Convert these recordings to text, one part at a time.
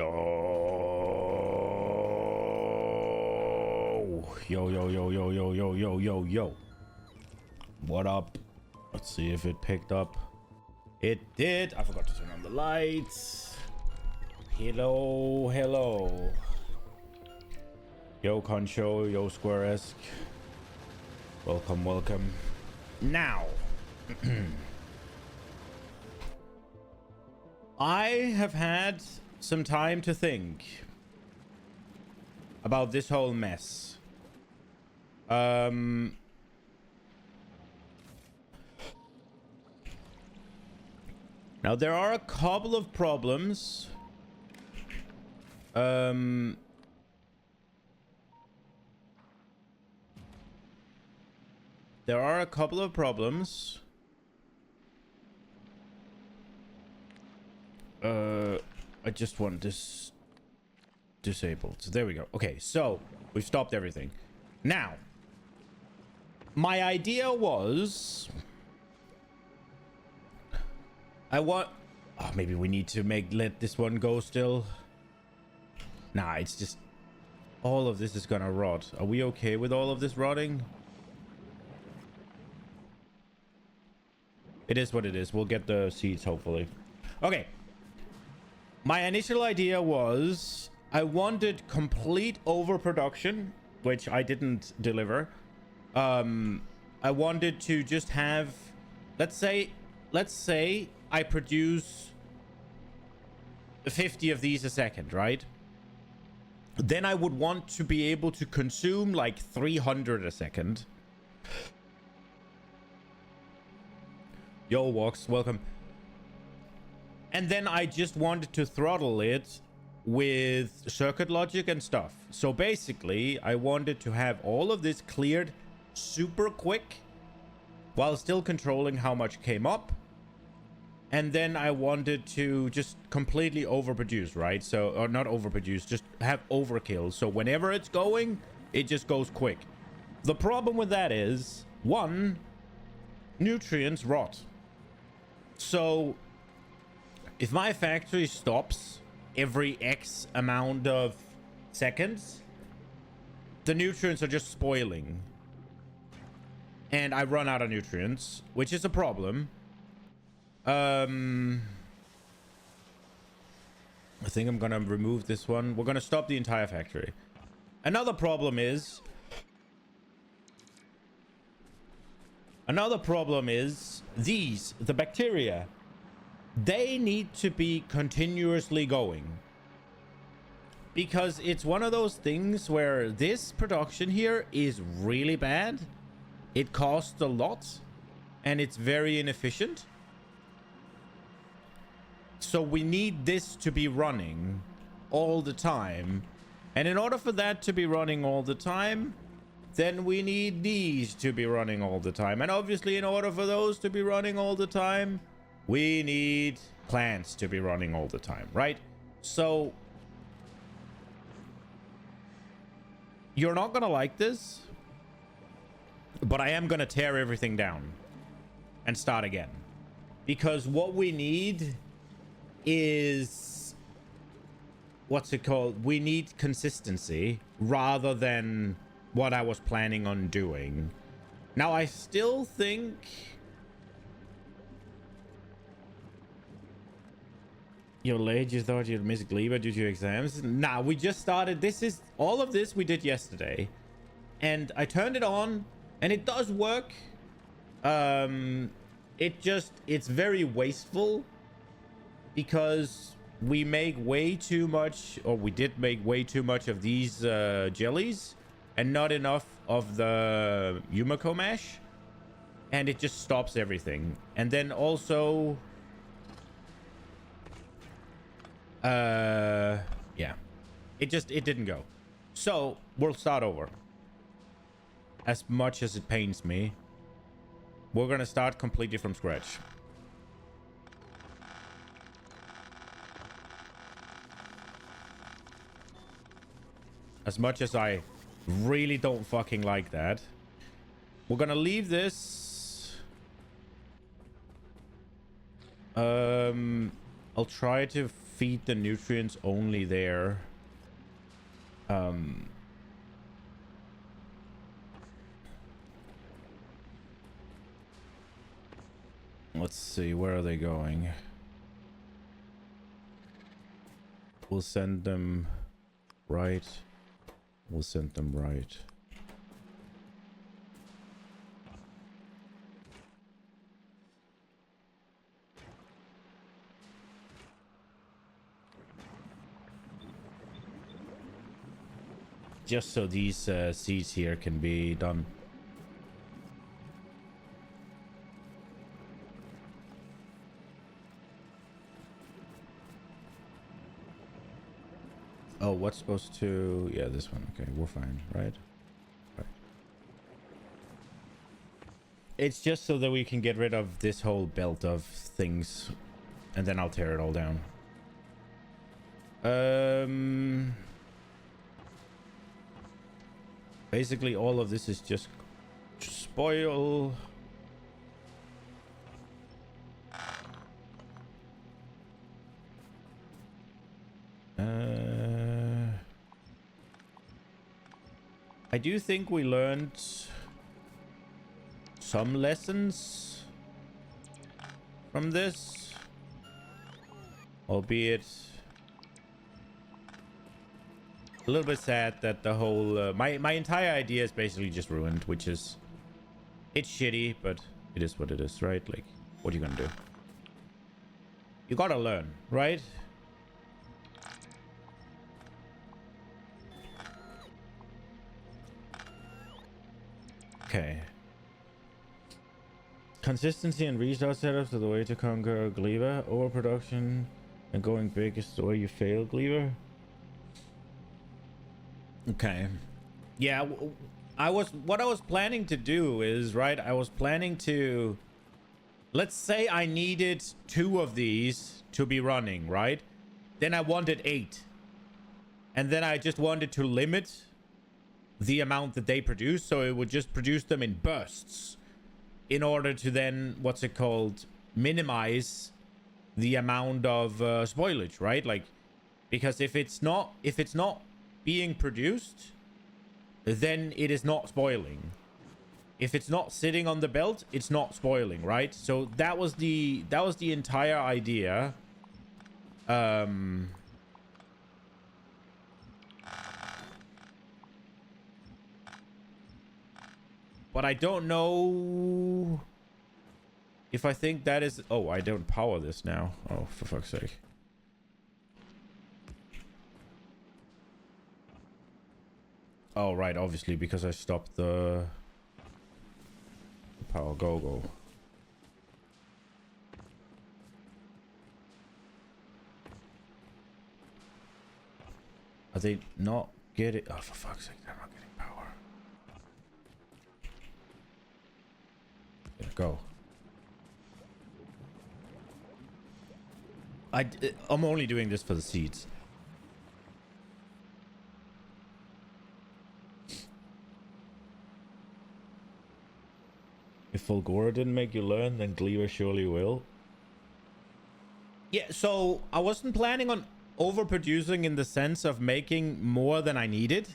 Yo, yo, yo, yo, yo, yo, yo, yo, yo. What up? Let's see if it picked up. It did. I forgot to turn on the lights. Hello, hello. Yo, Concho, yo, Square-esque. Welcome, welcome. Now, I have had some time to think about this whole mess. Now there are a couple of problems. There are a couple of problems. I just want this disabled. So there we go. Okay, so we've stopped everything. Now, my idea was oh, maybe we need to let this one go still. Nah, it's just all of this is gonna rot. Are we okay with all of this rotting? It is what it is. We'll get the seeds, hopefully. Okay. My initial idea was I wanted complete overproduction, which I didn't deliver. I wanted to just have, let's say I produce 50 of these a second, right? Then I would want to be able to consume like 300 a second. Yo, Walks, welcome. And then I just wanted to throttle it with circuit logic and stuff. So basically, I wanted to have all of this cleared super quick while still controlling how much came up. And then I wanted to just completely overproduce, right? So, or not overproduce, just have overkill. So whenever it's going, it just goes quick. The problem with that is, one, nutrients rot. So if my factory stops every X amount of seconds, the nutrients are just spoiling. And I run out of nutrients, which is a problem. I think I'm gonna remove this one. We're gonna stop the entire factory. Another problem is the bacteria. They need to be continuously going, because it's one of those things where this production here is really bad. It costs a lot and it's very inefficient. So we need this to be running all the time. And in order for that to be running all the time, then we need these to be running all the time. And obviously, in order for those to be running all the time, we need plants to be running all the time, right? So you're not gonna like this, but I am gonna tear everything down and start again. Because what we need is, what's it called? We need consistency rather than what I was planning on doing. Now, I still think you're late. You thought you'd miss Gleba due to your exams? Nah, we just started. All of this we did yesterday. And I turned it on and it does work. It's very wasteful because we make way too much, or we did make way too much of these jellies and not enough of the Yumiko mash. And it just stops everything. And then also, yeah, it didn't go. So we'll start over. As much as it pains me, we're gonna start completely from scratch. As much as I really don't fucking like that, we're gonna leave this. I'll try to feed the nutrients only there. Let's see, where are they going? We'll send them right. We'll send them right. Just so these seeds here can be done. Oh, what's supposed to... Yeah, this one. Okay, we're fine, right? Right. It's just so that we can get rid of this whole belt of things. And then I'll tear it all down. Basically, all of this is just spoil. I do think we learned some lessons from this, albeit a little bit sad that the whole my entire idea is basically just ruined, which is, it's shitty, but it is what it is, right? Like, what are you gonna do? You gotta learn, right? Okay. Consistency and resource setups are the way to conquer Gleaver. Overproduction and going big is the way you fail Gleaver. Okay. Yeah, what I was planning to do is, right, I was planning to, let's say I needed 2 of these to be running, right? Then I wanted 8. And then I just wanted to limit the amount that they produce, so it would just produce them in bursts in order to then, what's it called, minimize the amount of spoilage, right? Like, because if it's not being produced, then it is not spoiling. If it's not sitting on the belt, it's not spoiling, right? So that was the entire idea. But I don't know if I think that is... Oh, I don't power this now. Oh, for fuck's sake. Oh, right, obviously, because I stopped the power. Go. Are they not getting... Oh, for fuck's sake, they're not getting power. Yeah, go. I'm only doing this for the seeds. If Fulgora didn't make you learn, then Gleaver surely will. Yeah, so I wasn't planning on overproducing in the sense of making more than I needed,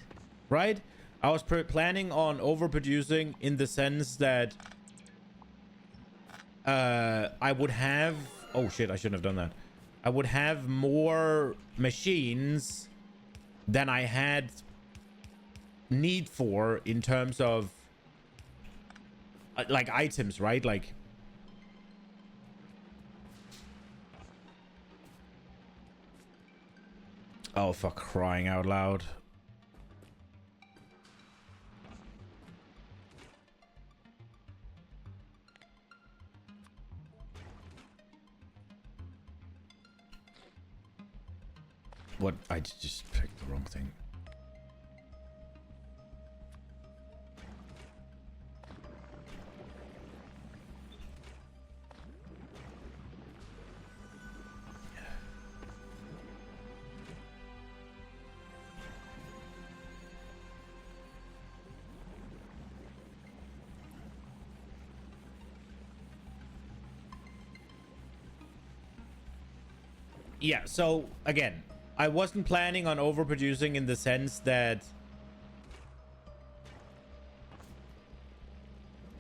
right? I was planning on overproducing in the sense that I would have... Oh shit, I shouldn't have done that. I would have more machines than I had need for in terms of like items, right? Like, oh, for crying out loud. What? I just picked the wrong thing. Yeah, so again, I wasn't planning on overproducing in the sense that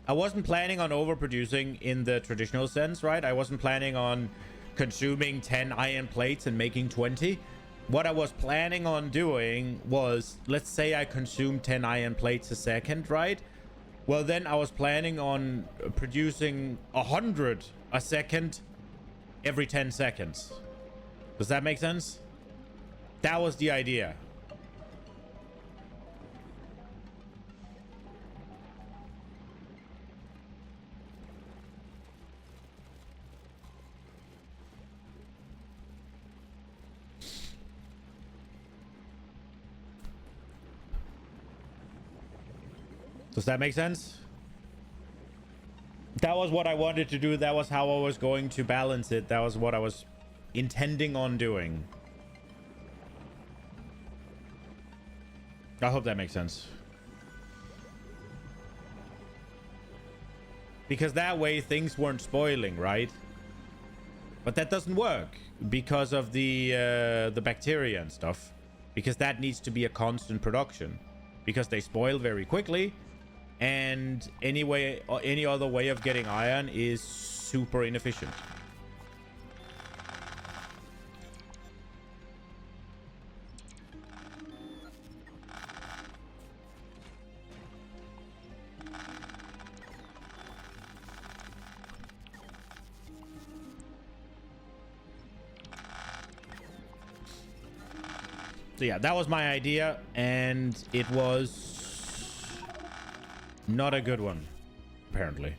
I wasn't planning on overproducing in the traditional sense, right? I wasn't planning on consuming 10 iron plates and making 20. What I was planning on doing was, let's say I consume 10 iron plates a second, right? Well, then I was planning on producing 100 a second every 10 seconds. Does that make sense? That was the idea. Does that make sense? That was what I wanted to do. That was how I was going to balance it. That was what I was intending on doing. I hope that makes sense. Because that way things weren't spoiling, right? But that doesn't work because of the bacteria and stuff. Because that needs to be a constant production. Because they spoil very quickly. And anyway, any other way of getting iron is super inefficient. So yeah, that was my idea, and it was not a good one, apparently.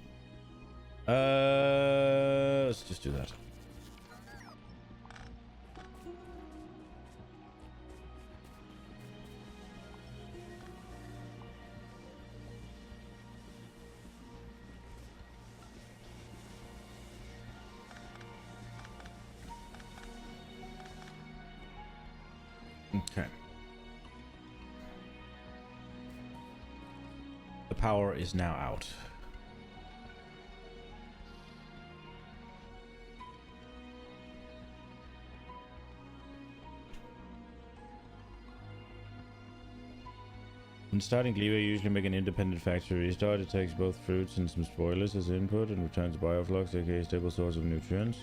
Let's just do that. Okay. The power is now out. When starting Cleaver, you usually make an independent factory restart. It takes both fruits and some spoilers as input and returns bioflux, aka a stable source of nutrients.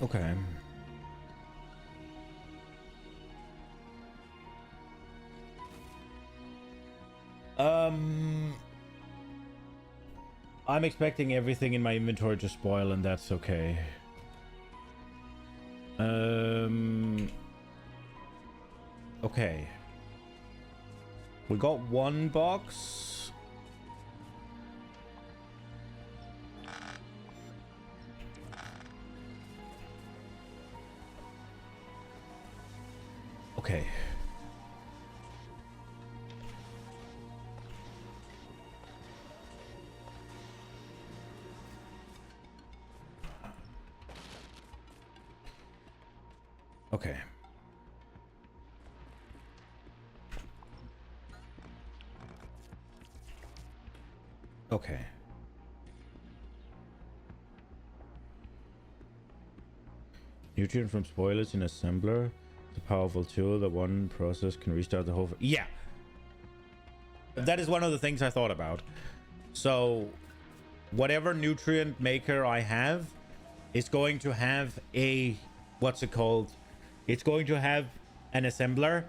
Okay. I'm expecting everything in my inventory to spoil, and that's okay. Okay. We got one box. Okay. Okay. Okay. Nutrient from spoilers in assembler. The powerful tool that one process can restart the whole. Yeah. That is one of the things I thought about. So, whatever nutrient maker I have is going to have a, what's it called? It's going to have an assembler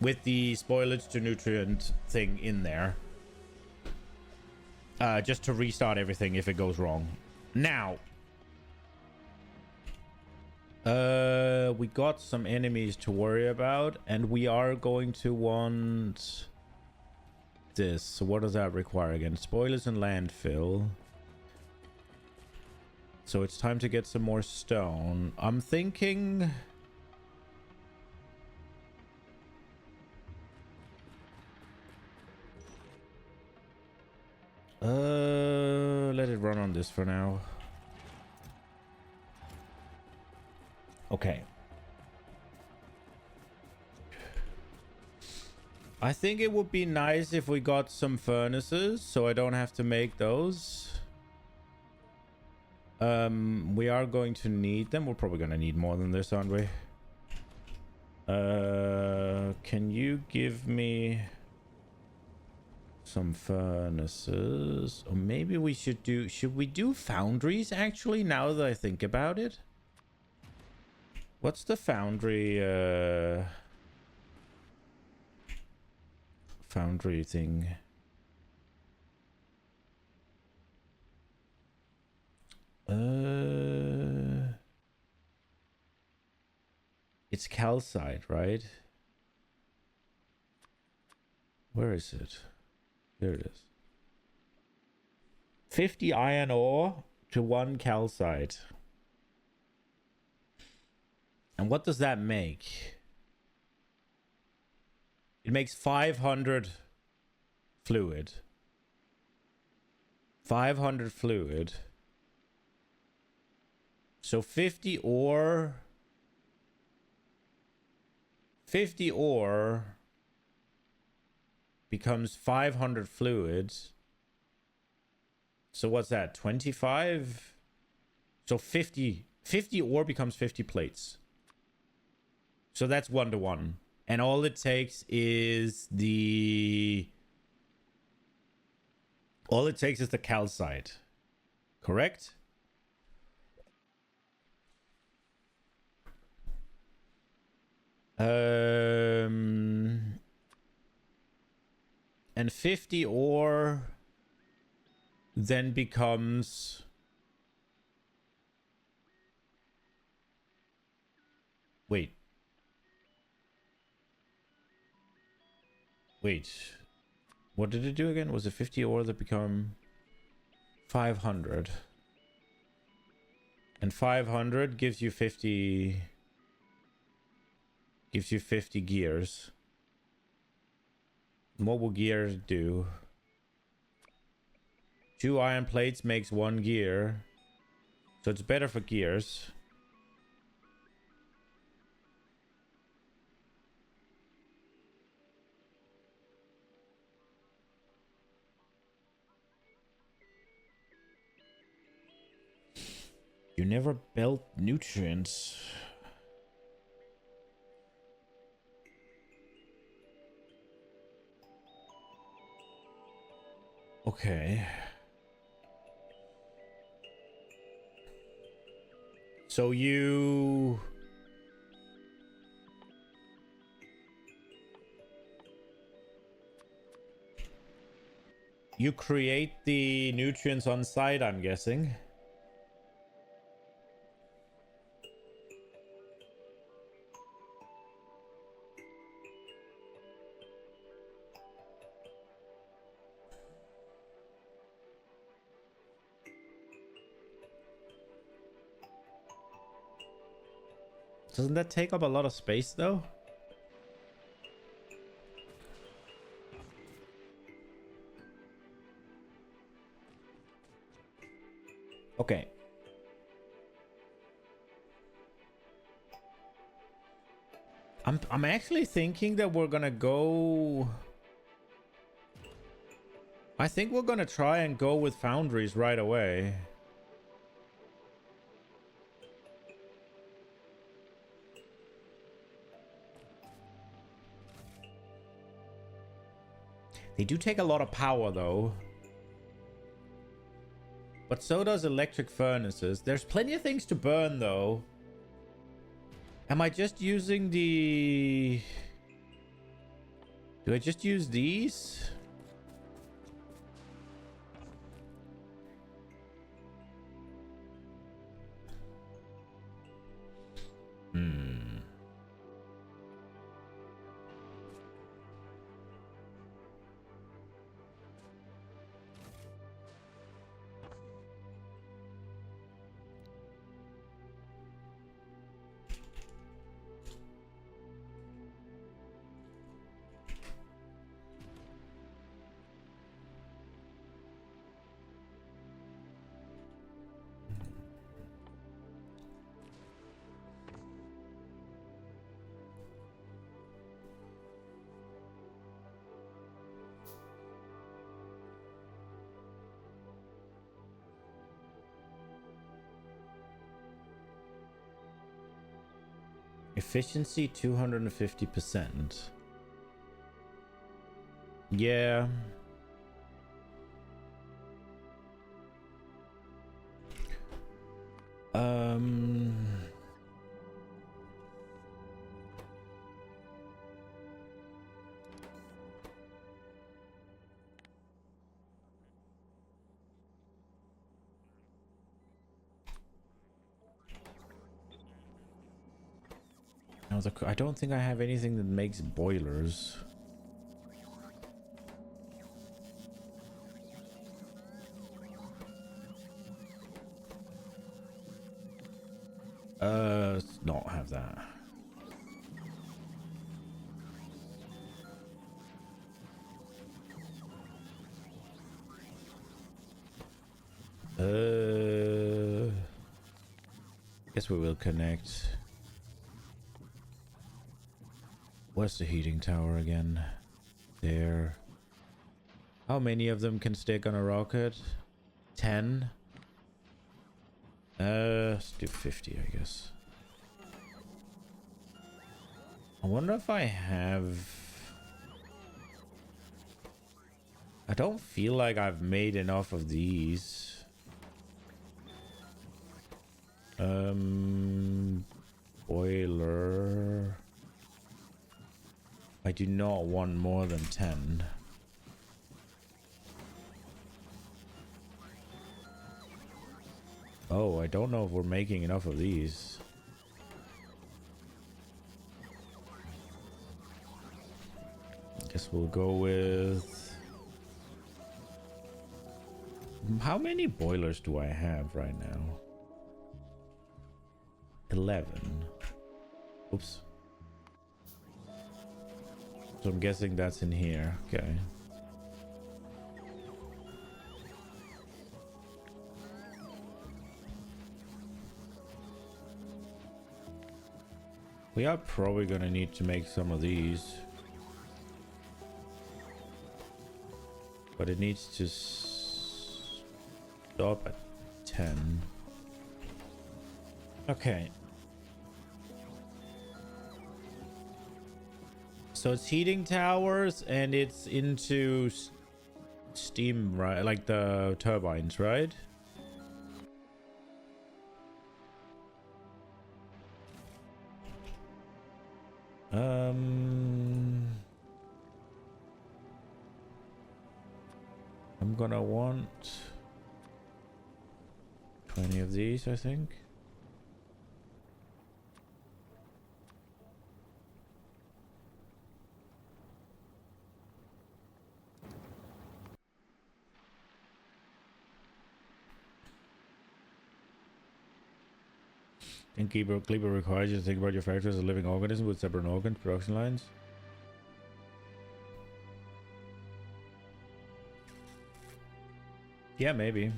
with the spoilage to nutrient thing in there. Just to restart everything if it goes wrong. Now, we got some enemies to worry about, and we are going to want this. So what does that require again? Spoilers and landfill. So it's time to get some more stone. I'm thinking... let it run on this for now. Okay. I think it would be nice if we got some furnaces so I don't have to make those. We are going to need them. We're probably going to need more than this, aren't we? Can you give me some furnaces? Or maybe we should do... Should we do foundries, actually, now that I think about it? What's the foundry, foundry thing? It's calcite, right? Where is it? There it is. 50 iron ore to 1 calcite. And what does that make? It makes 500 fluid. 500 fluid. So 50 ore... 50 ore becomes 500 fluids. So what's that? 25? So 50 ore becomes 50 plates. So that's 1 to 1. And all it takes is the... All it takes is the calcite. Correct? And 50 ore then becomes... Wait. What did it do again? Was it 50 ore that become 500? And 500 gives you 50... Gives you 50 gears. What will gears do? 2 iron plates makes 1 gear. So it's better for gears. You never built nutrients. Okay. So you... You create the nutrients on site, I'm guessing. Doesn't that take up a lot of space, though? Okay. I'm actually thinking that we're gonna go... I think we're gonna try and go with foundries right away. They do take a lot of power, though. But so does electric furnaces. There's plenty of things to burn, though. Am I just using the... Do I just use these? Efficiency 250%. Yeah. Um... I don't think I have anything that makes boilers. Let's not have that. Guess we will connect. Where's the heating tower again? There. How many of them can stick on a rocket? 10? Let's do 50, I guess. I wonder if I have... I don't feel like I've made enough of these. Boiler. I do not want more than 10. Oh, I don't know if we're making enough of these. Guess we'll go with... How many boilers do I have right now? 11. Oops. So I'm guessing that's in here. Okay. We are probably gonna need to make some of these. But it needs to stop at 10. Okay. So it's heating towers and it's into steam, right? Like the turbines, right? I'm gonna want 20 of these, I think. And Kleber requires you to think about your factory as a living organism with separate organs, production lines. Yeah, maybe.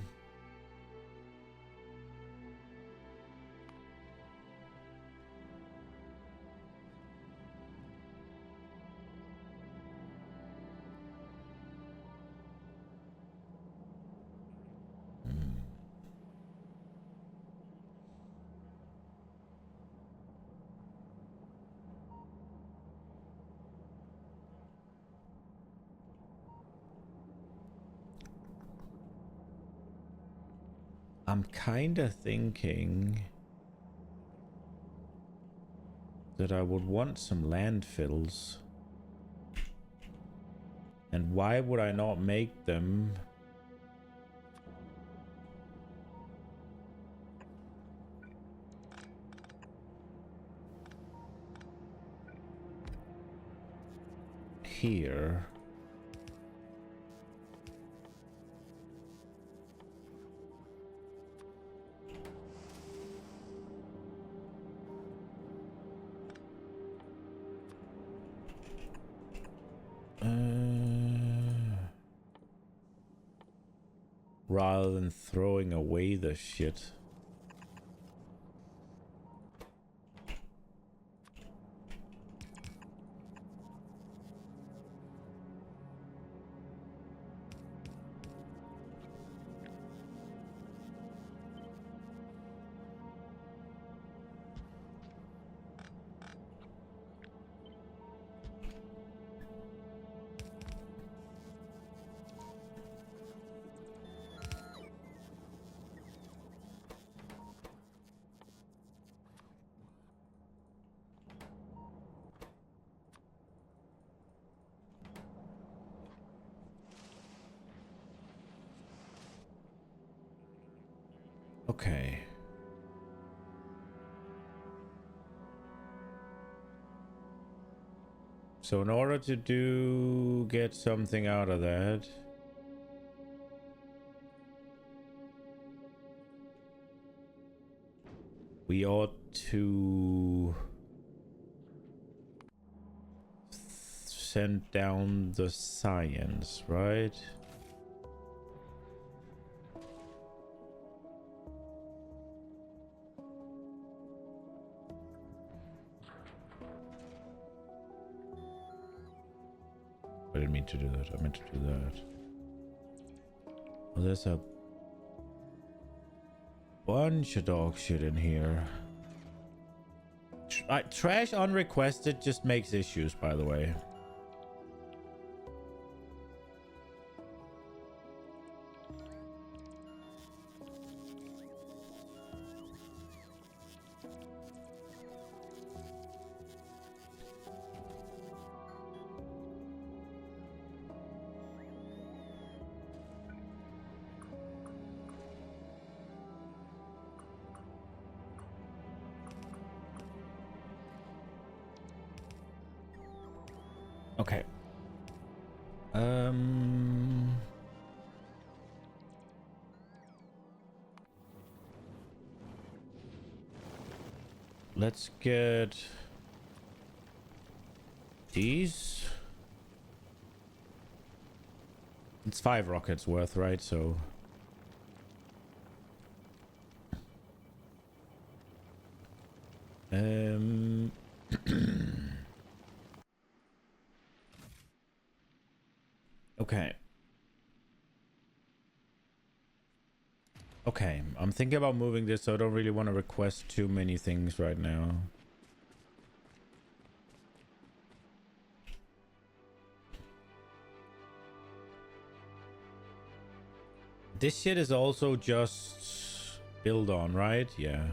I'm kind of thinking that I would want some landfills. And why would I not make them here? Rather than throwing away the shit. Okay. So in order to get something out of that, we ought to send down the science, right? I didn't mean to do that. I meant to do that. Well, there's a bunch of dog shit in here. Trash unrequested just makes issues, by the way. Okay. Let's get these. It's 5 rockets worth, right? So okay. Okay, I'm thinking about moving this, so I don't really want to request too many things right now. This shit is also just build on, right? Yeah.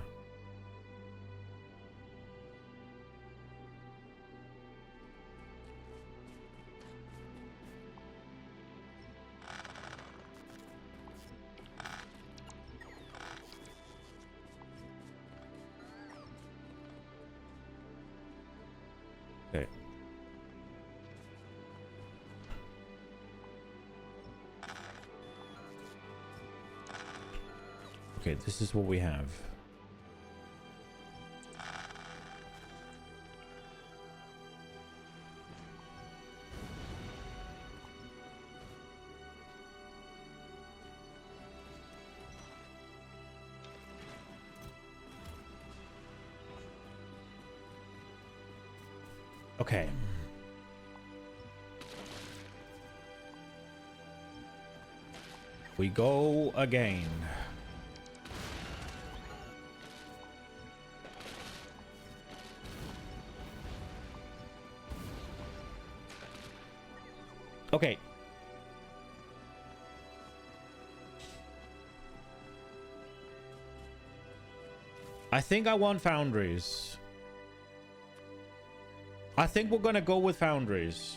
Okay. Okay, this is what we have. Okay. We go again. Okay. I think I want foundries. I think we're gonna go with foundries.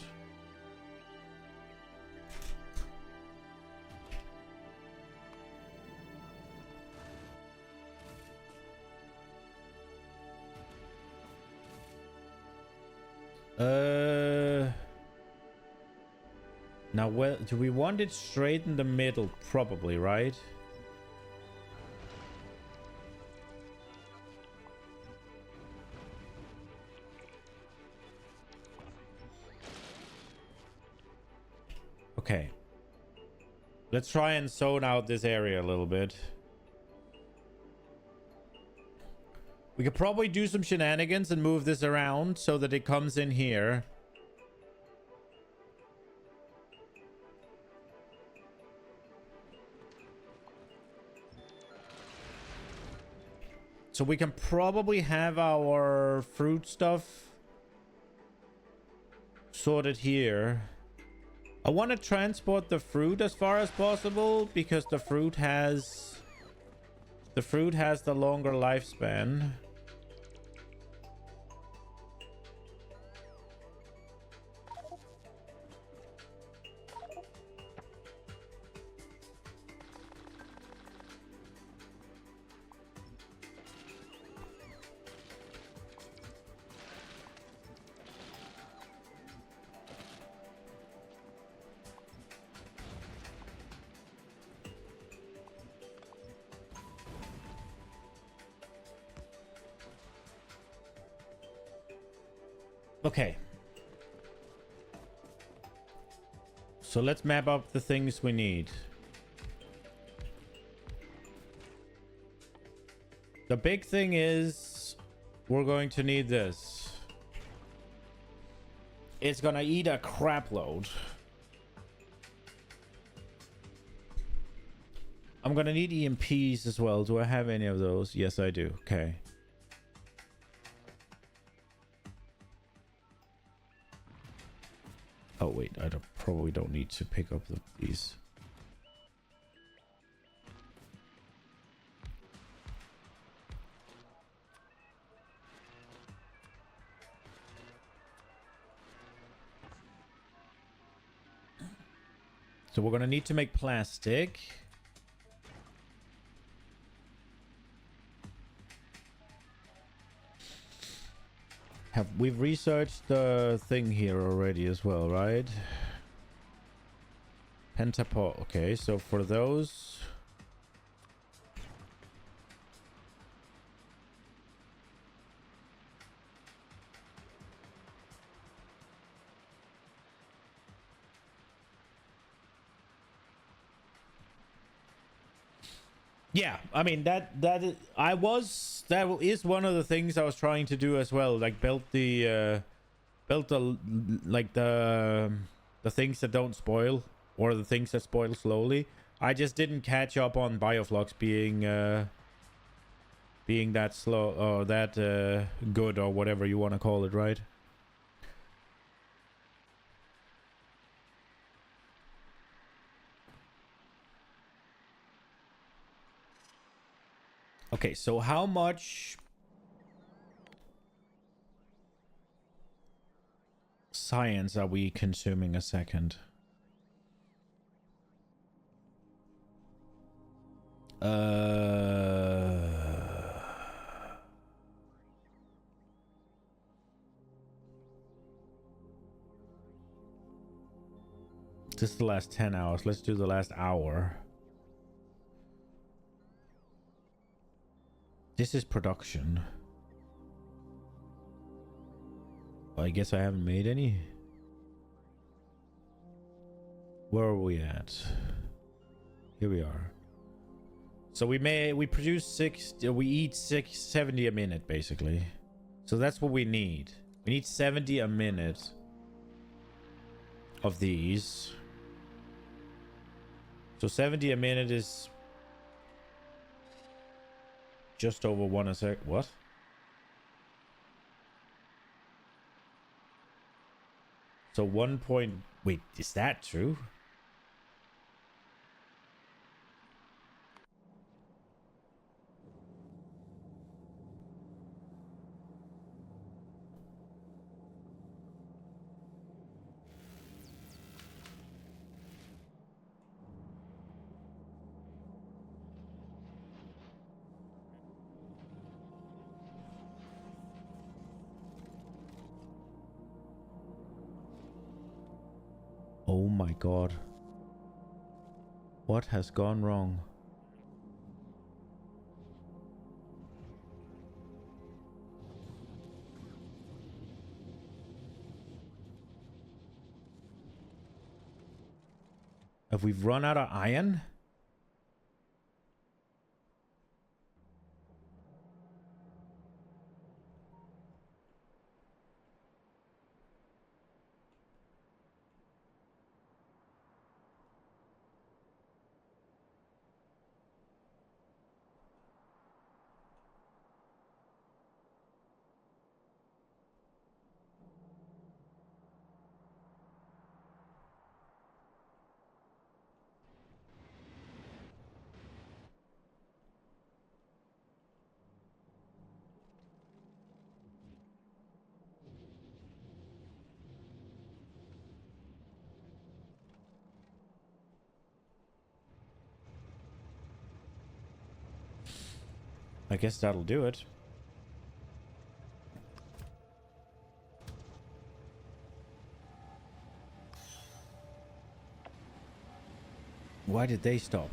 Now, well, do we want it straight in the middle? Probably, right? Okay. Let's try and zone out this area a little bit. We could probably do some shenanigans and move this around so that it comes in here. So we can probably have our fruit stuff sorted here. I want to transport the fruit as far as possible because the fruit has the longer lifespan. Okay. So let's map up the things we need. The big thing is we're going to need this. It's gonna eat a crap load. I'm gonna need EMPs as well. Do I have any of those? Yes, I do. Okay. Oh wait, I probably don't need to pick up these. So we're gonna need to make plastic. We've researched the thing here already as well, right? Pentapod. Okay, so for those, yeah, I mean that is one of the things I was trying to do as well, like build the like the things that don't spoil, or the things that spoil slowly. I just didn't catch up on bioflux being that slow or that good, or whatever you want to call it, right? Okay, so how much science are we consuming a second? This is the last 10 hours. Let's do the last hour. This is production. Well, I guess I haven't made any. Where are we at? Here we are. So we produce 70 a minute basically. So that's what we need. We need 70 a minute of these. So 70 a minute is just over one a sec. What? So 1 point. Wait, is that true? Oh my god. What has gone wrong? Have we run out of iron? I guess that'll do it. Why did they stop?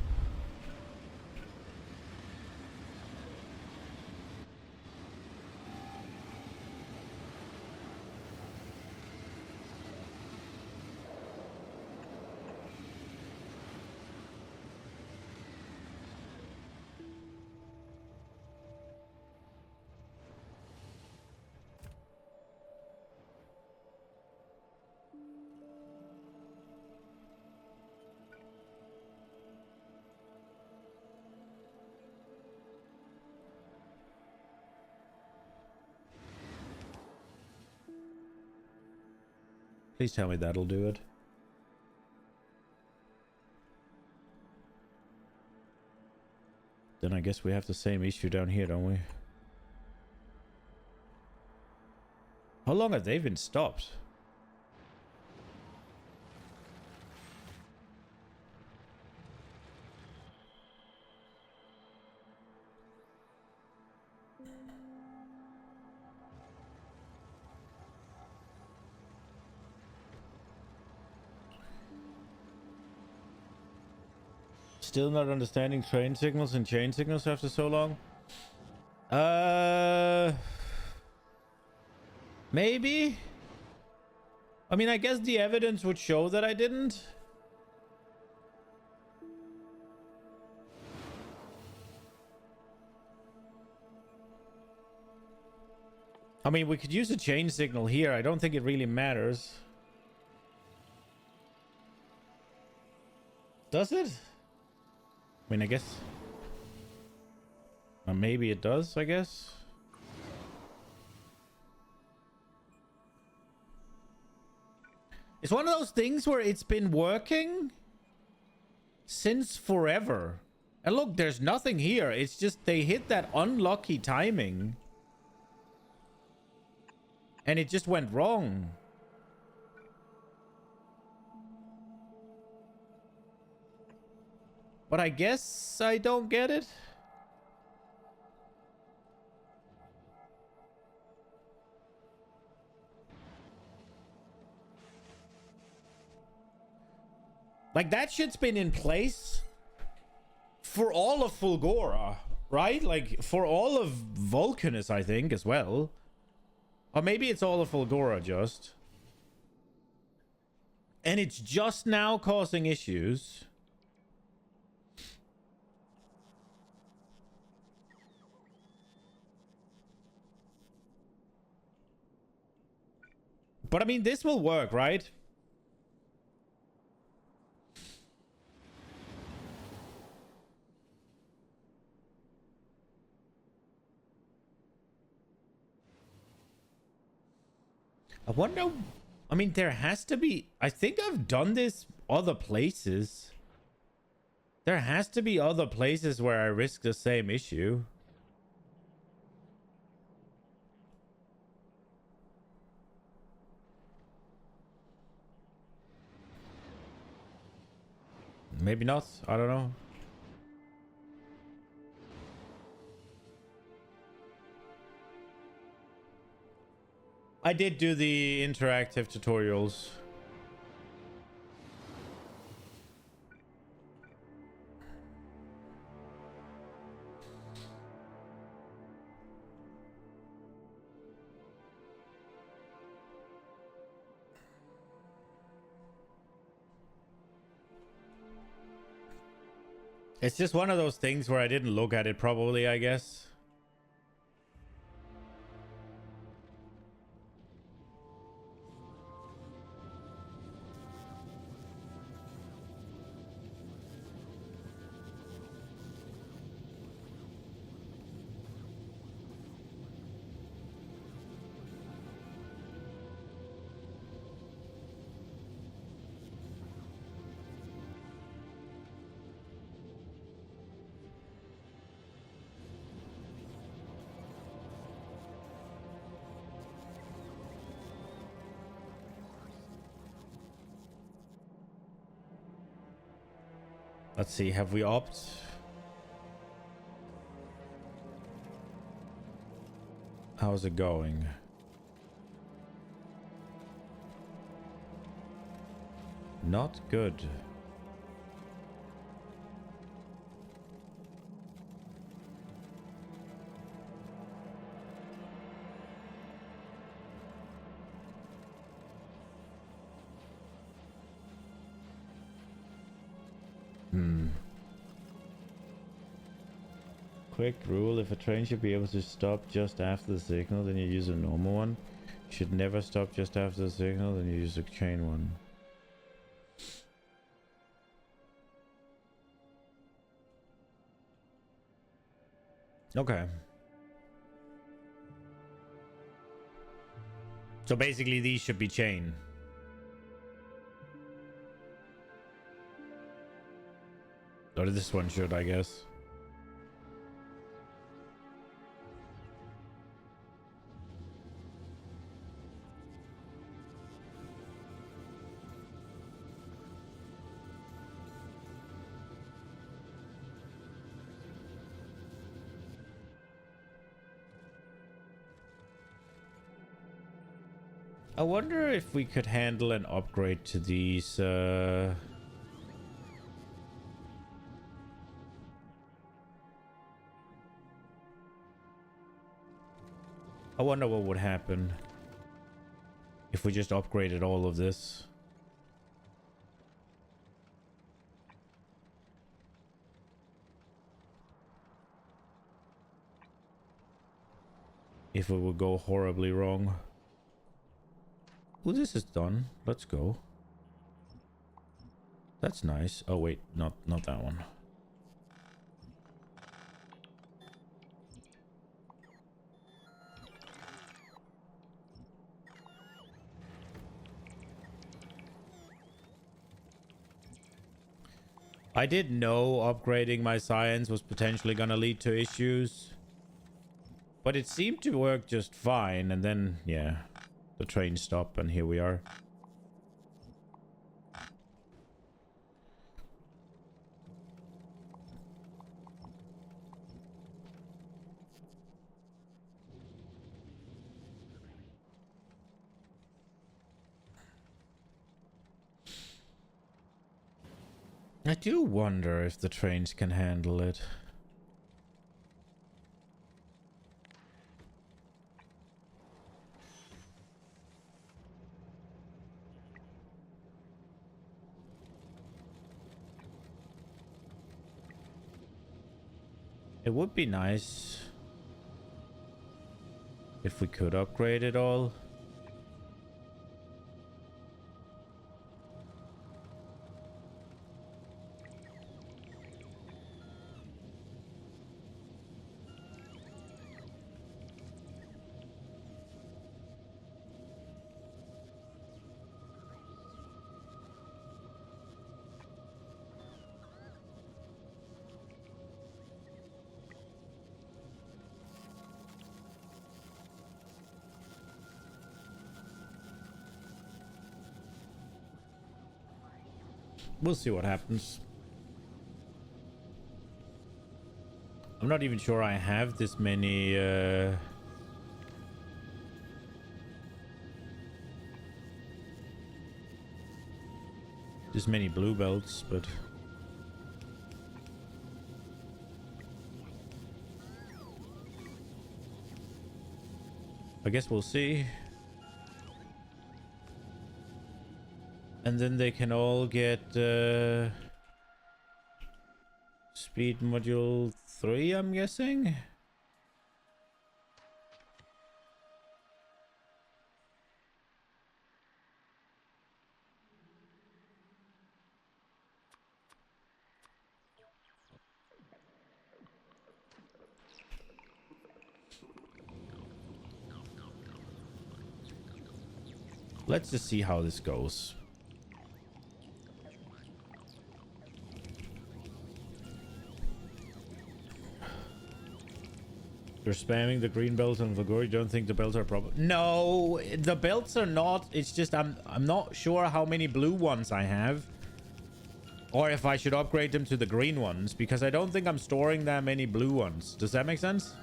Please tell me that'll do it. Then I guess we have the same issue down here, don't we? How long have they been stopped? Still not understanding train signals and chain signals after so long? Maybe? I mean, I guess the evidence would show that I didn't. I mean, we could use a chain signal here. I don't think it really matters. Does it? I mean, I guess... Or maybe it does, I guess. It's one of those things where it's been working since forever. And look, there's nothing here. It's just they hit that unlucky timing. And it just went wrong. But I guess I don't get it. Like, that shit's been in place for all of Fulgora, right? Like, for all of Vulcanus, I think, as well. Or maybe it's all of Fulgora just. And it's just now causing issues. But I mean, this will work, right? I wonder... I mean, there has to be... I think I've done this other places. There has to be other places where I risk the same issue. Maybe not. I don't know. I did do the interactive tutorials. It's just one of those things where I didn't look at it probably, I guess. Let's see, have we opted? How's it going? Not good. Quick rule, if a train should be able to stop just after the signal, then you use a normal one. You should never stop just after the signal, then you use a chain one. Okay. So basically these should be chain. Or this one should, I guess. I wonder if we could handle an upgrade to these, I wonder what would happen if we just upgraded all of this. If it would go horribly wrong. Well, this is done. Let's go. That's nice. Oh wait, not that one. I did know upgrading my science was potentially gonna lead to issues, but it seemed to work just fine. And then, yeah, the train stopped, and here we are. I do wonder if the trains can handle it. It would be nice if we could upgrade it all. We'll see what happens. I'm not even sure I have this many blue belts, but I guess we'll see. And then they can all get speed module 3, I'm guessing. Let's just see how this goes. You're spamming the green belt on Factorio. You don't think the belts are problem? No, the belts are not. It's just I'm not sure how many blue ones I have, or if I should upgrade them to the green ones, because I don't think I'm storing that many blue ones. Does that make sense?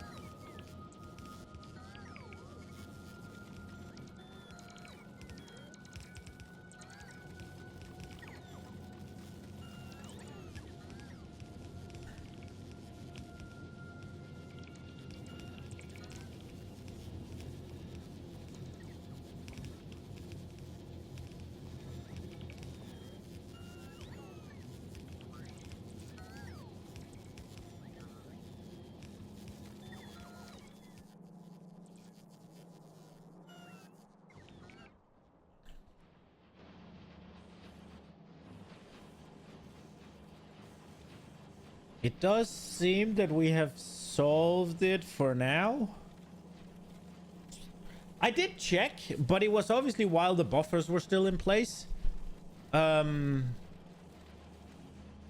It does seem that we have solved it for now. I did check, but it was obviously while the buffers were still in place.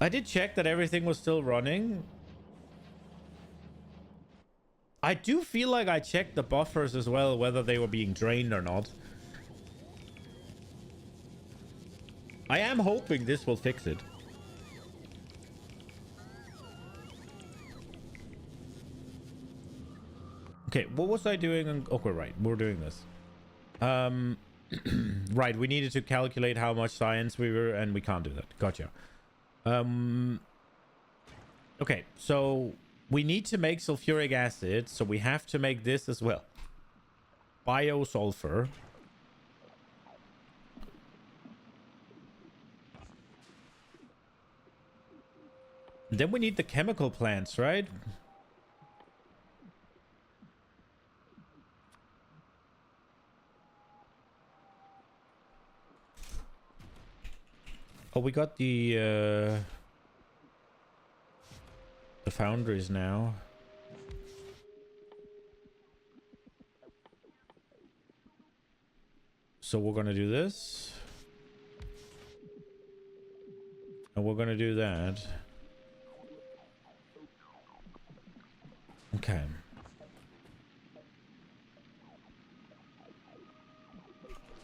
I did check that everything was still running. I do feel like I checked the buffers as well, whether they were being drained or not. I am hoping this will fix it. Okay, what was I doing? Okay, right, we're doing this. Right, we needed to calculate how much science we were, and we can't do that. Gotcha. Okay, so we need to make sulfuric acid, so we have to make this as well. Biosulfur. Then we need the chemical plants, right? Oh, we got the foundries now. So we're gonna do this. And we're gonna do that. Okay.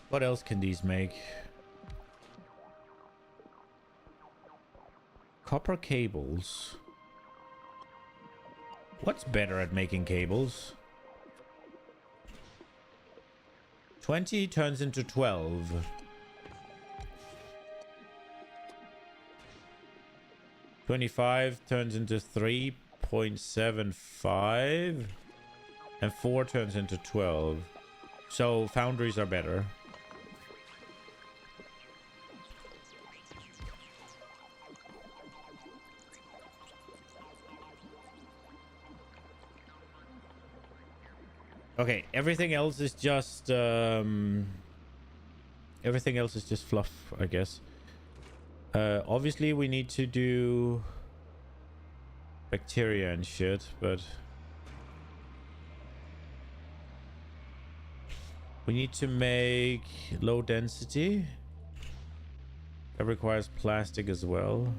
What else can these make? Copper cables. What's better at making cables? 20 turns into 12. 25 turns into 3.75. And 4 turns into 12. So foundries are better. Okay, everything else is just fluff, I guess. Obviously we need to do bacteria and shit, but we need to make low density. That requires plastic as well.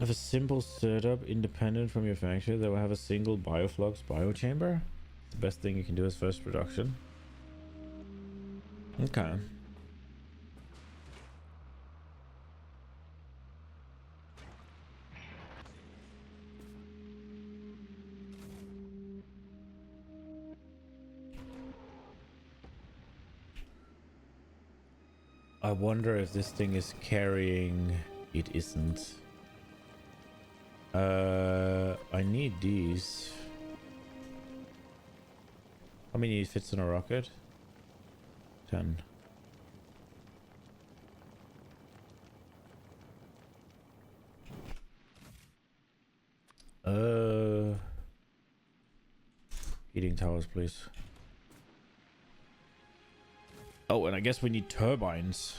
Have a simple setup independent from your factory that will have a single bioflux biochamber. The best thing you can do is first production. Okay. I wonder if this thing is carrying. It isn't. I need these. How many fits in a rocket? 10. Heating towers, please. Oh, and I guess we need turbines.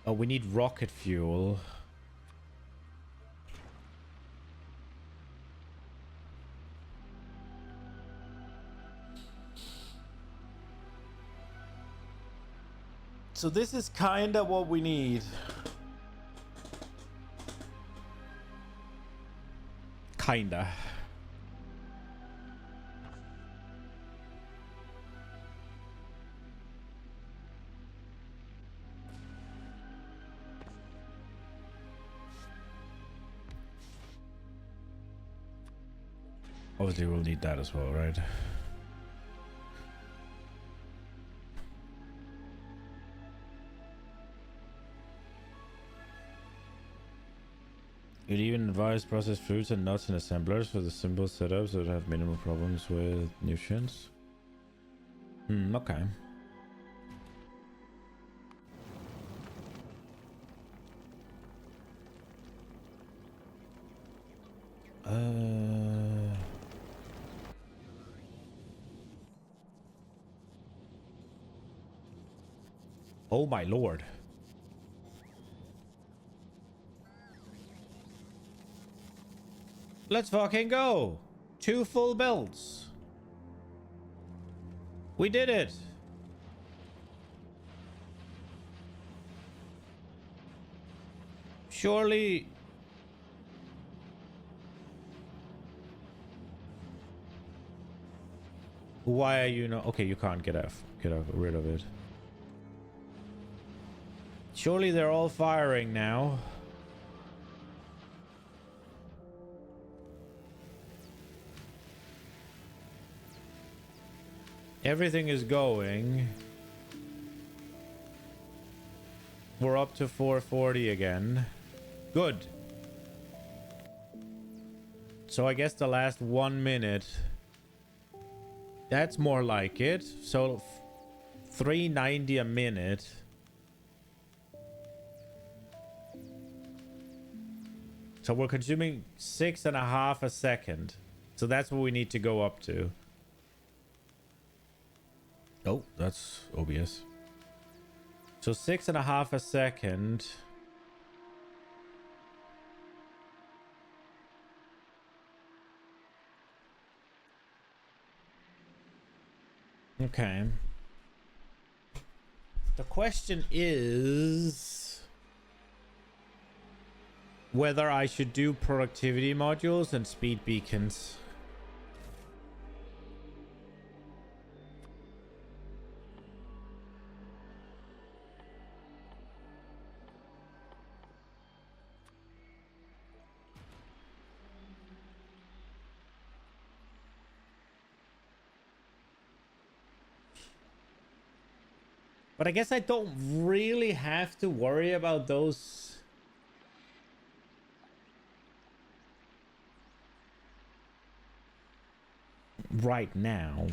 Oh, we need rocket fuel. So this is kinda what we need. Kinda. Obviously we'll need that as well, right? You'd even advise processed fruits and nuts in assemblers for the simple setup so it have minimal problems with nutrients. Okay. Oh my lord. Let's fucking go. 2 full belts. We did it. Surely. Why are you not? Okay, you can't get rid of it. Surely they're all firing now. Everything is going. We're up to 440 again. Good. So I guess the last 1 minute. That's more like it. So 390 a minute. So we're consuming 6.5 a second. So that's what we need to go up to. Oh, that's OBS. So 6.5 a second. Okay. The question is whether I should do productivity modules and speed beacons. But I guess I don't really have to worry about those. Right now.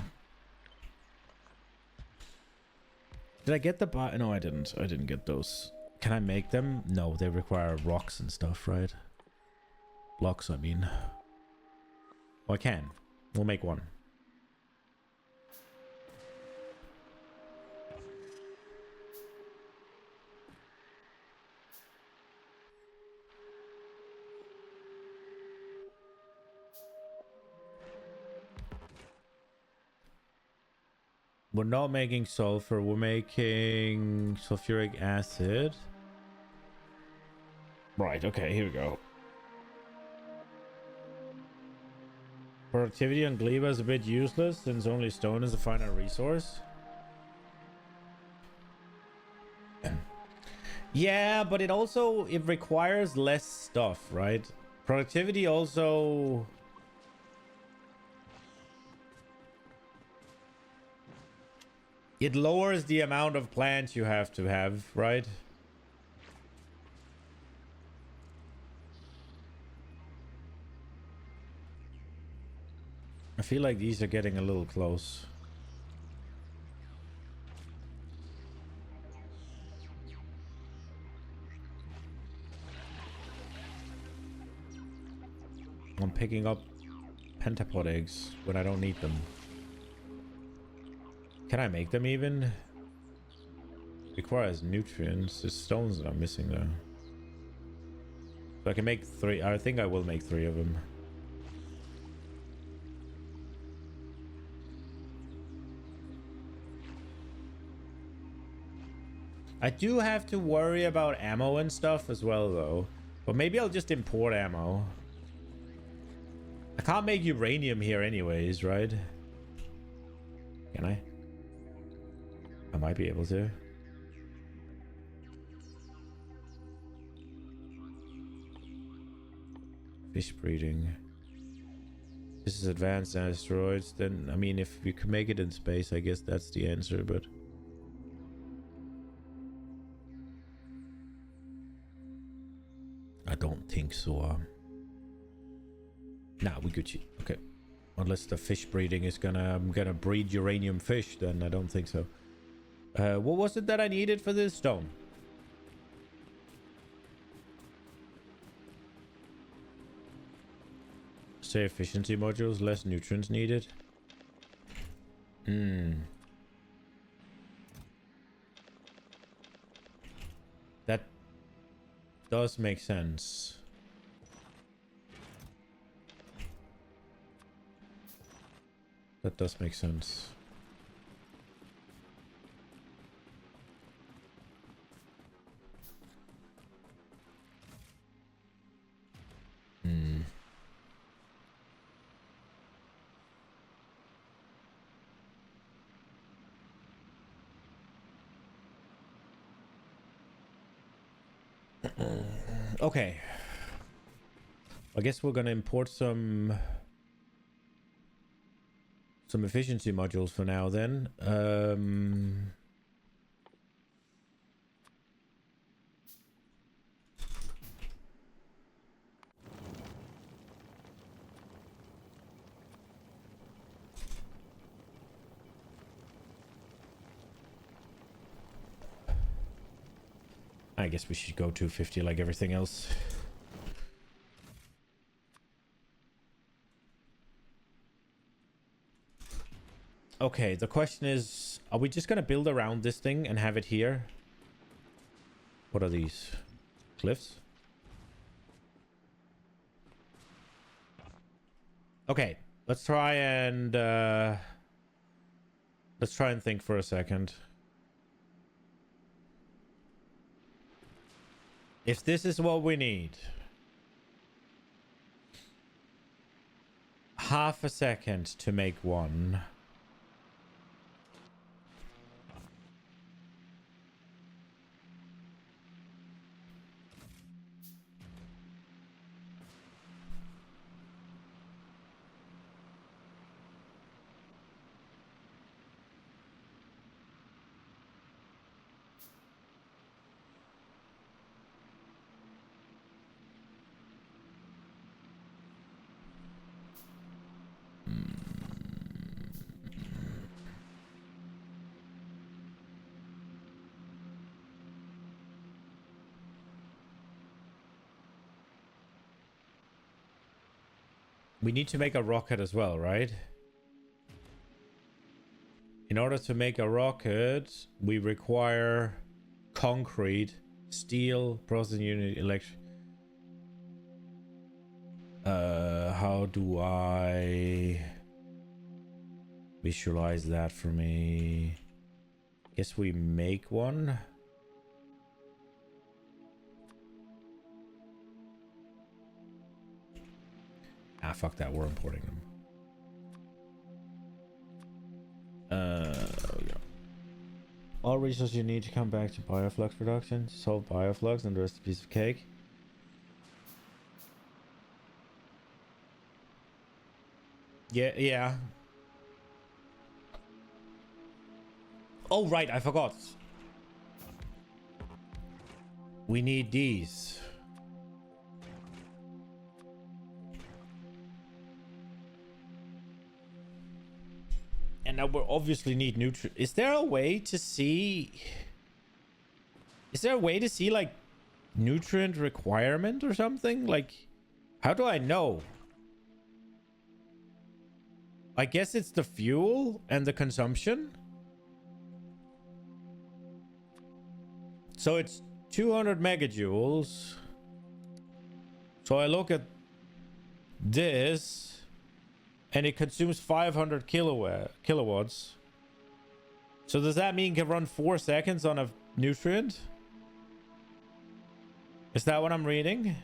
Did I get the no, I didn't. I didn't get those. Can I make them? No, they require rocks and stuff, right? Blocks, I mean. Well, I can. We'll make one. We're not making sulfur. We're making sulfuric acid. Right, okay, here we go. Productivity on Gleba is a bit useless since only stone is a finite resource. Yeah, but it requires less stuff, right? Productivity also... It lowers the amount of plants you have to have, right? I feel like these are getting a little close. I'm picking up pentapod eggs when I don't need them. Can I make them even? Requires nutrients. There's stones that I'm missing though. So I can make 3. I think I will make 3 of them. I do have to worry about ammo and stuff as well though. But maybe I'll just import ammo. I can't make uranium here anyways, right? Can I? I might be able to. Fish breeding. This is advanced asteroids. Then, I mean, if we could make it in space, I guess that's the answer, but... I don't think so. Nah, we Gucci. Okay. Unless the fish breeding is gonna breed uranium fish, then I don't think so. What was it that I needed for this stone? Say efficiency modules, less nutrients needed. does make sense. That does make sense. Hmm. Okay. I guess we're gonna import some efficiency modules for now then. I guess we should go 250 like everything else. Okay, the question is, are we just gonna build around this thing and have it here? What are these? Cliffs? Okay, let's try and think for a second. If this is what we need, half a second to make one. We need to make a rocket as well, right? In order to make a rocket, we require concrete, steel, processing unit, electric. How do I visualize that for me? Guess we make one. Ah, fuck that. We're importing them. Yeah. All resources you need to come back to bioflux production. Solve bioflux and the rest of a piece of cake. Yeah. Oh, right. I forgot. We need these. And now we'll obviously need nutrient. Is there a way to see like nutrient requirement or something? Like, how do I know? I guess it's the fuel and the consumption. So it's 200 megajoules. So I look at this and it consumes 500 kilowatts. So does that mean it can run 4 seconds on a nutrient? Is that what I'm reading?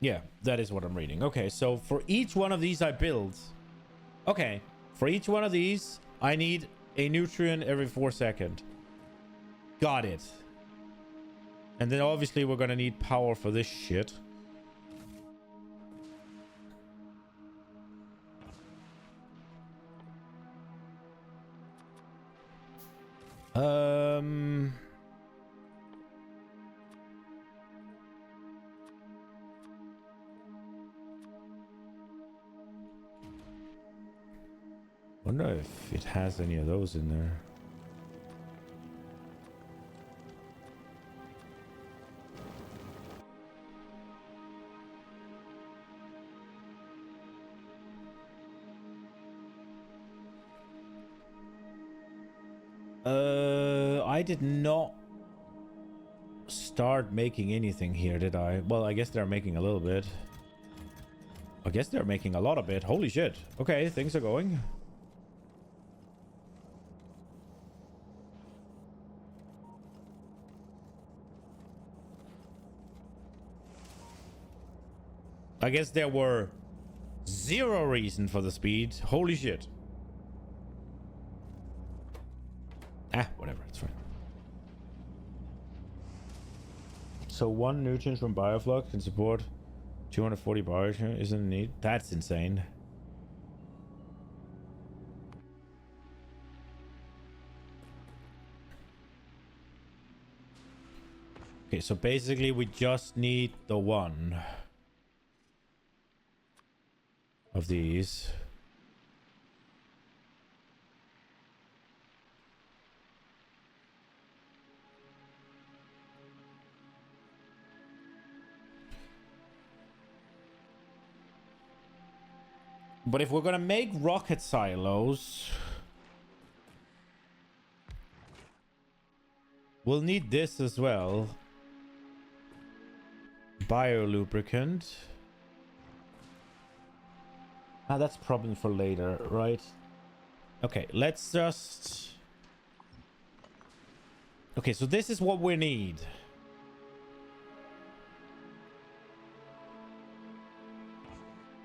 Yeah, that is what I'm reading. Okay, so for each one of these I build. Okay, for each one of these, I need a nutrient every 4 seconds. Got it. And then obviously we're gonna need power for this shit. Wonder if it has any of those in there. I did not start making anything here, did I? Well, I guess they're making a little bit. I guess they're making a lot of it. Holy shit. Okay, things are going. I guess there were zero reason for the speed. Holy shit. Ah, whatever. It's fine. So one nutrient from bioflux can support 240 bars. Isn't neat? That's insane. Okay, so basically we just need the one of these. But if we're gonna make rocket silos, we'll need this as well. Biolubricant. Ah, that's problem for later, right? Okay, let's just... Okay, so this is what we need.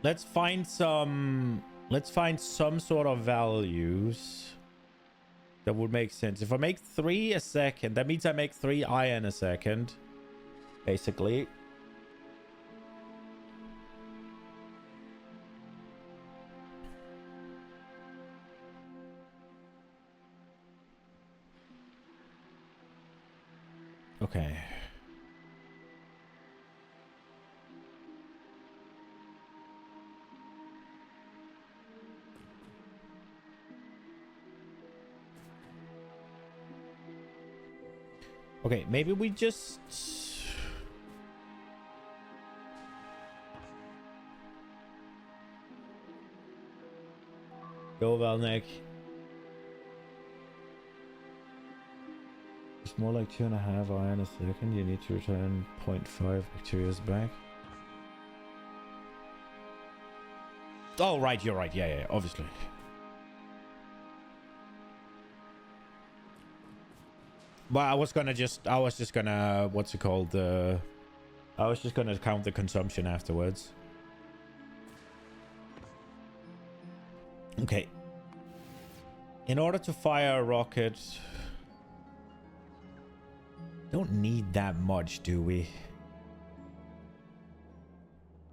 Let's find some sort of values that would make sense. If I make 3 a second, that means I make 3 iron a second, basically. Okay. Okay, maybe we just... Go, Valnek. It's more like 2.5 iron a second. You need to return 0.5 bacterias back. Oh, right, you're right. Yeah, obviously. But I was just gonna, what's it called? I was just gonna count the consumption afterwards. Okay. In order to fire a rocket, don't need that much, do we?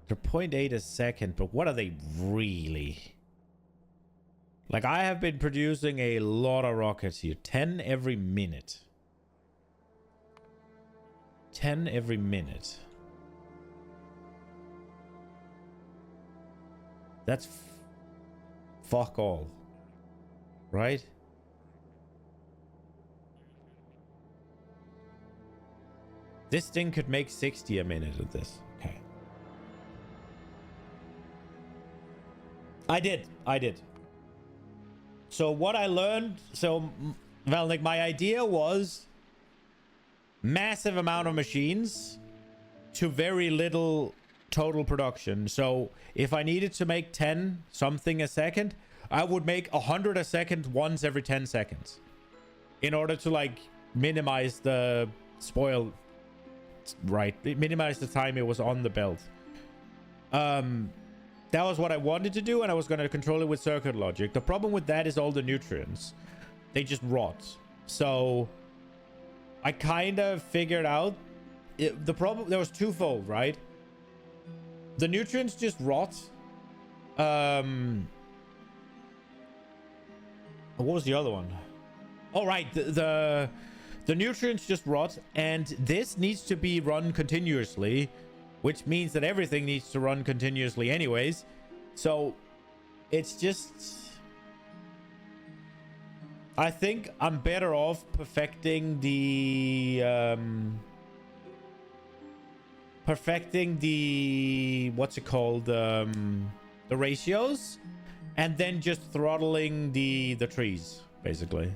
They're 0.8 a second, but what are they really? Like, I have been producing a lot of rockets here. 10 every minute. 10 every minute. That's fuck all. Right? This thing could make 60 a minute of this. Okay. I did. So what I learned, well, like, my idea was massive amount of machines to very little total production. So if I needed to make 10 something a second, I would make 100 a second once every 10 seconds in order to, like, minimize the spoil, right? Minimize the time it was on the belt. That was what I wanted to do, and I was going to control it with circuit logic. The problem with that is all the nutrients. They just rot. So I kind of figured out the problem. There was twofold, right? The nutrients just rot. What was the other one? Oh, right. The nutrients just rot, and this needs to be run continuously, which means that everything needs to run continuously anyways. So it's just... I think I'm better off perfecting the what's it called, the ratios, and then just throttling the trees, basically.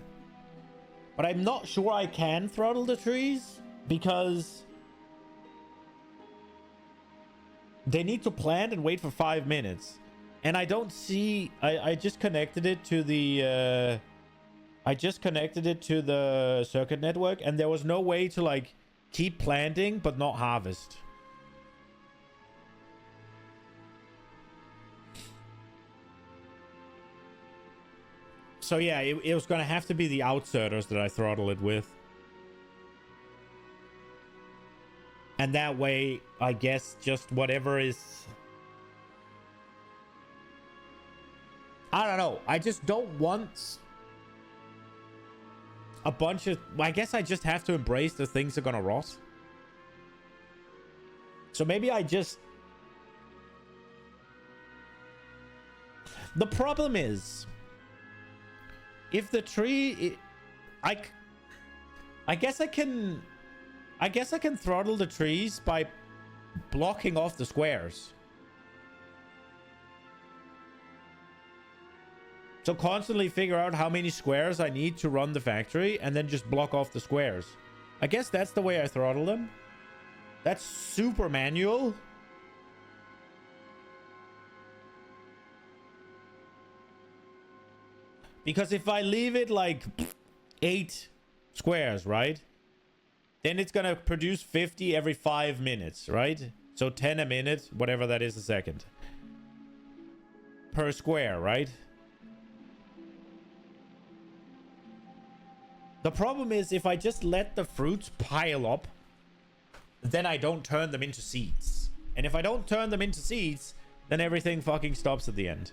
But I'm not sure I can throttle the trees because they need to plant and wait for 5 minutes. And I don't see... I just connected it to the... I just connected it to the circuit network, and there was no way to, like, keep planting but not harvest. So yeah, it was gonna have to be the outserters that I throttle it with. And that way, I guess, just whatever is... I don't know. I just don't want a bunch of... I guess I just have to embrace the things are gonna rot. So maybe I just... The problem is... If the tree... I guess I can... I guess I can throttle the trees by blocking off the squares. So constantly figure out how many squares I need to run the factory and then just block off the squares. I guess that's the way I throttle them. That's super manual. Because if I leave it like 8 squares, right? Then it's gonna produce 50 every 5 minutes, right? So 10 a minute, whatever that is a second. Per square, right? The problem is if I just let the fruits pile up, then I don't turn them into seeds. And if I don't turn them into seeds, then everything fucking stops at the end.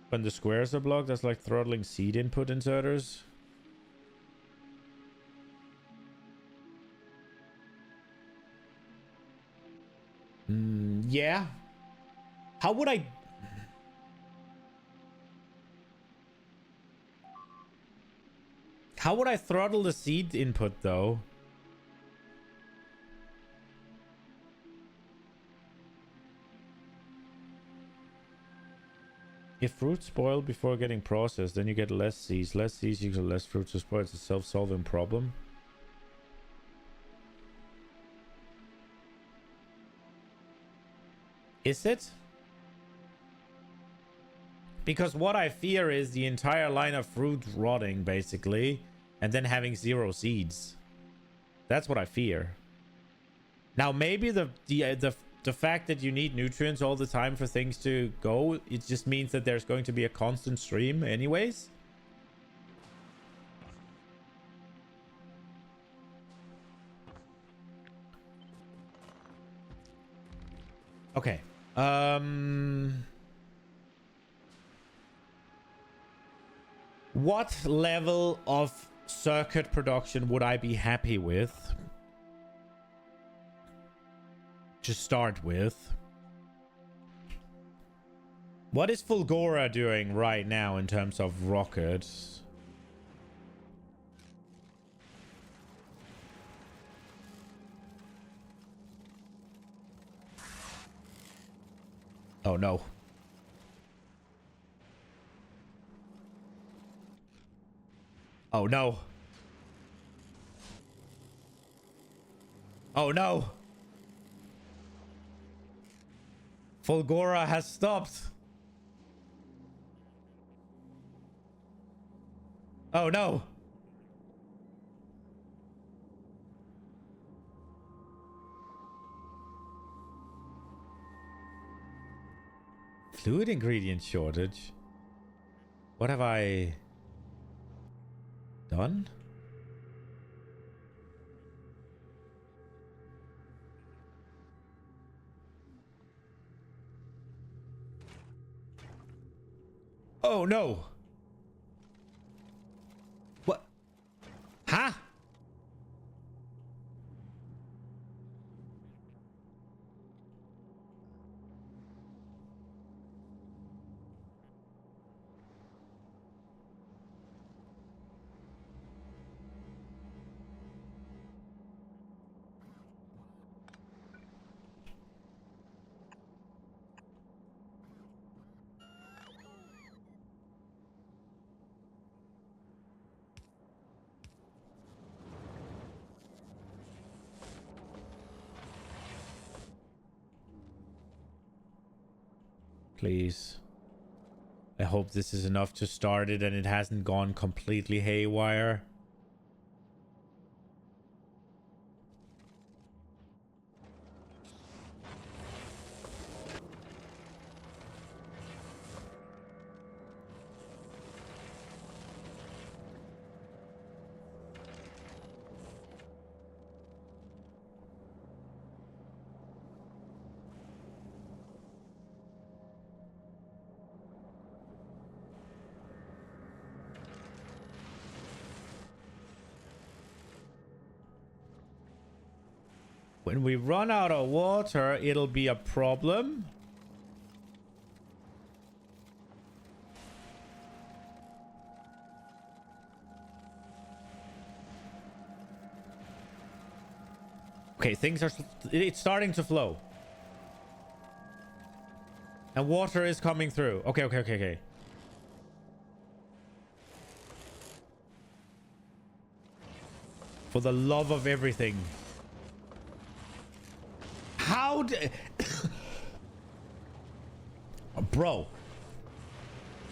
When the squares are blocked, that's like throttling seed input inserters. Yeah. How would I... How would I throttle the seed input, though? If fruits spoil before getting processed, then you get less seeds. Less seeds equals less fruits to spoil. It's a self-solving problem. Is it? Because what I fear is the entire line of fruit rotting, basically, and then having 0 seeds. That's what I fear. Now, maybe the fact that you need nutrients all the time for things to go, it just means that there's going to be a constant stream anyways. Okay. What level of circuit production would I be happy with? To start with. What is Fulgora doing right now in terms of rockets? Oh no. Oh no. Oh no. Fulgora has stopped. Oh no. Fluid ingredient shortage. What have I done? Oh no. What? Huh? Please. I hope this is enough to start it and it hasn't gone completely haywire. When we run out of water, it'll be a problem. Okay, it's starting to flow. And water is coming through. Okay. For the love of everything. How did... Bro.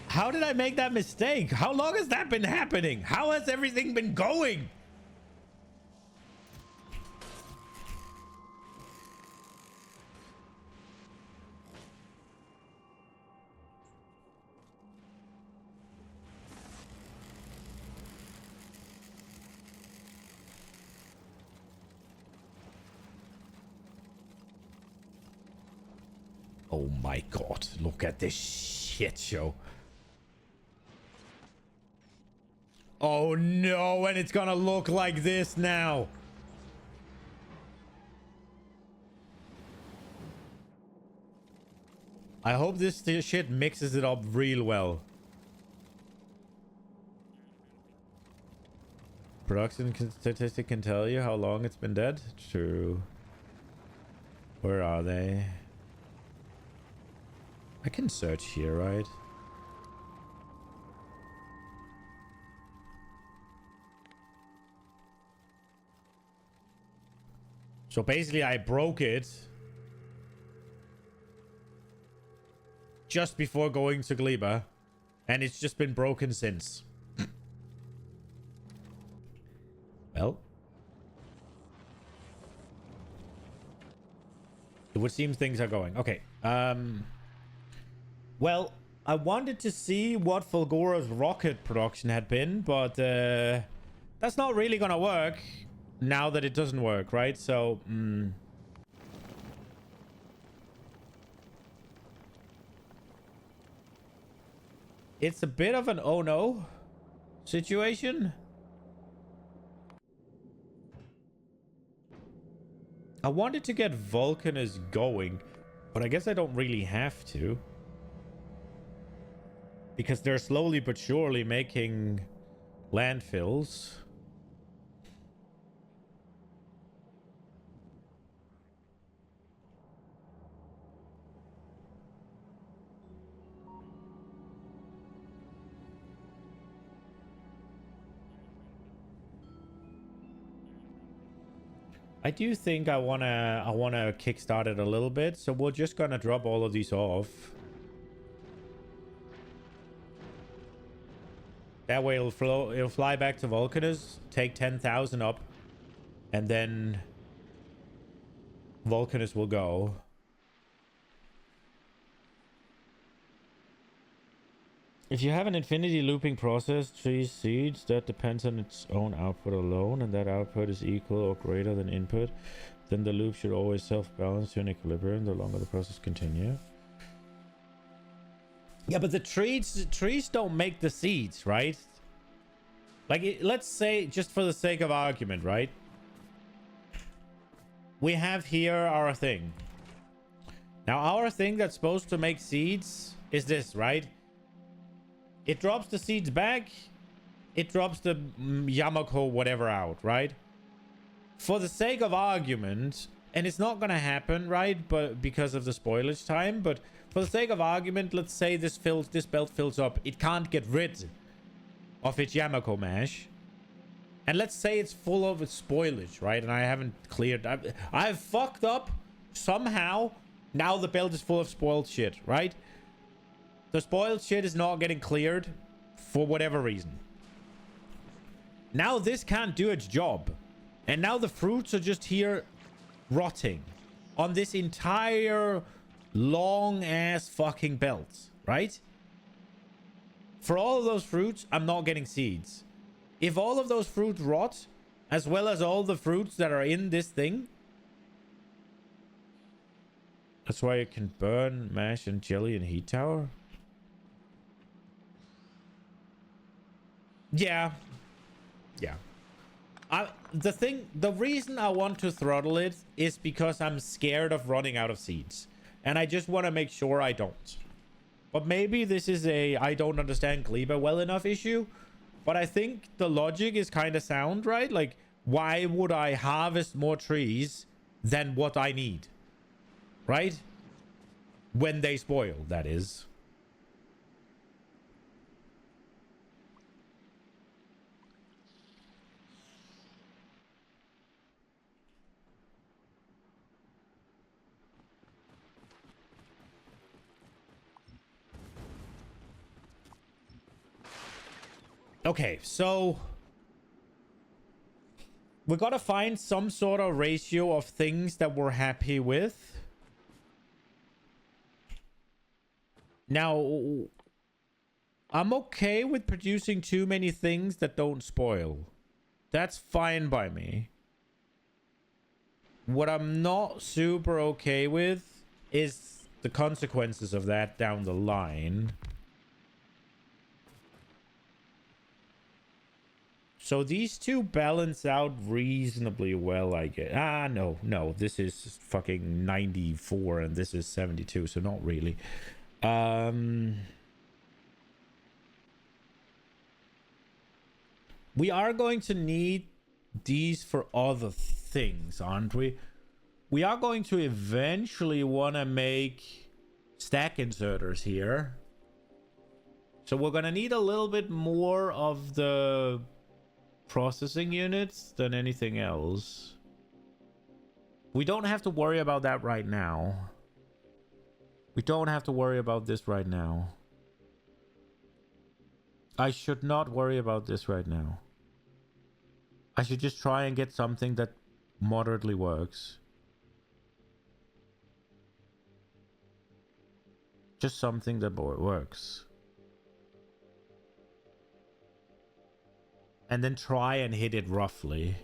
How did I make that mistake? How long has that been happening? How has everything been going? Oh my god, look at this shit show. Oh no, and it's gonna look like this now. I hope this shit mixes it up real well. Production statistic can tell you how long it's been dead. True. Where are they? I can search here, right? So basically I broke it just before going to Gleba, and it's just been broken since. Well, it would seem things are going okay. Well, I wanted to see what Fulgora's rocket production had been, but that's not really gonna work now that it doesn't work, right? So, it's a bit of an oh no situation. I wanted to get Vulcanus going, but I guess I don't really have to. Because they're slowly but surely making landfills. I do think I wanna kickstart it a little bit, so we're just gonna drop all of these off. That way it'll fly back to Vulcanus, take 10,000 up, and then Vulcanus will go. If you have an infinity looping process, tree seeds, that depends on its own output alone, and that output is equal or greater than input, then the loop should always self-balance to an equilibrium the longer the process continues. Yeah, but the trees don't make the seeds, right? Like, let's say, just for the sake of argument, right? We have here our thing. Now, our thing that's supposed to make seeds is this, right? It drops the seeds back. It drops the Yamako whatever out, right? For the sake of argument, and it's not going to happen, right? But because of the spoilage time, but for the sake of argument, let's say this belt fills up. It can't get rid of its Yamako mash. And let's say it's full of spoilage, right? And I haven't cleared... I've fucked up somehow. Now the belt is full of spoiled shit, right? The spoiled shit is not getting cleared for whatever reason. Now this can't do its job. And now the fruits are just here rotting on this entire long ass fucking belt, right? For all of those fruits, I'm not getting seeds. If all of those fruits rot, as well as all the fruits that are in this thing, that's why it can burn, mash, and jelly and heat tower. Yeah. The reason I want to throttle it is because I'm scared of running out of seeds. And I just want to make sure I don't. But maybe this is a I don't understand Kleber well enough issue. But I think the logic is kind of sound, right? Like, why would I harvest more trees than what I need? Right? When they spoil, that is. Okay, so we gotta find some sort of ratio of things that we're happy with. Now, I'm okay with producing too many things that don't spoil. That's fine by me. What I'm not super okay with is the consequences of that down the line. So these two balance out reasonably well, I guess. No. This is fucking 94 and this is 72, so not really. We are going to need these for other things, aren't we? We are going to eventually want to make stack inserters here. So we're going to need a little bit more of the processing units than anything else. We don't have to worry about that right now. We don't have to worry about this right now. I should not worry about this right now. I should just try and get something that moderately works. Just something that works. And then try and hit it roughly.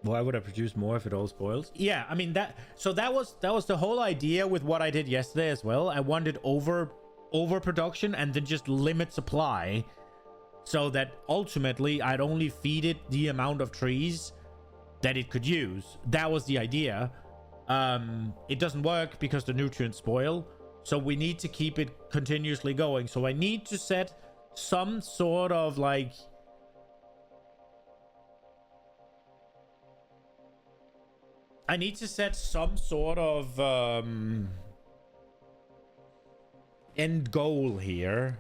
Why would I produce more if it all spoils? Yeah, I mean that was the whole idea with what I did yesterday as well. I wanted overproduction and then just limit supply so that ultimately I'd only feed it the amount of trees that it could use. That was the idea. It doesn't work because the nutrients spoil. So we need to keep it continuously going. So I need to set some sort of like... I need to set some sort of end goal here.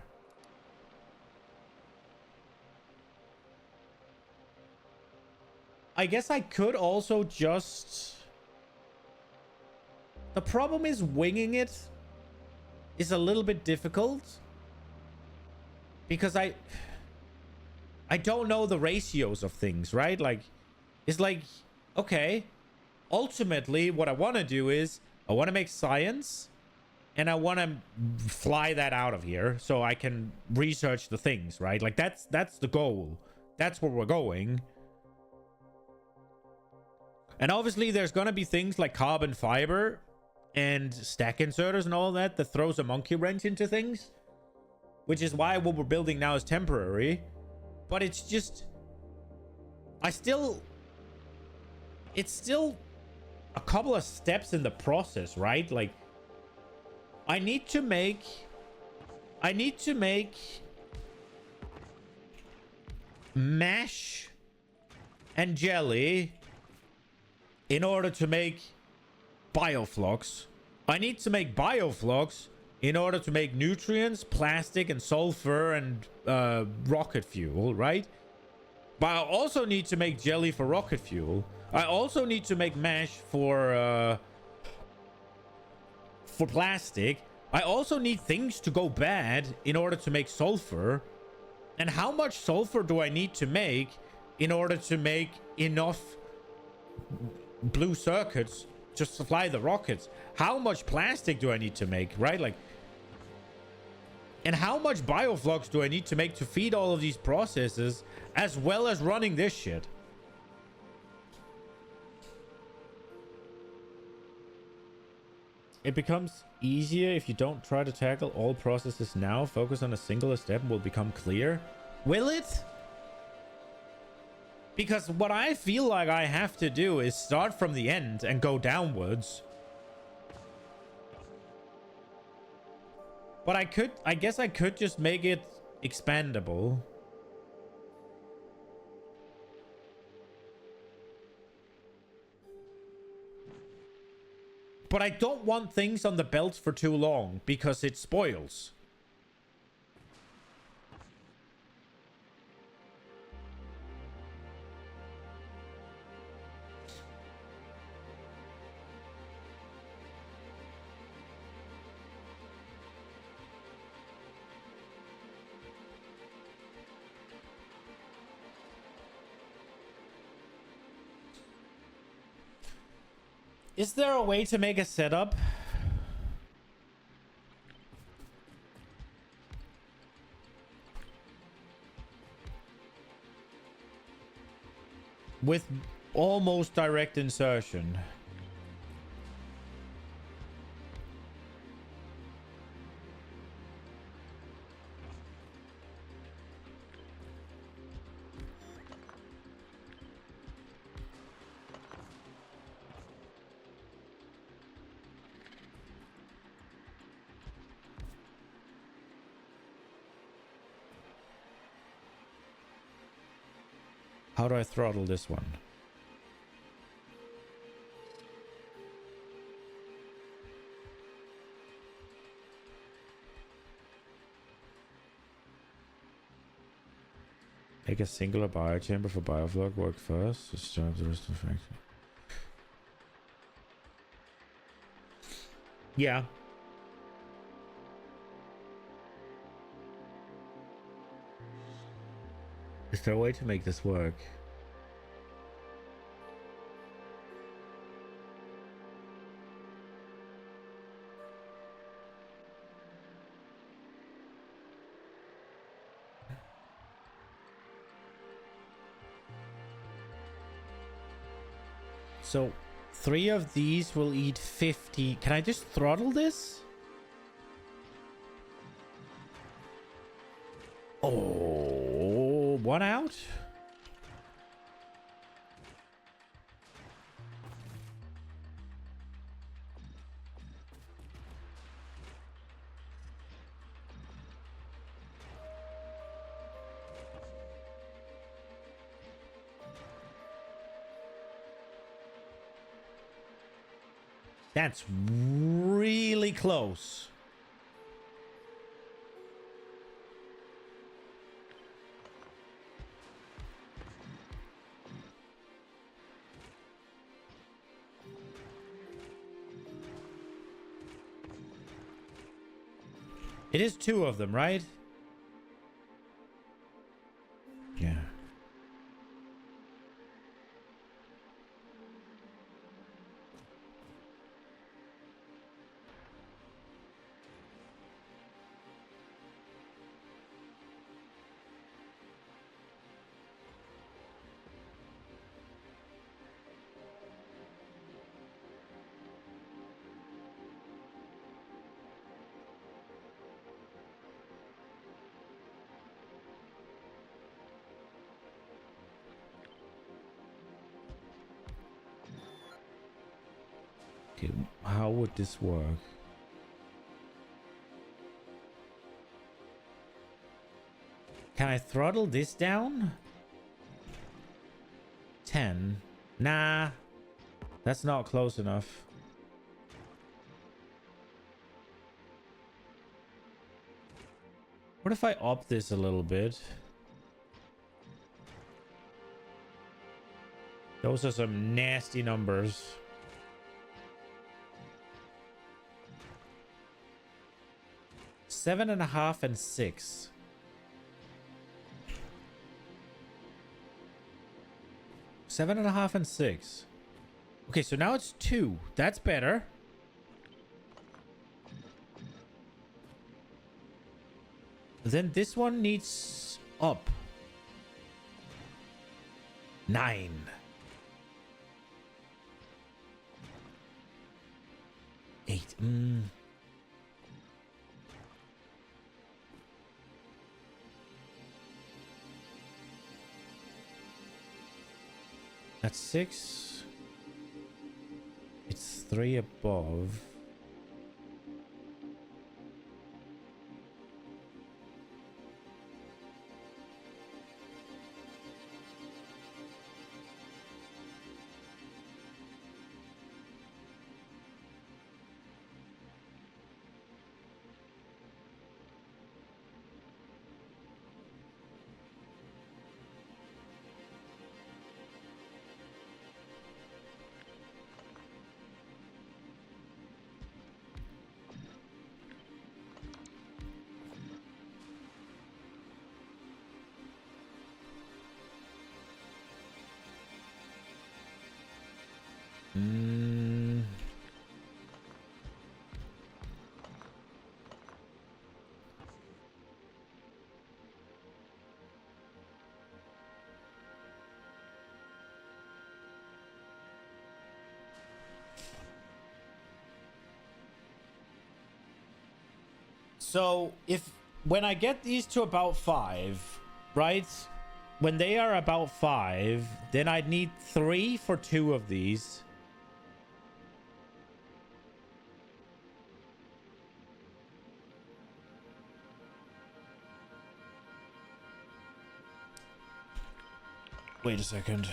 I guess I could also just... The problem is winging it is a little bit difficult because I don't know the ratios of things, right? Like, it's like, okay, ultimately what I want to do is I want to make science and I want to fly that out of here so I can research the things, right? Like that's the goal. That's where we're going. And obviously there's going to be things like carbon fiber and stack inserters and all that throws a monkey wrench into things, which is why what we're building now is temporary. But it's just, it's still a couple of steps in the process, right? Like I need to make mash and jelly in order to make bioflux. I need to make bioflux in order to make nutrients, plastic, and sulfur and rocket fuel, right? But I also need to make jelly for rocket fuel. I also need to make mesh for plastic. I also need things to go bad in order to make sulfur. And how much sulfur do I need to make in order to make enough blue circuits to supply the rockets? How much plastic do I need to make, right? Like, and how much bioflux do I need to make to feed all of these processes as well as running this shit? It becomes easier if you don't try to tackle all processes now. Focus on a single step and will become clear. Will it? Because what I feel like I have to do is start from the end and go downwards. But I guess I could just make it expandable. But I don't want things on the belts for too long because it spoils. Is there a way to make a setup? With almost direct insertion. How do I throttle this one? Make a singular biochamber for bioflux work first. To start the rest of the factory. Yeah. Is there a way to make this work? So 3 of these will eat 50. Can I just throttle this? Oh, one out. That's really close. It is 2 of them, right? Yeah. Okay, how would this work? Can I throttle this down? 10. Nah. That's not close enough. What if I up this a little bit? Those are some nasty numbers. Seven and a half and 6. Seven and a half and 6. Okay, so now it's 2. That's better. Then this one needs up. 9. 8. That's 6. It's 3 above. So when I get these to about 5, right? When they are about 5, then I'd need 3 for 2 of these. Wait a second.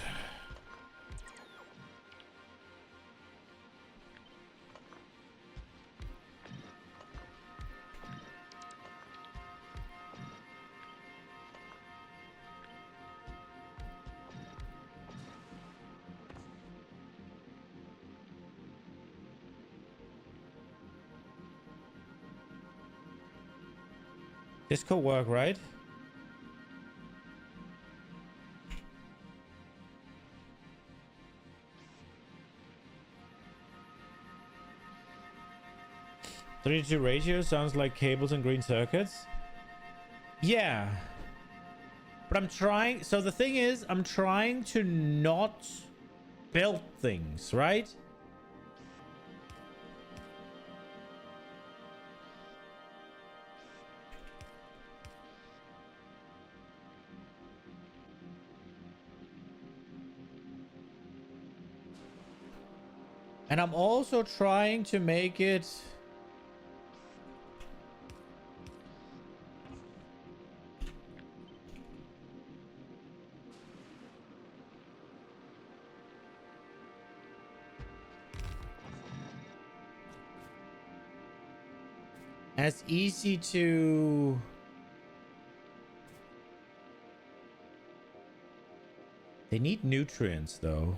This could work, right? Three to 2 ratio sounds like cables and green circuits. Yeah. But I'm trying... So the thing is, I'm trying to not build things, right? And I'm also trying to make it... as easy to... They need nutrients, though.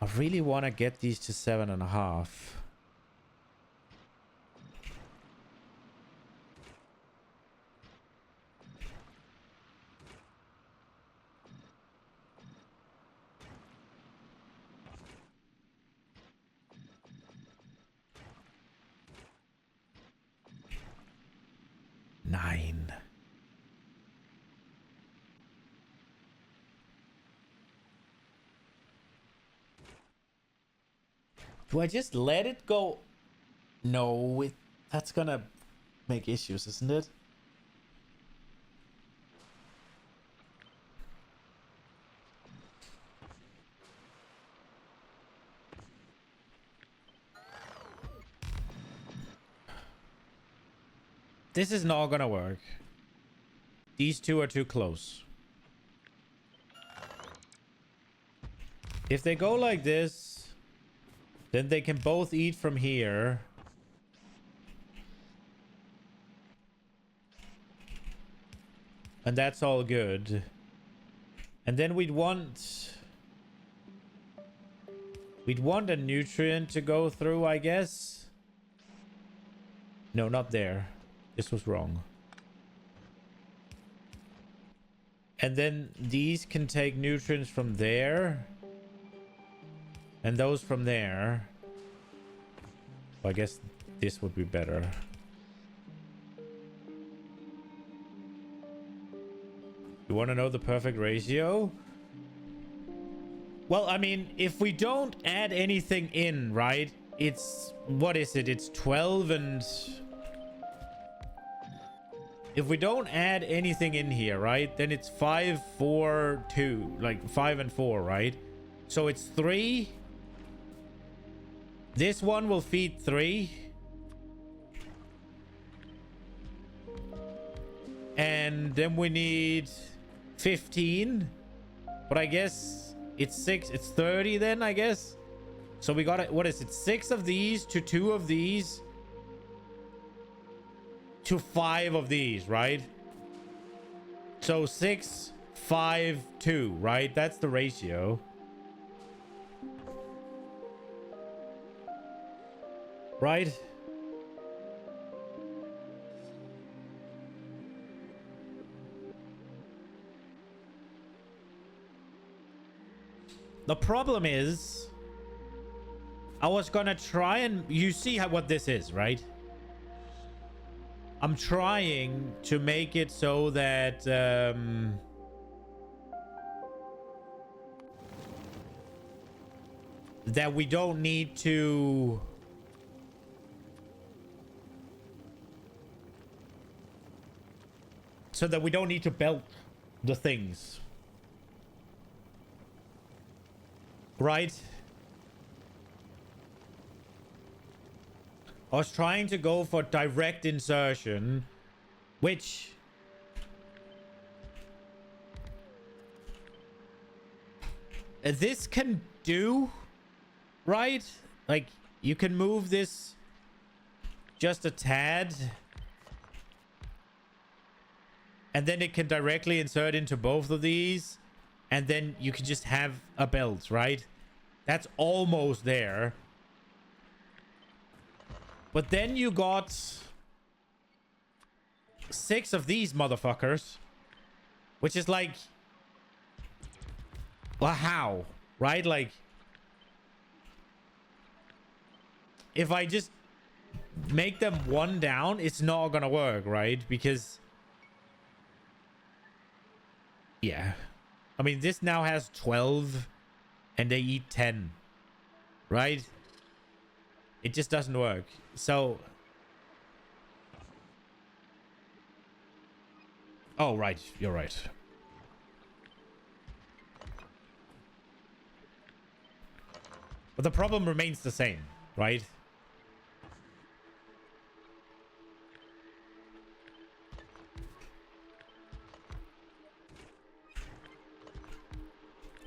I really want to get these to 7.5. Nine. Do I just let it go? No, that's gonna make issues, isn't it? This is not gonna work. These two are too close. If they go like this, then they can both eat from here. And that's all good. And then we'd want a nutrient to go through, I guess. No, not there. This was wrong. And then these can take nutrients from there. And those from there. Well, I guess this would be better. You want to know the perfect ratio? Well, I mean, if we don't add anything in, right? It's... What is it? It's 12 and... If we don't add anything in here, right? Then it's 5, 4, 2. Like 5 and 4, right? So it's 3. This one will feed 3. And then we need 15. But I guess it's 6. It's 30 then, I guess. So we got it. What is it? 6 of these to 2 of these. To 5 of these, right? So 6, 5, 2, right? That's the ratio. Right? The problem is, I was gonna try and... You see what this is, right? I'm trying to make it so that... that we don't need to... So that we don't need to belt the things. Right? I was trying to go for direct insertion, which... This can do, right? Like, you can move this just a tad. And then it can directly insert into both of these. And then you can just have a belt, right? That's almost there. But then you got 6 of these motherfuckers. Which is like... Well, how? Right? Like... If I just make them 1 down, it's not gonna work, right? Because... Yeah. I mean, this now has 12. And they eat 10. Right? It just doesn't work. So... Oh, right. You're right. But the problem remains the same, right?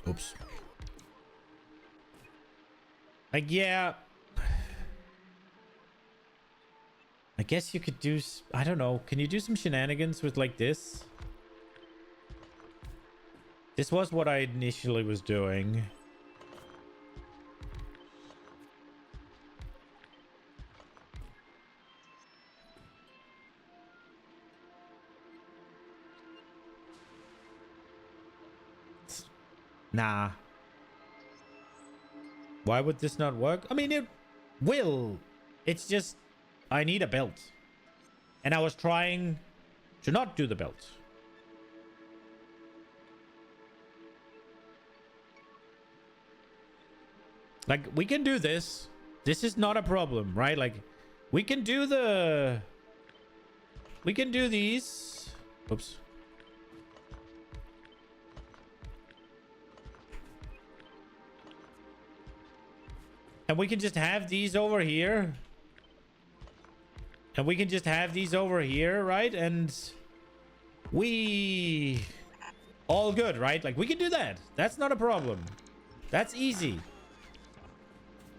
Oops. Like, yeah... I guess you could do... I don't know. Can you do some shenanigans with, like, this? This was what I initially was doing. Nah. Why would this not work? I mean, it will. It's just... I need a belt. And I was trying to not do the belt. Like, we can do this. This is not a problem, right? Like, we can do the... We can do these. Oops. And we can just have these over here. And we can just have these over here, right? And we... all good, right? Like, we can do that. That's not a problem. That's easy.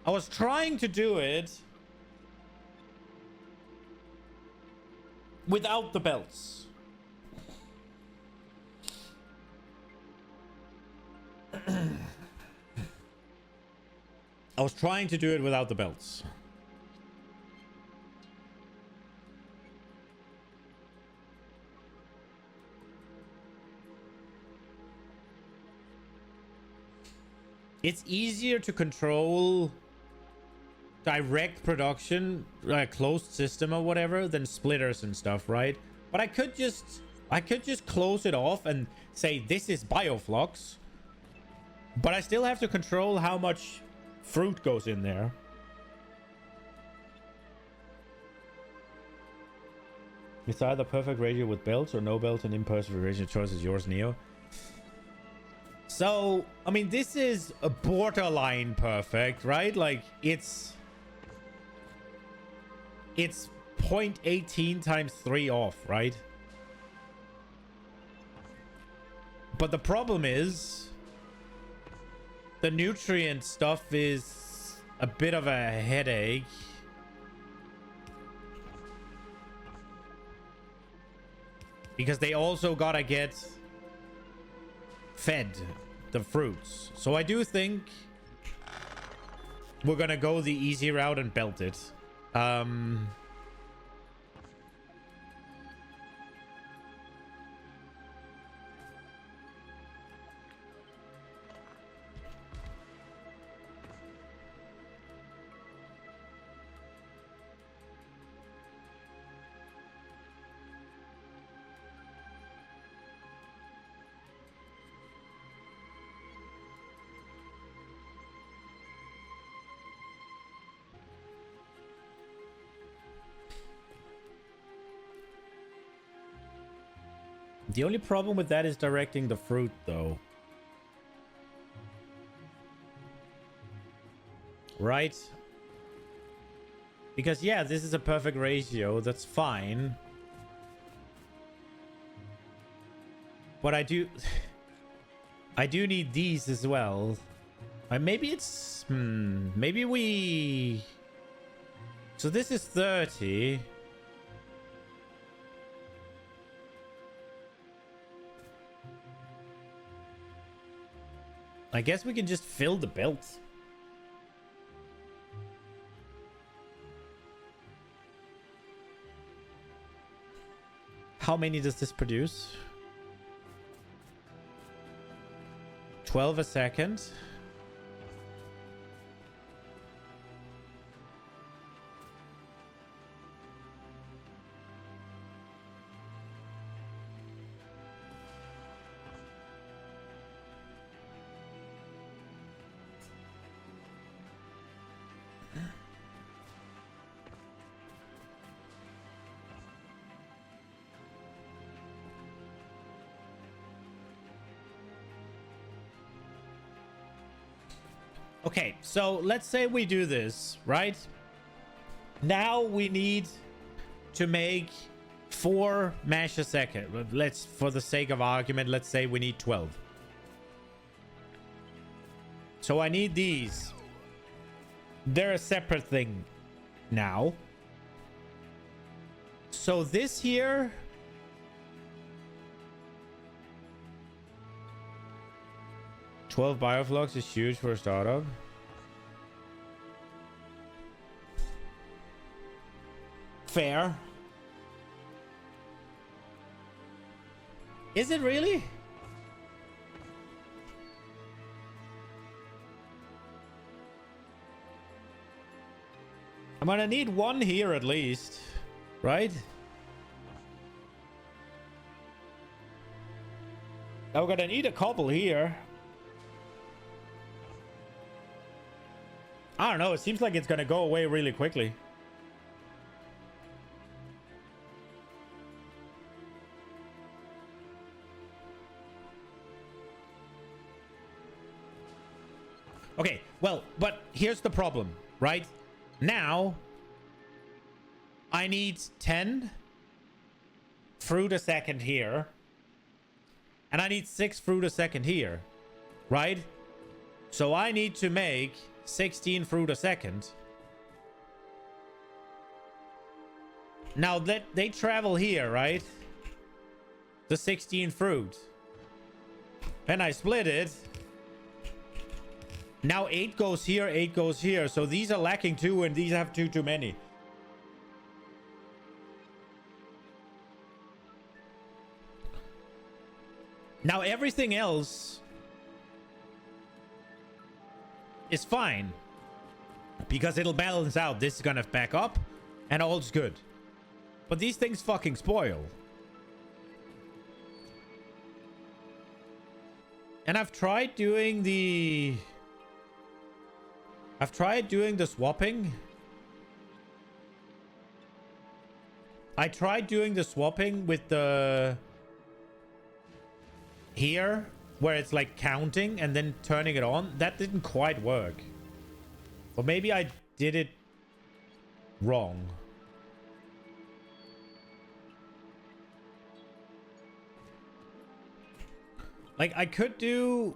I was trying to do it without the belts. I was trying to do it without the belts. It's easier to control direct production, closed system or whatever, than splitters and stuff, right? But I could just close it off and say this is bioflux, but I still have to control how much fruit goes in there. It's either perfect ratio with belts or no belts and imperfect ratio. Choice is yours, Neo. So, I mean, this is a borderline perfect, right? Like, it's 0.18 times 3 off, right? But the problem is the nutrient stuff is a bit of a headache. Because they also gotta get fed the fruits. So I do think we're gonna go the easy route and belt it. The only problem with that is directing the fruit, though. Right? Because, yeah, this is a perfect ratio. That's fine. But I do... I do need these as well. Maybe it's... maybe we... So this is 30... I guess we can just fill the belt. How many does this produce? 12 a second. Okay, so let's say we do this, right? Now we need to make 4 mash a second. Let's, for the sake of argument, let's say we need 12. So I need these. They're a separate thing now. So this here... $12 bioflux is huge for a startup. Fair. Is it really? I'm gonna need 1 here at least, right? I'm gonna need a couple here. I don't know. It seems like it's going to go away really quickly. Okay, well, but here's the problem, right? Now, I need 10 fruit a second here. And I need 6 fruit a second here. Right? So I need to make 16 fruit a second. Now they travel here, right? The 16 fruit. And I split it. Now 8 goes here, 8 goes here. So these are lacking 2 and these have 2 too many. Now everything else is fine. Because it'll balance out. This is gonna back up and all's good. But these things fucking spoil. And I've tried doing the swapping. I tried doing the swapping with the here, where it's like counting and then turning it on. That didn't quite work. Or maybe I did it wrong. Like, I could do,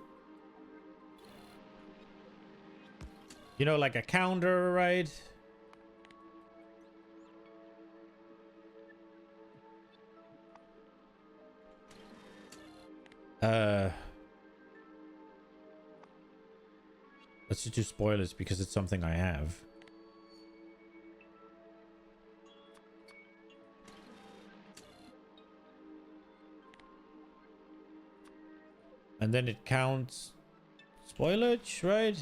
you know, like a counter, right? Let's just do spoilers because it's something I have. And then it counts spoilage, right?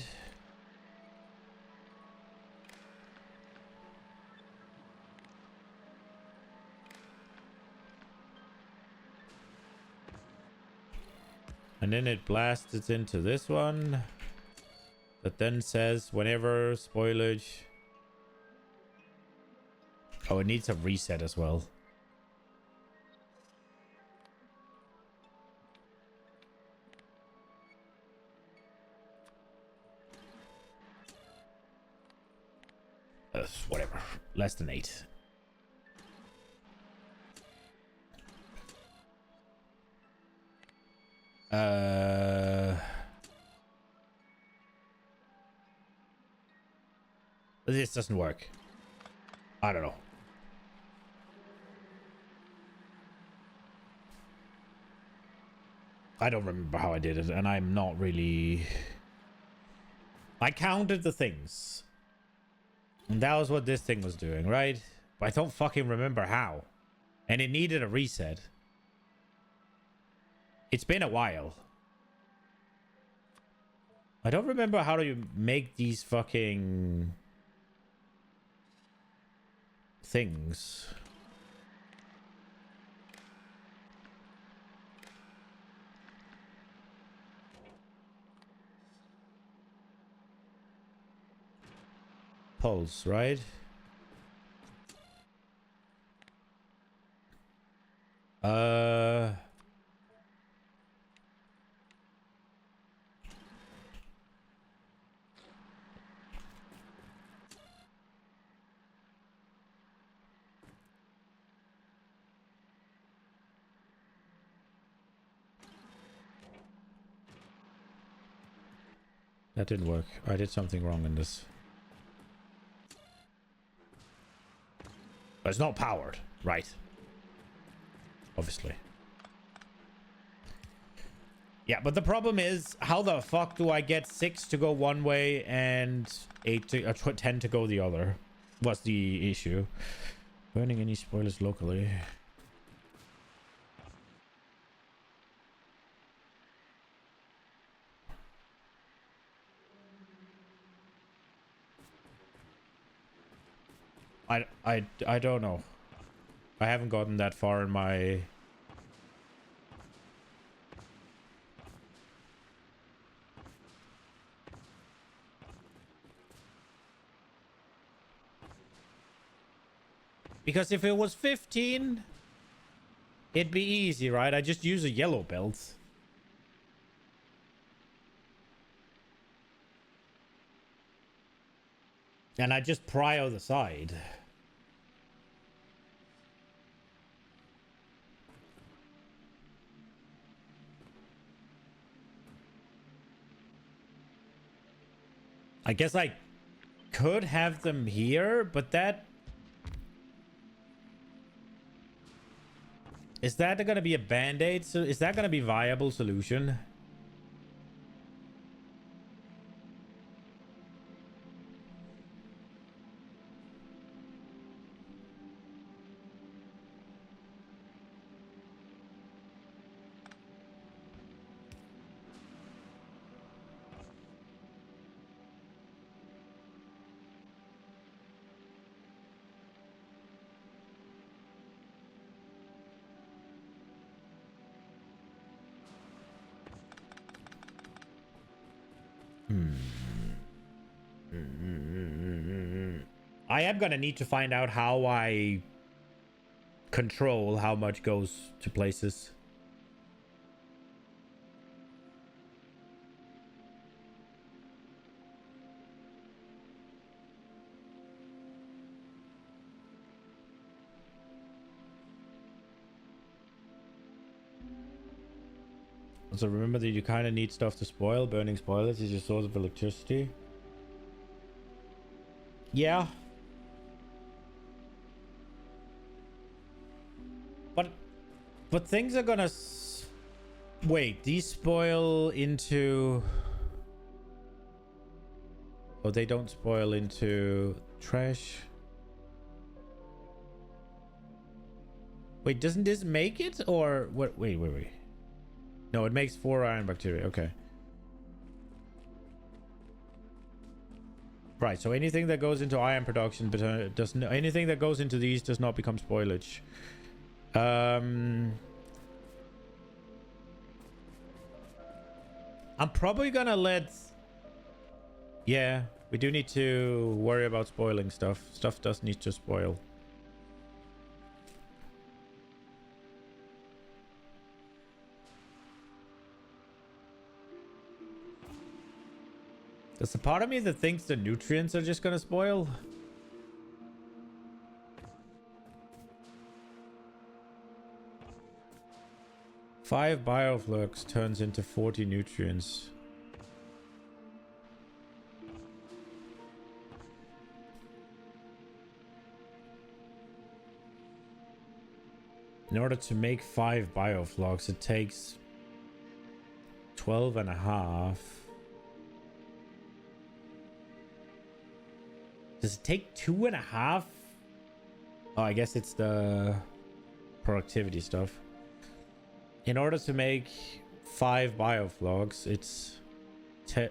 And then it blasts it into this one. That then says whenever spoilage. Oh, it needs a reset as well. Whatever. Less than 8. This doesn't work. I don't know. I don't remember how I did it, and I'm not really... I counted the things. And that was what this thing was doing, right? But I don't fucking remember how. And it needed a reset. It's been a while. I don't remember how to make these fucking... things. Pulse, right? That didn't work. I did something wrong in this. But it's not powered, right? Obviously. Yeah, but the problem is, how the fuck do I get 6 to go one way and 8 to 10 to go the other? What's the issue? Burning any spoilers locally. I don't know. I haven't gotten that far in my... Because if it was 15, it'd be easy, right? I just use a yellow belt. And I just pry out the side. I guess I could have them here, but that... Is that going to be a band-aid? So is that going to be a viable solution? I am gonna need to find out how I control how much goes to places. Also remember that you kind of need stuff to spoil. Burning spoilers is your source of electricity. Yeah. But things are gonna... Wait, these spoil into... Oh, they don't spoil into trash. Wait, doesn't this make it? Or what? Wait. No, it makes 4 iron bacteria. Okay. Right, so anything that goes into iron production doesn't... Anything that goes into these does not become spoilage. I'm probably gonna let... Yeah, we do need to worry about spoiling stuff. Stuff does need to spoil. There's a part of me that thinks the nutrients are just gonna spoil. Five bioflux turns into 40 nutrients. In order to make 5 bioflux, it takes 12 and a half. Does it take 2.5? Oh, I guess it's the productivity stuff. In order to make 5 bioflogs, it's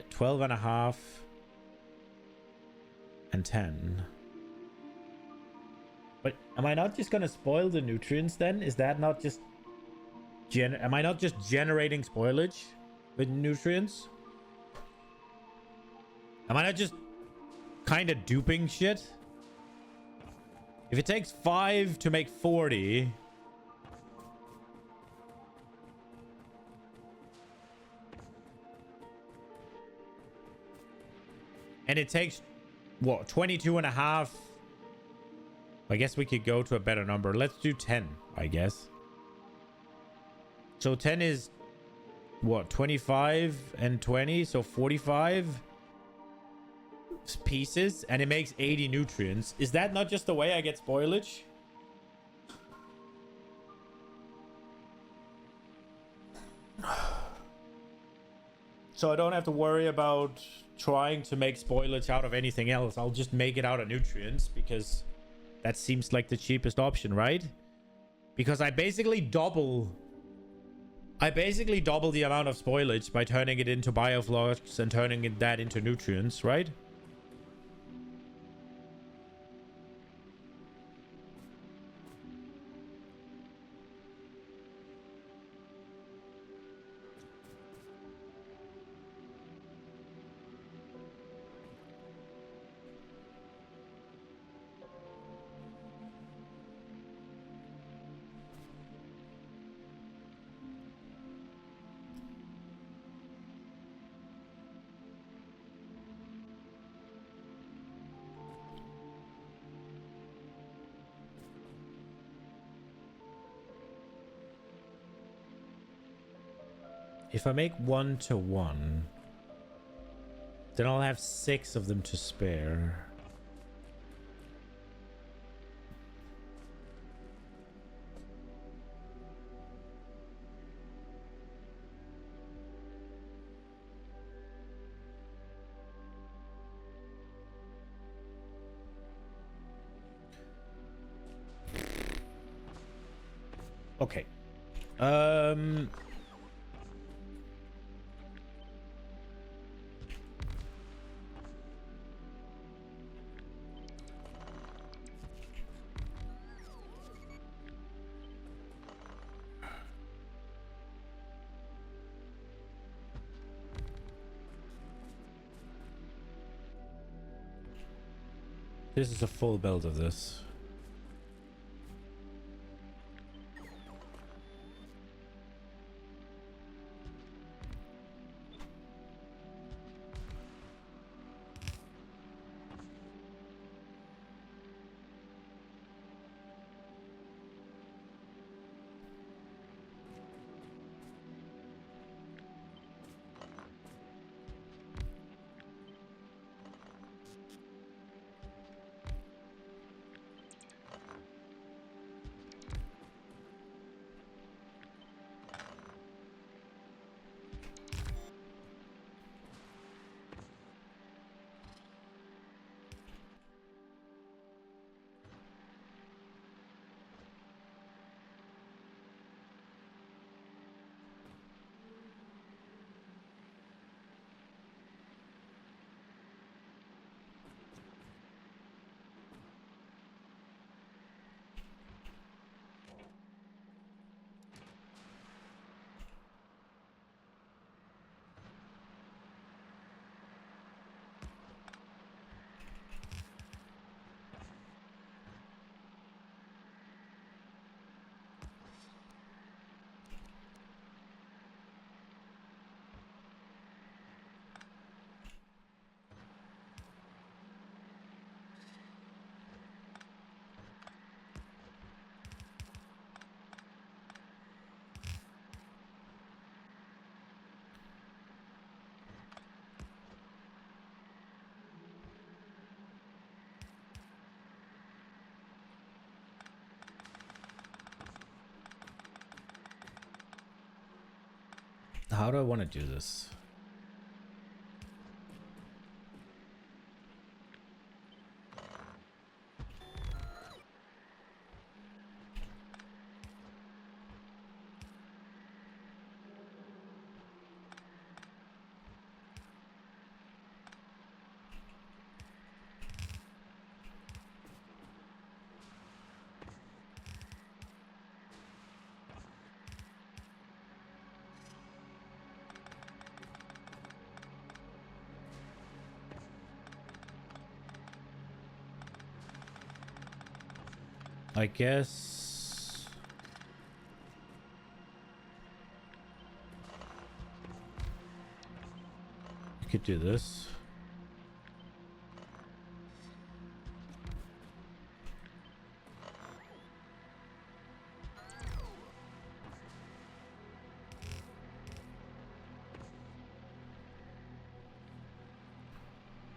12 and a half and 10. But am I not just gonna spoil the nutrients then? Is that not just... Am I not just generating spoilage with nutrients? Am I not just kind of duping shit? If it takes 5 to make 40... And it takes, what, 22 and a half? I guess we could go to a better number. Let's do 10, I guess. So 10 is, what, 25 and 20? So 45 pieces. And it makes 80 nutrients. Is that not just the way I get spoilage? So I don't have to worry about trying to make spoilage out of anything else. I'll just make it out of nutrients because that seems like the cheapest option, right? Because I basically double the amount of spoilage by turning it into bioflux and turning that into nutrients, right? If I make 1 to 1, Then I'll have 6 of them to spare. Okay. This is a full build of this. How do I want to do this? I guess you could do this.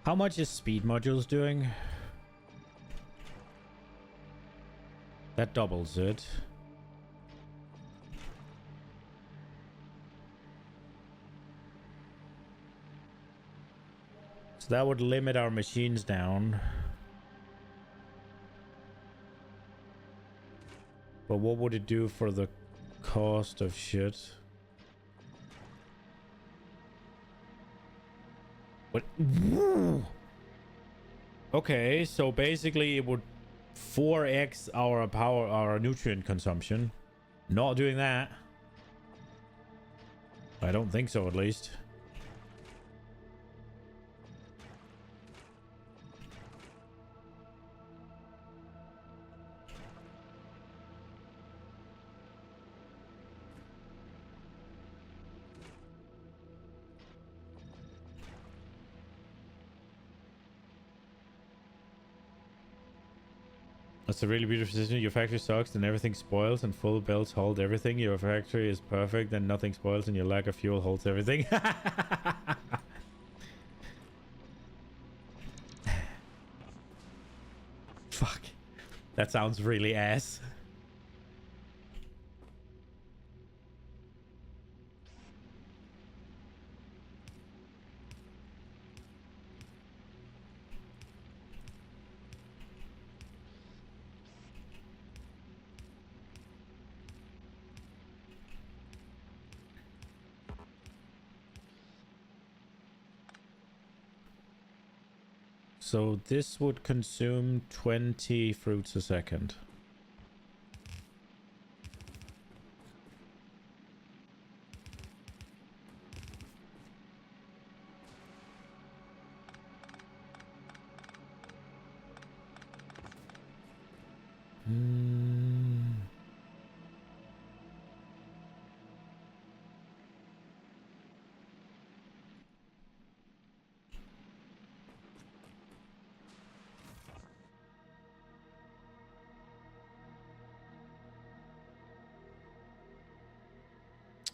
How much is speed modules doing? That doubles it. So that would limit our machines down. But what would it do for the cost of shit? What? Okay, so basically it would 4x our power, our nutrient consumption. Not doing that. I don't think so, at least. That's a really beautiful decision. Your factory sucks and everything spoils and full builds hold everything. Your factory is perfect and nothing spoils and your lack of fuel holds everything. That sounds really ass. So this would consume 20 fruits a second.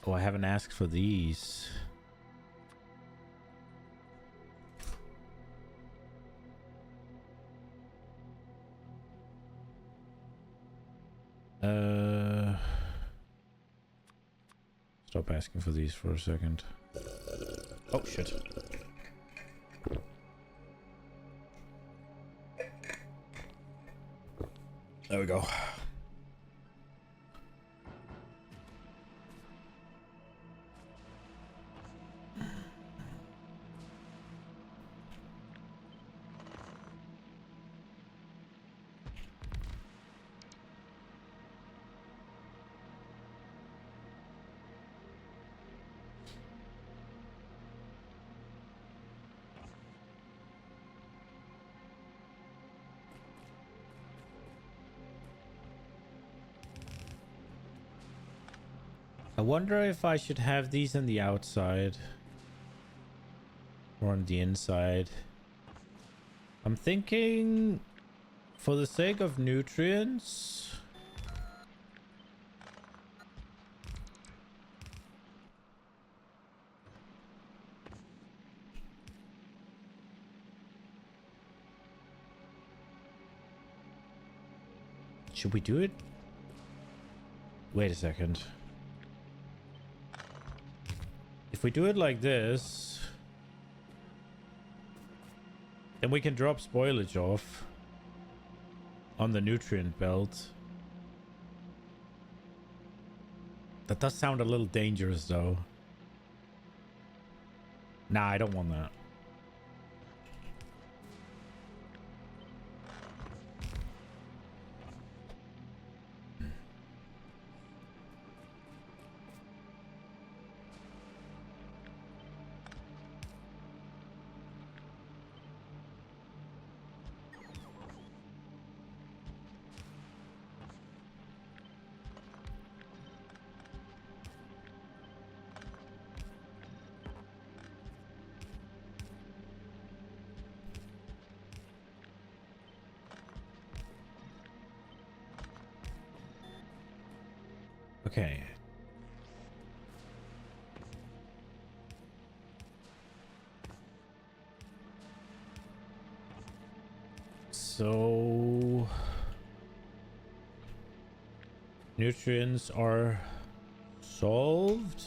Oh, I haven't asked for these. Stop asking for these for a second. Oh, shit. There we go. I wonder if I should have these on the outside or on the inside. I'm thinking for the sake of nutrients. Should we do it? Wait a second. If we do it like this, then we can drop spoilage off on the nutrient belt. That does sound a little dangerous though. Nah, I don't want that. Okay. So nutrients are solved.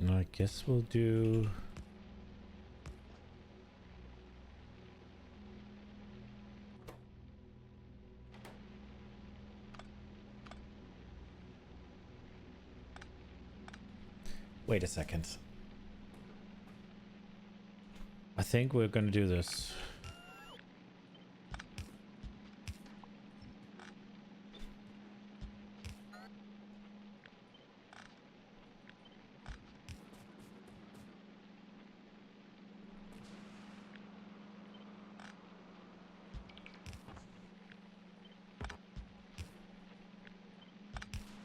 I guess we'll do... Wait a second. I think we're gonna do this.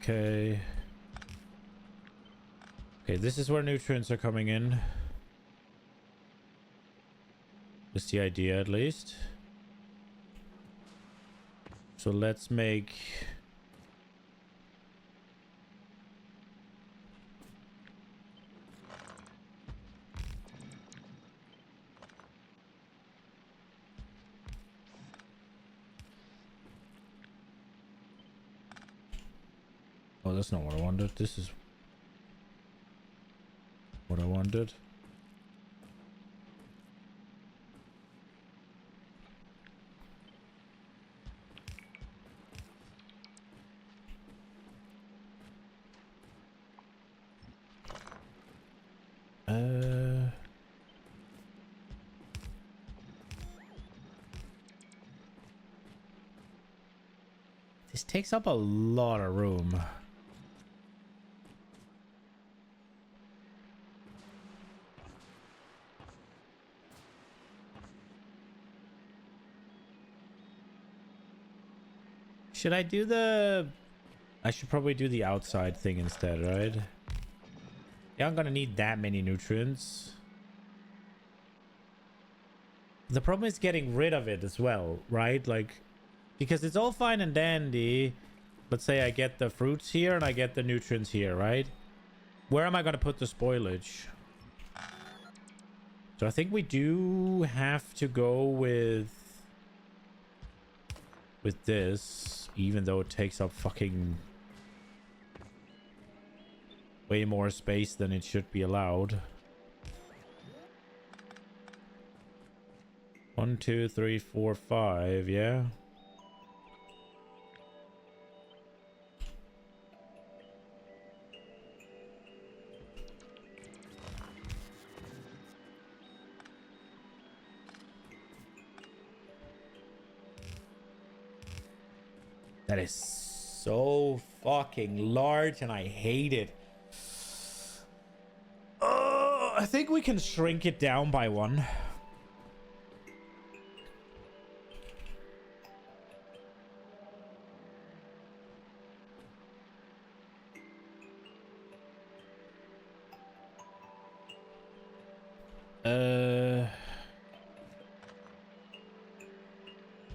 Okay. Okay, this is where nutrients are coming in. That's the idea, at least. So let's make... Oh, that's not what I wanted. This is what I wanted. This takes up a lot of room. Should I do the... I should probably do the outside thing instead, right? Yeah, I'm gonna need that many nutrients. The problem is getting rid of it as well, right? Like, because it's all fine and dandy. Let's say I get the fruits here and I get the nutrients here, right? Where am I gonna put the spoilage? So I think we do have to go with this, even though it takes up fucking way more space than it should be allowed. 1, 2, 3, 4, 5, yeah. That is so fucking large and I hate it. I think we can shrink it down by 1.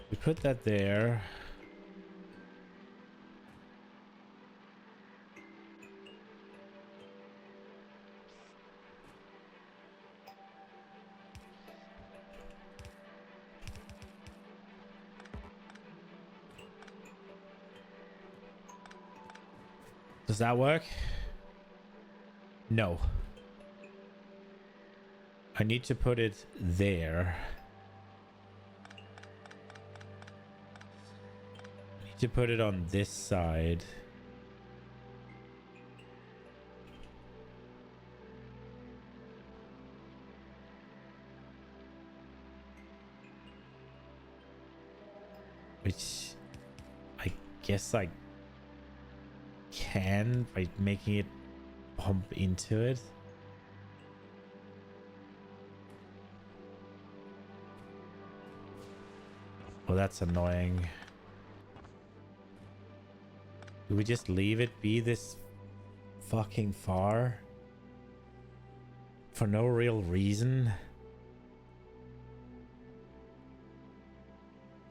We put that there. Does that work? No. I need to put it there. I need to put it on this side. Which I guess I can by making it bump into it. Oh, that's annoying. Do we just leave it be this fucking far? For no real reason?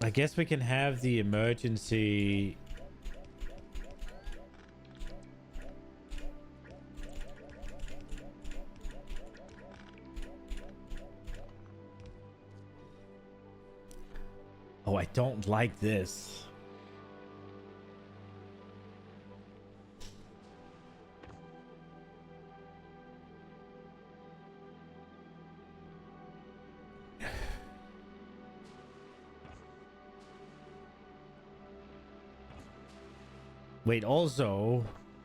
I guess we can have the emergency... Oh, I don't like this. Wait, also,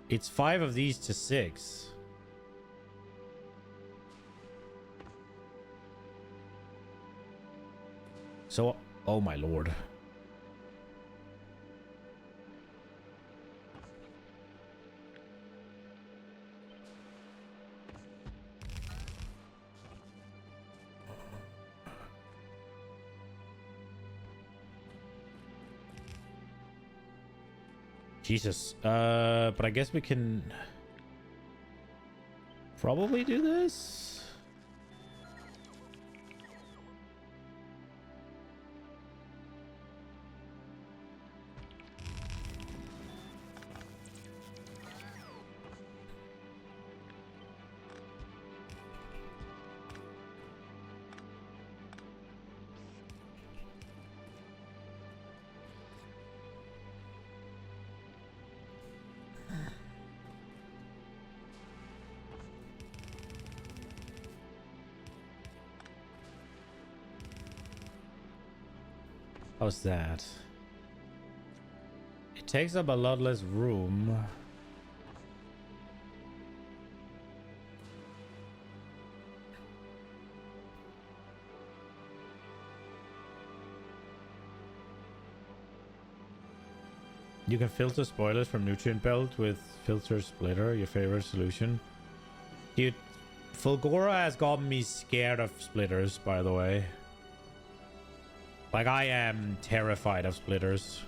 it's 5 of these to 6. So, oh my lord. Jesus. But I guess we can probably do this. How's that? It takes up a lot less room. You can filter spoilers from Nutrient Belt with Filter Splitter, your favorite solution. Dude, Fulgora has gotten me scared of splitters, by the way. Like, I am terrified of splitters.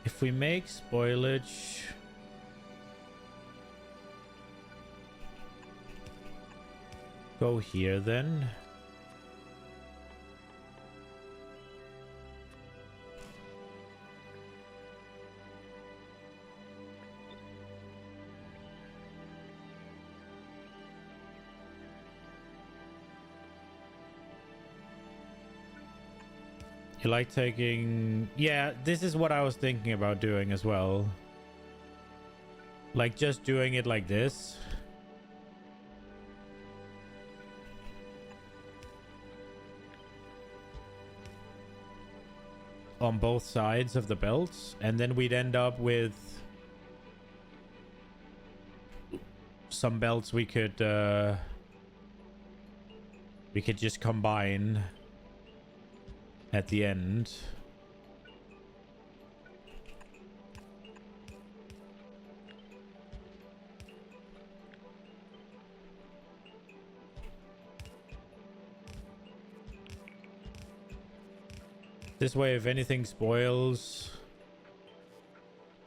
If we make spoilage... go here then. You like taking... Yeah, this is what I was thinking about doing as well. Like, just doing it like this. On both sides of the belts. And then we'd end up with... some belts we could just combine... at the end. This way, if anything spoils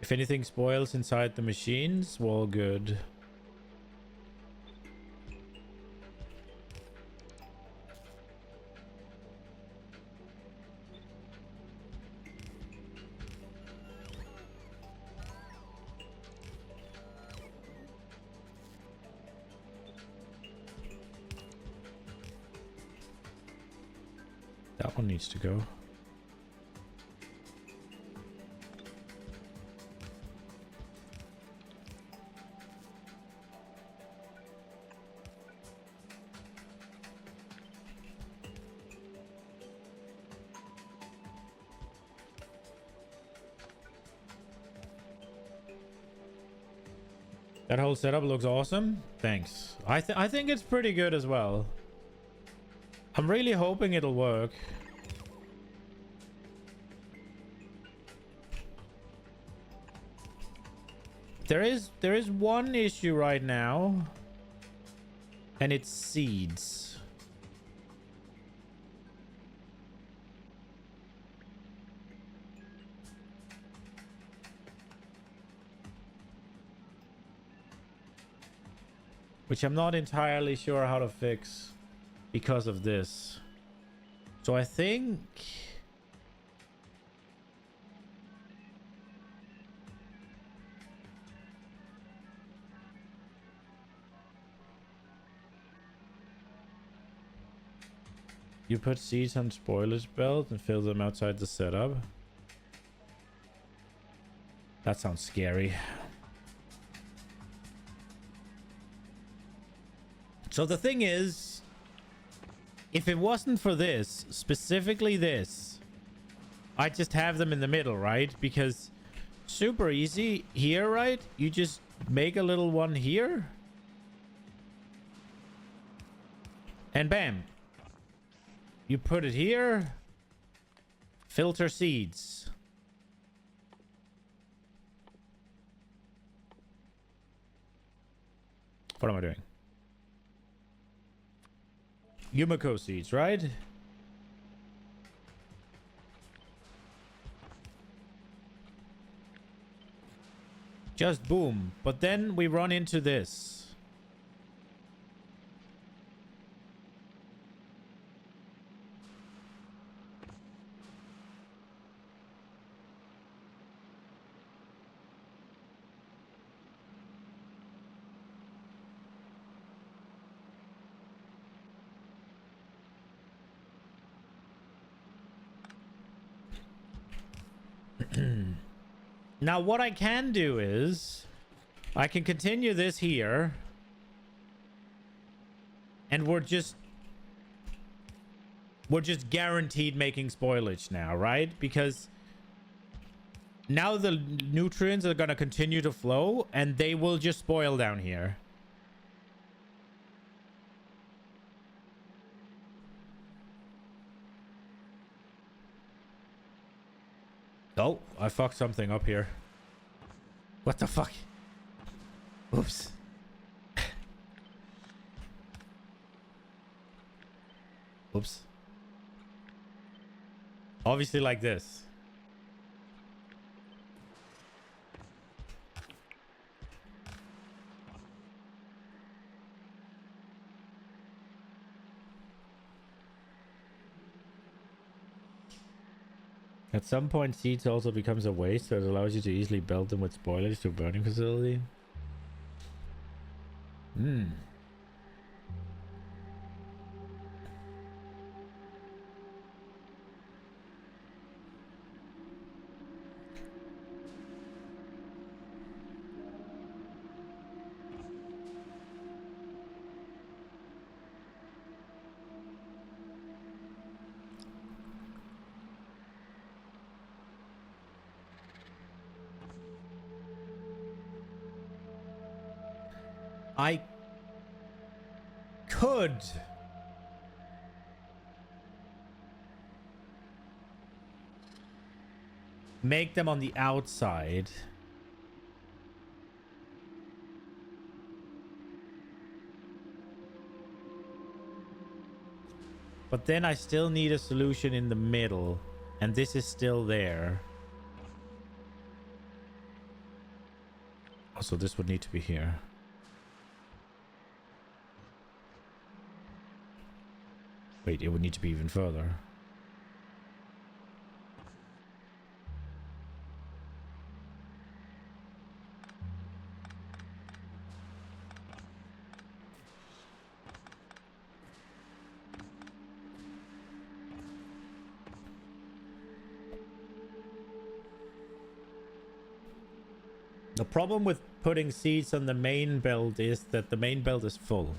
inside the machines, we're all good. That one needs to go. That whole setup looks awesome. Thanks. I think it's pretty good as well. I'm really hoping it'll work. There is one issue right now, and it's seeds. Which I'm not entirely sure how to fix because of this. So I think... you put seeds on spoilers belt and fill them outside the setup. That sounds scary. So the thing is, if it wasn't for this, specifically this, I'd just have them in the middle, right? Because super easy here, right? You just make a little one here. And bam. You put it here. Filter seeds. What am I doing? Yumiko seeds, right? Just boom. But then we run into this. Now what I can do is I can continue this here, and we're just guaranteed making spoilage now, right? Because now the nutrients are going to continue to flow and they will just spoil down here. Oh, I fucked something up here. What the fuck? Oops. Oops. Obviously like this. At some point, seeds also becomes a waste, so it allows you to easily build them with spoilage to a burning facility. I could make them on the outside. But then I still need a solution in the middle, and this is still there. Also, this would need to be here. Wait, it would need to be even further. The problem with putting seeds on the main build is that the main build is full.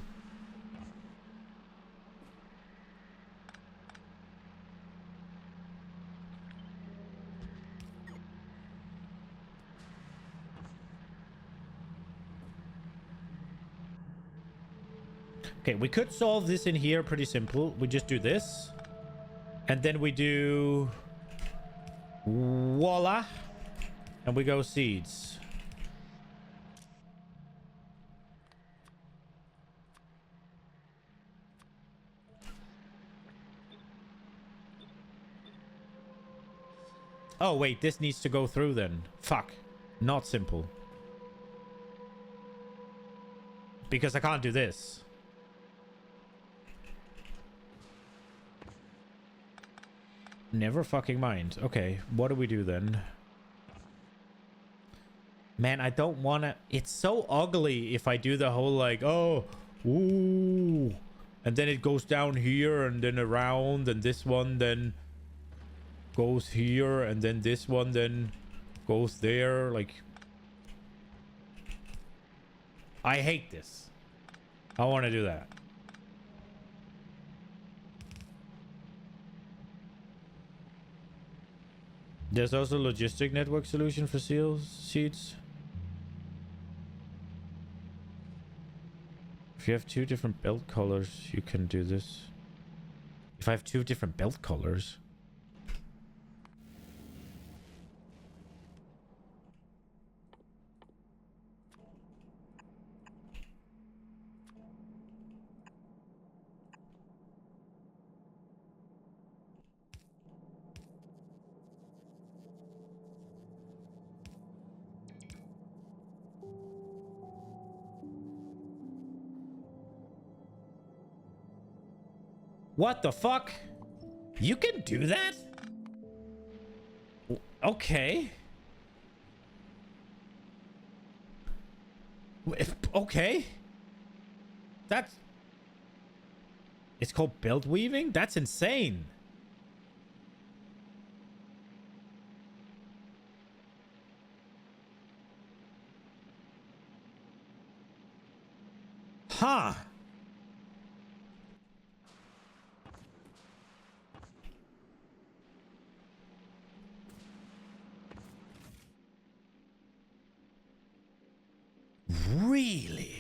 Okay, we could solve this in here pretty simple. We just do this. And then we do... voila. And we go seeds. Oh, wait, this needs to go through then. Fuck. Not simple. Because I can't do this. Never fucking mind. Okay, what do we do then? Man, I don't want to... It's so ugly if I do the whole like, oh, ooh. And then it goes down here and then around, and this one then goes here, and then this one then goes there. Like, I hate this. I want to do that. There's also a logistic network solution for seeds. If you have two different belt colors, you can do this. If I have two different belt colors... What the fuck? You can do that? Okay. Okay. That's... It's called belt weaving? That's insane. Huh. Really?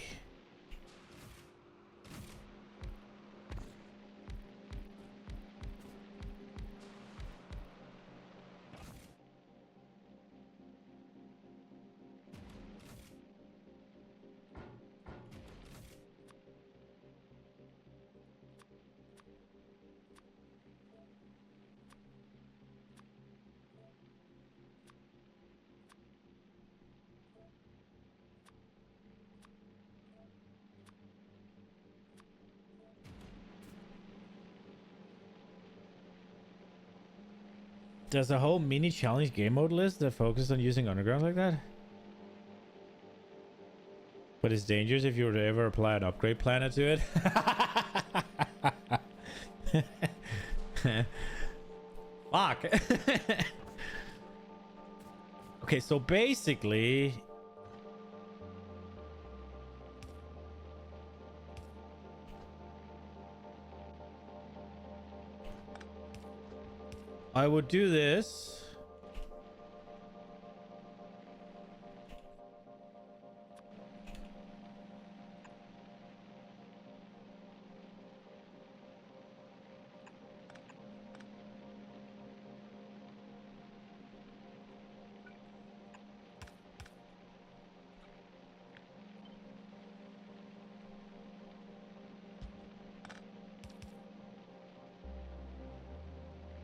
There's a whole mini challenge game mode list that focuses on using underground like that. But it's dangerous if you were to ever apply an upgrade planner to it. Fuck. Okay, so basically... I would do this.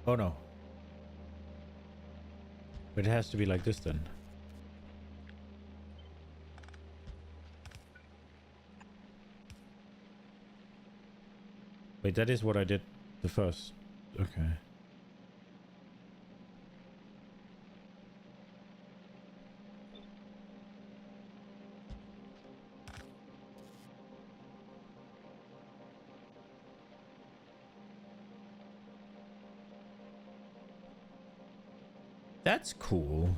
Oh no. But it has to be like this then. Wait, that is what I did the first. Okay. That's cool.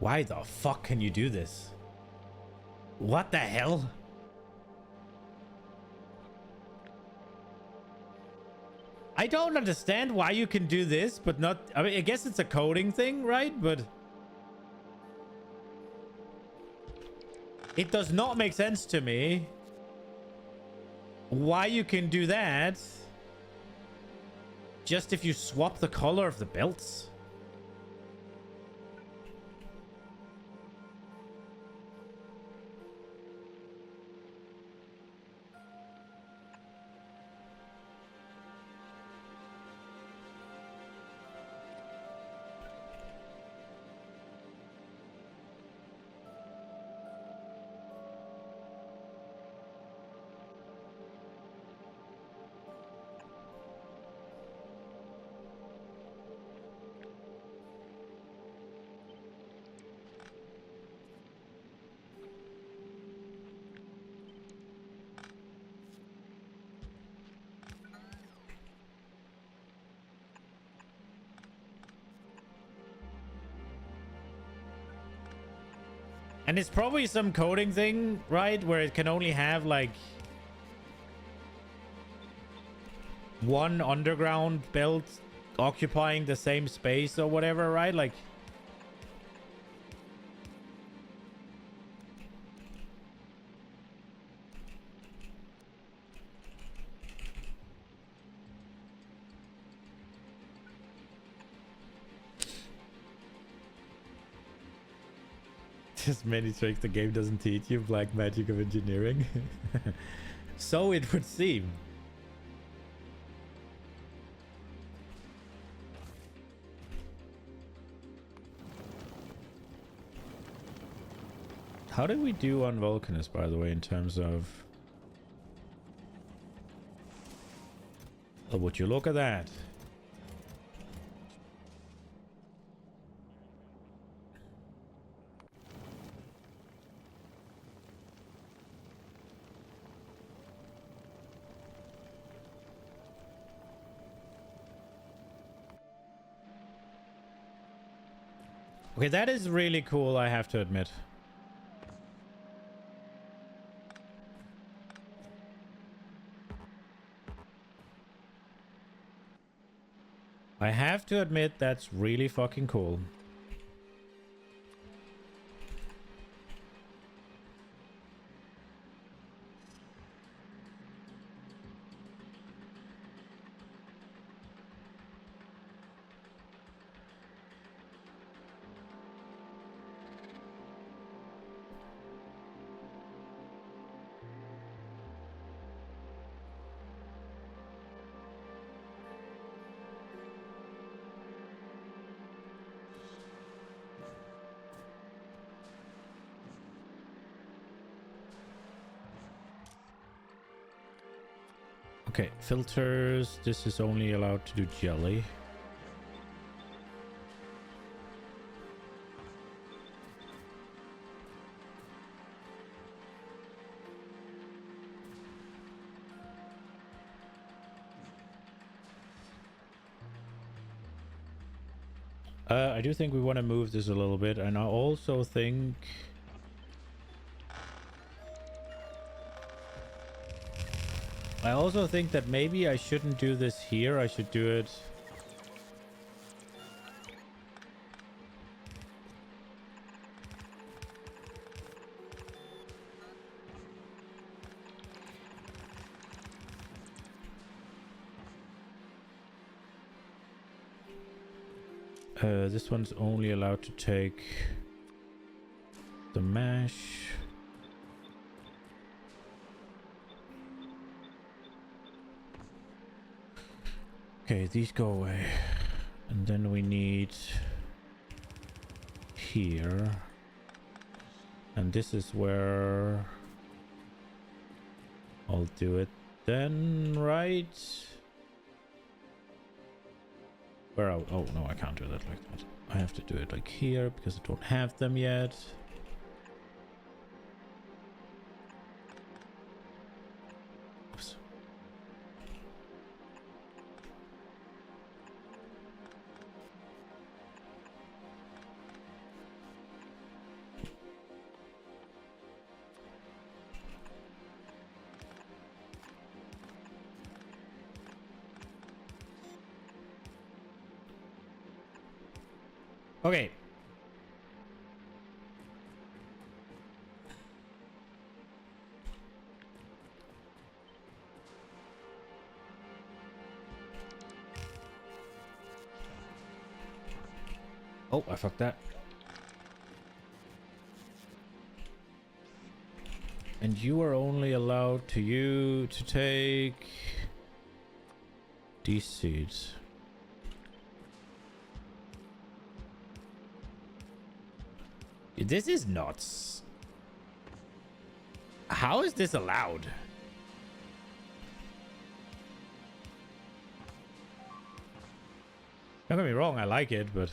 Why the fuck can you do this? What the hell? I don't understand why you can do this, but not... I mean, I guess it's a coding thing, right? But... it does not make sense to me why you can do that just if you swap the color of the belts. And it's probably some coding thing, right? Where it can only have like one underground belt occupying the same space or whatever, right? Like... just many tricks the game doesn't teach you. Black magic of engineering. So it would seem. How did we do on Vulcanus, by the way, in terms of... Oh, would you look at that? Okay, that is really cool, I have to admit. I have to admit that's really fucking cool. Okay, filters. This is only allowed to do jelly. I do think we want to move this a little bit, and I also think... that maybe I shouldn't do this here. I should do it... this one's only allowed to take the mash. Okay, these go away. And then we need here. And this is where I'll do it then, right? Where oh no, I can't do that like that. I have to do it like here because I don't have them yet. Oops. Okay. Oh, I fucked that. And you are only allowed to take these seeds. This is nuts. How is this allowed? Don't get me wrong, I like it, but...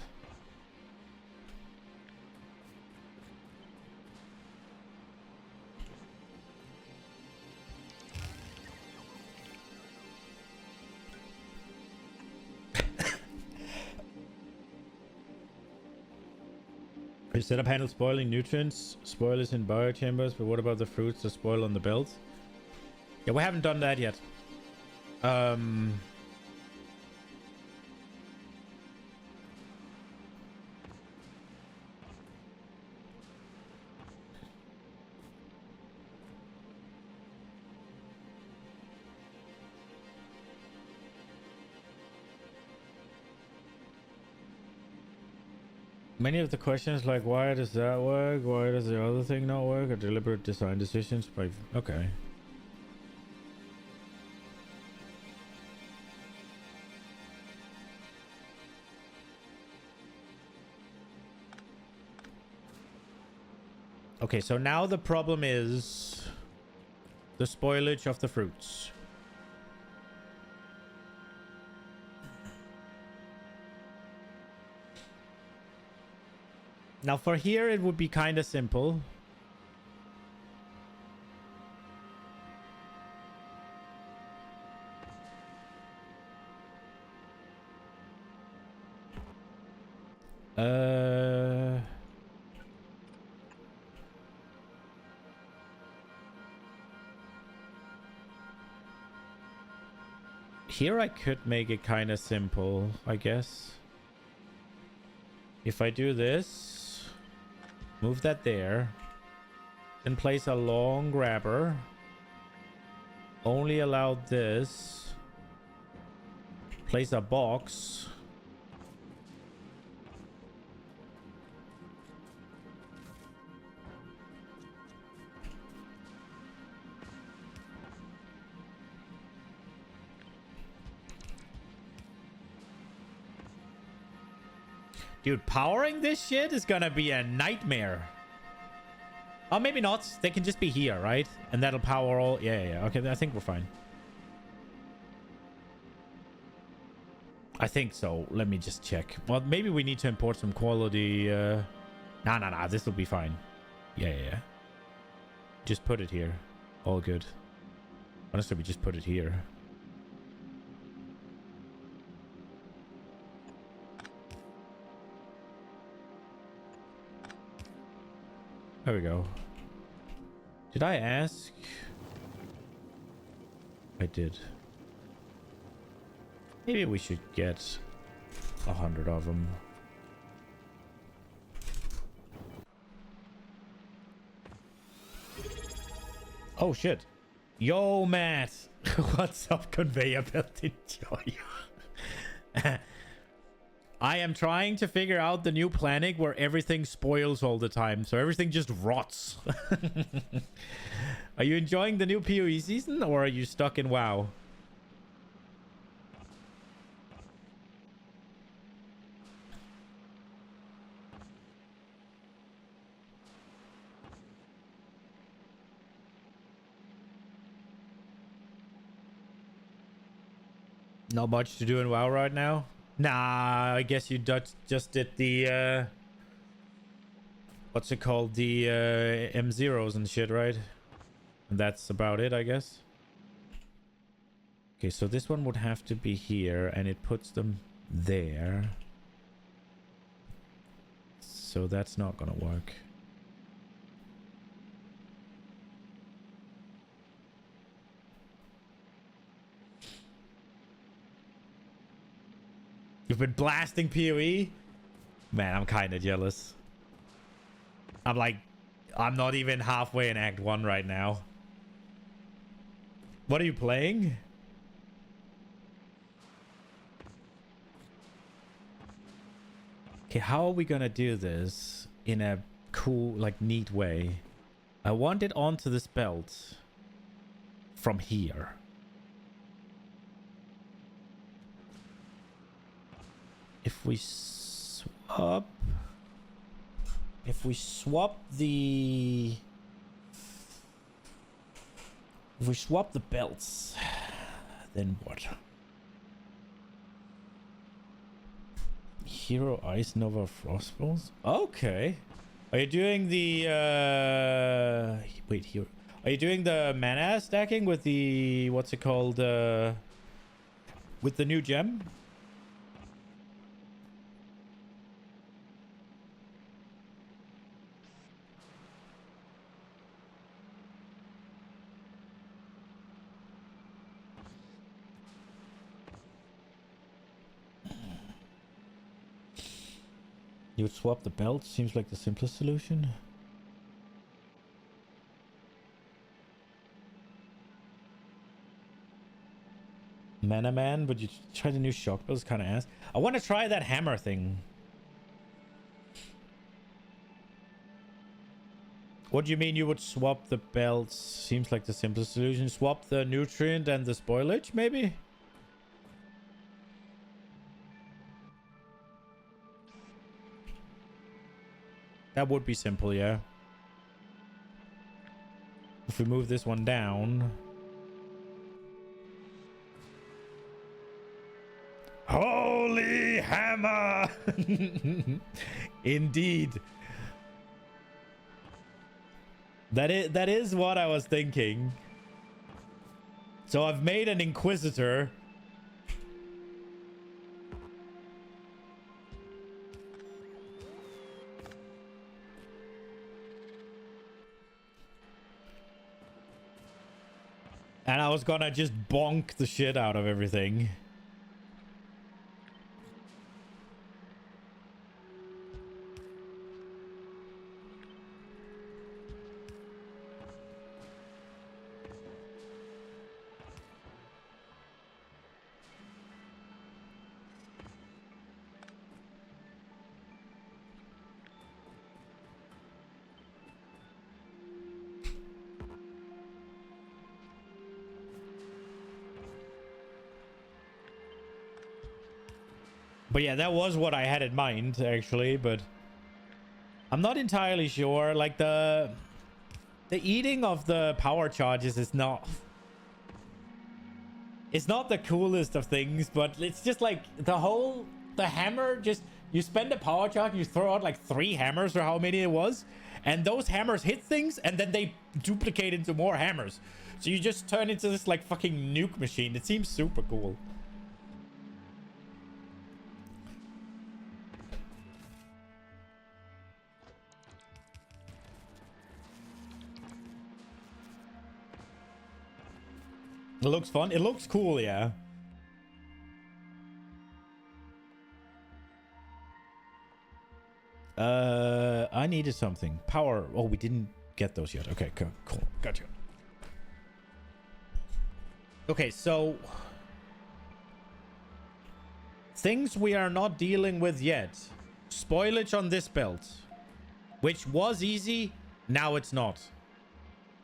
You set up handle spoiling nutrients, spoilers in biochambers, but what about the fruits that spoil on the belt? Yeah, we haven't done that yet. Many of the questions like why does that work, why does the other thing not work, are deliberate design decisions by... Okay. Okay, so now the problem is the spoilage of the fruits. Now for here, it would be kind of simple. Here I could make it kind of simple, I guess. If I do this, move that there, then place a long grabber. Only allow this. Place a box. Dude, powering this shit is gonna be a nightmare. Oh, maybe not. They can just be here, right? And that'll power all... Yeah. Okay, I think we're fine. I think so. Let me just check. Well, maybe we need to import some quality... Nah. This will be fine. Yeah. Just put it here. All good. Honestly, we just put it here. There we go. Did I ask? I did. Maybe we should get 100 of them. Oh shit. Yo, Matt. What's up, conveyor belt enjoy? I am trying to figure out the new planet where everything spoils all the time, so everything just rots. Are you enjoying the new PoE season, or are you stuck in WoW? Not much to do in WoW right now. Nah, I guess you just did the what's it called, the M0s and shit, right? And that's about it, I guess. Okay, so this one would have to be here, and it puts them there. So that's not gonna work. You've been blasting PoE? Man, I'm kind of jealous. I'm not even halfway in Act 1 right now. What are you playing? Okay, how are we gonna do this in a cool, like, neat way? I want it onto this belt from here. If we swap the belts, then what? Hero Ice Nova Frostballs? Okay. Are you doing the wait, here. Are you doing the mana stacking with the what's it called, with the new gem? You would swap the belt? Seems like the simplest solution. Mana Man, would you try the new shock belts? Kind of ass. I want to try that hammer thing. What do you mean you would swap the belts? Seems like the simplest solution. Swap the nutrient and the spoilage, maybe? That would be simple, yeah. If we move this one down. Holy hammer! Indeed. That is what I was thinking. So I've made an Inquisitor. And I was gonna just bonk the shit out of everything. But yeah, that was what I had in mind, actually, but I'm not entirely sure. Like, the eating of the power charges is not... It's not the coolest of things, but it's just like the hammer, just... You spend a power charge and you throw out like 3 hammers or how many it was. And those hammers hit things and then they duplicate into more hammers. So you just turn into this like fucking nuke machine. It seems super cool. It looks fun. It looks cool, yeah. I needed something. Power. Oh, we didn't get those yet. Okay, cool. Gotcha. Okay, so... Things we are not dealing with yet. Spoilage on this belt. Which was easy. Now it's not.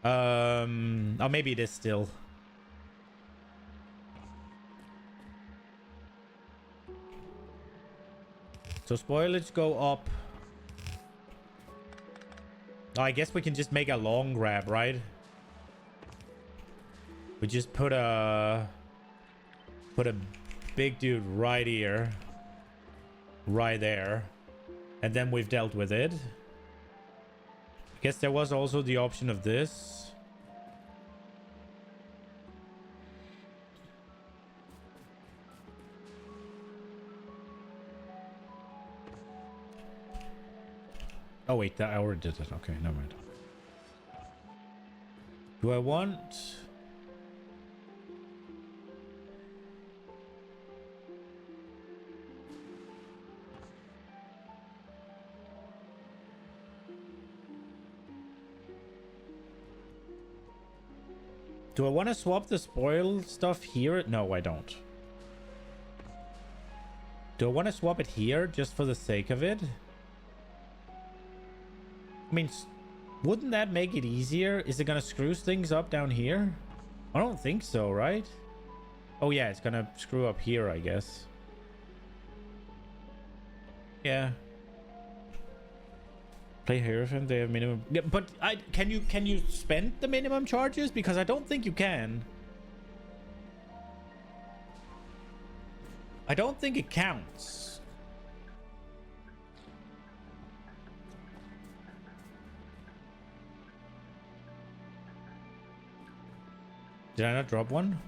Oh, maybe it is still. So spoilage go up. Oh, I guess we can just make a long grab, right? We just put a big dude right here. Right there. And then we've dealt with it. I guess there was also the option of this. Oh wait, that I already did it. Okay, never mind. Do I want... Do I want to swap the spoil stuff here? No, I don't. Do I want to swap it here just for the sake of it? I mean, wouldn't that make it easier? Is it gonna screw things up down here? I don't think so, right? Oh yeah, it's gonna screw up here, I guess. Yeah. Play Hierophant, they have minimum... Yeah, but can you spend the minimum charges? Because I don't think you can. I don't think it counts. Did I not drop one?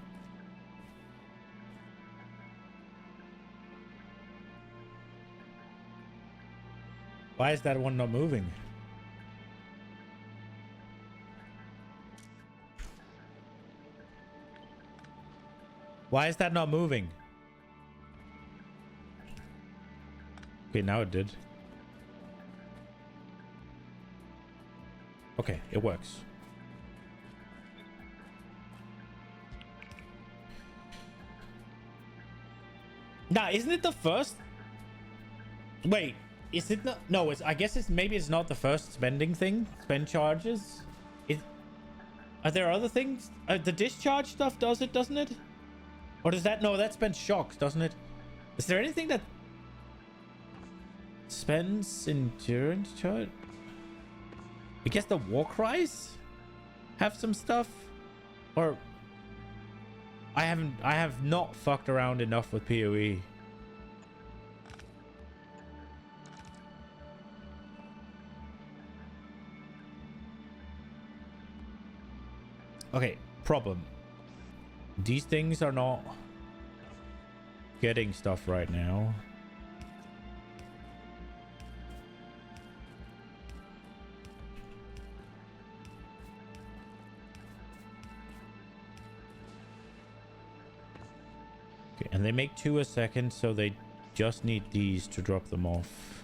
Why is that one not moving? Why is that not moving? Okay, now it did. Okay, it works. Nah, isn't it the first? Wait, Is it not? No, it's. I guess it's maybe it's not the first spending thing. Spend charges. Is are there other things? The discharge stuff does it, doesn't it? Or does that? No, that spends shocks, doesn't it? Is there anything that spends endurance charge? I guess the war cries have some stuff, or I have not fucked around enough with PoE. Okay, problem. These things are not getting stuff right now. Okay, and they make 2 a second, so they just need these to drop them off.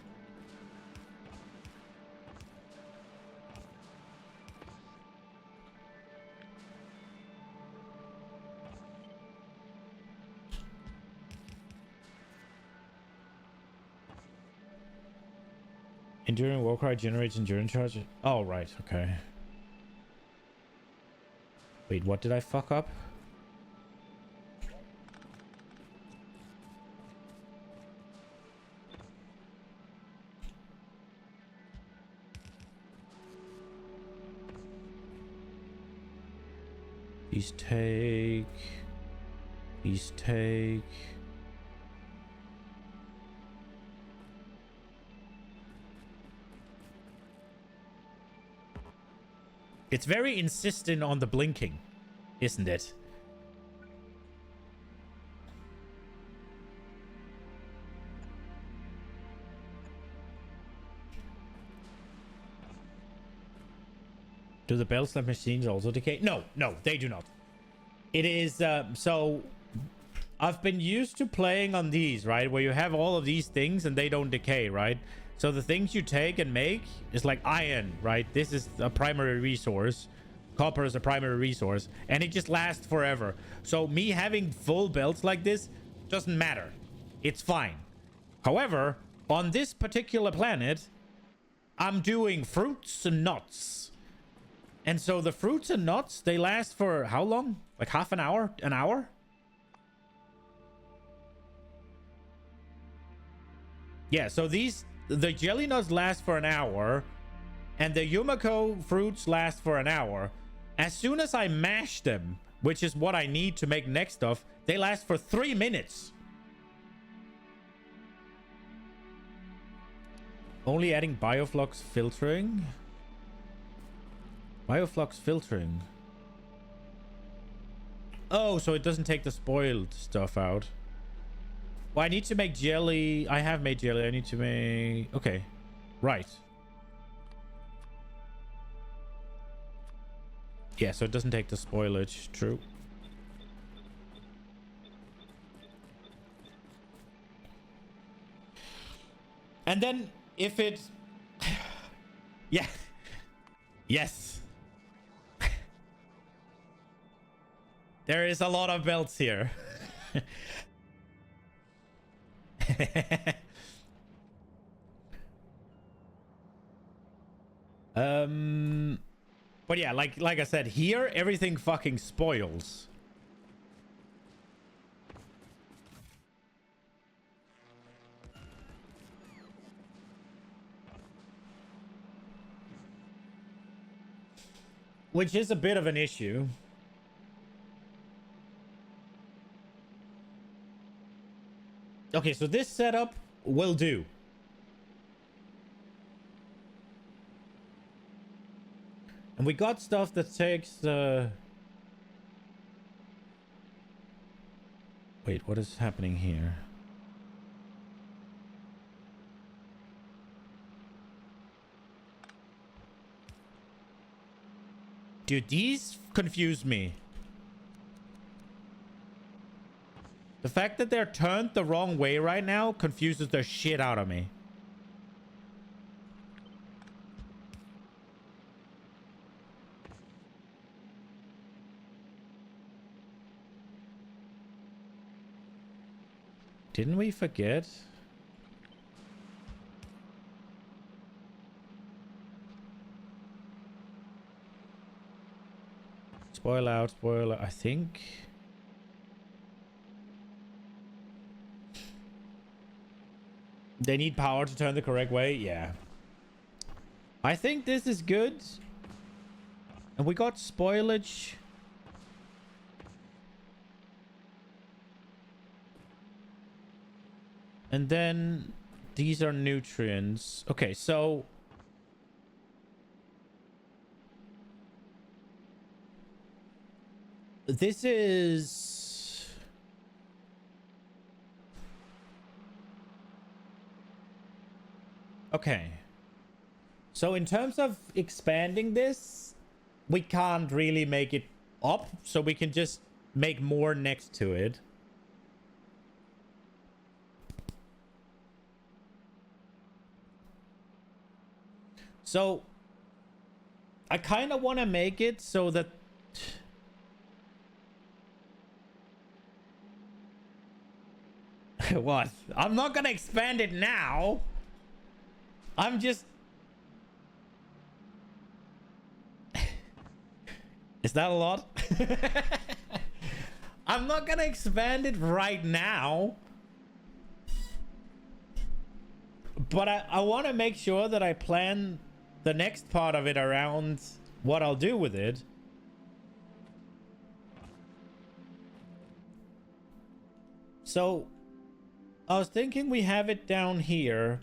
Enduring Warcry generates endurance charge. Oh, right. Okay. Wait, what did I fuck up? These take. These take. It's very insistent on the blinking, isn't it? Do the bell slap machines also decay? No, no, they do not. It is, so I've been used to playing on these, right? Where you have all of these things and they don't decay, right? So the things you take and make is like iron, right? This is a primary resource. Copper is a primary resource. And it just lasts forever. So me having full belts like this doesn't matter. It's fine. However, on this particular planet, I'm doing fruits and nuts. And so the fruits and nuts, they last for how long? Like half an hour? An hour? Yeah, so the jelly nuts last for an hour, and the Yumiko fruits last for an hour. As soon as I mash them, which is what I need to make next stuff, they last for 3 minutes. Only adding bioflux filtering. Bioflux filtering. Oh, so it doesn't take the spoiled stuff out. Well, I need to make jelly. I have made jelly. I need to make... Okay. Right. Yeah, so it doesn't take the spoilage. True. And then if it... Yeah. Yes. There is a lot of belts here. But yeah, like I said, here everything fucking spoils. Which is a bit of an issue. Okay, so this setup will do. And we got stuff that takes Wait, what is happening here? Dude, these confuse me. The fact that they're turned the wrong way right now confuses the shit out of me. Didn't we forget? Spoil out, spoil out. I think. They need power to turn the correct way. Yeah. I think this is good. And we got spoilage. And then these are nutrients. Okay, so this is okay. So in terms of expanding this, we can't really make it up, so we can just make more next to it. So I kind of want to make it so that what? I'm not gonna expand it now. I'm just is that a lot? I'm not gonna expand it right now. But I want to make sure that I plan the next part of it around what I'll do with it. So I was thinking we have it down here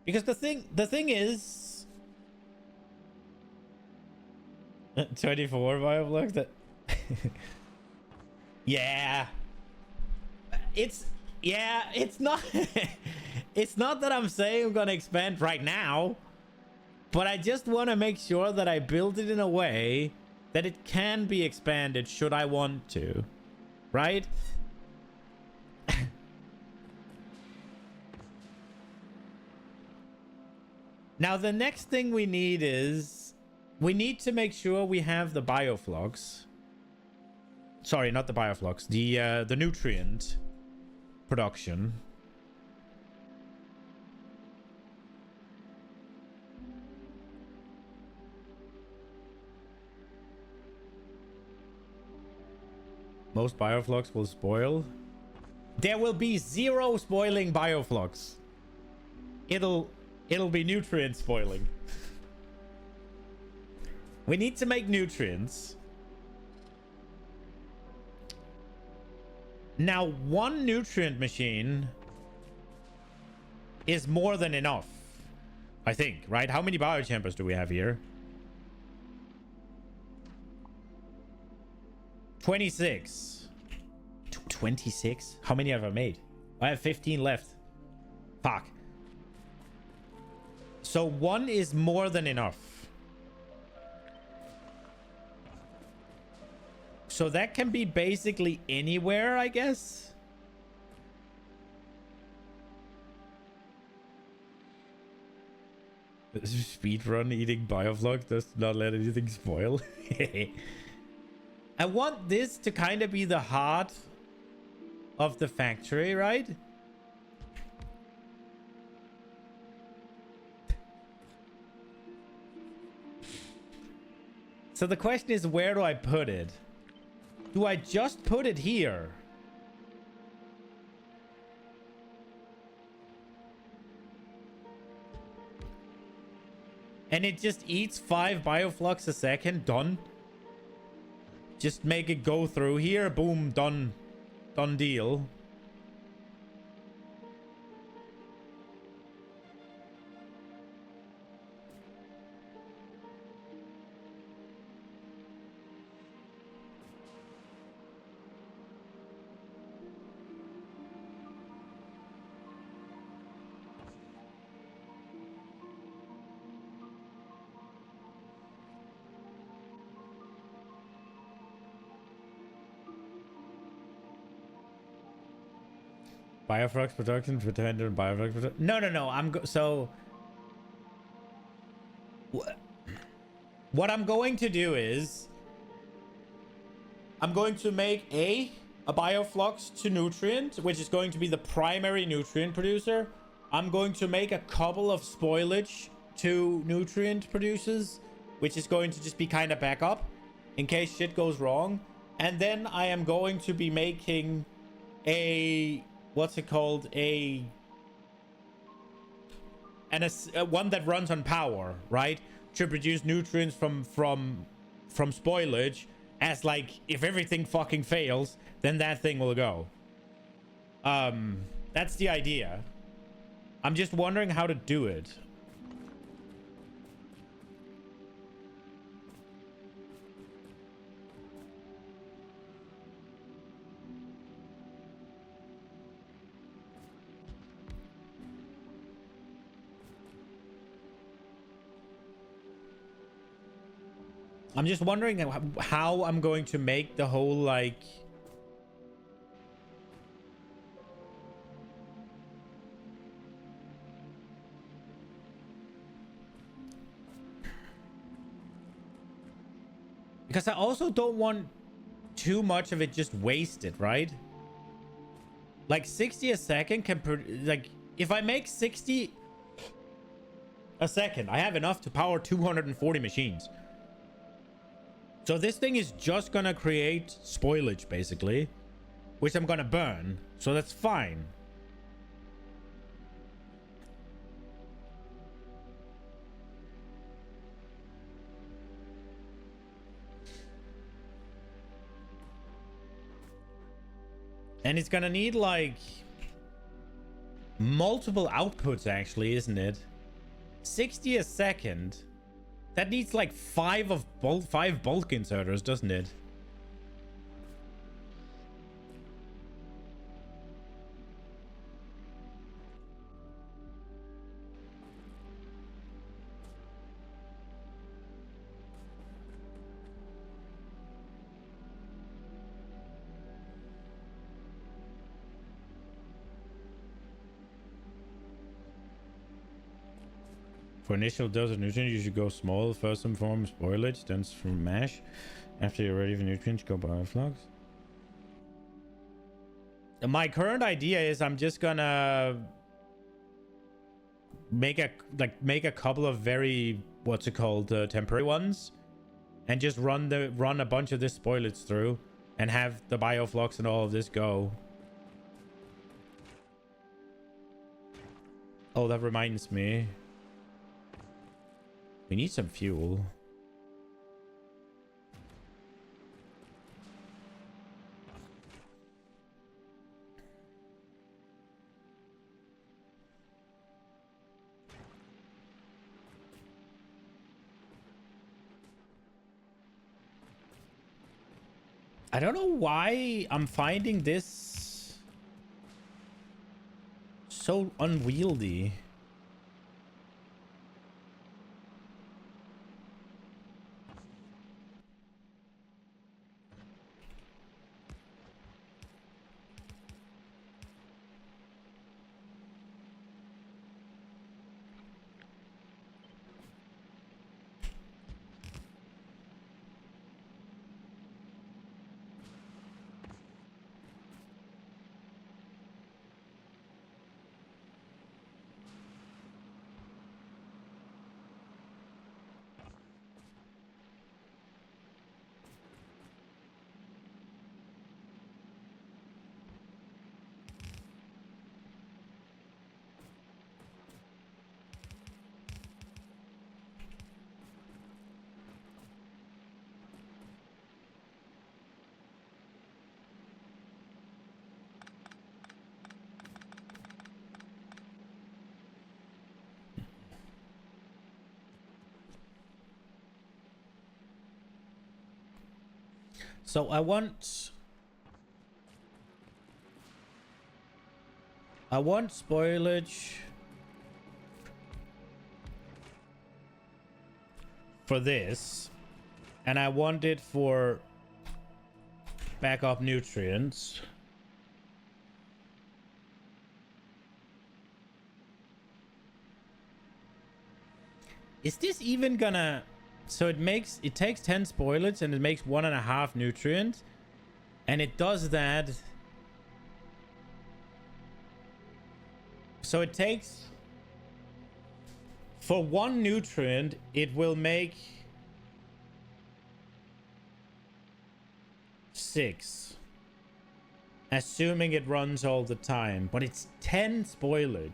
because the thing is 24 bioblocks that yeah, it's not it's not that I'm saying I'm gonna expand right now, but I just want to make sure that I build it in a way that it can be expanded should I want to, right? Now the next thing we need is we need to make sure we have the bioflux. Sorry, not the bioflux, the nutrient production. Most bioflux will spoil. There will be zero spoiling bioflux. It'll be nutrient spoiling. We need to make nutrients. Now, one nutrient machine is more than enough, I think, right? How many biochambers do we have here? 26. 26? How many have I made? I have 15 left. Fuck. So one is more than enough. So that can be basically anywhere, I guess. Speedrun eating bioflux does not let anything spoil. I want this to kind of be the heart of the factory, right? So the question is, where do I put it? Do I just put it here? And it just eats 5 bioflux a second? Done. Just make it go through here. Boom. Done. Done deal. Bioflux production for 200 bioflux production. No. So what I'm going to do is I'm going to make a bioflux to nutrient, which is going to be the primary nutrient producer. I'm going to make a couple of spoilage to nutrient producers, which is going to just be kind of backup. in case shit goes wrong. And then I am going to be making a, what's it called? One that runs on power, right? To produce nutrients from spoilage, as like, if everything fucking fails, then that thing will go. That's the idea. I'm just wondering how to do it. I'm just wondering how I'm going to make the whole, like... Because I also don't want too much of it just wasted, right? Like 60 a second can... Like, if I make 60 a second, I have enough to power 240 machines. So this thing is just gonna create spoilage, basically, which I'm gonna burn. So that's fine. And it's gonna need, like, multiple outputs, actually, isn't it? 60 a second. That needs like five bulk inserters, doesn't it? For initial dose of nutrients, you should go small. First some form of spoilage, then from mash. After you're ready for nutrients, go bioflux. My current idea is I'm just gonna make a couple of very, what's it called, temporary ones, and just run a bunch of this spoilage through, and have the bioflux and all of this go. Oh, that reminds me. We need some fuel. I don't know why I'm finding this so unwieldy. So I want spoilage for this, and I want it for backup nutrients. Is this even gonna... So it takes 10 spoilage and it makes 1.5 nutrient, and it does that. So it takes, for 1 nutrient, it will make 6. Assuming it runs all the time. But it's 10 spoilage.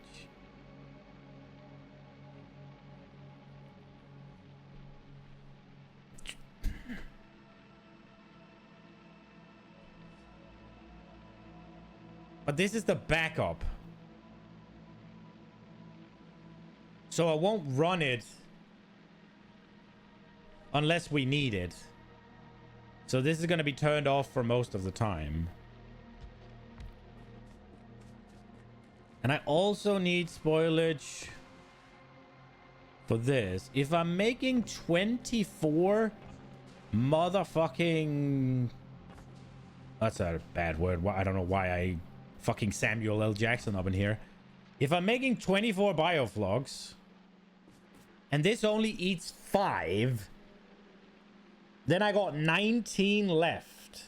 But this is the backup. So I won't run it unless we need it. So this is going to be turned off for most of the time. And I also need spoilage for this. If I'm making 24 motherfucking... That's a bad word. I don't know why I fucking Samuel L. Jackson up in here. If I'm making 24 bioflogs and this only eats 5, then I got 19 left.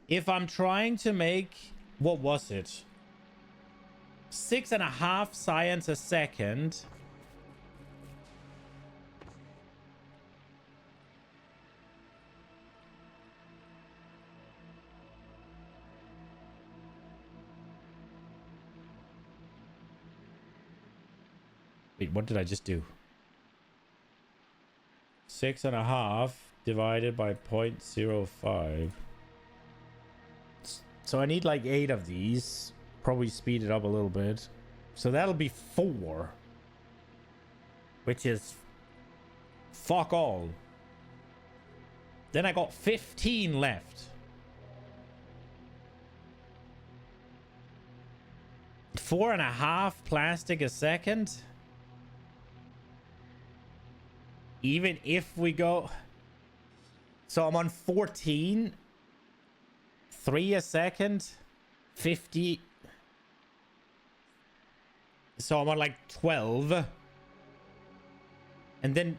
If I'm trying to make... What was it? 6.5 science a second. Wait, what did I just do? 6.5 divided by 0.05. So I need like 8 of these. Probably speed it up a little bit. So that'll be 4. Which is fuck all. Then I got 15 left. 4.5 plastic a second. Even if we go... So I'm on 14. 3 a second. 50. So I'm on like 12. And then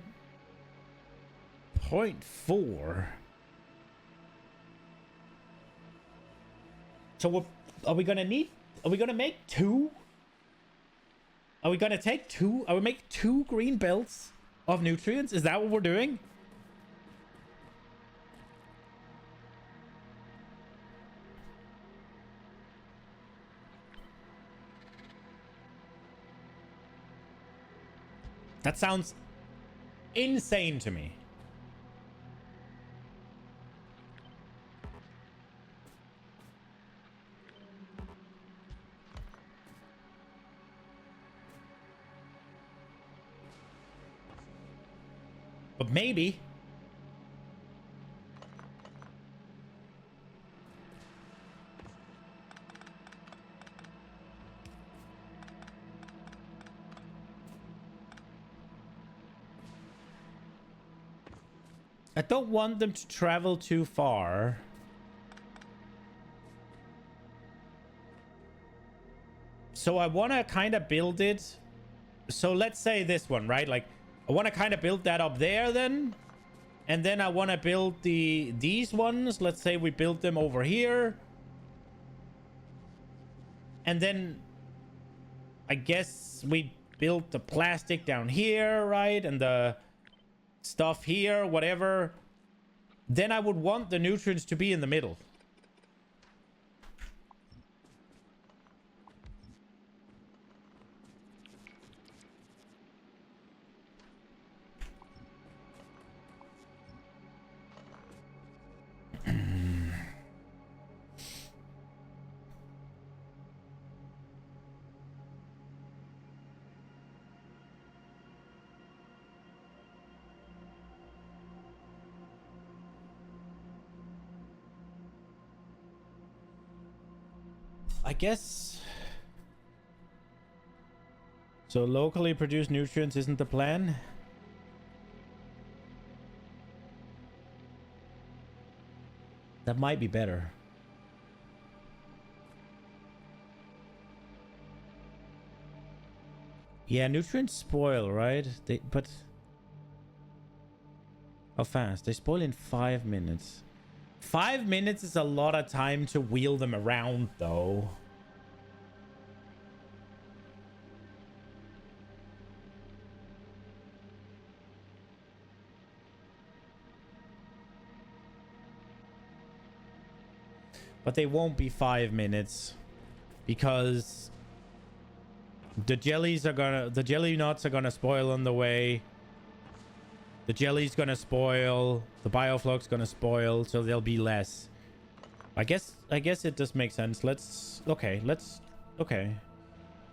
0.4. So are we gonna need... Are we gonna make 2? Are we gonna take 2? Are we make 2 green belts of nutrients? Is that what we're doing? That sounds insane to me. But maybe. I don't want them to travel too far. So I want to kind of build it. So let's say this one, right? Like, I want to kind of build that up there then. And then I want to build these ones. Let's say we build them over here. And then I guess we built the plastic down here, right? And the stuff here, whatever. Then I would want the nutrients to be in the middle. I guess... So locally produced nutrients isn't the plan? That might be better. Yeah, nutrients spoil, right? But... How fast? They spoil in 5 minutes. 5 minutes is a lot of time to wheel them around, though. But they won't be 5 minutes. Because the jelly nuts are gonna spoil on the way. The jelly's gonna spoil. The biofloc's gonna spoil, so there'll be less. I guess it does make sense. Okay.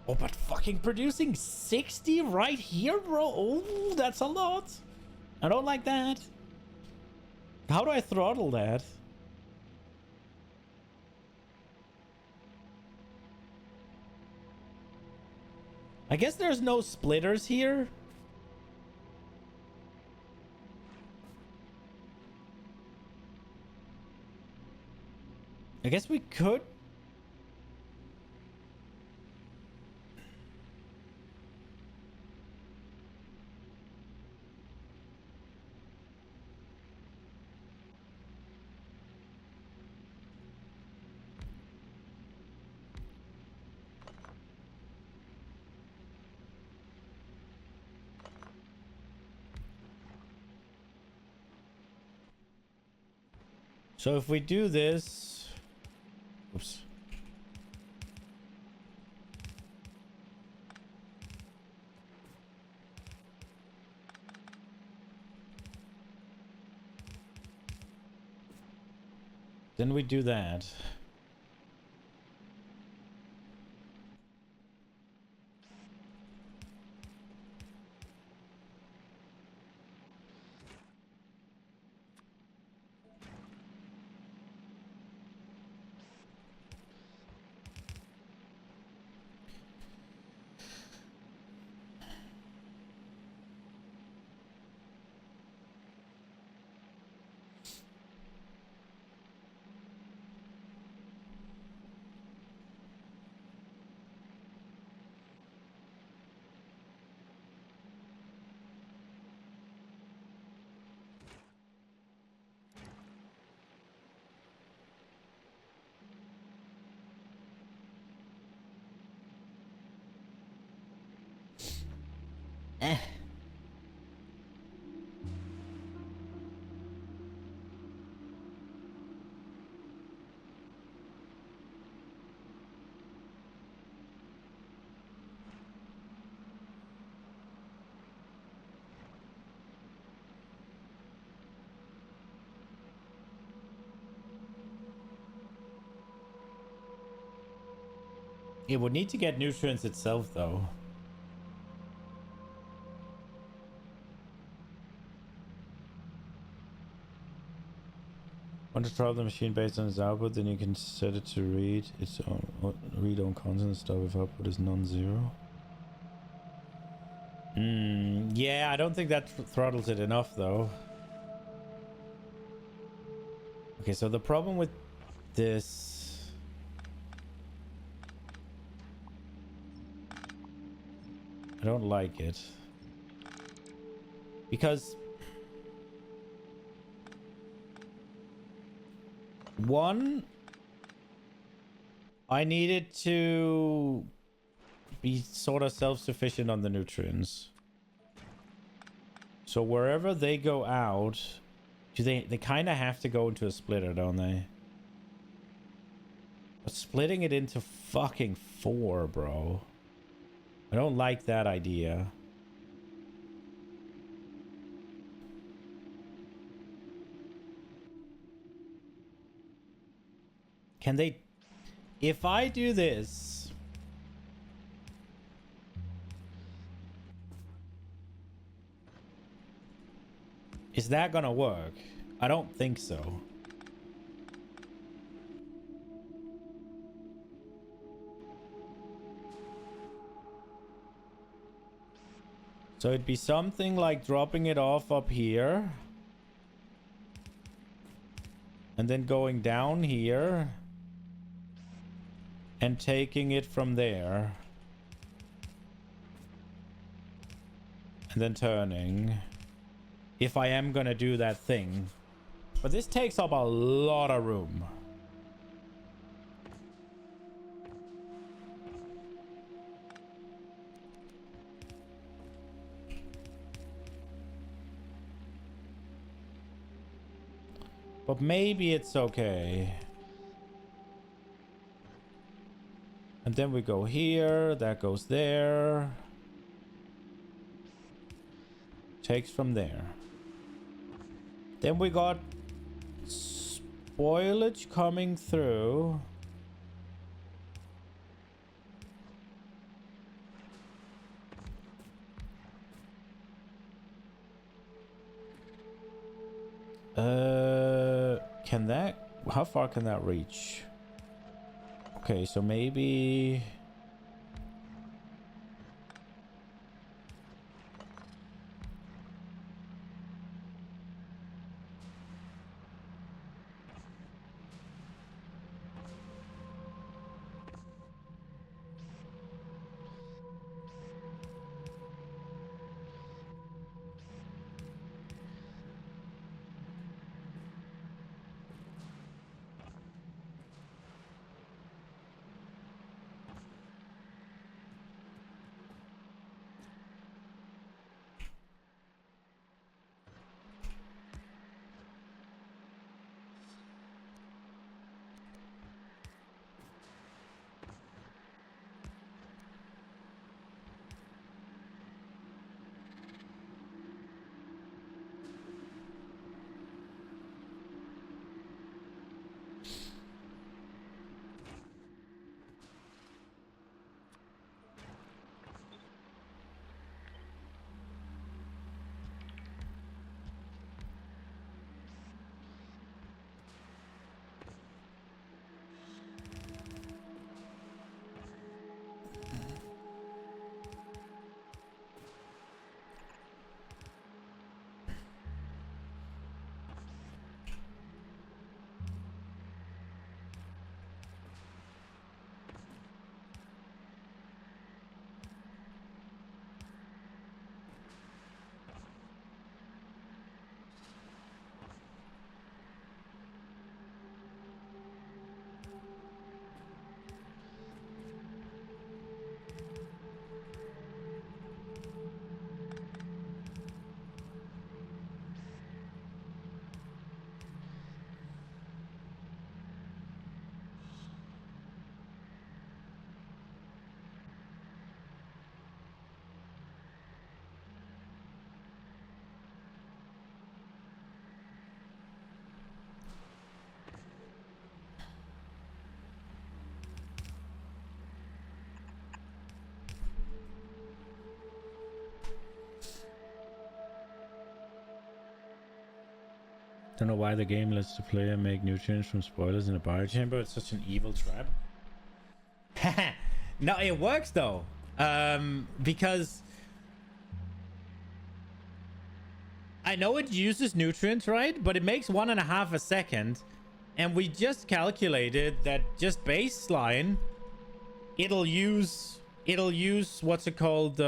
Oh, but fucking producing 60 right here, bro. Oh, that's a lot. I don't like that. How do I throttle that? I guess there's no splitters here. I guess we could. So if we do this, oops. Then we do that. It would need to get nutrients itself, though. Want to try the machine based on its output, then you can set it to read its own constant stuff if output is non-zero. Yeah, I don't think that throttles it enough, though. Okay, so the problem with this... I don't like it. Because... one, I needed to be sort of self-sufficient on the nutrients. So wherever they go out, they kind of have to go into a splitter, don't they? But splitting it into fucking 4, bro. I don't like that idea. Can they... If I do this... Is that gonna work? I don't think so. So it'd be something like dropping it off up here. And then going down here. And taking it from there. And then turning. If I am gonna do that thing. But this takes up a lot of room. But maybe it's okay. And then we go here. That goes there. Takes from there. Then we got spoilage coming through. Can that... How far can that reach? Okay, so maybe... Don't know why the game lets the player make nutrients from spoilers in a bio chamber. It's such an evil trap. No, it works though. Because I know it uses nutrients, right? But it makes 1.5 a second. And we just calculated that just baseline, it'll use what's it called?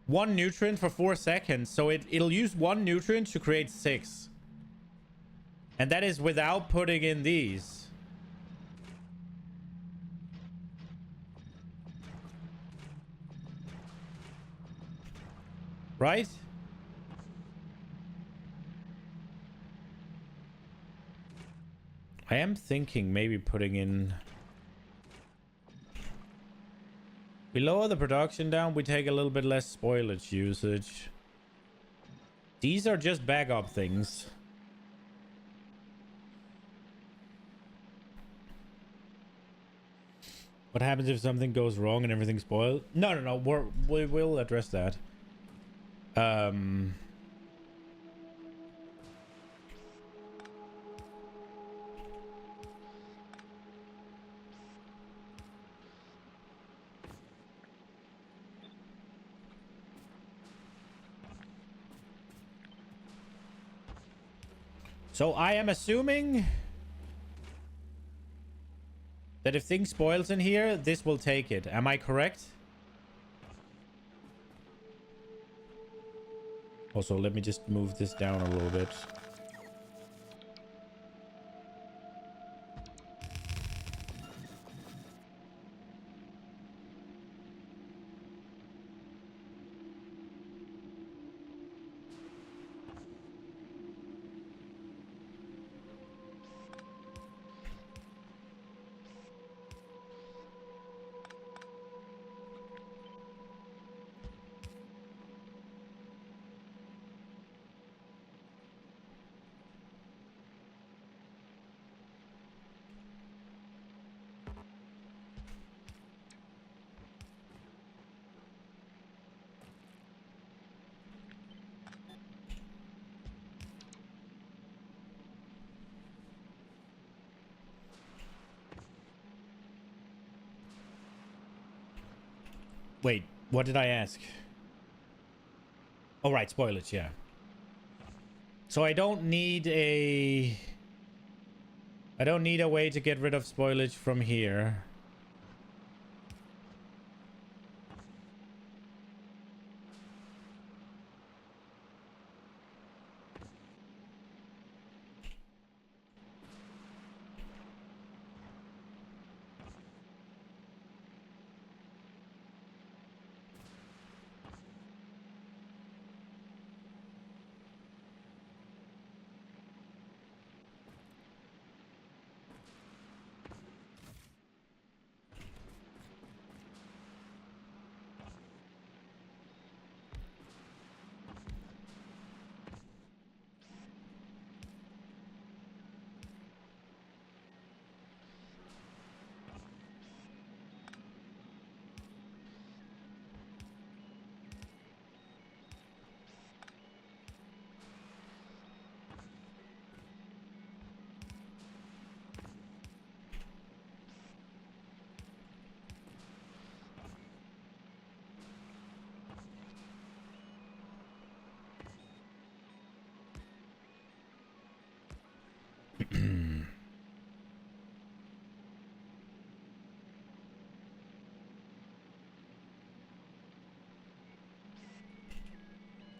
One nutrient for 4 seconds. So it'll use one nutrient to create 6. And that is without putting in these. Right? I am thinking maybe putting in... We lower the production down, we take a little bit less spoilage usage. These are just backup things. What happens if something goes wrong and everything's spoiled? No. We will address that. So I am assuming that if things spoils in here, this will take it. Am I correct? Also, let me just move this down a little bit. Wait, what did I ask? Oh, right, spoilage, yeah. So I don't need a... I don't need a way to get rid of spoilage from here.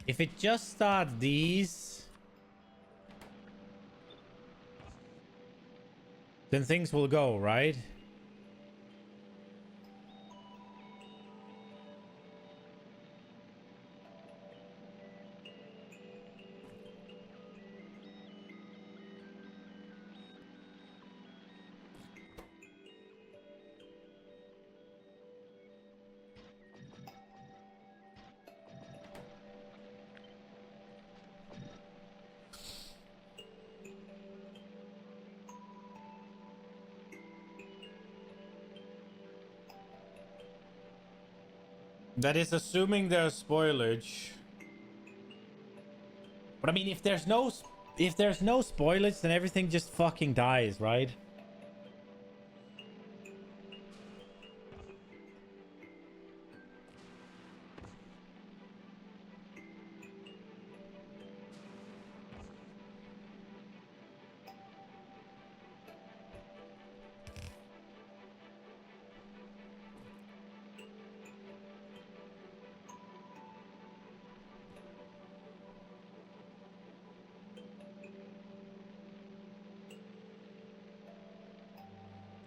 If it just starts these, then things will go, right? That is assuming there's spoilage. But I mean, if there's no spoilage, then everything just fucking dies, right?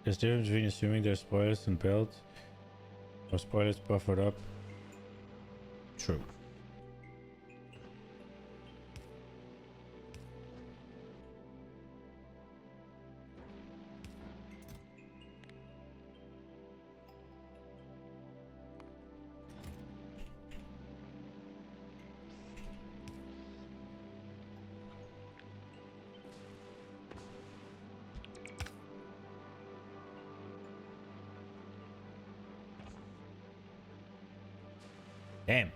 There's difference between assuming there's spoilers and built, or spoilers buffered up. True. Damn.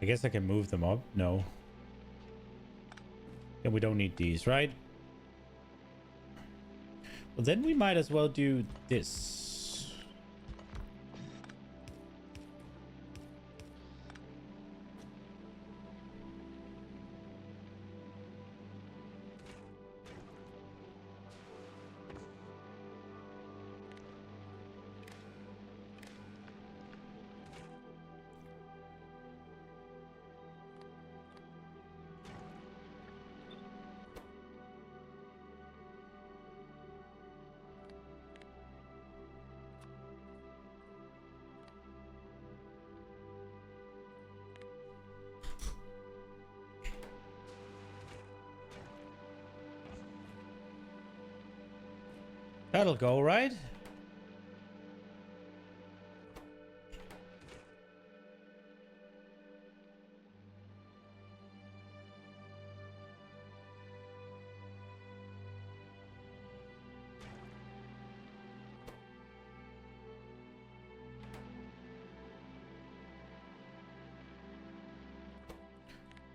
I guess I can move them up. No. And we don't need these, right? Well, then we might as well do this. That'll go, right?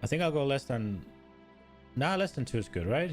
I think I'll go less than... Nah, less than 2 is good, right?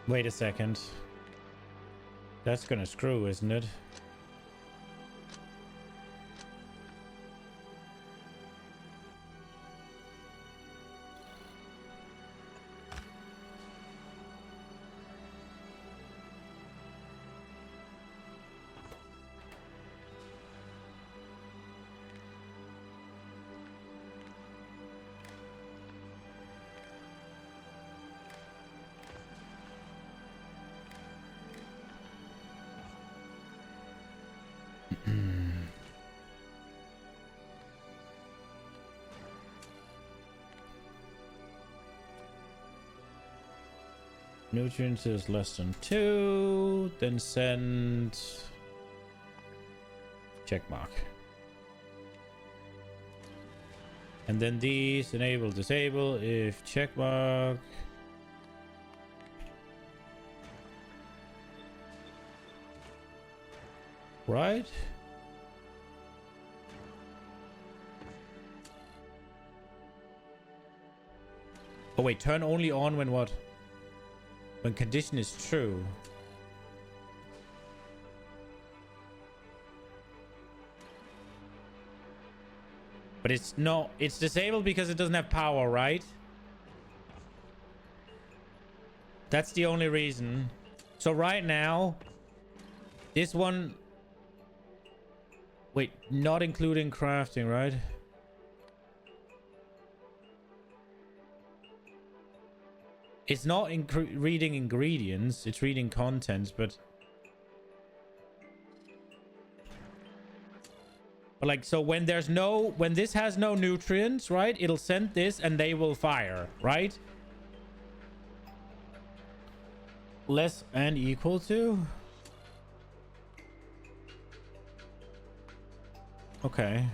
Wait a second. That's gonna screw, isn't it? Nutrients is less than 2. Then send check mark. And then these enable, disable if check mark. Right? Oh wait, turn only on when what? When condition is true. But it's no, it's disabled because it doesn't have power, right? That's the only reason. So right now, this one... Wait, not including crafting, right? It's not reading ingredients, it's reading contents, but like, so when there's no, when this has no nutrients, right? It'll send this and they will fire, right? Less and equal to? Okay.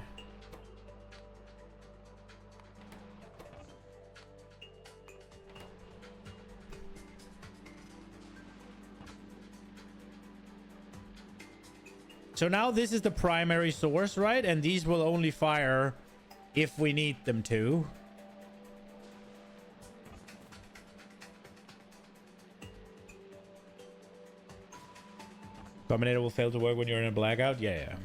So now this is the primary source, right? And these will only fire if we need them to. Combinator will fail to work when you're in a blackout? Yeah.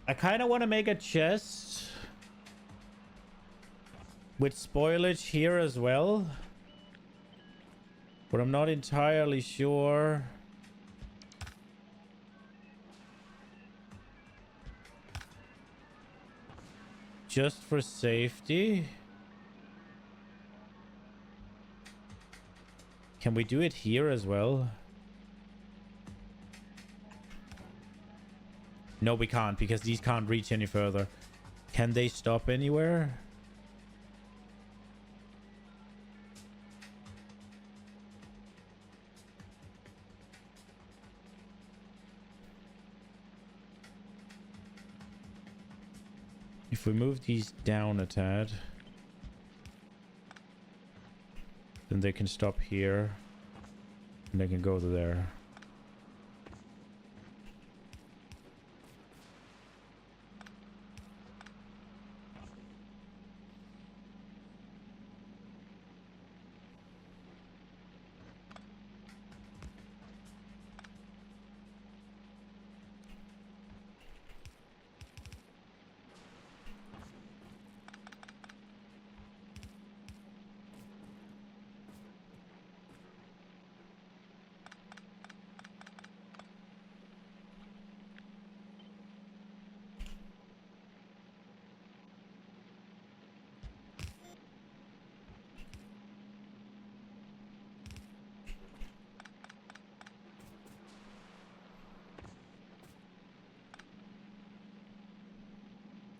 I kind of want to make a chest with spoilage here as well, but I'm not entirely sure. Just for safety. Can we do it here as well? No, we can't, because these can't reach any further. Can they stop anywhere? If we move these down a tad, then they can stop here and they can go to there.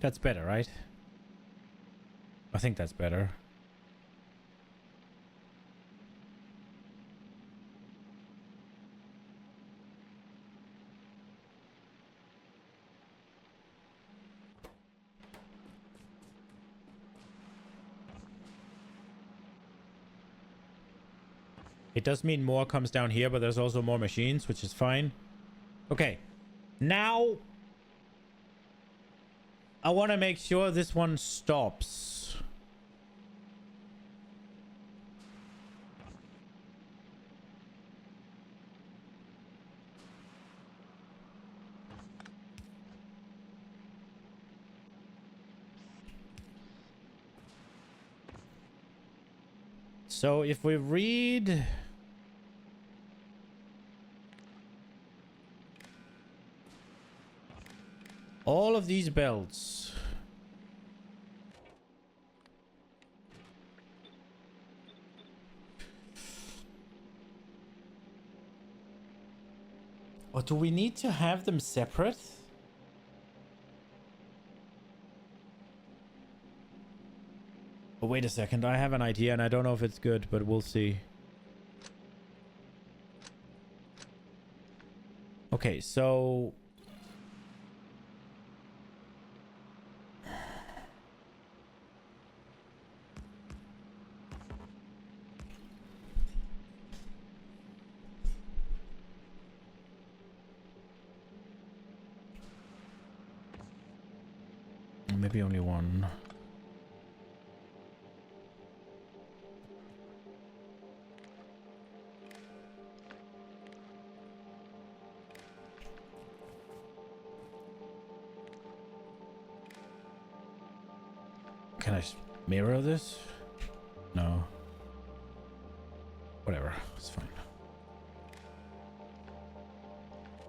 That's better, right? I think that's better. It does mean more comes down here, but there's also more machines, which is fine. Okay. Now, I want to make sure this one stops. So if we read... all of these belts. Or do we need to have them separate? Oh, wait a second. I have an idea and I don't know if it's good, but we'll see. Okay, so... maybe only one. Can I mirror this? No. Whatever. It's fine.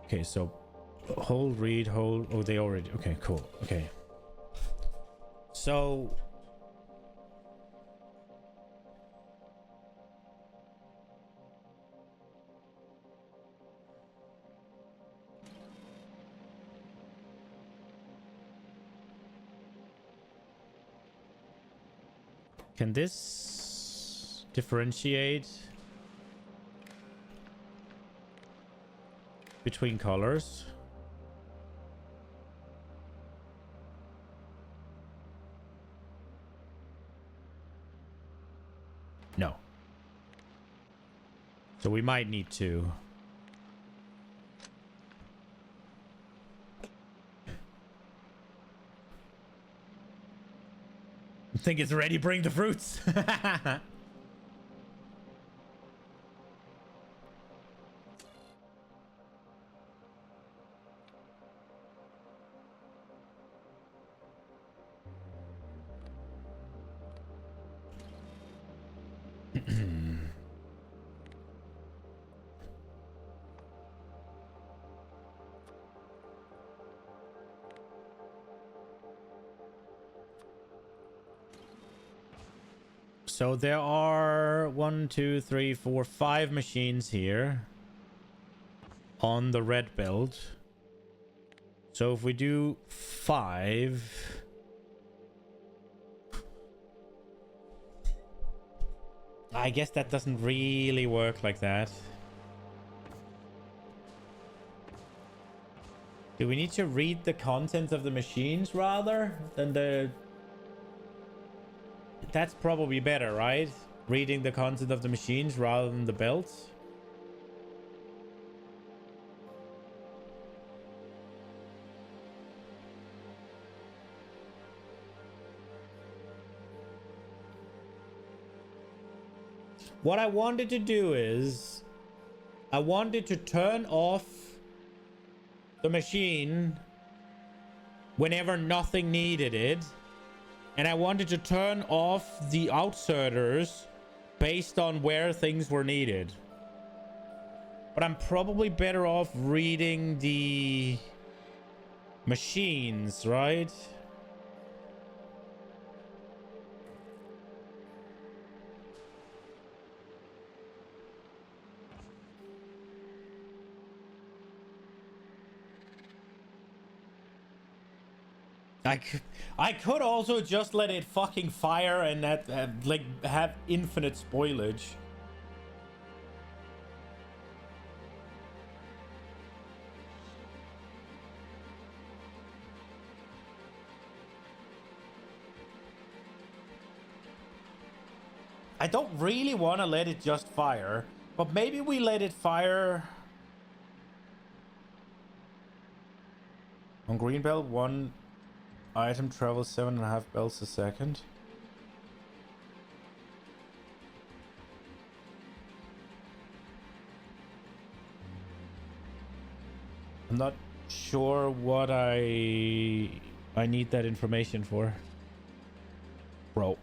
Okay, so hold, read, hold. Oh, they already... okay, cool. Okay. So... can this differentiate between colors? No. So we might need to. I think it's ready. Bring the fruits. So there are 1, 2, 3, 4, 5 machines here on the red belt. So if we do 5, I guess that doesn't really work like that. Do we need to read the content of the machines rather than the... that's probably better, right? Reading the content of the machines rather than the belts. What I wanted to do is I wanted to turn off the machine whenever nothing needed it. And I wanted to turn off the outserters based on where things were needed. But I'm probably better off reading the machines, right? I could also just let it fucking fire and that like have infinite spoilage. I don't really want to let it just fire, but maybe we let it fire on green belt. One item travels 7.5 belts a second. I'm not sure what I need that information for. Bro,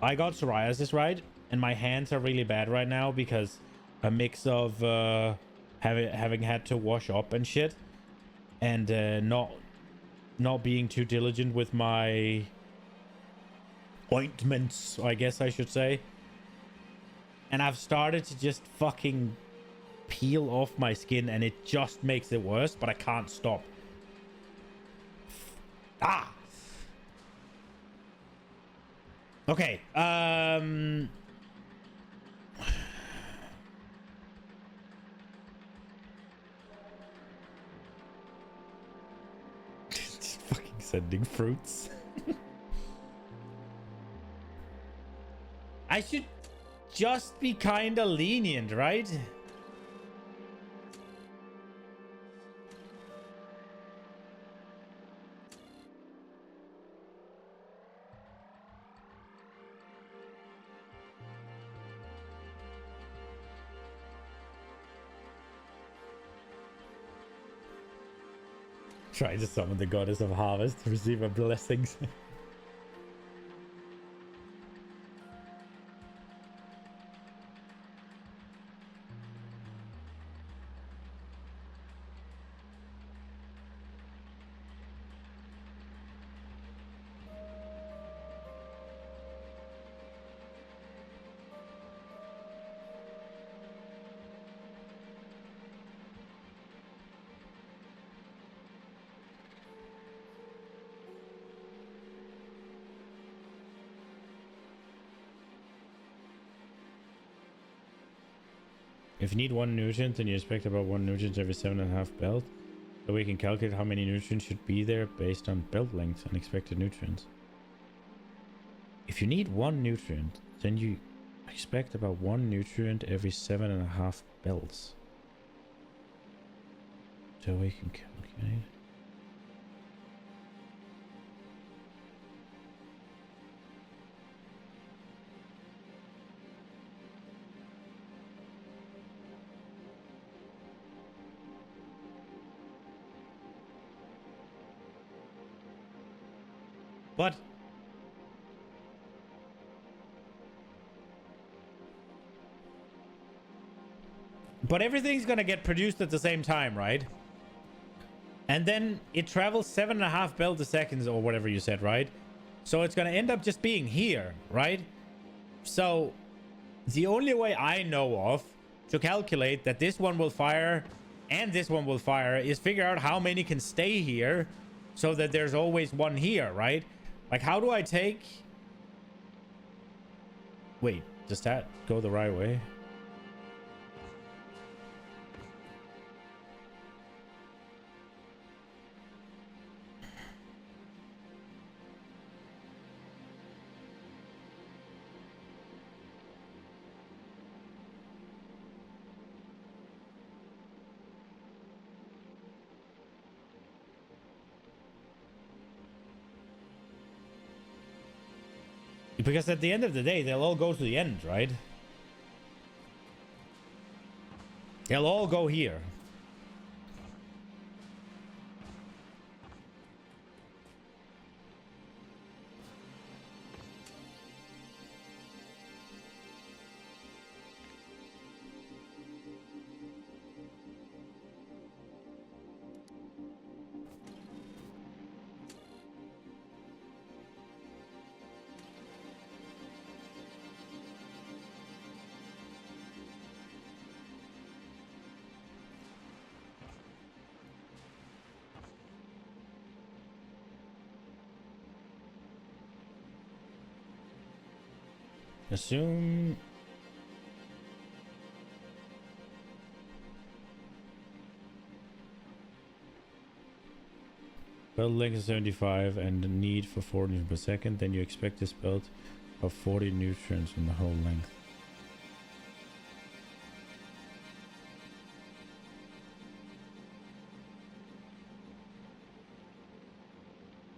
I got psoriasis, right? And my hands are really bad right now because a mix of having had to wash up and shit, and not being too diligent with my ointments, I guess I should say. And I've started to just fucking peel off my skin, and it just makes it worse, but I can't stop. Ah! Okay, just fucking sending fruits. I should just be kind of lenient, right? Try to summon the goddess of harvest to receive her blessings. If you need 1 nutrient, then you expect about 1 nutrient every 7.5 belt. So we can calculate how many nutrients should be there based on belt length and expected nutrients. If you need 1 nutrient, then you expect about 1 nutrient every 7.5 belts. So we can calculate. But everything's gonna get produced at the same time, right? And then it travels 7.5 belt a second or whatever you said, right? So it's gonna end up just being here, right? So the only way I know of to calculate that this one will fire and this one will fire is figure out how many can stay here so that there's always one here, right? Like, how do I take... Wait, does that go the right way? Because at the end of the day, they'll all go to the end, right? They'll all go here. Assume... Belt length is 75 and the need for 4 newtons per second. Then you expect this belt of 40 newtons in the whole length.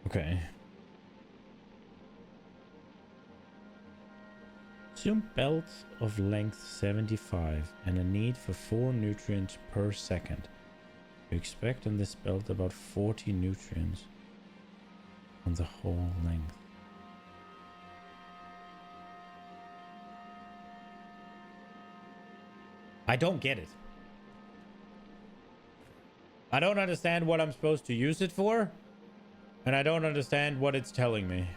Okay. Assume belt of length 75 and a need for 4 nutrients per second. You expect on this belt about 40 nutrients on the whole length. I don't get it. I don't understand what I'm supposed to use it for, and I don't understand what it's telling me.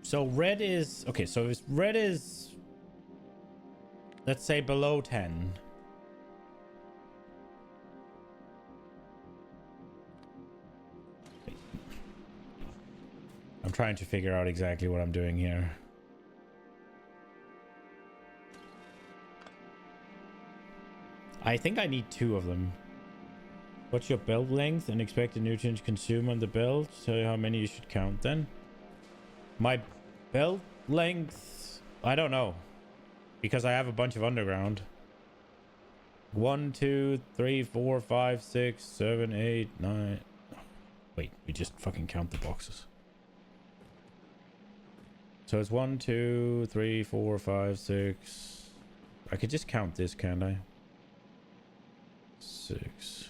So red is... Okay, so if red is... Let's say below 10. I'm trying to figure out exactly what I'm doing here. I think I need 2 of them. What's your belt length and expected nutrients consumed on the belt? Tell you how many you should count then. My belt length, I don't know, because I have a bunch of underground. 1, 2, 3, 4, 5, 6, 7, 8, 9. Wait, we just fucking count the boxes. So it's 1, 2, 3, 4, 5, 6. I could just count this, can't I? 6.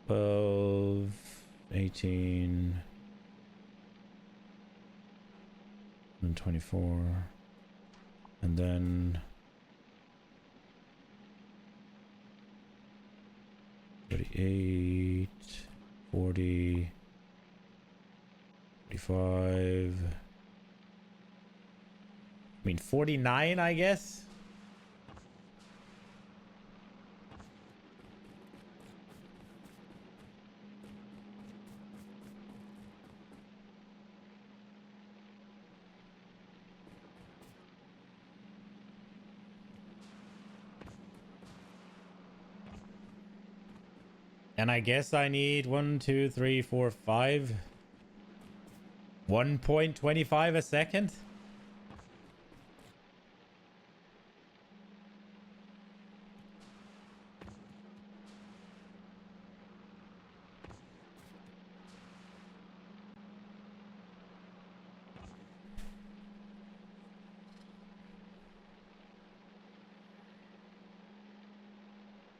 12, 18, and 24, and then 38, 40, 45. I mean 49, I guess. And I guess I need 1, 2, 3, 4, 5. 1.25 a second?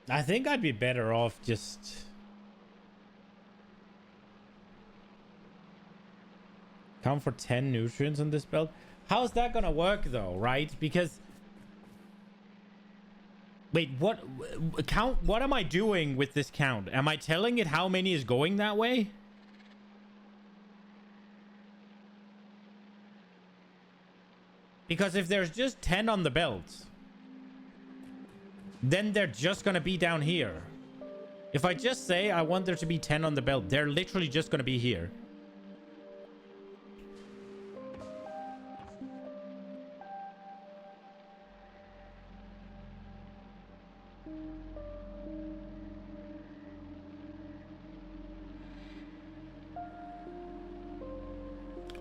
I think I'd be better off just... count for 10 nutrients on this belt. How's that gonna work though, right? Because... Wait, what... Count... What am I doing with this count? Am I telling it how many is going that way? Because if there's just 10 on the belt... then they're just gonna be down here. If I just say I want there to be 10 on the belt, they're literally just gonna be here.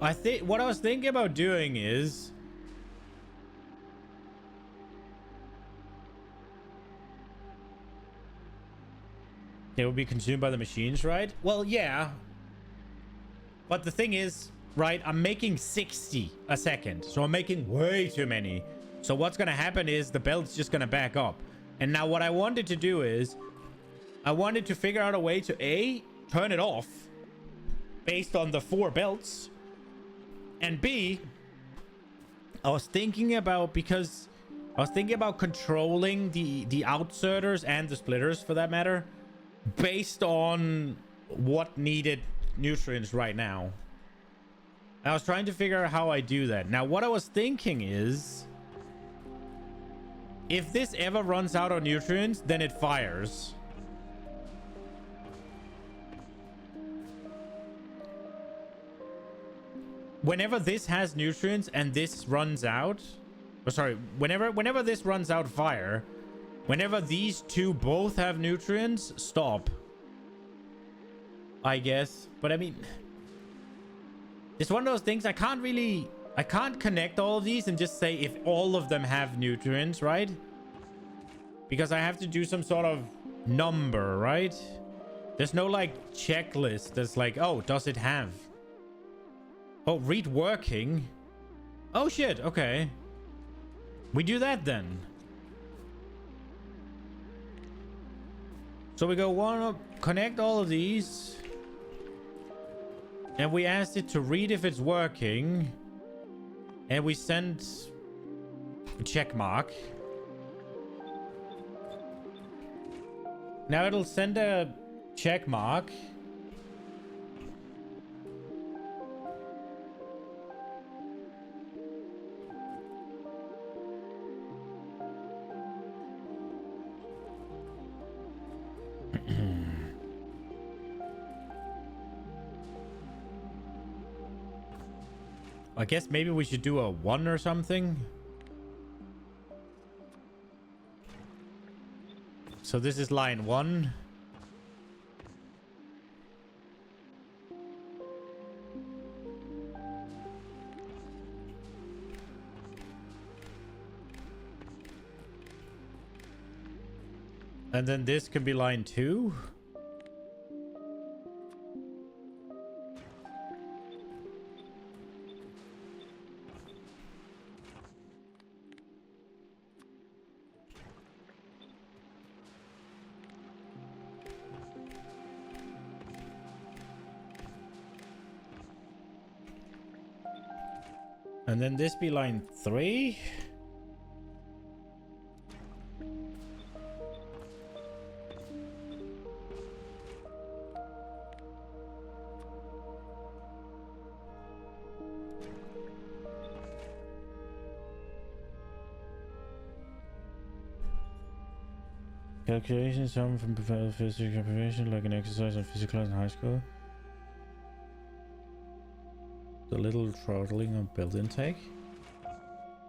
I think what I was thinking about doing is they will be consumed by the machines, right? Well, yeah. But the thing is, right, I'm making 60 a second. So I'm making way too many. So what's going to happen is the belt's just going to back up. And now what I wanted to do is I wanted to figure out a way to A, turn it off based on the 4 belts. And B, I was thinking about, because I was thinking about controlling the outserters and the splitters for that matter based on what needed nutrients right now. I was trying to figure out how I do that. Now, what I was thinking is if this ever runs out of nutrients, then it fires. Whenever this has nutrients and this runs out, or sorry, whenever this runs out fire, whenever these two both have nutrients, stop. I guess. But I mean, it's one of those things I can't connect all of these and just say if all of them have nutrients, right? Because I have to do some sort of number, right? There's no like checklist that's like, oh, does it have? Oh, read working. Oh shit, okay. We do that then. So we go one up, connect all of these. And we asked it to read if it's working. And we sent a check mark. Now it'll send a check mark. I guess maybe we should do a 1 or something. So this is line 1. And then this can be line 2. And then this be line 3. Calculations come from physical preparation, like an exercise in physics class in high school. The little throttling of build intake.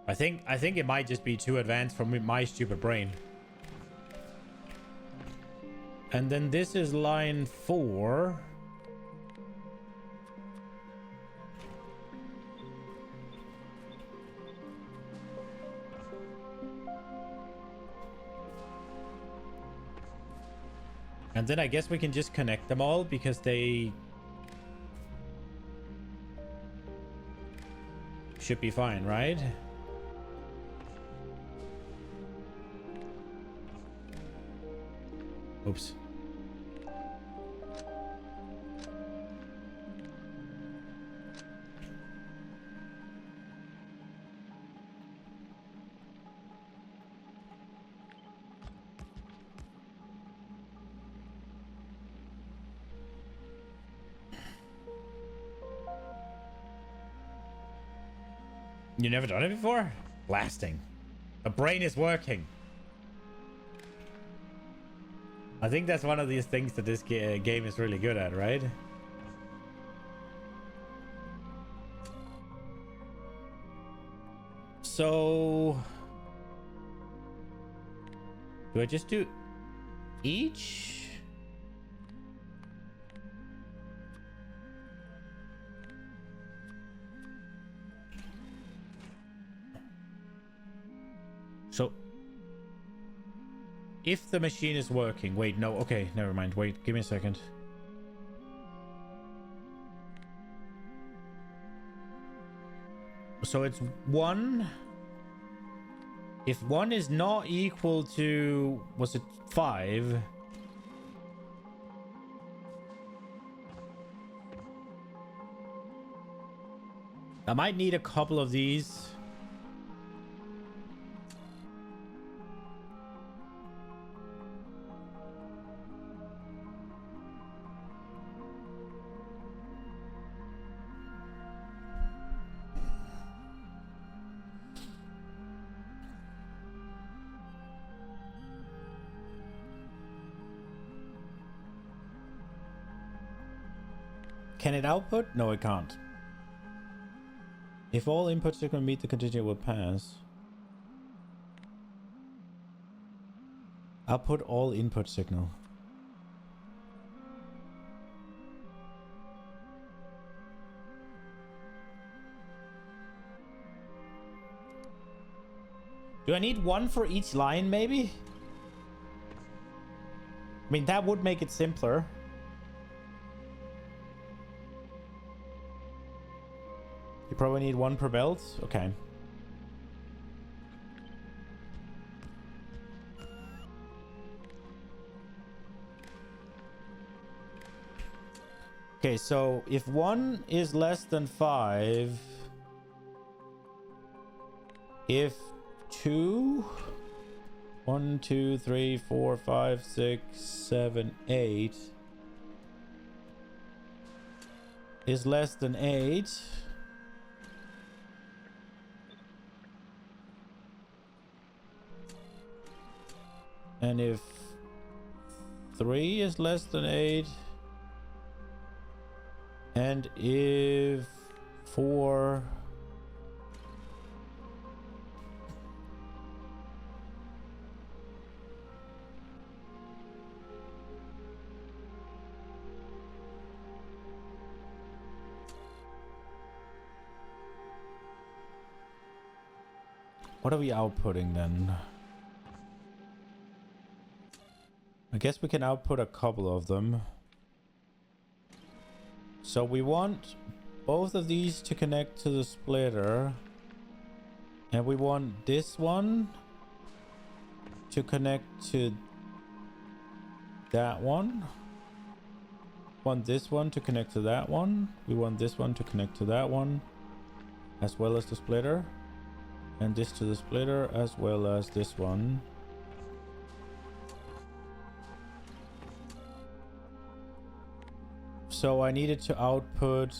I think it might just be too advanced for my stupid brain. And then this is line 4. And then I guess we can just connect them all because they should be fine, right? Oops. You never done it before? Blasting. The brain is working. I think that's one of these things that this game is really good at, right? So... do I just do each? So if the machine is working, wait, no, okay, never mind. Wait, give me a second. So it's 1. If 1 is not equal to, was it 5? I might need a couple of these. Can it output? No, it can't. If all inputs are going to meet the condition, it will pass. Output all input signal. Do I need 1 for each line, maybe? I mean, that would make it simpler. You probably need 1 per belt? Okay. Okay, so if 1 is less than 5, if 2, 1, 2, 3, 4, 5, 6, 7, 8 is less than 8, and if 3 is less than 8, and if 4 what are we outputting then? I guess we can output a couple of them. So we want both of these to connect to the splitter. And we want this one to connect to that one. Want this one to connect to that one. We want this one to connect to that one, as well as the splitter. And this to the splitter, as well as this one. So I needed to output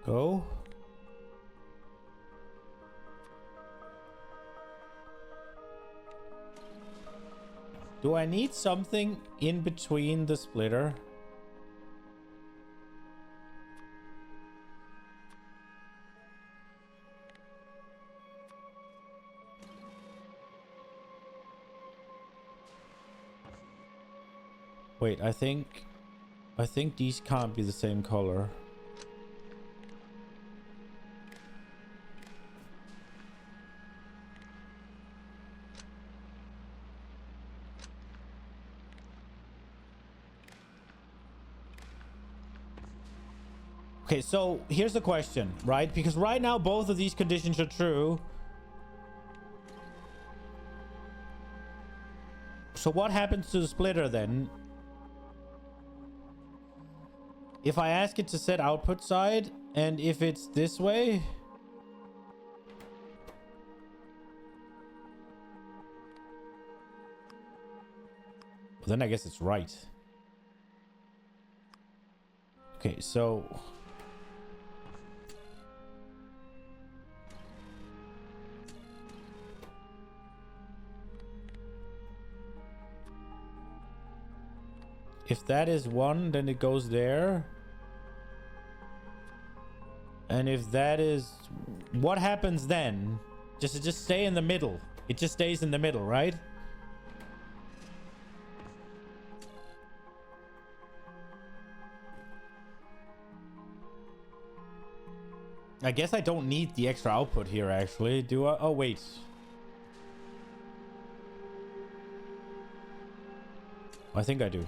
go. Do I need something in between the splitter? Wait, I think these can't be the same color. Okay, so here's the question, right? Because right now both of these conditions are true. So what happens to the splitter then? If I ask it to set output side, and if it's this way, well, then I guess it's right. Okay, so if that is 1, then it goes there. And if that is... what happens then? Just stay in the middle. It just stays in the middle, right? I guess I don't need the extra output here, actually. Do I? Oh, wait. I think I do.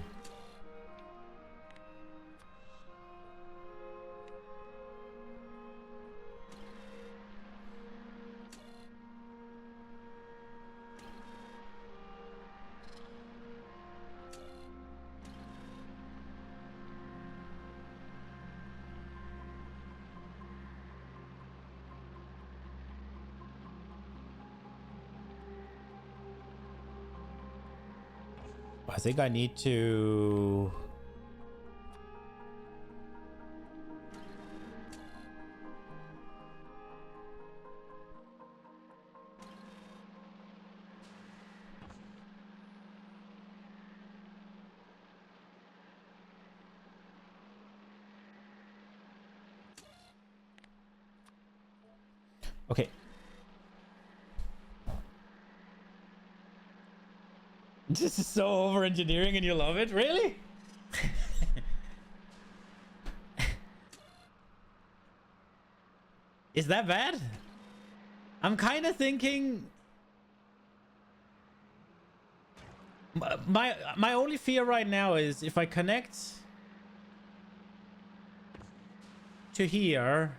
I think I need to... Okay. This is so over engineering and you love it? Really? Is that bad? I'm kind of thinking... My only fear right now is if I connect to here...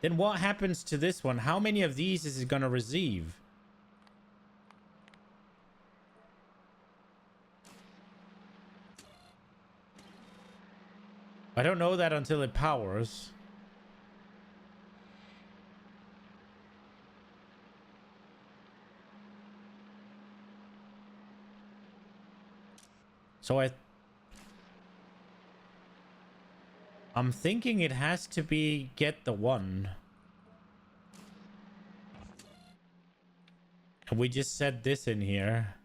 Then what happens to this one? How many of these is it gonna receive? I don't know that until it powers. So I'm thinking it has to be get the one. And we just set this in here.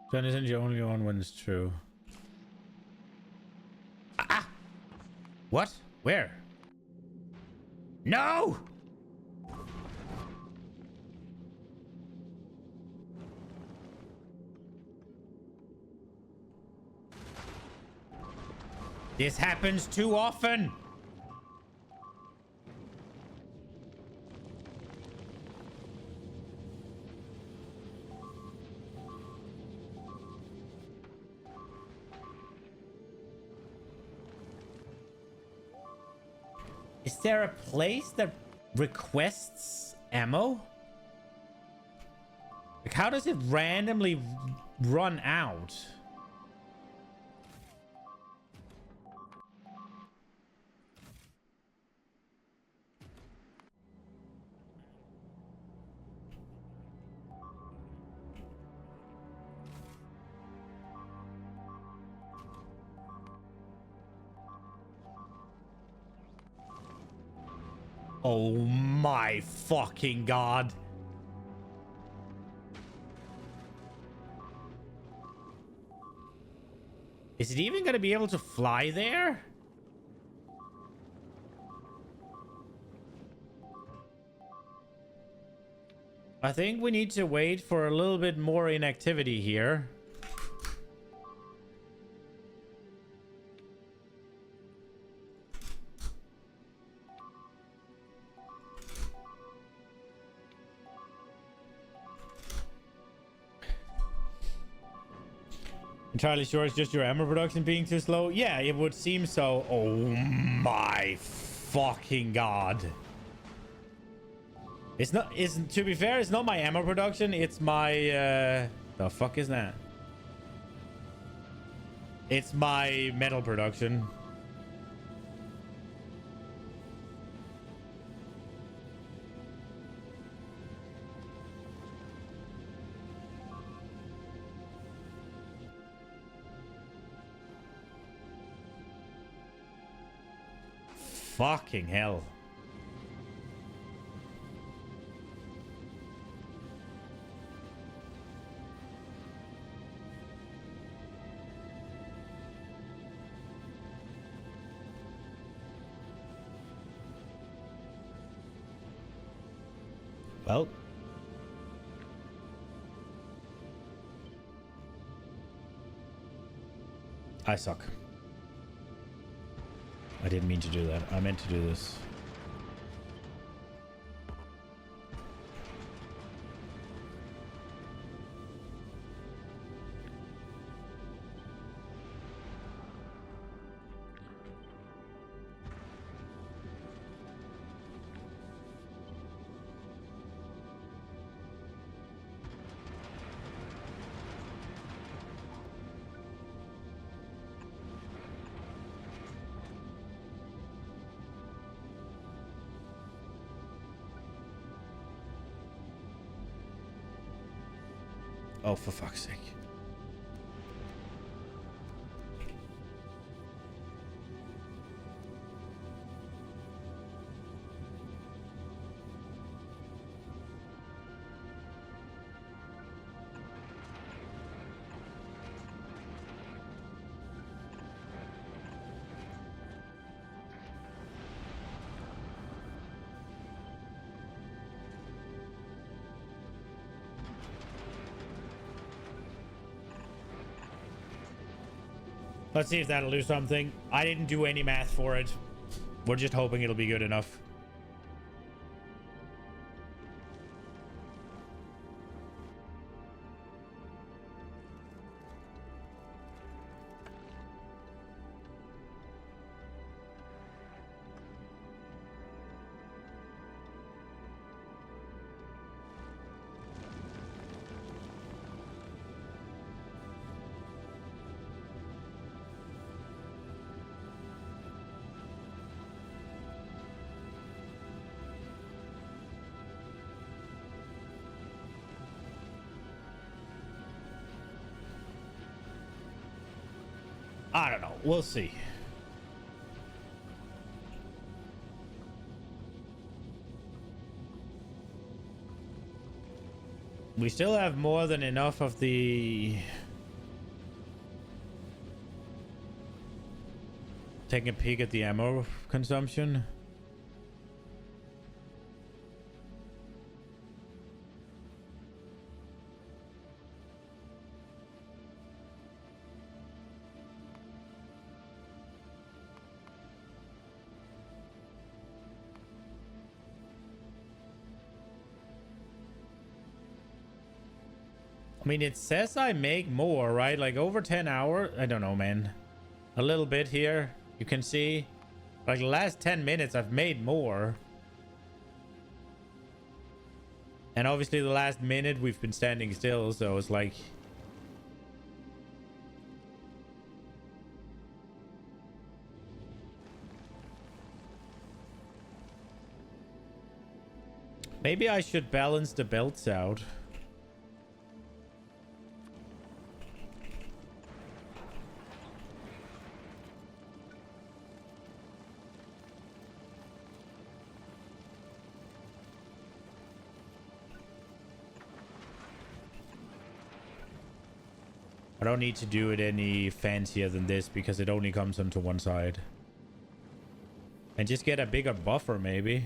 Then isn't the only one when it's true. Ah! What? Where? No! This happens too often! Is there a place that requests ammo? Like, how does it randomly run out? Oh my fucking god. Is it even gonna be able to fly there? I think we need to wait for a little bit more inactivity here. Entirely sure it's just your ammo production being too slow? Yeah, it would seem so. Oh my fucking god. It's not, to be fair, it's not my ammo production, it's my, the fuck is that? It's my metal production. Fucking hell. Well. I suck. I didn't mean to do that. I meant to do this. Oh, for fuck's sake. Let's see if that'll do something. I didn't do any math for it. We're just hoping it'll be good enough. I don't know. We'll see. We still have more than enough of the... Taking a peek at the ammo consumption. I mean, it says I make more, right? Like over 10 hours. I don't know, man. A little bit here. You can see. Like the last 10 minutes, I've made more. And obviously the last minute, we've been standing still. So it's like... Maybe I should balance the belts out. I don't need to do it any fancier than this because it only comes onto one side. And just get a bigger buffer, maybe.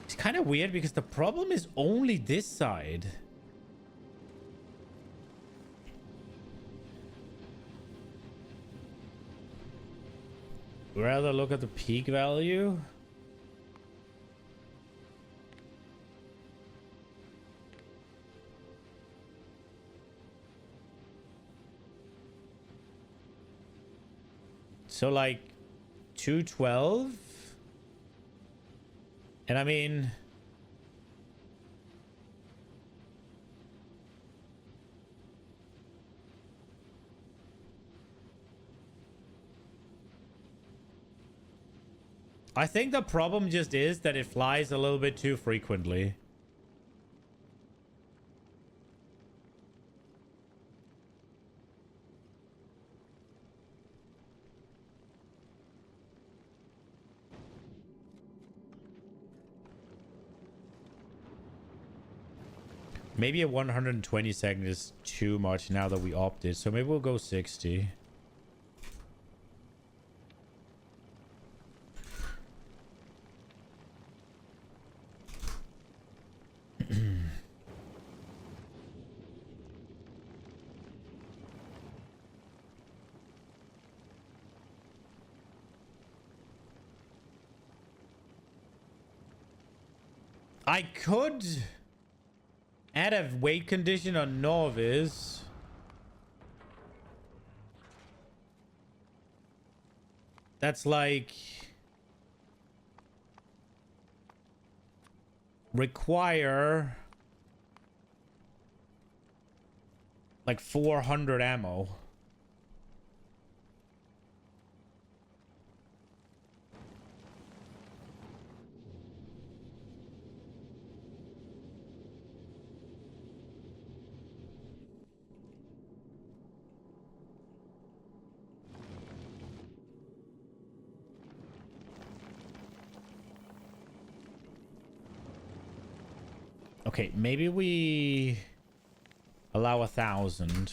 It's kind of weird because the problem is only this side. Rather look at the peak value. So like 212. And I mean, I think the problem just is that it flies a little bit too frequently. Maybe a 120 second is too much now that we opted. So maybe we'll go 60. I could add a weight condition on novice. That's like require like 400 ammo. Okay, maybe we allow 1,000.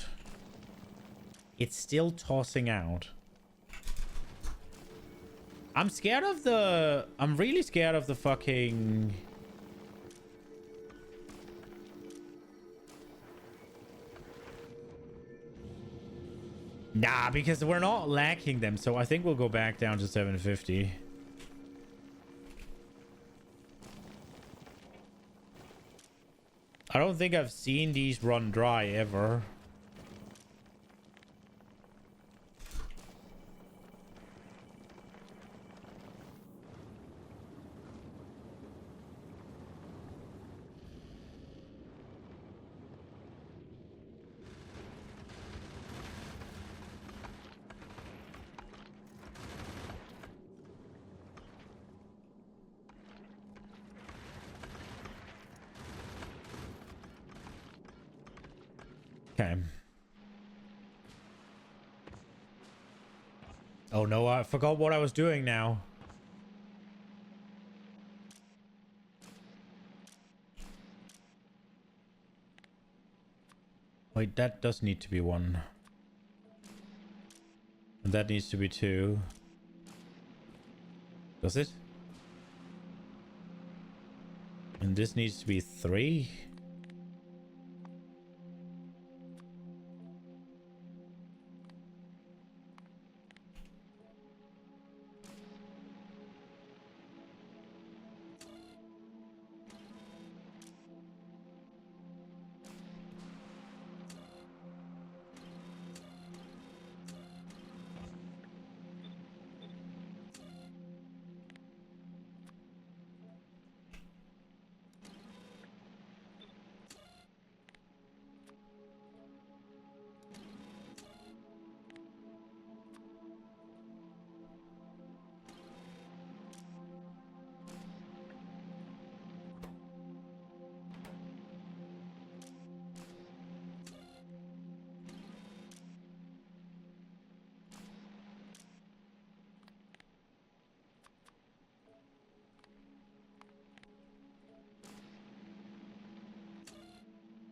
It's still tossing out. I'm scared of the... I'm really scared of the fucking... Nah, because we're not lacking them, so I think we'll go back down to 750. I don't think I've seen these run dry ever. Okay. Oh no, I forgot what I was doing now. Wait, that does need to be 1. And that needs to be 2. Does it? And this needs to be 3.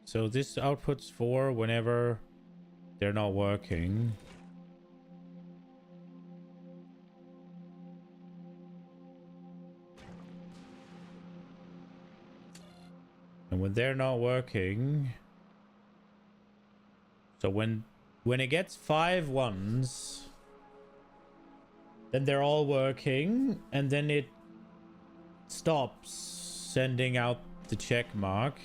So this outputs 4 whenever they're not working. And when they're not working... So when it gets 5 ones, then they're all working, and then it stops sending out the check mark.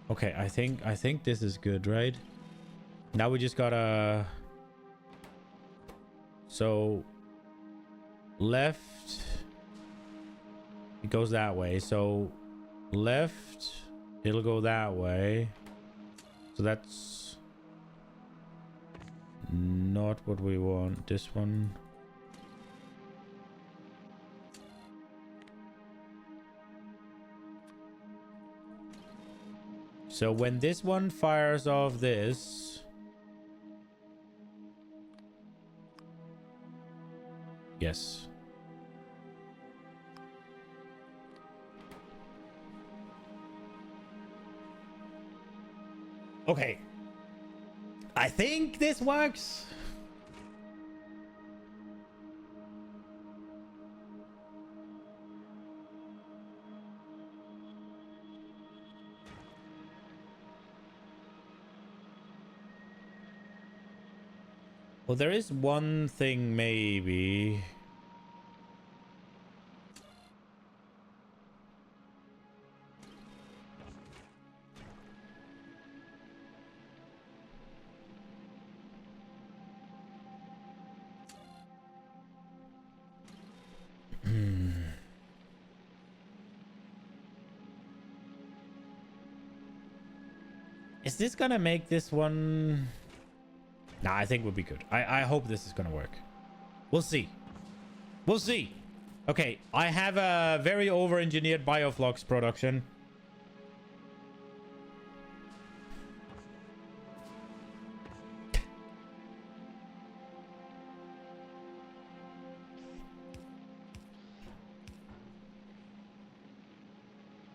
Okay, I think this is good, right? Now we just gotta... So... Left... It goes that way. So... Left... It'll go that way. So that's... Not what we want. This one... So when this one fires off this, Yes. Okay. I think this works. Well, there is one thing maybe. Is this gonna make this one? Nah, I think we'll be good. I hope this is gonna work. We'll see. We'll see. Okay, I have a very over-engineered bioflux production.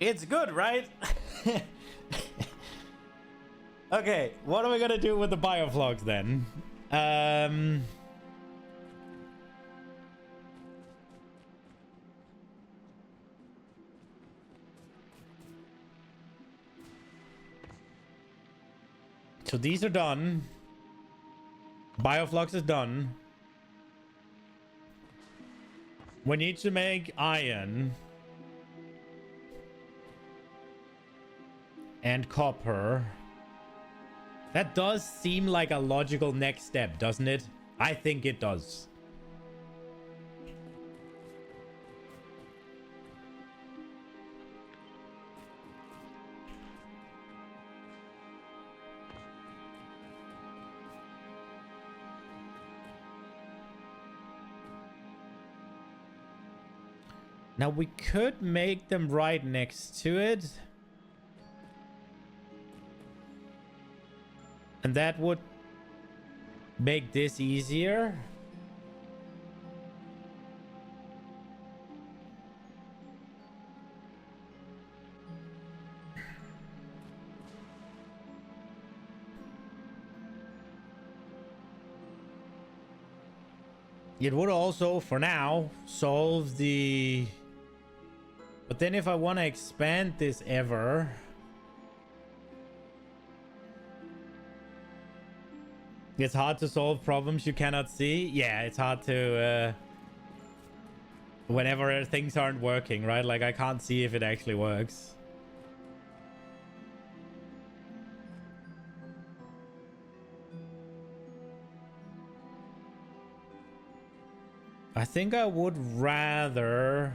It's good, right? Okay, what are we gonna do with the bioflogs then? So these are done. Bioflux is done. We need to make iron. And copper. That does seem like a logical next step, doesn't it? I think it does. Now we could make them right next to it. And that would make this easier. It would also, for now, solve the... But then if I want to expand this ever... It's hard to solve problems you cannot see. Yeah, it's hard to... whenever things aren't working, right? Like, I can't see if it actually works. I think I would rather...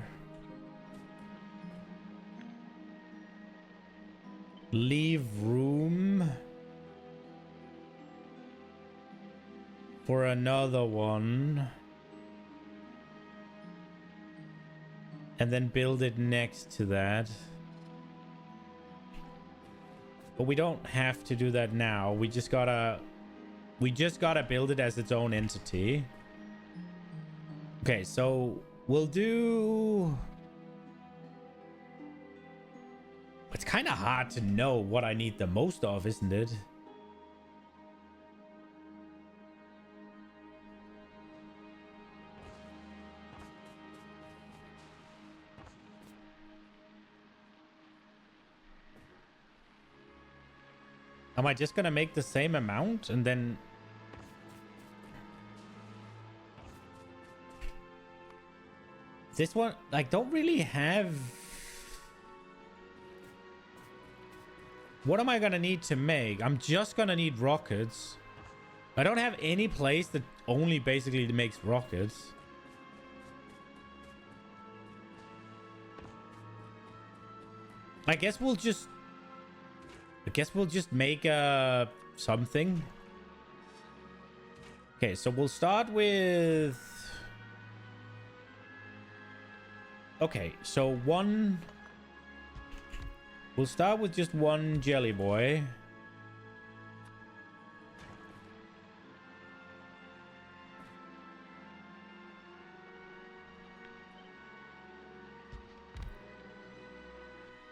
leave room... for another one. And then build it next to that. But we don't have to do that now. We just gotta build it as its own entity. Okay, so we'll do... It's kind of hard to know what I need the most of, isn't it? Am I just gonna make the same amount and then... This one, like, don't really have... What am I gonna need to make? I'm just gonna need rockets. I don't have any place that only basically makes rockets. I guess we'll just make something. Okay, so we'll start with... Okay, so one... We'll start with just one jelly boy.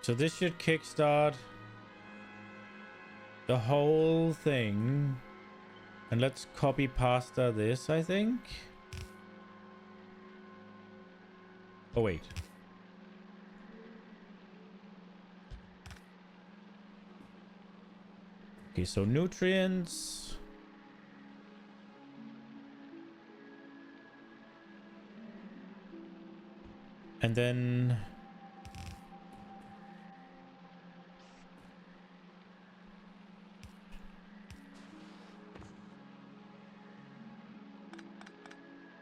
So this should kickstart the whole thing. And let's copy pasta this, I think. Oh, wait. Okay, so nutrients. And then...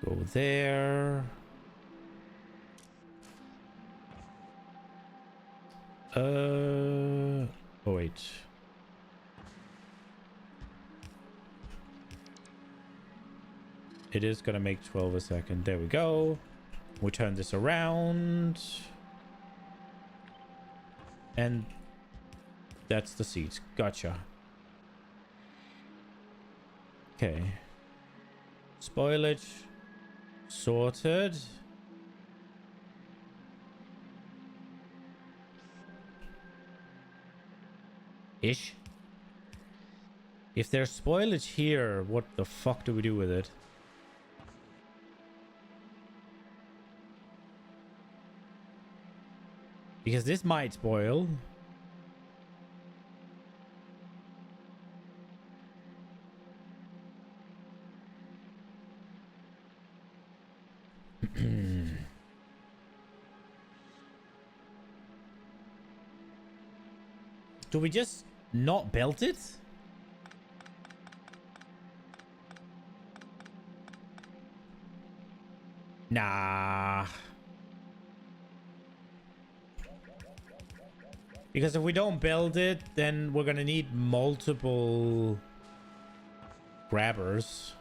go there. Oh, wait. It is gonna make 12 a second. There we go. We turn this around. And that's the seeds. Gotcha. Okay. Spoilage. Sorted. Ish. If there's spoilage here, what the fuck do we do with it? Because this might spoil. Do we just not belt it? Nah. Because if we don't build it, then we're gonna need multiple grabbers.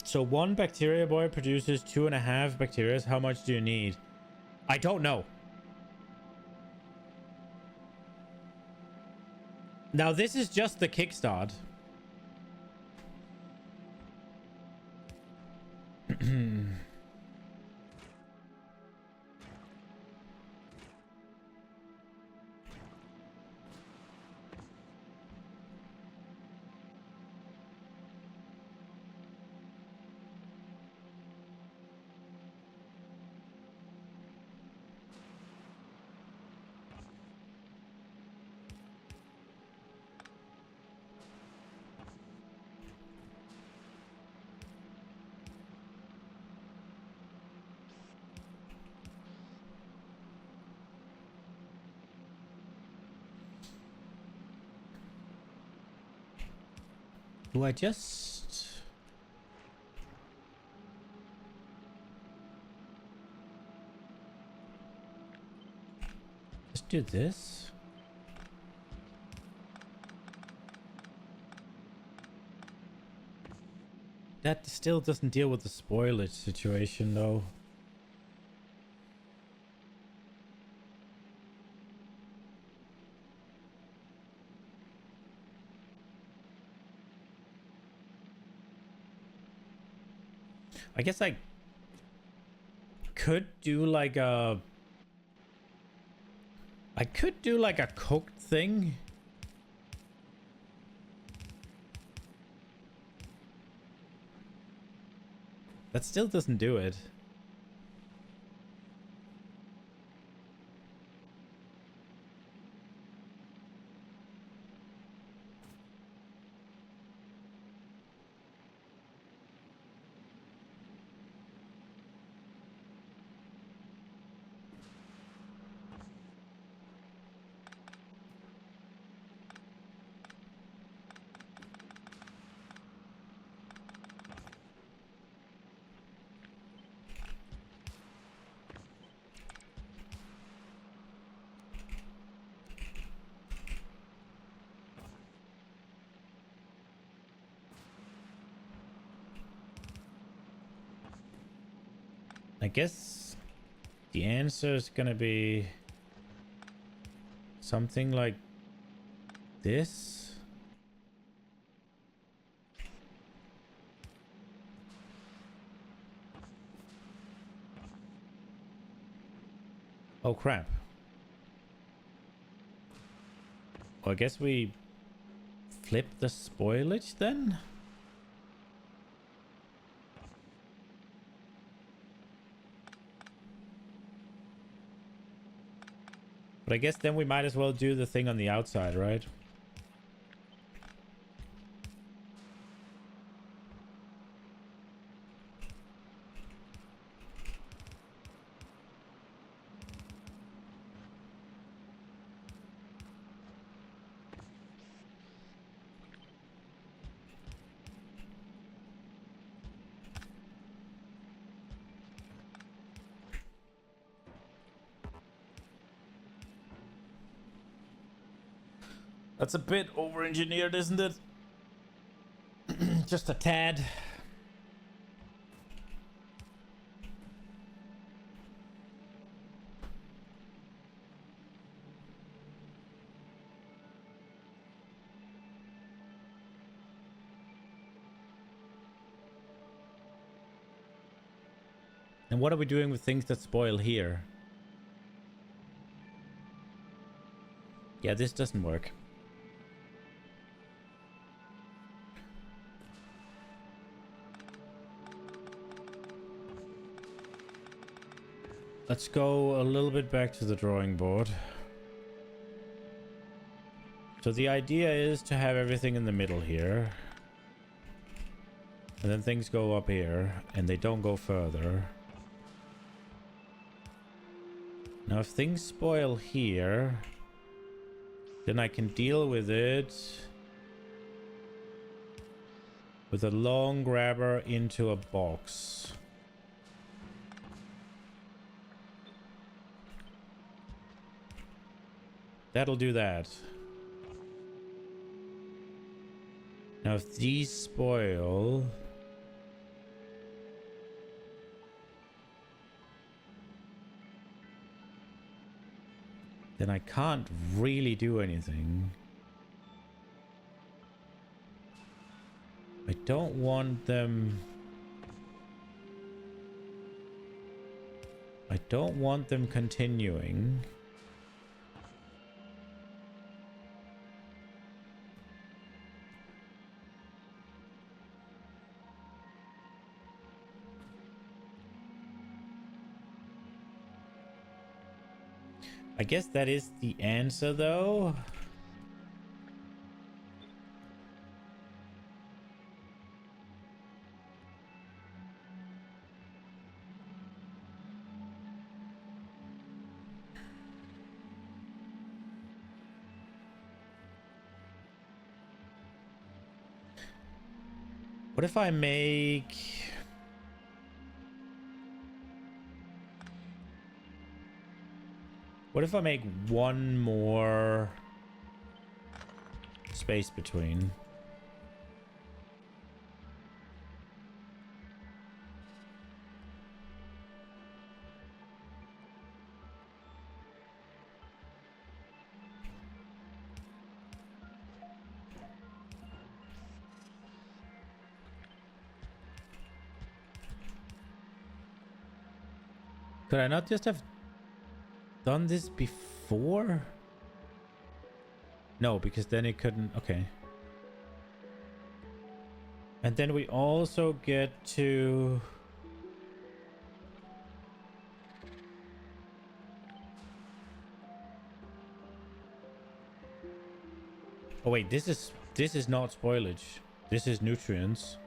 So one bacteria boy produces 2.5 bacteria. How much do you need? I don't know. Now this is just the kickstart. Do I just... let's do this? That still doesn't deal with the spoilage situation, though. I guess I could do like a... I could do like a cooked thing. That still doesn't do it. I guess The answer is gonna be something like this. Oh crap. Well, I guess we flip the spoilage then? But I guess then we might as well do the thing on the outside, right? That's a bit over-engineered, isn't it? Just a tad. And what are we doing with things that spoil here? Yeah, this doesn't work. Let's go a little bit back to the drawing board. So the idea is to have everything in the middle here. And then things go up here, and they don't go further. Now if things spoil here, then I can deal with it with a long grabber into a box. That'll do that. Now if these spoil, then I can't really do anything. I don't want them... I don't want them continuing. I guess that is the answer, though. What if I make... What if I make one more space between? Could I not just have done this before? No, because then it couldn't. Okay. And then we also get to... Oh wait, this is not spoilage. This is nutrients.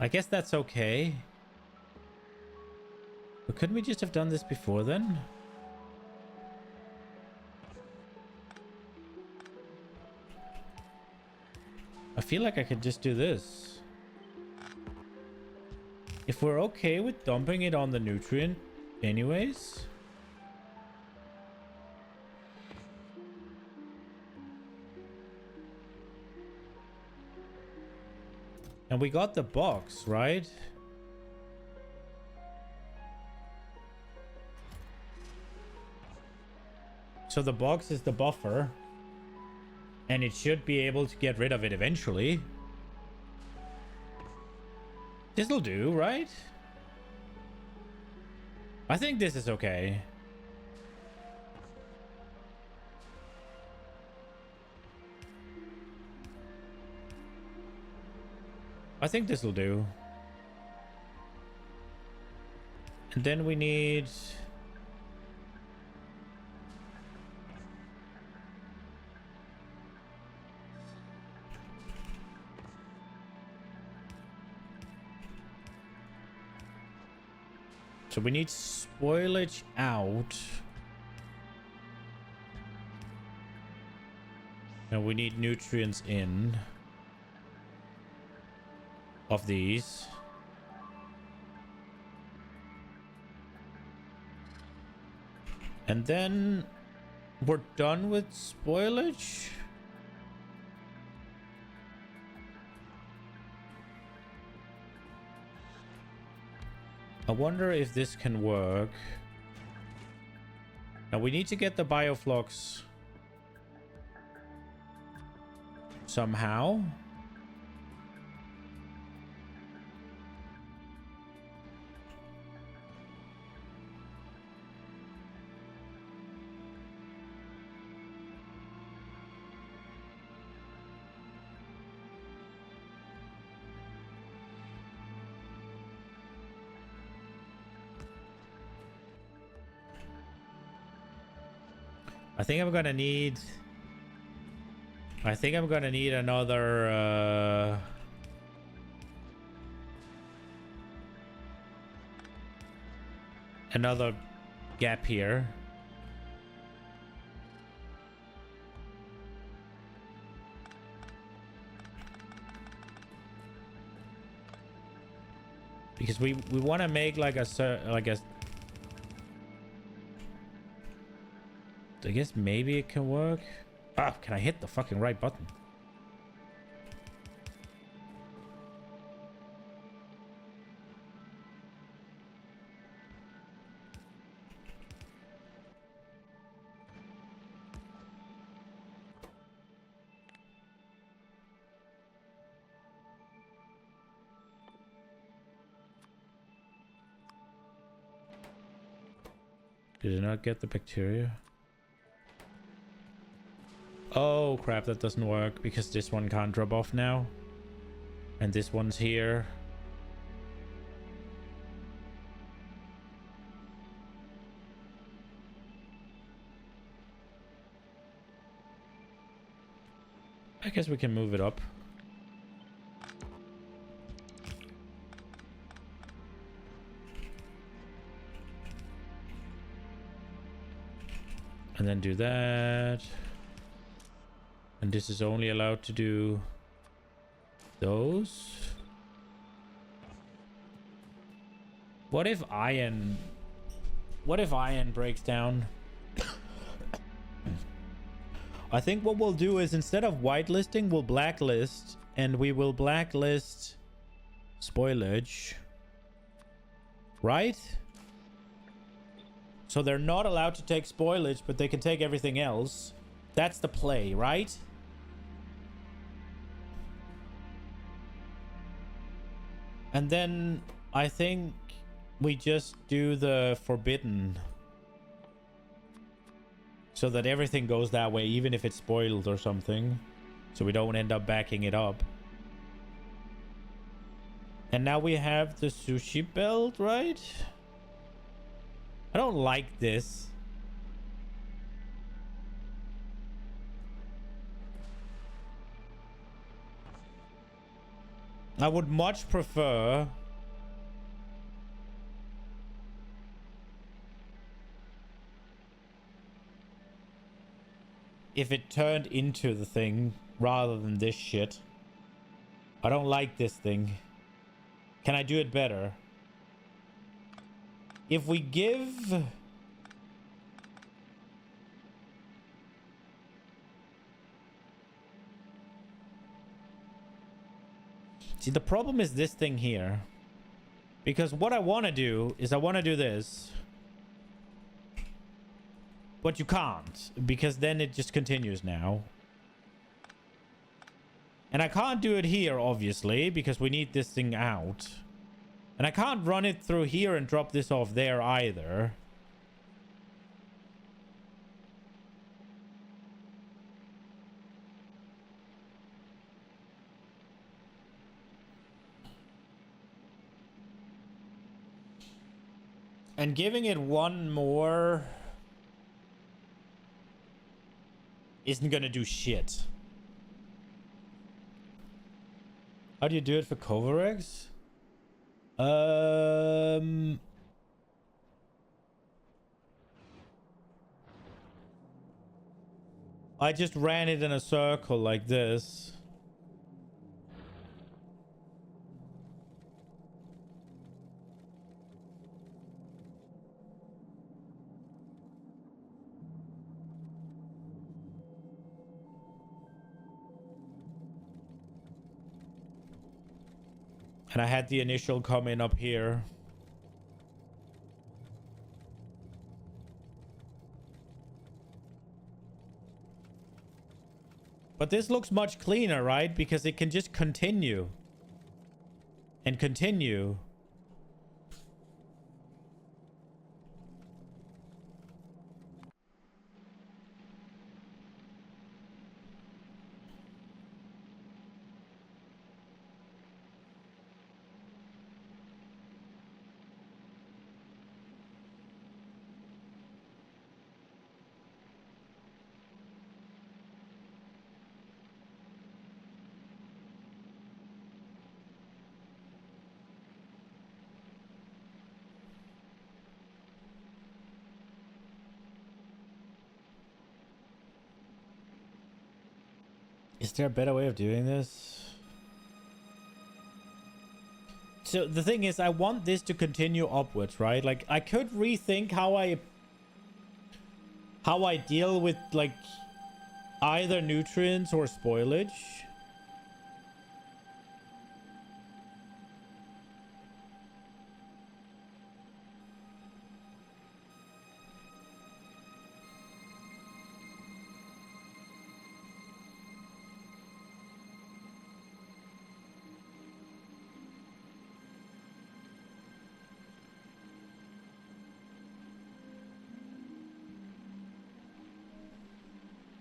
I guess that's okay. But couldn't we just have done this before then? I feel like I could just do this. If we're okay with dumping it on the nutrient anyways. And we got the box, right? So the box is the buffer. And it should be able to get rid of it eventually. This'll do, right? I think this is okay. I think this'll do. And then we need... So we need spoilage out. And we need nutrients in. Of these. And then we're done with spoilage. I wonder if this can work. Now we need to get the bioflux somehow. I think I'm gonna need another another gap here. Because we want to make like a I guess maybe it can work. Ah, can I hit the fucking right button? Did it not get the bacteria? Oh crap, that doesn't work because this one can't drop off now. And this one's here. I guess we can move it up. And then do that. And this is only allowed to do those. What if iron breaks down? I think what we'll do is instead of whitelisting, we'll blacklist, and we will blacklist spoilage. Right? So they're not allowed to take spoilage, but they can take everything else. That's the play, right? And then I think we just do the forbidden. So that everything goes that way, even if it's spoiled or something. So we don't end up backing it up. And now we have the sushi belt, right? I don't like this. I would much prefer if it turned into the thing rather than this shit. I don't like this thing. Can I do it better? If we give... See, the problem is this thing here. Because what I want to do is I want to do this. But you can't, because then it just continues now. And I can't do it here, obviously, because we need this thing out. And I can't run it through here and drop this off there either. And giving it one more isn't gonna do shit. How do you do it for cover eggs? I just ran it in a circle like this. And I had the initial comment up here. But this looks much cleaner, right? Because it can just continue. And continue. Is there a better way of doing this? So the thing is, I want this to continue upwards, right? Like, I could rethink how I deal with, like, either nutrients or spoilage.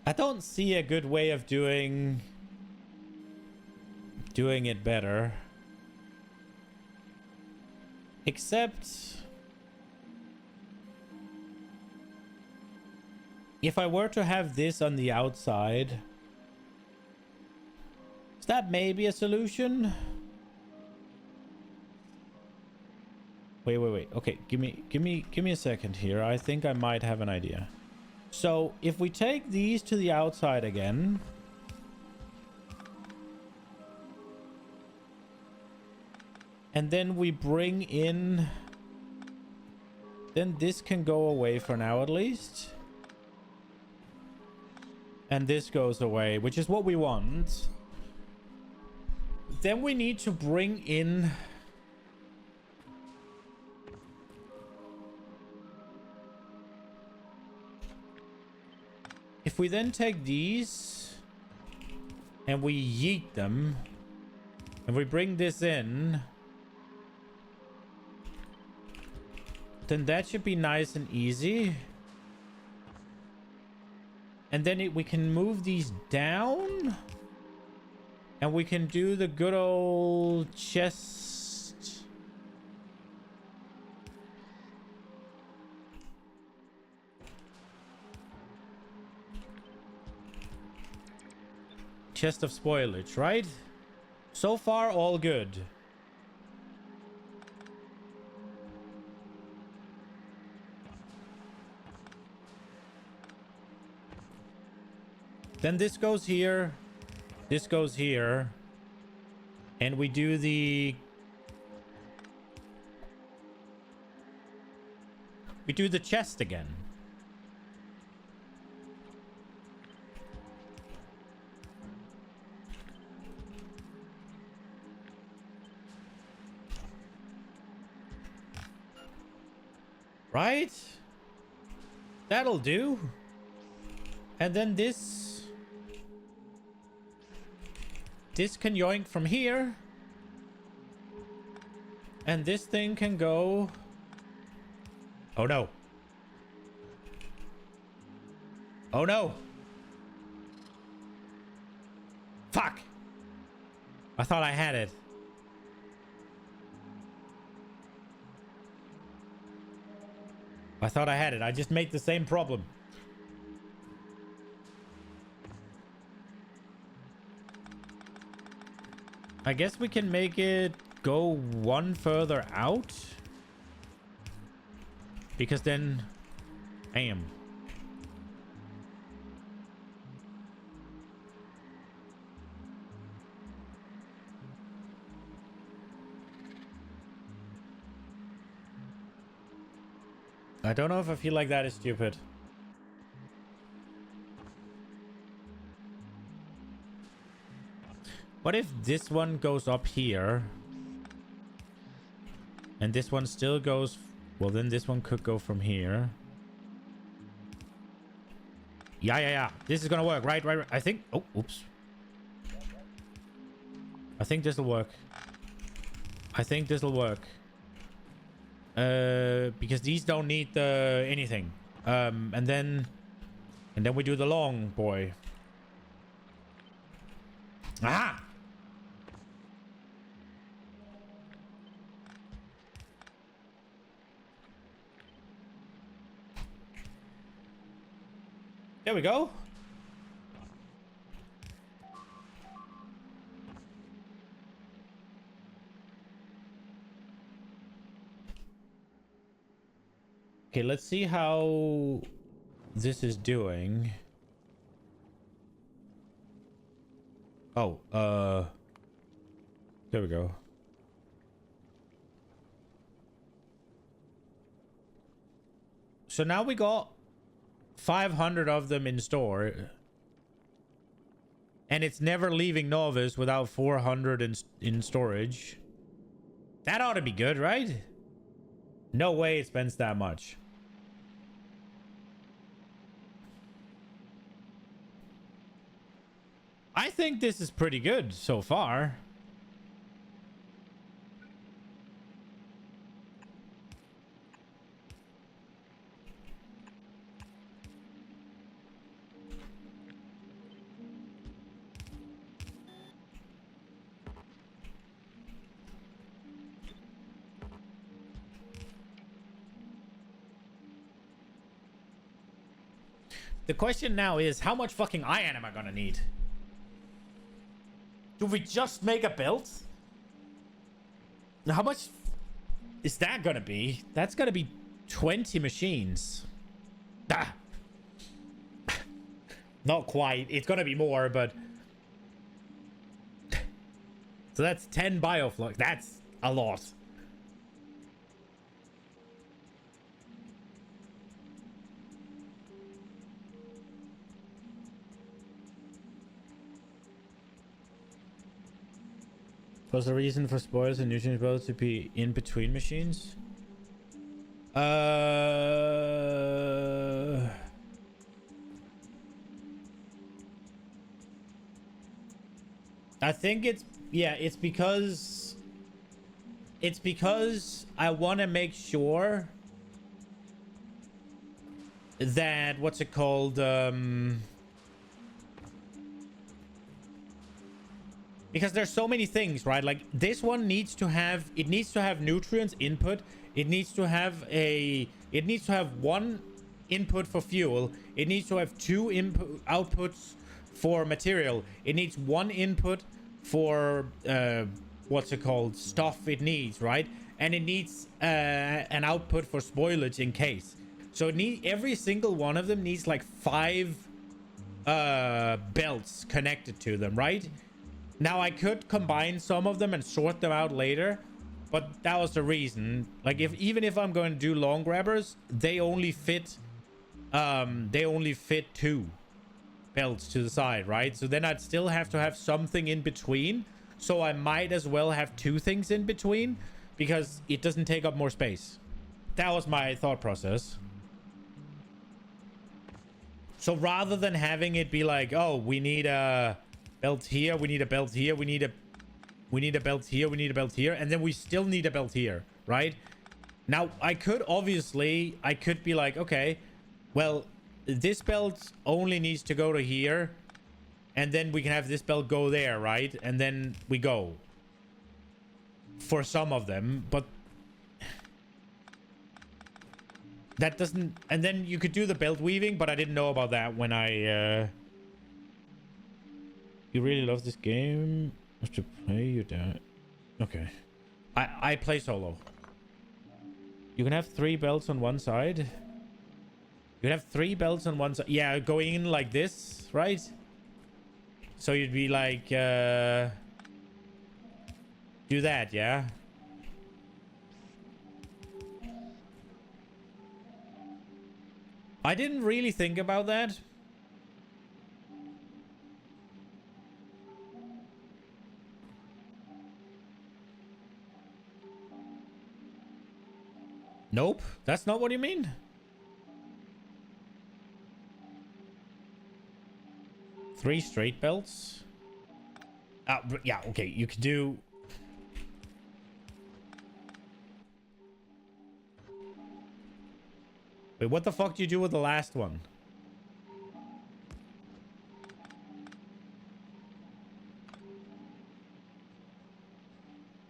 I don't see a good way of doing it better. Except if I were to have this on the outside, is that maybe a solution? Wait. Okay, give me a second here. I think I might have an idea. So if we take these to the outside again, and then we bring in, then this can go away for now at least. And this goes away, which is what we want. Then we need to bring in if we then take these and we yeet them and we bring this in, then that should be nice and easy. And then we can move these down and we can do the good old chest. Chest of spoilage, right? So far, all good. Then this goes here. This goes here. And we do the... we do the chest again. Right? That'll do. And then this can yoink from here. And this thing can go... Oh no. Oh no. Fuck. I thought I had it. I thought I had it. I just made the same problem. I guess we can make it go one further out. Because then... Damn. I don't know if I feel like that is stupid. What if this one goes up here? And this one still goes... Well, then this one could go from here. Yeah. This is gonna work, right? I think... Oh, oops. I think this'll work. Because these don't need anything. And then we do the long boy. Aha! There we go. Okay, let's see how this is doing. Oh, there we go. So now we got 500 of them in store. And it's never leaving Novus without 400 in storage. That ought to be good, right? No way it spends that much. I think this is pretty good so far. The question now is, how much fucking iron am I gonna need? Do we just make a belt? How much is that gonna be? That's gonna be 20 machines. Ah. Not quite. It's gonna be more, but... So that's 10 bioflux. That's a lot. Was the reason for spoils and nutrient wells to be in between machines? I think it's because I want to make sure that what's it called, because there's so many things, right? Like this one needs to have nutrients input. It needs to have one input for fuel. It needs to have two outputs for material. It needs one input for what's it called, stuff it needs, right? And it needs an output for spoilage in case. So every single one of them needs like 5 belts connected to them, right? Now I could combine some of them and sort them out later, but that was the reason. Like even if I'm going to do long grabbers, they only fit 2 belts to the side, right? So then I'd still have to have something in between. So I might as well have 2 things in between because it doesn't take up more space. That was my thought process. So rather than having it be like, oh, we need a belt here, we need a belt here, we need a belt here, we need a belt here, and then we still need a belt here, right? Now, I could be like, okay, well, this belt only needs to go to here, and then we can have this belt go there, right? And then we go. For some of them, but that doesn't... And then you could do the belt weaving, but I didn't know about that when I... You really love this game? Have to play you down. Okay. I play solo. You can have 3 belts on one side. You can have 3 belts on one side. Yeah, going in like this, right? So you'd be like, do that, yeah? I didn't really think about that. Nope, that's not what you mean. Three straight belts. Yeah, okay, you could do... Wait, what the fuck do you do with the last one?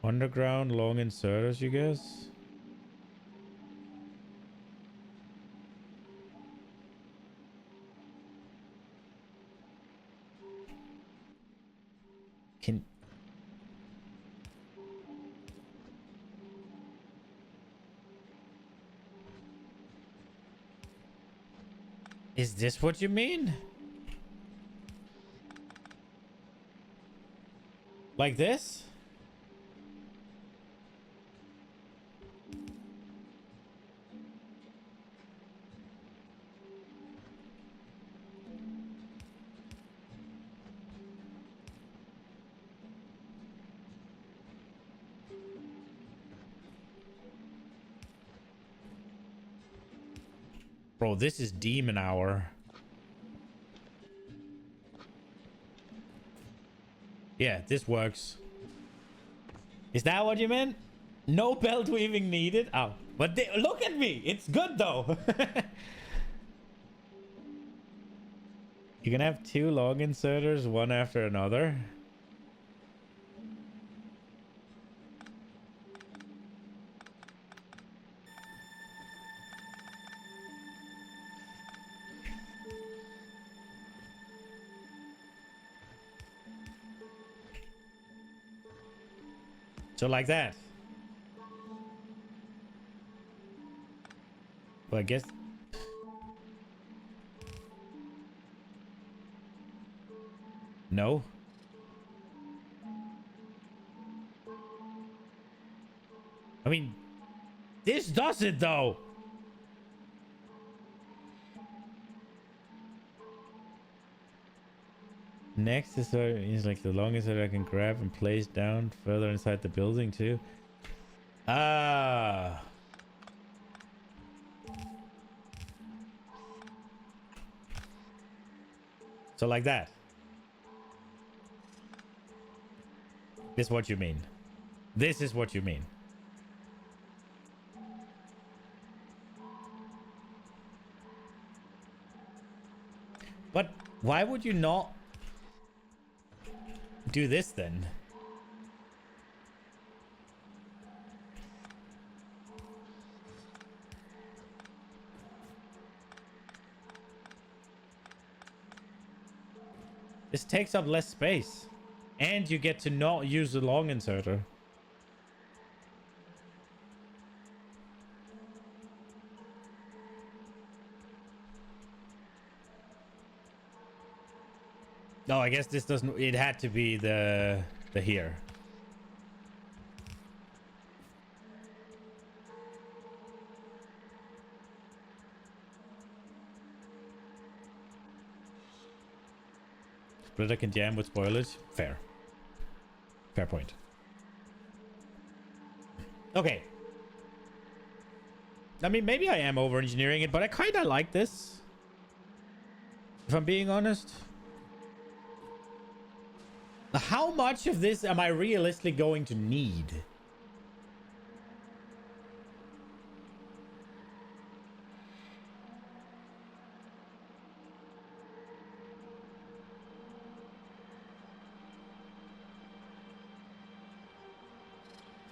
Underground long inserters, you guess? Can... Is this what you mean? Like this? Bro, this is demon hour. Yeah, this works. Is that what you meant? No belt weaving needed? Oh, but look at me. It's good though. You can have 2 long inserters, one after another. So like that. Well, I guess... No. I mean, this does it though. Next is like the longest that I can grab and place down further inside the building too. Ah. So like that. This is what you mean. This is what you mean. But why would you not do this then? This takes up less space. And you get to not use the long inserter. No, I guess this doesn't... It had to be the here. Splitter can jam with spoilers. Fair. Fair point. Okay. I mean, maybe I am over-engineering it, but I kind of like this. if I'm being honest. How much of this am I realistically going to need?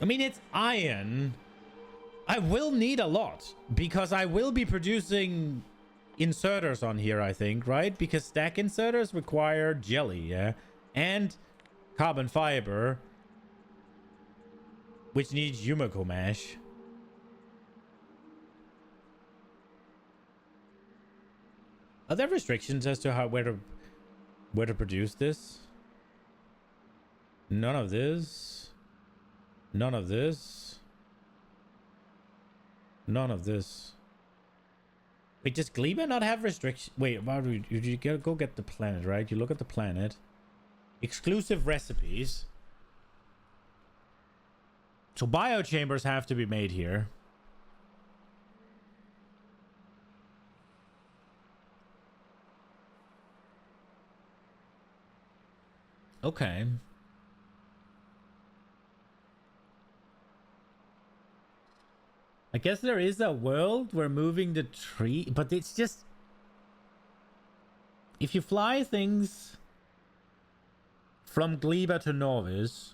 I mean, it's iron. I will need a lot because I will be producing inserters on here, I think, right? Because stack inserters require jelly, yeah? And carbon fiber, which needs Yumiko mesh. Are there restrictions as to where to produce this? None of this. None of this. None of this. Wait, does Gleba not have restrictions? Wait, you go get the planet, right? You look at the planet. Exclusive recipes. So biochambers have to be made here. Okay. I guess there is a world where moving the tree, but it's just... If you fly things from Gleba to Novis,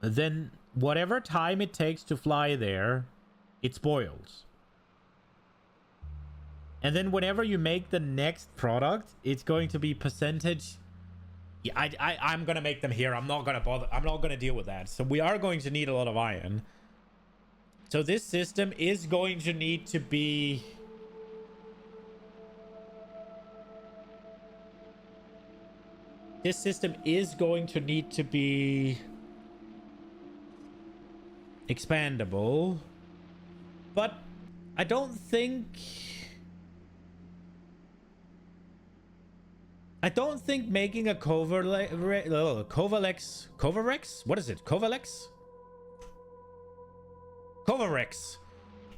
then whatever time it takes to fly there, it spoils. And then whenever you make the next product, it's going to be percentage... Yeah, I'm going to make them here. I'm not going to bother. I'm not going to deal with that. So we are going to need a lot of iron. So this system is going to need to be... This system is going to need to be expandable. But I don't think... I don't think making a Covalex... What is it? Covalex? Covarex.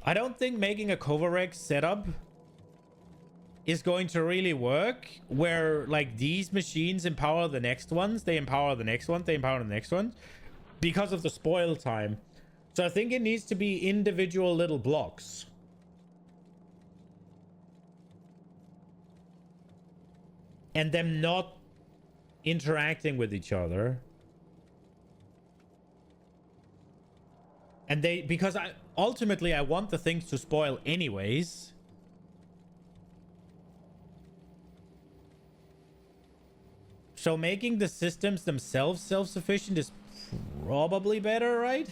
I don't think making a Covarex setup is going to really work where like these machines empower the next ones, they empower the next one, they empower the next one because of the spoil time. So I think it needs to be individual little blocks. And them not interacting with each other. And they, because ultimately I want the things to spoil anyways. So making the systems themselves self-sufficient is probably better, right?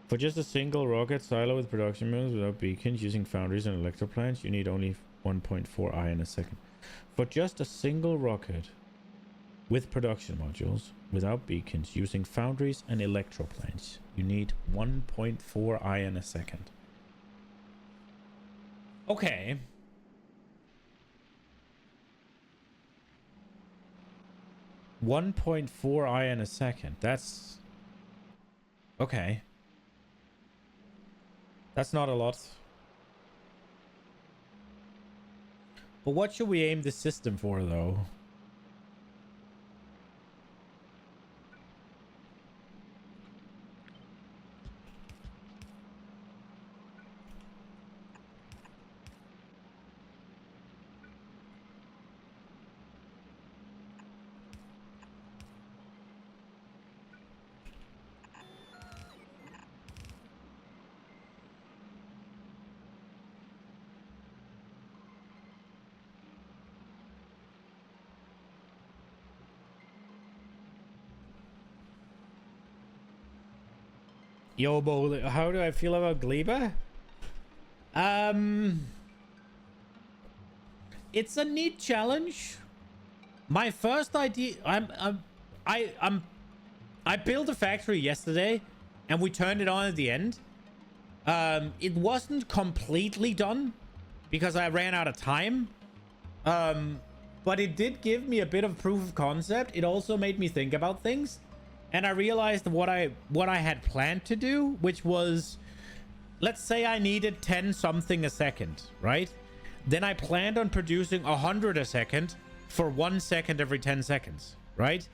For just a single rocket silo with production mills without beacons using foundries and electro plants, you need only 1.4 iron a second. For just a single rocket with production modules without beacons using foundries and electro plants, you need 1.4 iron a second. Okay. $1.4 iron a second. That's okay. That's not a lot. But what should we aim this system for, though? Yo, Bo, how do I feel about Gleba? It's a neat challenge. My first idea, I built a factory yesterday, and we turned it on at the end. It wasn't completely done because I ran out of time. But it did give me a bit of proof of concept. It also made me think about things. And I realized what I had planned to do, which was let's say I needed 10 something a second, right? Then I planned on producing 100 a second for 1 second every 10 seconds, right?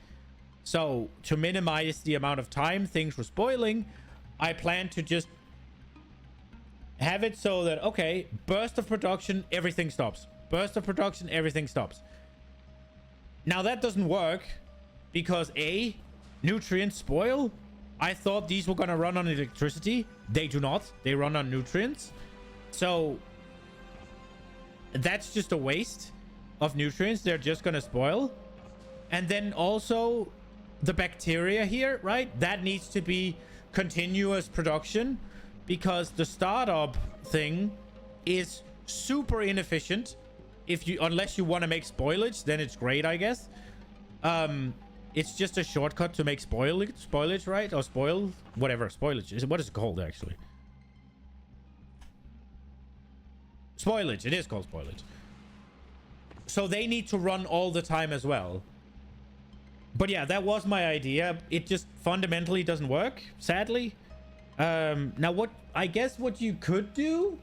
So to minimize the amount of time things were spoiling, I planned to just have it so that, okay, burst of production, everything stops. Burst of production, everything stops. Now that doesn't work because A, nutrients spoil. I thought these were going to run on electricity. They do not. They run on nutrients. So that's just a waste of nutrients. They're just going to spoil. And then also the bacteria here, right? That needs to be continuous production because the startup thing is super inefficient. Unless you want to make spoilage, then it's great, I guess. It's just a shortcut to make spoilage, right? Or whatever, spoilage. What is it called, actually? Spoilage. It is called spoilage. So they need to run all the time as well. But yeah, that was my idea. It just fundamentally doesn't work, sadly. Now, I guess what you could do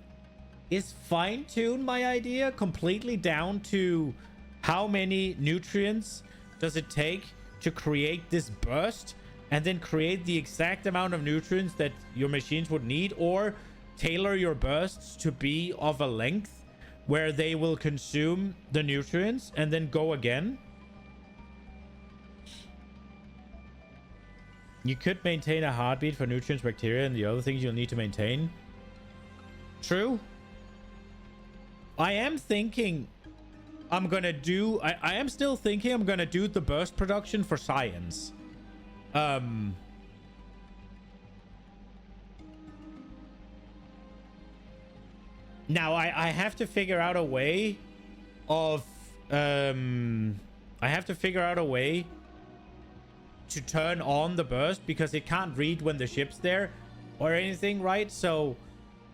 is fine-tune my idea completely down to how many nutrients does it take to create this burst, and then create the exact amount of nutrients that your machines would need, or tailor your bursts to be of a length where they will consume the nutrients and then go again. You could maintain a heartbeat for nutrients, bacteria, and the other things you'll need to maintain. True. I am thinking I'm gonna do... I am still thinking I'm gonna do the burst production for science. Now, I have to figure out a way of... I have to figure out a way to turn on the burst because it can't read when the ship's there or anything, right? So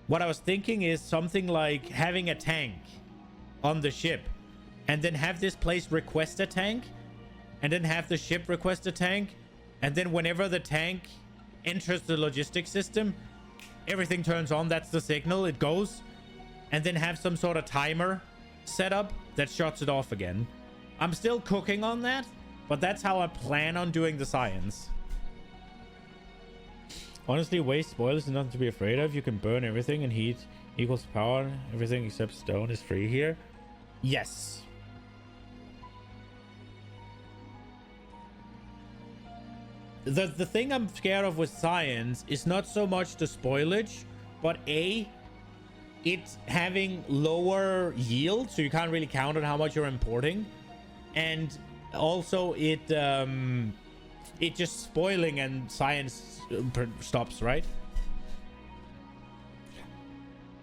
what I was thinking is something like having a tank on the ship and then have this place request a tank and then have the ship request a tank, and then whenever the tank enters the logistics system, everything turns on. That's the signal. It goes, and then have some sort of timer set up that shuts it off again. I'm still cooking on that, but that's how I plan on doing the science. Honestly, waste spoilers is nothing to be afraid of. You can burn everything and heat equals power. Everything except stone is free here. Yes. The thing I'm scared of with science is not so much the spoilage, but it's having lower yield, so you can't really count on how much you're importing. And also it just spoiling and science stops, right?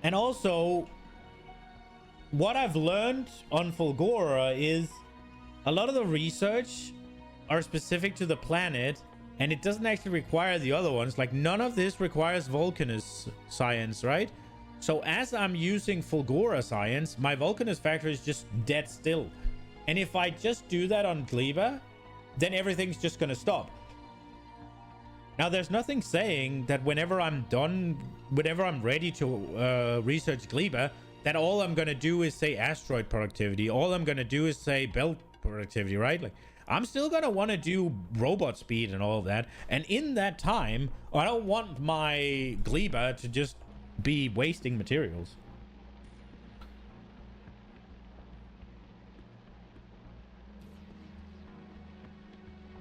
And also what I've learned on Fulgora is a lot of the research are specific to the planet, and it doesn't actually require the other ones. Like, none of this requires Vulcanus science, right? So as I'm using Fulgora science, my Vulcanus factory is just dead still. And if I just do that on Gleba, then everything's just going to stop. Now, there's nothing saying that whenever I'm ready to research Gleba, that all I'm going to do is say asteroid productivity. All I'm going to do is say belt productivity, right? Like, I'm still going to want to do robot speed and all of that. And in that time, I don't want my Gleba to just be wasting materials.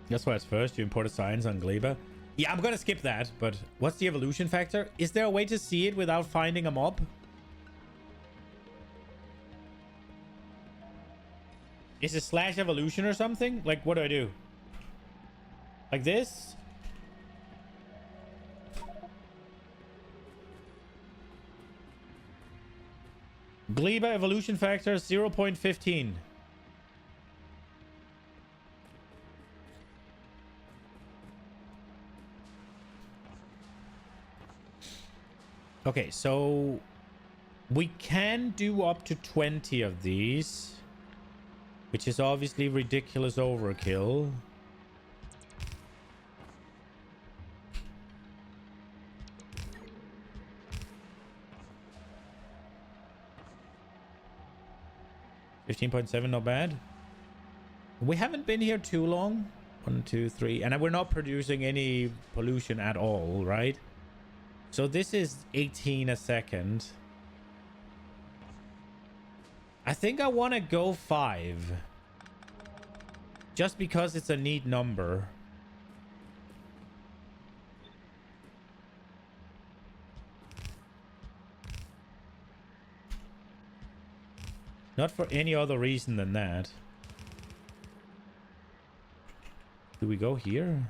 That's why it's first. You imported science on Gleba. Yeah, I'm going to skip that. But what's the evolution factor? Is there a way to see it without finding a mob? Is it slash evolution or something? Like, what do I do? Like this? Gleba evolution factor 0.15. Okay, so we can do up to 20 of these, which is obviously ridiculous overkill. 15.7, not bad. We haven't been here too long. 1, 2, 3. And we're not producing any pollution at all, right? So this is 18 a second. I think I want to go 5. Just because it's a neat number. Not for any other reason than that. Do we go here?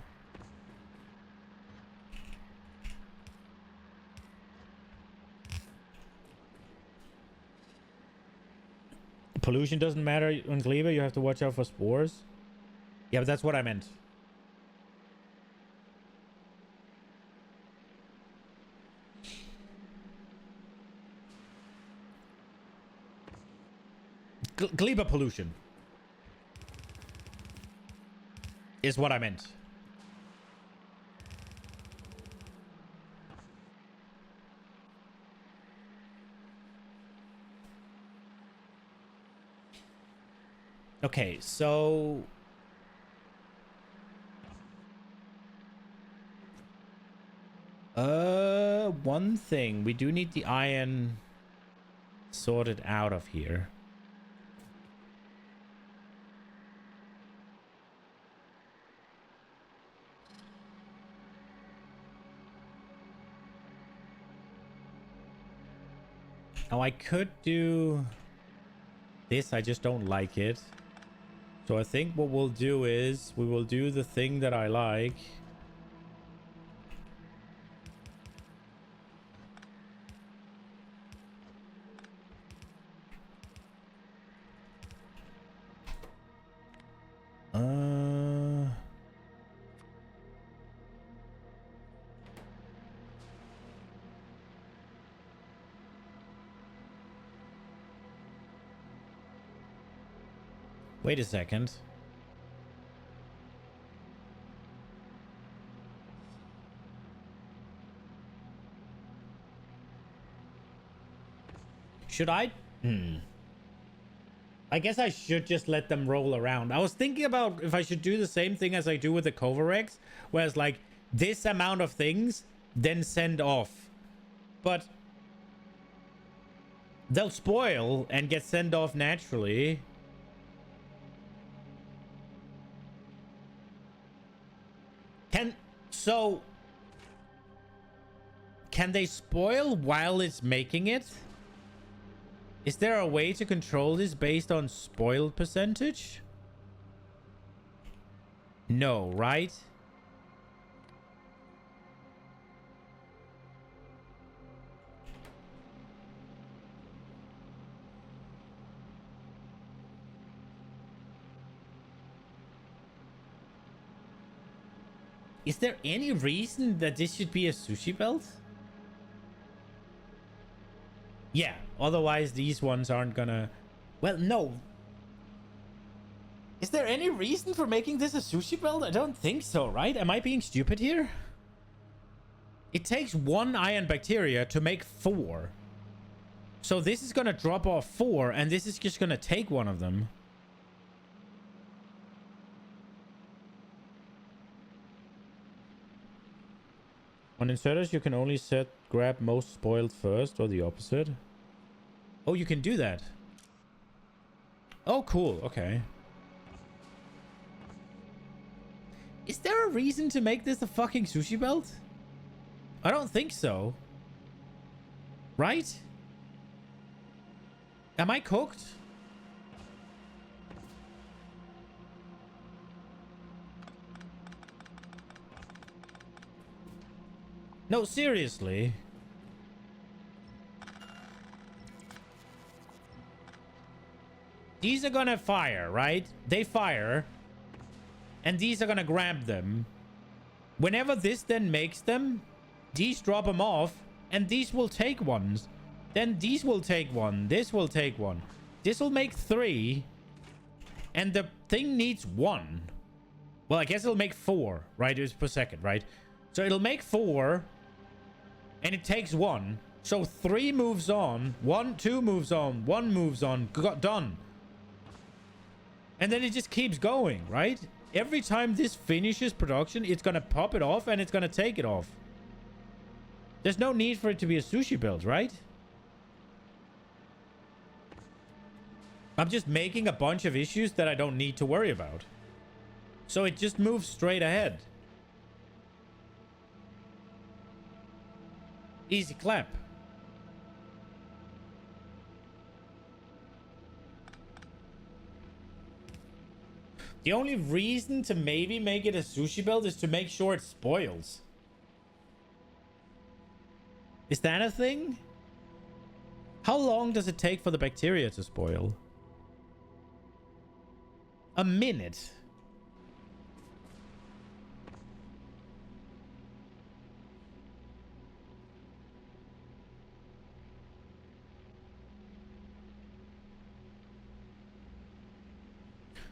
Pollution doesn't matter on Cleaver. You have to watch out for spores. Yeah, but that's what I meant. Gleba pollution is what I meant. Okay, so one thing, we do need the iron sorted out of here. Now I could do this, I just don't like it. So I think what we'll do is we will do the thing that I like. Wait a second. Should I? I guess I should just let them roll around. I was thinking about if I should do the same thing as I do with the Covarex, where it's like this amount of things, then send off. But they'll spoil and get sent off naturally. Can they spoil while it's making it? Is there a way to control this based on spoiled percentage? No, right? Is there any reason that this should be a sushi belt? Yeah, otherwise these ones aren't gonna... Well, no. Is there any reason for making this a sushi belt? I don't think so, right? Am I being stupid here? It takes 1 iron bacteria to make 4. So this is gonna drop off 4, and this is just gonna take 1 of them. On inserters, you can only grab most spoiled first, or the opposite. Oh, you can do that. Oh, cool. Okay. Is there a reason to make this a fucking sushi belt? I don't think so. Right? Am I cooked? No, seriously. These are gonna fire, right? They fire. And these are gonna grab them. Whenever this then makes them, these drop them off. And these will take ones. Then these will take 1. This will take 1. This will make 3. And the thing needs 1. Well, I guess it'll make 4, right? It's per second, right? So it'll make 4. And it takes 1. So 3 moves on. 1, 2 moves on. 1 moves on. Got done. And then it just keeps going, right? Every time this finishes production, it's gonna pop it off and it's gonna take it off. There's no need for it to be a sushi build, right? I'm just making a bunch of issues that I don't need to worry about. So it just moves straight ahead. Easy clap. The only reason to maybe make it a sushi build is to make sure it spoils. Is that a thing? How long does it take for the bacteria to spoil? A minute.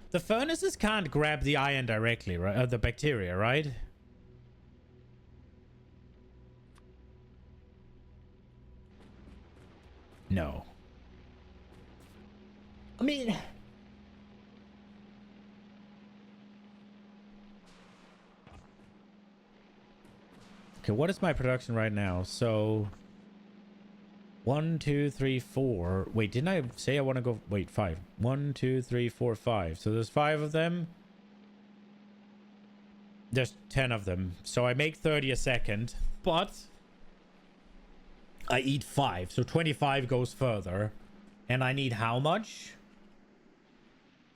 The furnaces can't grab the iron directly, right? The bacteria, right? No. I mean... Okay, what is my production right now? So... 1, 2, 3, 4. Wait, didn't I say I want to go... Wait, 5. 1, 2, 3, 4, 5. So there's 5 of them. There's 10 of them. So I make 30 a second. But... I eat 5. So 25 goes further. And I need how much?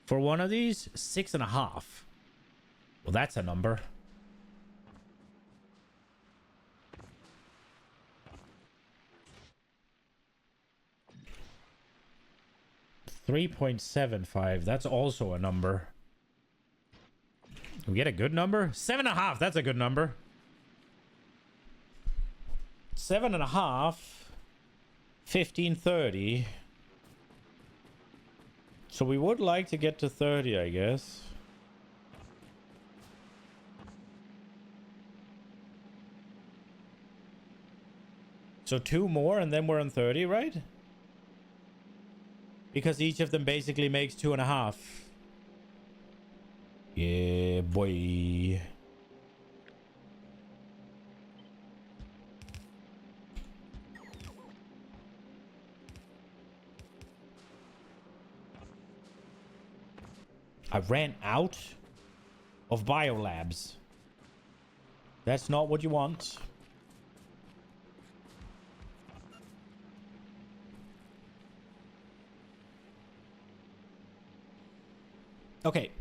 For one of these? 6.5. Well, that's a number. $3.75. That's also a number. We get a good number? 7.5. That's a good number. 7.5. 1530. So we would like to get to 30, I guess. So 2 more and then we're on 30, right? Because each of them basically makes 2.5. Yeah, boy. I ran out of biolabs. That's not what you want. Okay.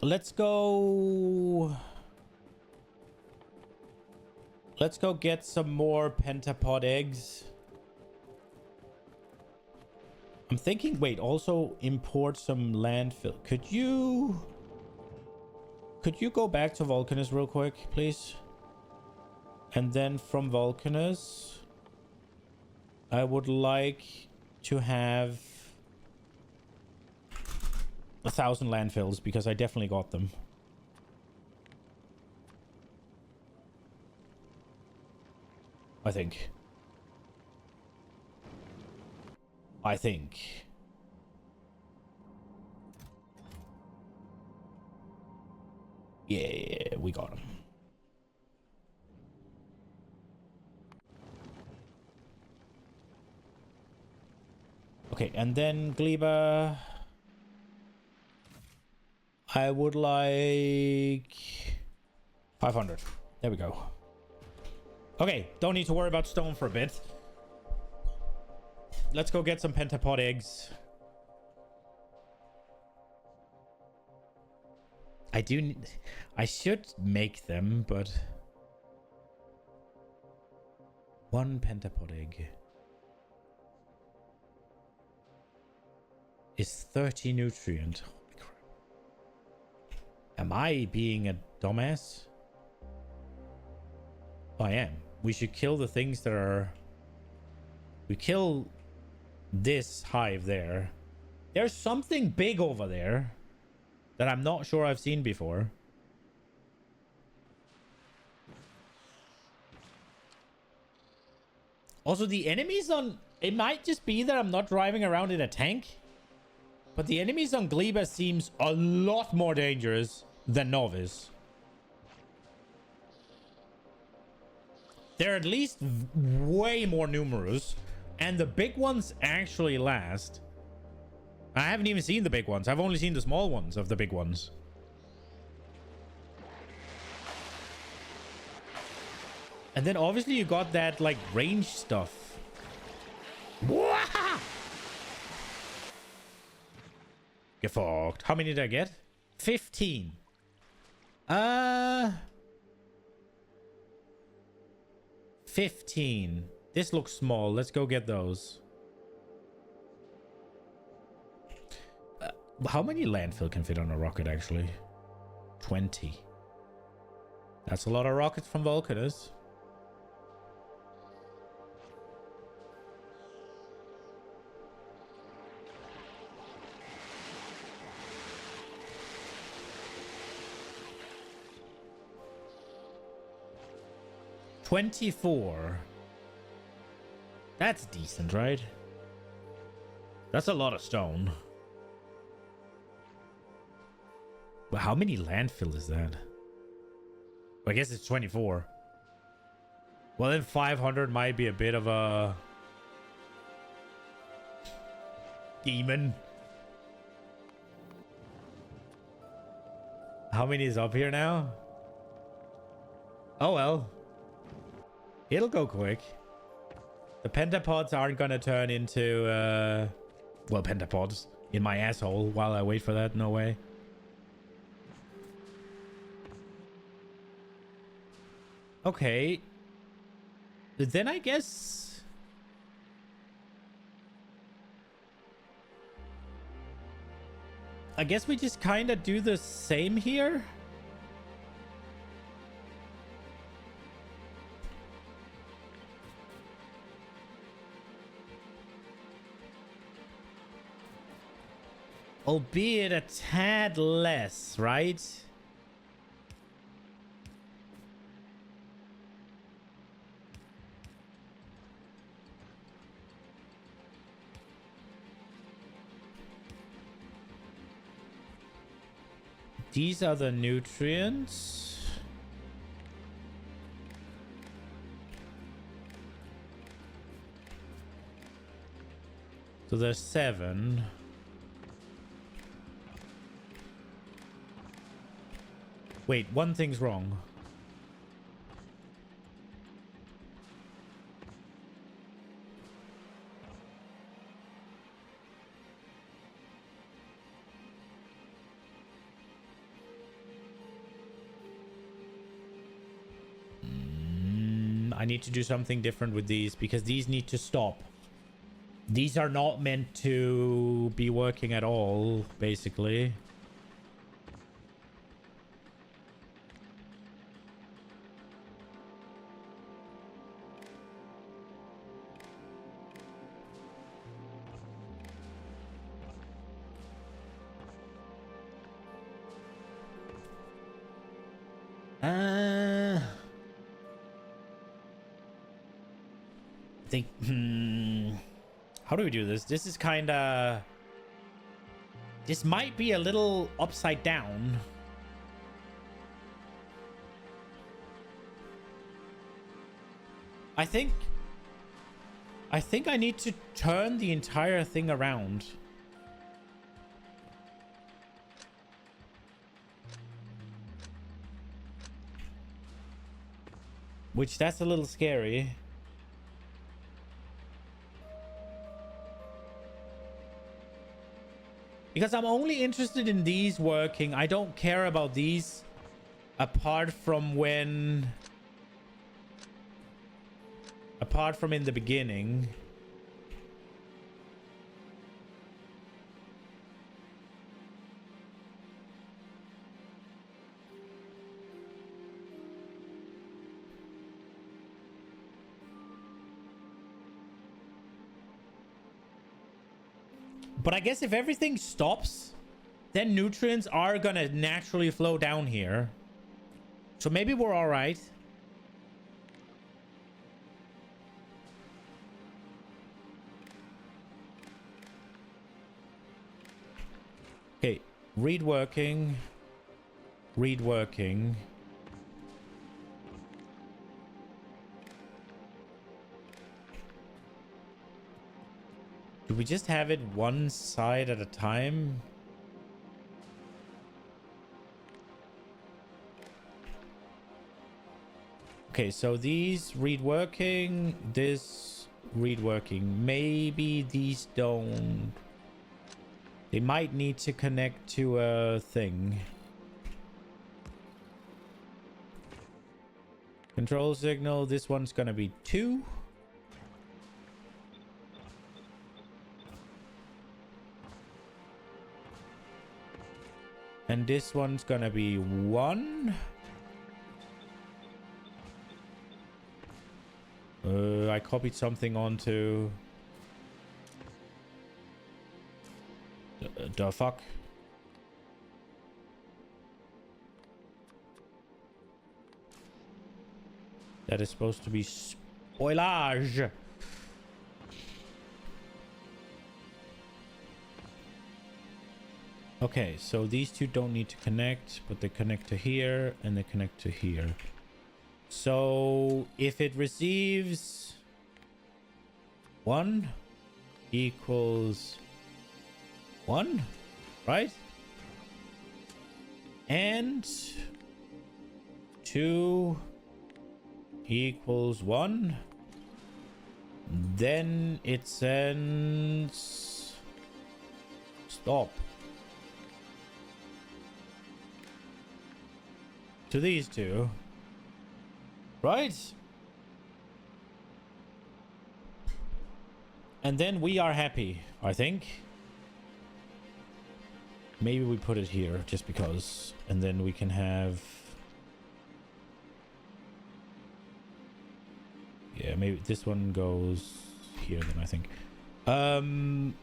Let's go... Let's go get some more pentapod eggs. I'm thinking, wait, also import some landfill. Could you go back to Vulcanus real quick, please? And then from Vulcanus, I would like to have 1,000 landfills because I definitely got them. I think. Yeah, we got him. Okay, and then Gleba, I would like 500. There we go. Okay, don't need to worry about stone for a bit. Let's go get some pentapod eggs. I should make them, but 1 pentapod egg is 30 nutrient. Holy crap. Am I being a dumbass? Oh, I am. We should kill the things that are... We kill this hive there. There's something big over there that I'm not sure I've seen before. Also, the enemies on... It might just be that I'm not driving around in a tank. But the enemies on Gleba seems a lot more dangerous than Novice. They're at least way more numerous. And the big ones actually last. I haven't even seen the big ones. I've only seen the small ones of the big ones. And then obviously you got that like range stuff. Wah! Get fucked. How many did I get? 15. 15. This looks small. Let's go get those. How many landfill can fit on a rocket, actually? 20. That's a lot of rockets from Vulcanus. $24. That's decent, right? That's a lot of stone. But how many landfill is that? Well, I guess it's 24. Well, then 500 might be a bit of a demon. How many is up here now? Oh, well. It'll go quick. The pentapods aren't gonna turn into, well, pentapods in my asshole while I wait for that. No way. Okay. Then I guess... we just kind of do the same here. Albeit a tad less, right? These are the nutrients. So there's 7. Wait, one thing's wrong. I need to do something different with these because these need to stop. These are not meant to be working at all, basically. I think, how do we do this? This is kind of... This might be a little upside down. I think I need to turn the entire thing around. Which, that's a little scary. Because I'm only interested in these working. I don't care about these apart from when... Apart from in the beginning. But I guess if everything stops, then nutrients are gonna naturally flow down here. So maybe we're all right. Okay, read working. Read working. Do we just have it one side at a time? Okay, so these read working, this read working. Maybe these don't. They might need to connect to a thing. Control signal, this one's gonna be 2. And this one's gonna be 1. I copied something onto... The fuck? That is supposed to be spoilage. Okay, so these two don't need to connect, but they connect to here and they connect to here. So if it receives 1 equals 1, right? And 2 equals 1, then it sends stop to these two, right? And then we are happy, I think. Maybe we put it here just because, and then we can have... Yeah, maybe this one goes here then, I think. Then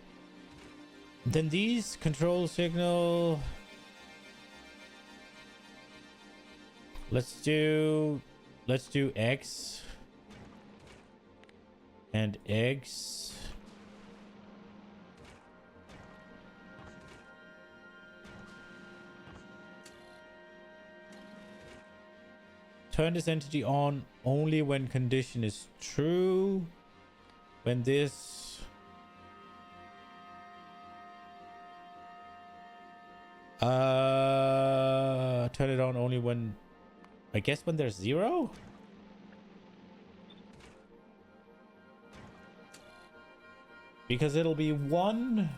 these control signal... Let's do X and X. Turn this entity on only when condition is true. When this... Turn it on only when... I guess when there's 0? Because it'll be 1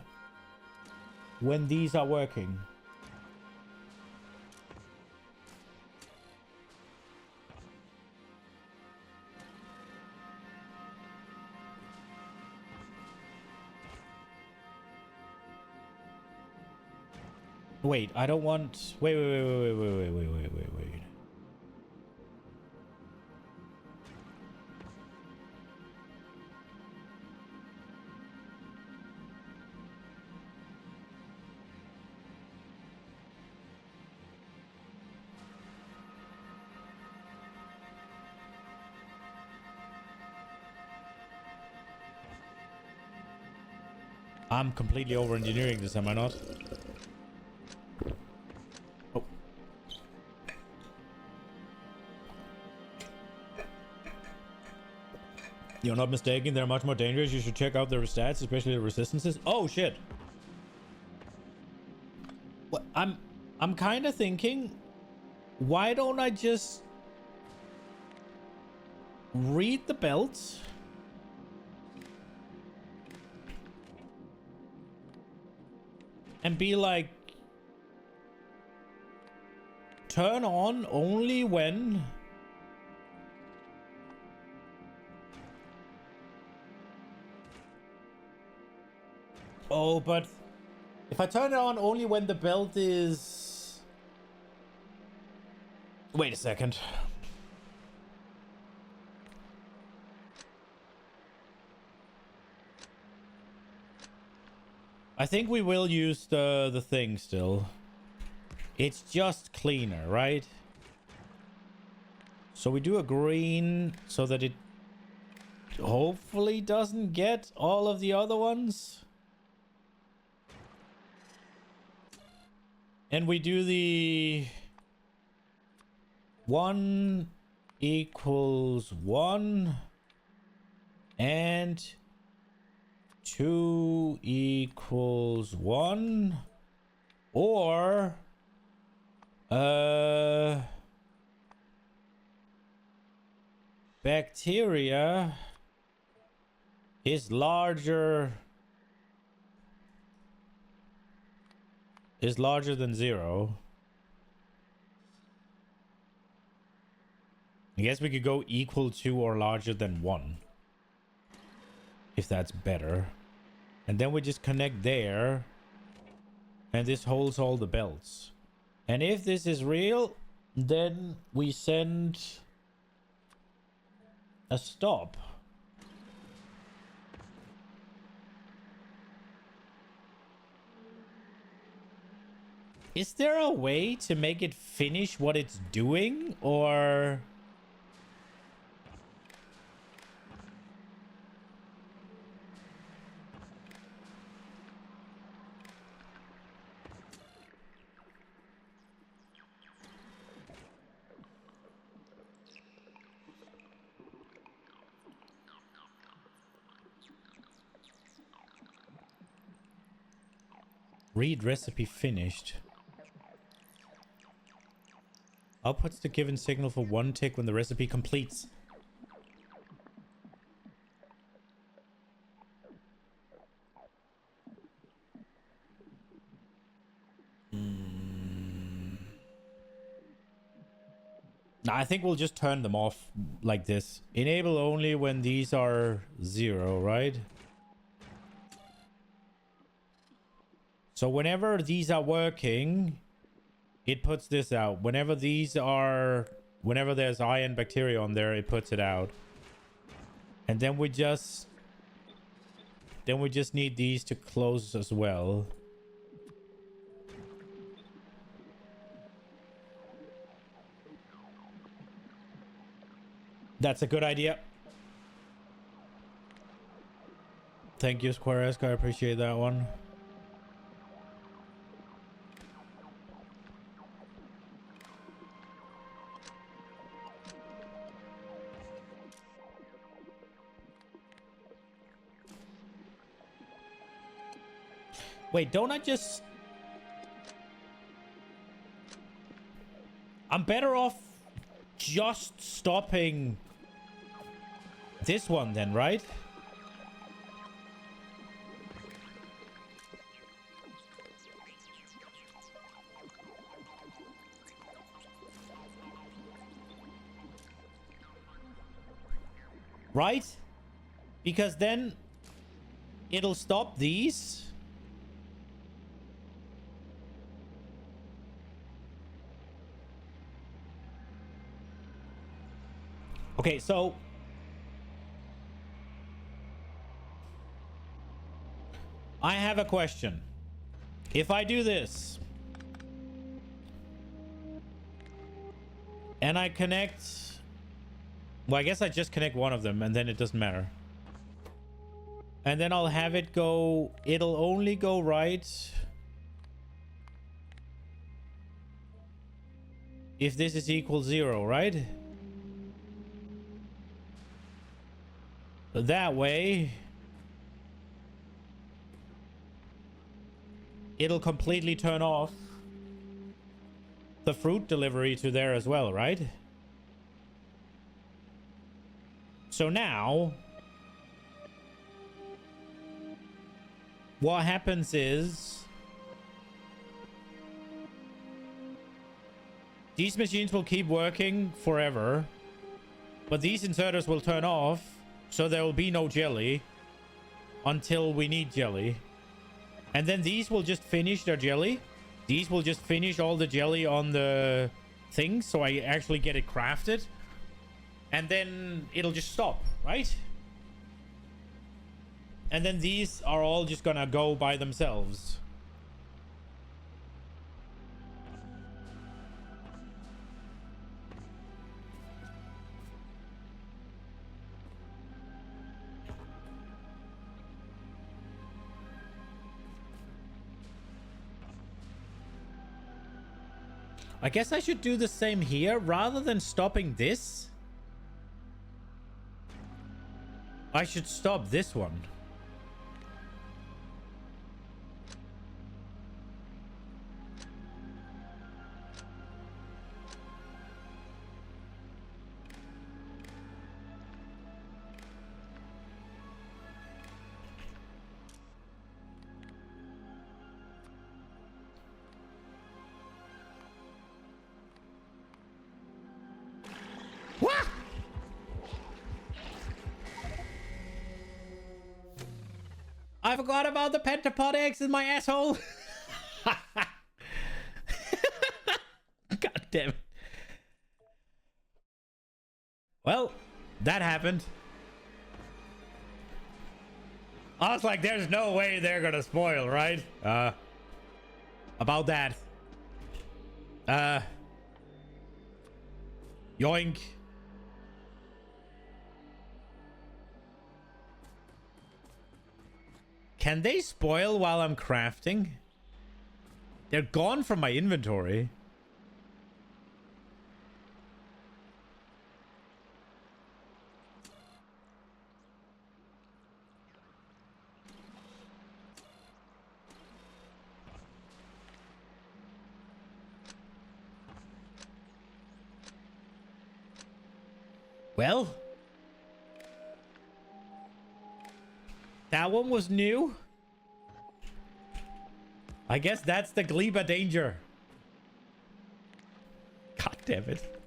when these are working. Wait, I don't want... Wait. I'm completely over-engineering this, am I not? Oh. You're not mistaken, they're much more dangerous. You should check out their stats, especially the resistances. Oh, shit. What? I'm kind of thinking, why don't I just read the belts? And be like, turn on only when... Oh, but if I turn it on only when the belt is... Wait a second. I think we will use the thing still. It's just cleaner, right? So we do a green so that it hopefully doesn't get all of the other ones. And we do the 1 equals 1 and 2 equals 1, or bacteria is larger than 0. I guess we could go equal to or larger than 1, if that's better. And then we just connect there, and this holds all the belts. And if this is real, then we send a stop. Is there a way to make it finish what it's doing, or... Read recipe finished. Outputs the given signal for 1 tick when the recipe completes. Nah, I think we'll just turn them off like this. Enable only when these are 0, right? So whenever these are working, it puts this out. Whenever there's iron bacteria on there, it puts it out. And then we just need these to close as well. That's a good idea. Thank you, Squaresque. I appreciate that one. Wait, don't I just... I'm better off just stopping this one then, right? Right? Because then it'll stop these. Okay, so I have a question. If I do this and I connect, well, I guess I just connect one of them and then it doesn't matter. And then I'll have it go, it'll only go right if this is equal 0, right? That way it'll completely turn off the fruit delivery to there as well, right? So now what happens is these machines will keep working forever, but these inserters will turn off, so there will be no jelly until we need jelly. And then these will just finish their jelly. These will just finish all the jelly on the thing, so I actually get it crafted. And then it'll just stop, right? And then these are all just gonna go by themselves. I guess I should do the same here rather than stopping this. I should stop this one. What? I forgot about the pentapod eggs in my asshole. God damn it. Well, that happened. I was like, there's no way they're gonna spoil, right? About that. Yoink. Can they spoil while I'm crafting? They're gone from my inventory. Well, that one was new. I guess that's the Gleba danger. God damn it.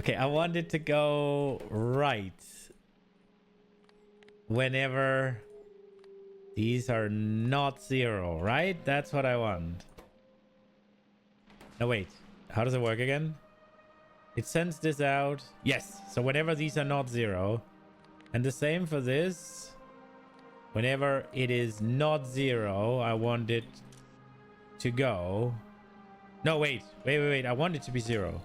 Okay, I want it to go right. Whenever these are not 0, right? That's what I want. No, wait. How does it work again? It sends this out. Yes. So whenever these are not 0. And the same for this. Whenever it is not 0, I want it to go. No, wait. Wait. I want it to be 0.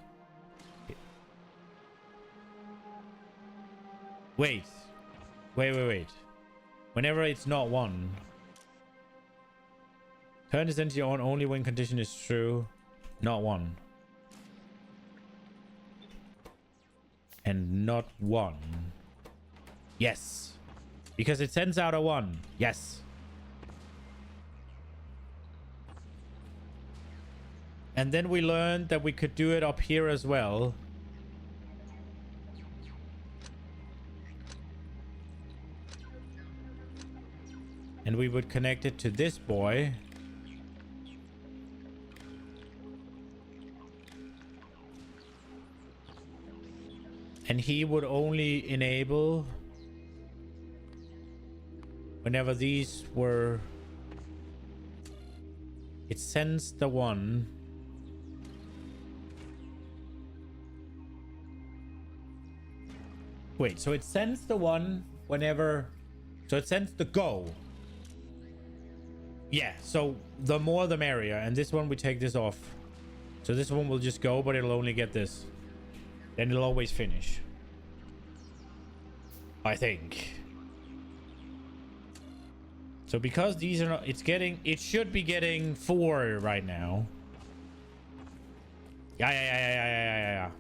Wait. Whenever it's not 1. Turn this into your own only when condition is true. Not 1. And not 1. Yes. Because it sends out a 1. Yes. And then we learned that we could do it up here as well. And we would connect it to this boy. And he would only enable whenever these were... It sends the 1. Wait, so it sends the 1 whenever... So it sends the go. Yeah, so the more the merrier. And this one, we take this off. So this one will just go, but it'll only get this. Then it'll always finish. I think. So because these are not... It should be getting 4 right now. Yeah.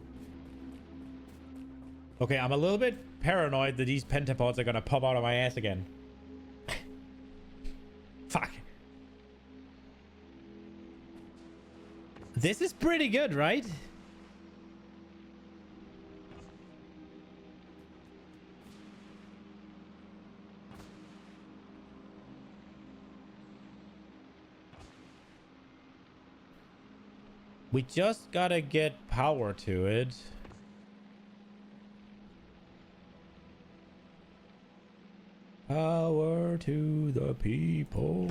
Okay, I'm a little bit paranoid that these pentapods are gonna pop out of my ass again. Fuck. This is pretty good, right? We just gotta get power to it. Power to the people.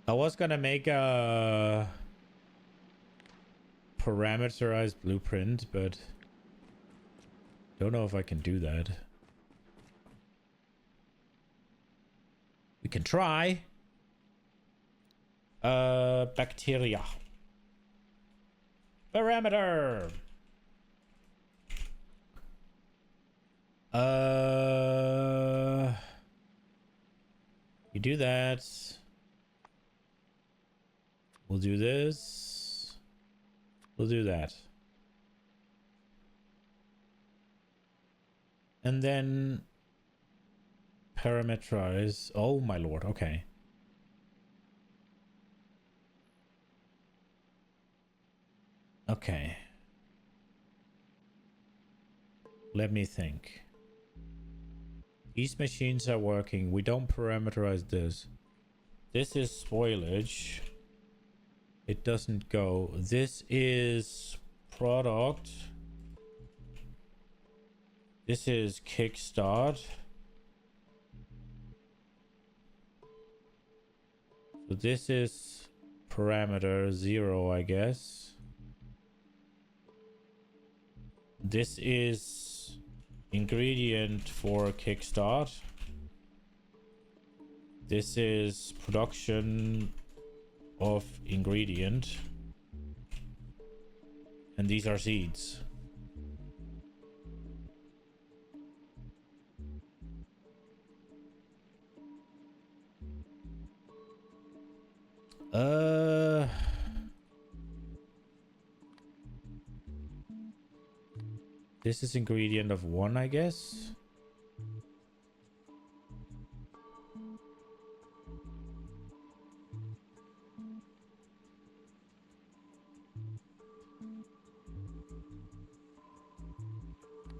I was gonna make a parameterized blueprint, but don't know if I can do that. We can try. Bacteria. Parameter. You do that. We'll do this. We'll do that. And then parameterize. Oh my lord. Okay. Okay. Let me think. These machines are working. We don't parameterize this. This is spoilage. It doesn't go. This is product. This is kickstart. So this is parameter 0, I guess. This is ingredient for kickstart. This is production of ingredient. And these are seeds. This is ingredient of 1, I guess.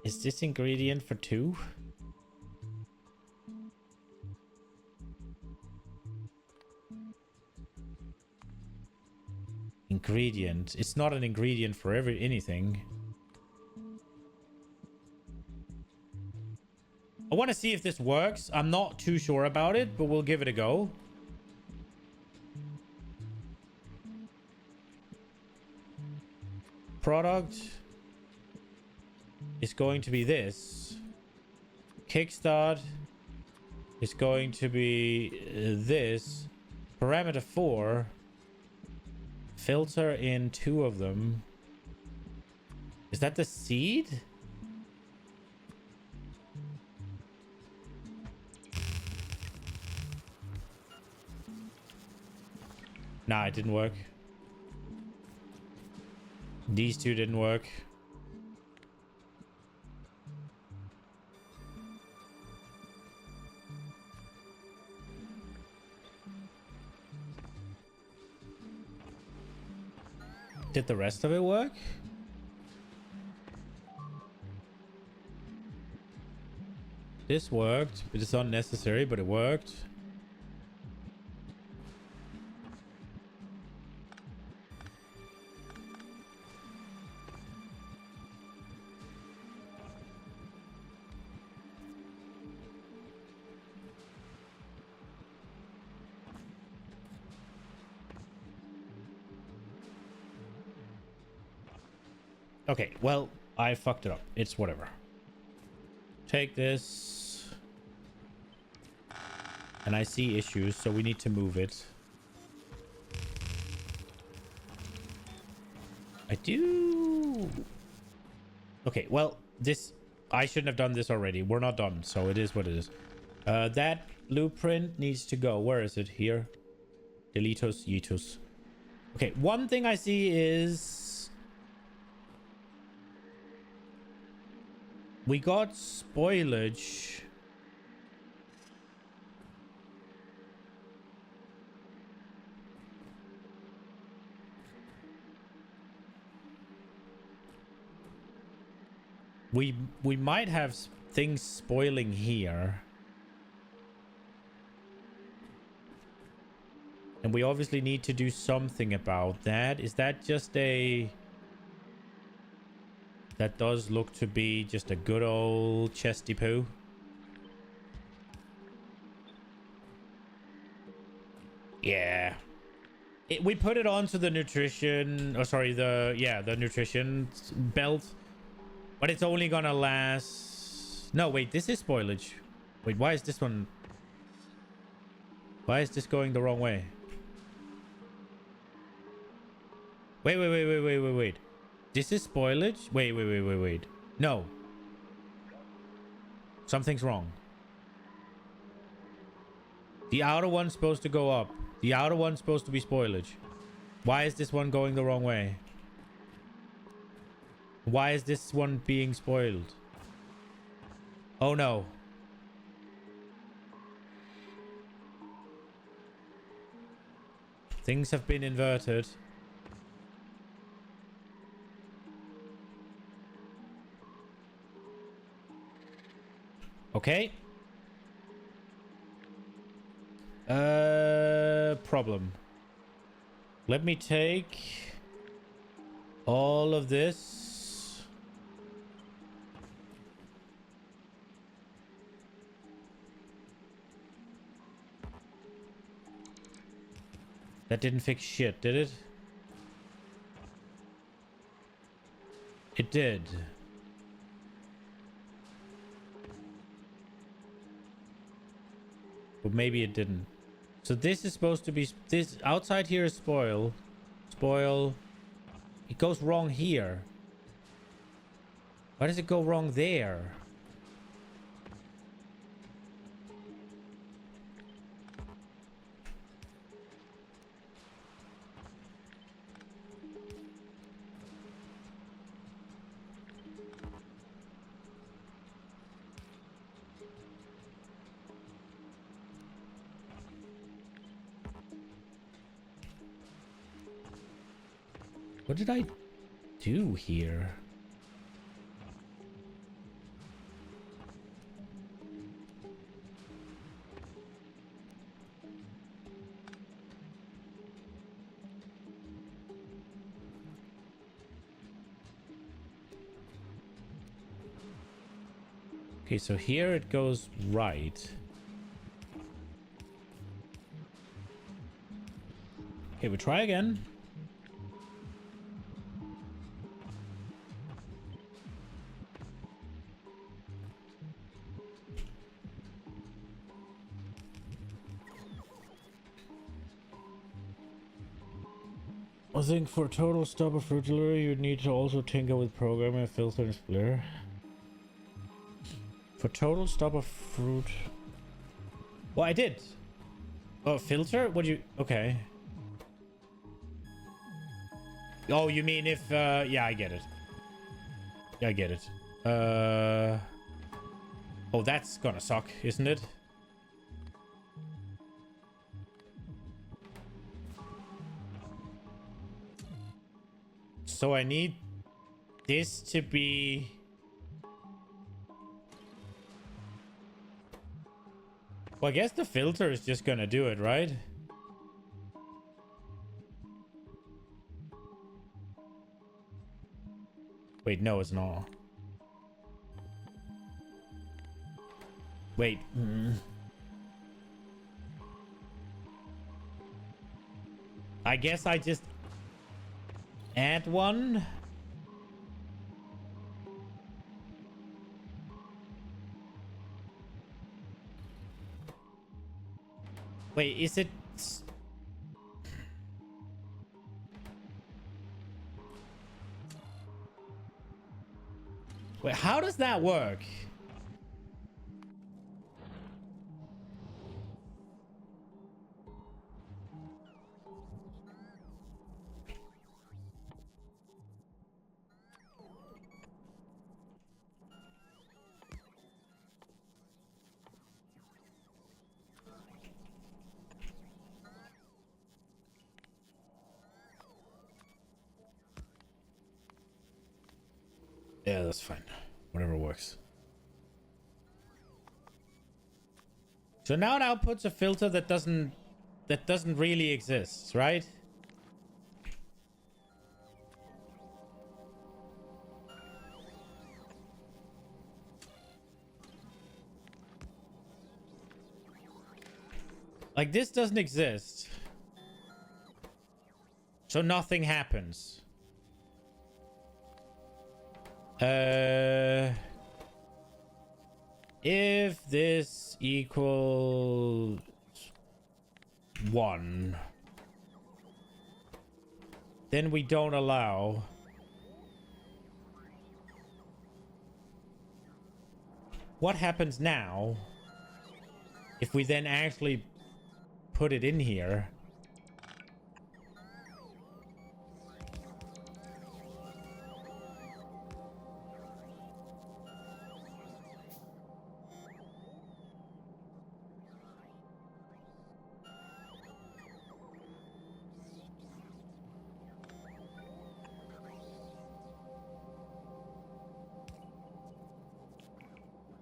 Is this ingredient for 2? Ingredient. It's not an ingredient for anything. I want to see if this works. I'm not too sure about it, but we'll give it a go. Product is going to be this. Kickstart is going to be this. Parameter 4. Filter in 2 of them. Is that the seed? Nah, it didn't work. These 2 didn't work. Did the rest of it work? This worked. It is unnecessary, but it worked. Okay, well, I fucked it up. It's whatever. Take this. And I see issues, so we need to move it. I do. Okay, well, this... I shouldn't have done this already. We're not done, so it is what it is. That blueprint needs to go. Where is it? Here. Deletus, yetus. Okay, one thing I see is... we got spoilage. We might have things spoiling here. And we obviously need to do something about that. Is that just a... that does look to be just a good old chesty poo. Yeah. We put it onto the nutrition, oh sorry, the nutrition belt, but it's only gonna last. No, wait, this is spoilage. Wait, why is this one? Why is this going the wrong way? Wait. This is spoilage? Wait. No. Something's wrong. The outer one's supposed to go up. The outer one's supposed to be spoilage. Why is this one going the wrong way? Why is this one being spoiled? Oh no. Things have been inverted. Okay. Problem. Let me take all of this. That didn't fix shit, did it? It did. But maybe it didn't. So this is supposed to be... This outside here is spoil. Spoil. It goes wrong here. Why does it go wrong there? What did I do here? Okay, so here it goes right. Okay, we try again. I think for total stop of fruit delivery, you need to also tinker with programming, filter, and splitter. For total stop of fruit... Well, I did. Oh, filter? What do you... Okay. Oh, you mean if... Yeah, I get it. Yeah, I get it. Oh, that's gonna suck, isn't it? So I need this to be... Well, I guess the filter is just gonna do it, right? Wait, no, it's not. Wait. I guess I just add one. Wait, is it... Wait, how does that work? Yeah, that's fine. Whatever works. So now it outputs a filter that doesn't really exist, right? Like this doesn't exist. So nothing happens. If this equals 1, then we don't allow. What happens now if we then actually put it in here?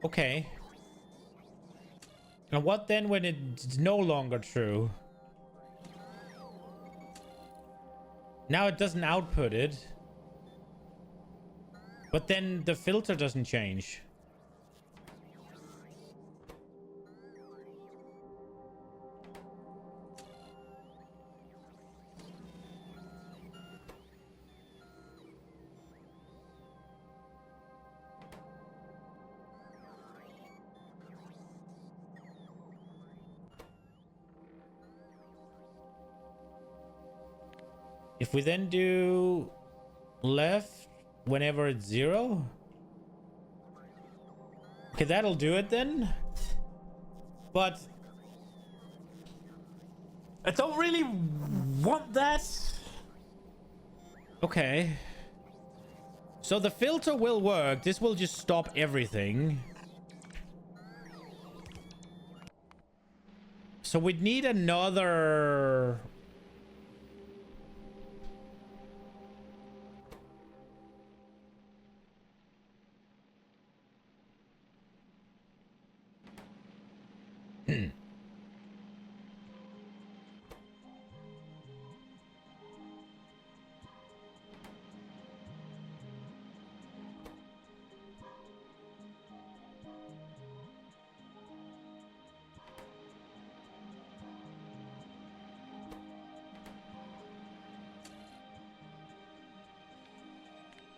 Okay. And what then when it's no longer true? Now it doesn't output it. But then the filter doesn't change. If we then do left whenever it's 0. Okay, that'll do it then. But I don't really want that. Okay. So the filter will work. This will just stop everything. So we'd need another...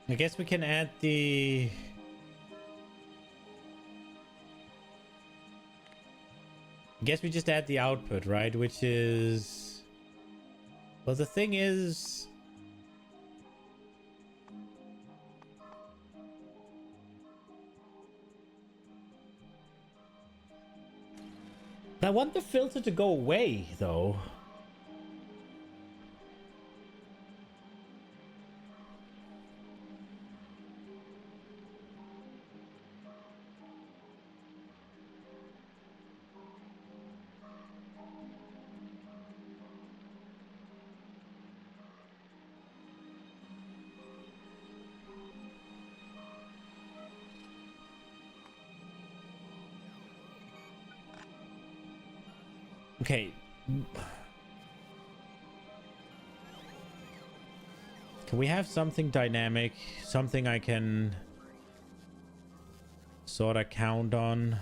I guess we can add the... I guess we just add the output, right? Which is... Well, the thing is... I want the filter to go away, though. Okay. Can we have something dynamic? Something I can sort of count on?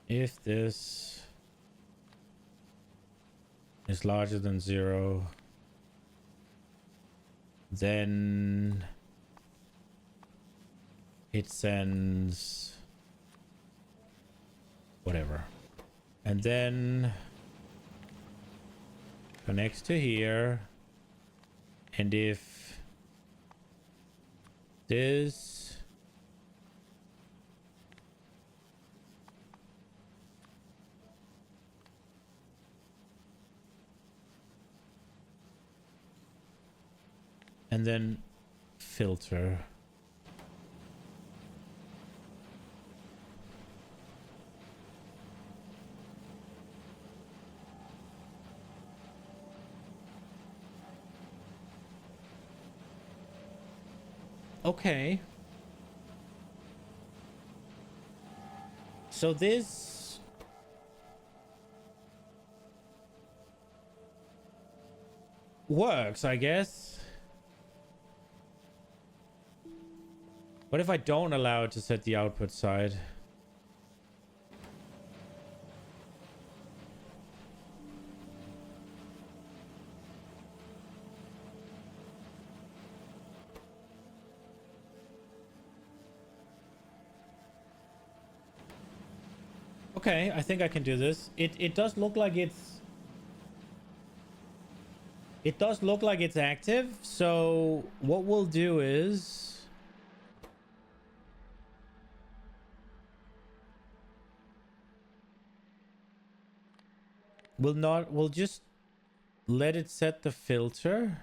If this is larger than 0, then it sends whatever. And then connects to here. And if this and then filter. Okay. So this... works, I guess. What if I don't allow it to set the output side? Okay, I think I can do this. It does look like it's... it does look like it's active. So what we'll do is... we'll just let it set the filter.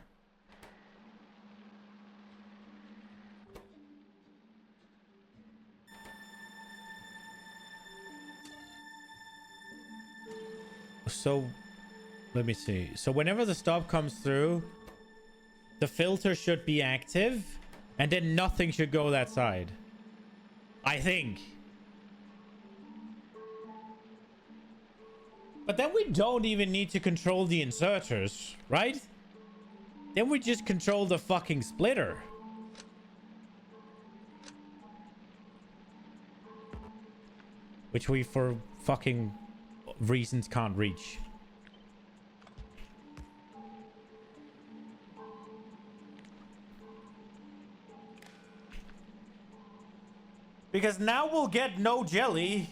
So let me see. So whenever the stop comes through, the filter should be active, and then nothing should go that side, I think. But then we don't even need to control the inserters, right? Then we just control the fucking splitter. Which we, for fucking reasons, can't reach. Because now we'll get no jelly.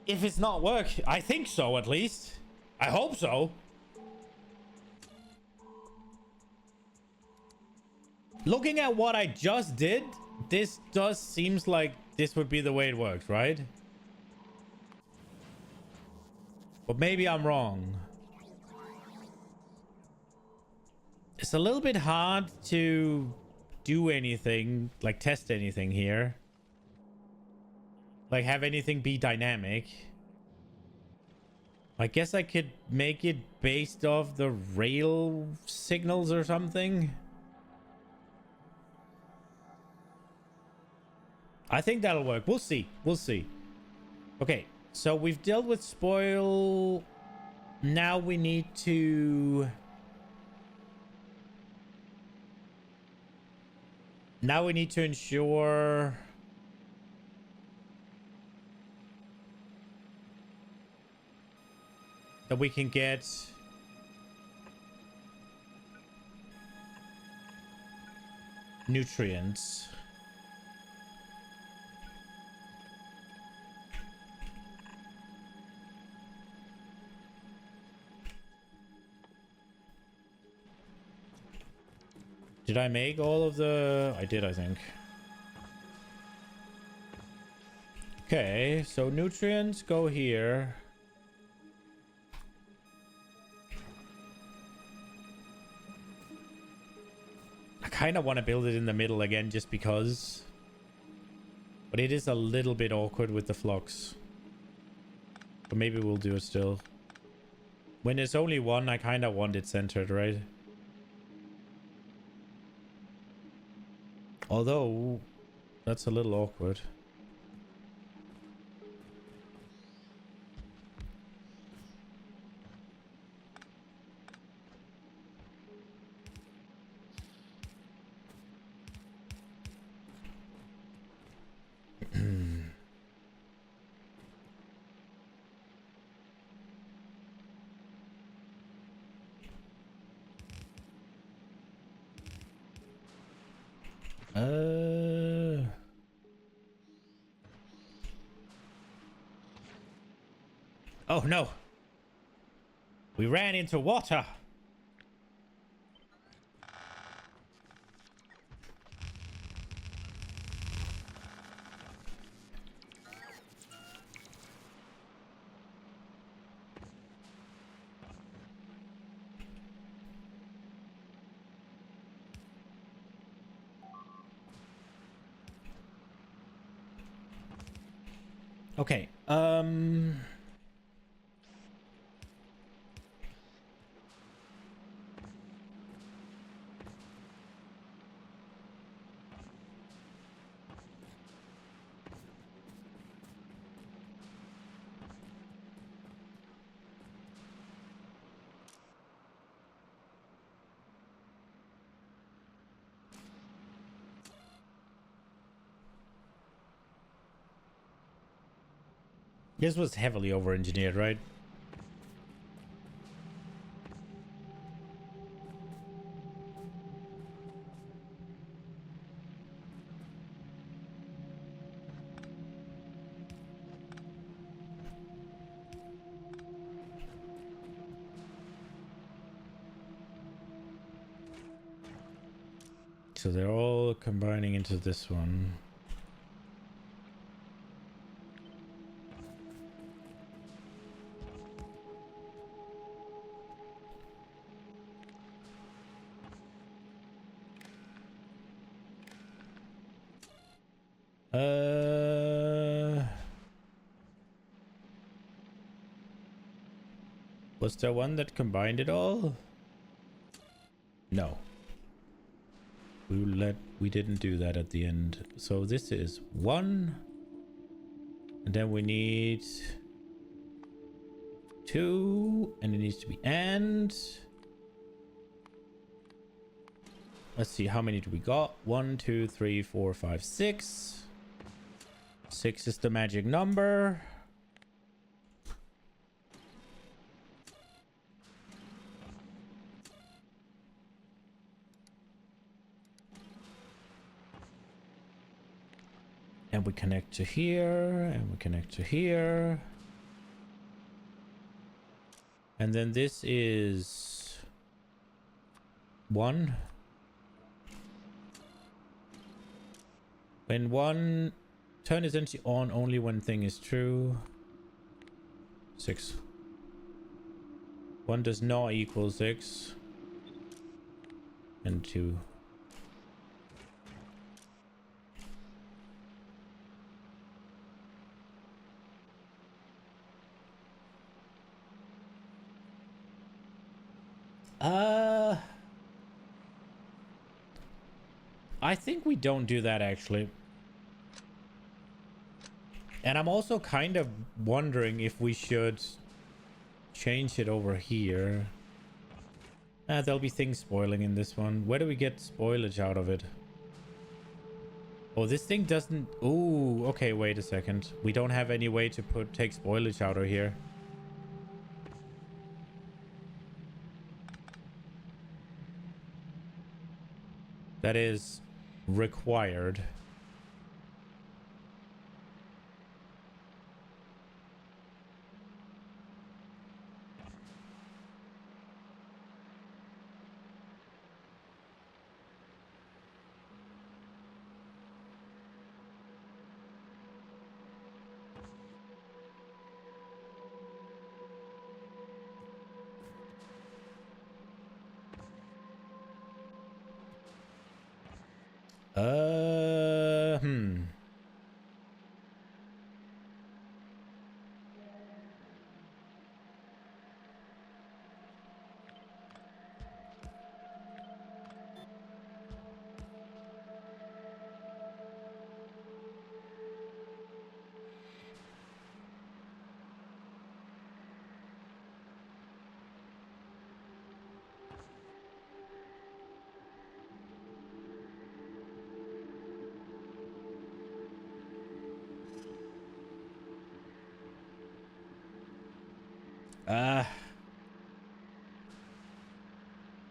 If it's not working. I think so, at least. I hope so. Looking at what I just did, this does seems like this would be the way it works, right? But maybe I'm wrong. It's a little bit hard to do anything, like test anything here. Like have anything be dynamic. I guess I could make it based off the rail signals or something. I think that'll work. We'll see. We'll see. Okay, so we've dealt with spoil. Now we need to... now we need to ensure... that we can get... nutrients. Did I make all of the... I did, I think. Okay, so nutrients go here. I kind of want to build it in the middle again just because. But it is a little bit awkward with the flocks. But maybe we'll do it still. When there's only one, I kind of want it centered, right? Although, that's a little awkward. Oh no. We ran into water. Okay. This was heavily over-engineered, right? So they're all combining into this one. Was there one that combined it all? No. We didn't do that at the end. So this is 1. And then we need 2. And it needs to be and. Let's see, how many do we got? 1, 2, 3, 4, 5, 6. 6 is the magic number. And we connect to here, and we connect to here. And then this is 1. When 1, turn essentially on only when thing is true. 6. 1 does not equal 6. And 2. I think we don't do that actually. And I'm also kind of wondering if we should change it over here. There'll be things spoiling in this one. Where do we get spoilage out of it? Oh, this thing doesn't... Ooh, okay, wait a second. We don't have any way to take spoilage out of here. That is required. Hmm.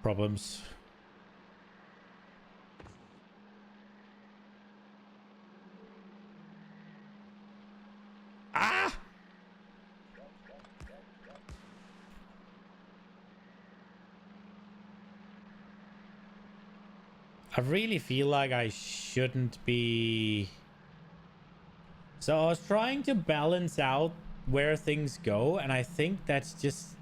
Problems. Ah! I really feel like I shouldn't be... So I was trying to balance out where things go, and I think that's just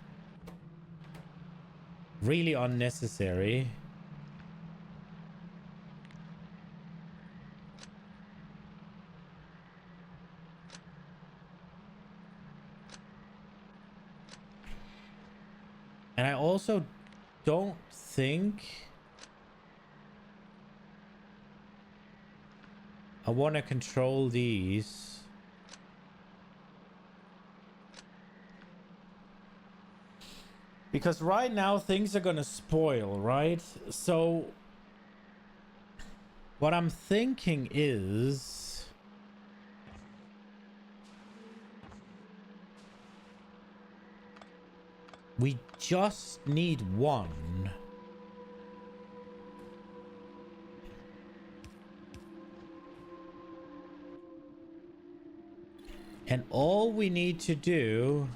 really unnecessary. And I also don't think I want to control these. Because right now things are gonna spoil, right? So what I'm thinking is We just need one. And all we need to do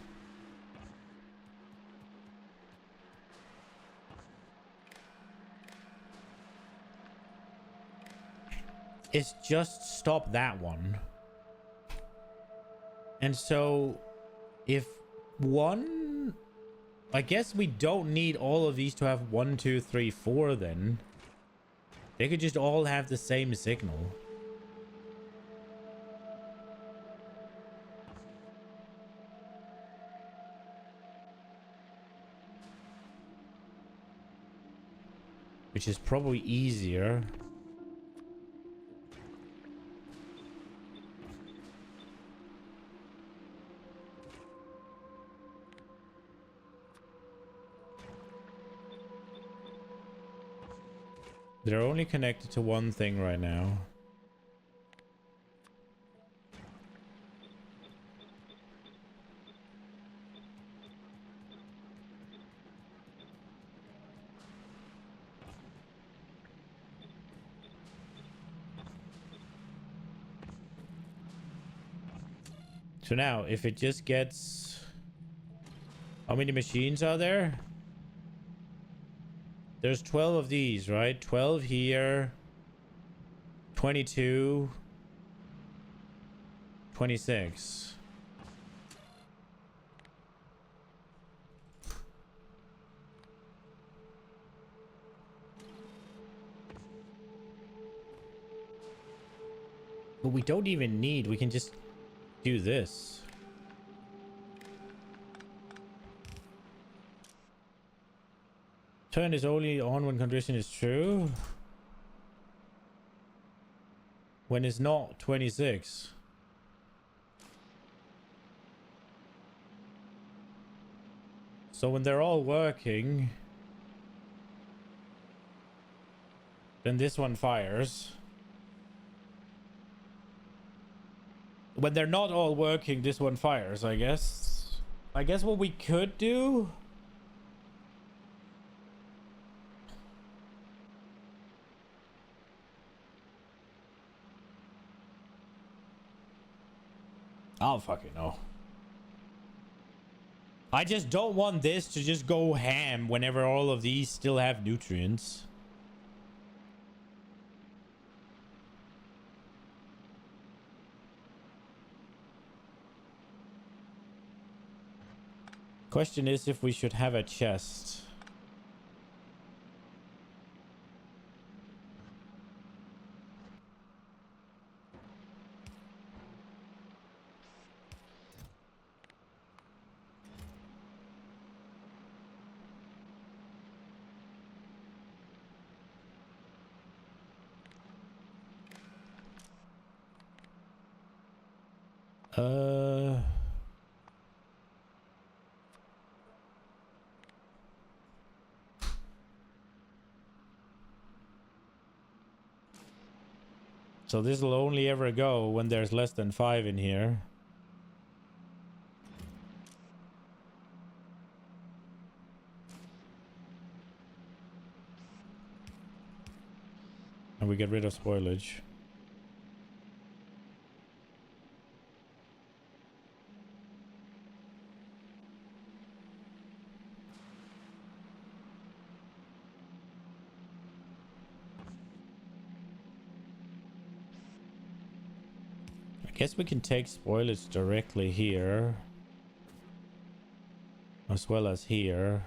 is just stop that one. And so if one, I guess we don't need all of these to have 1, 2, 3, 4 then. They could just all have the same signal. Which is probably easier. They're only connected to one thing right now. So now, if it just gets... How many machines are there? There's 12 of these, right? 12 here. 22. 26. But we don't even need... We can just do this. Turn is only on when condition is true. When it's not 26. So when they're all working, then this one fires. When they're not all working, this one fires, I guess. I guess what we could do... I don't fucking know. I just don't want this to just go ham whenever all of these still have nutrients. Question is if we should have a chest. So this will only ever go when there's less than 5 in here. And we get rid of spoilage. I guess we can take spoilage directly here. As well as here.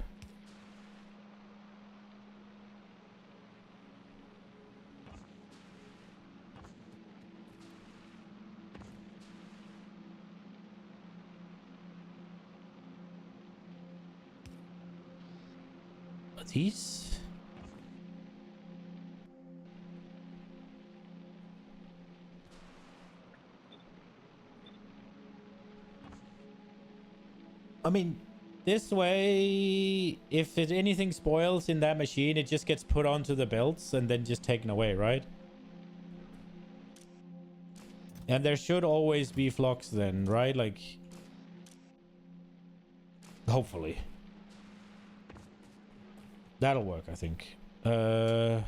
Are these? I mean, this way, if anything spoils in that machine, it just gets put onto the belts and then just taken away, right? And there should always be flocks then, right? Like, hopefully. That'll work, I think. But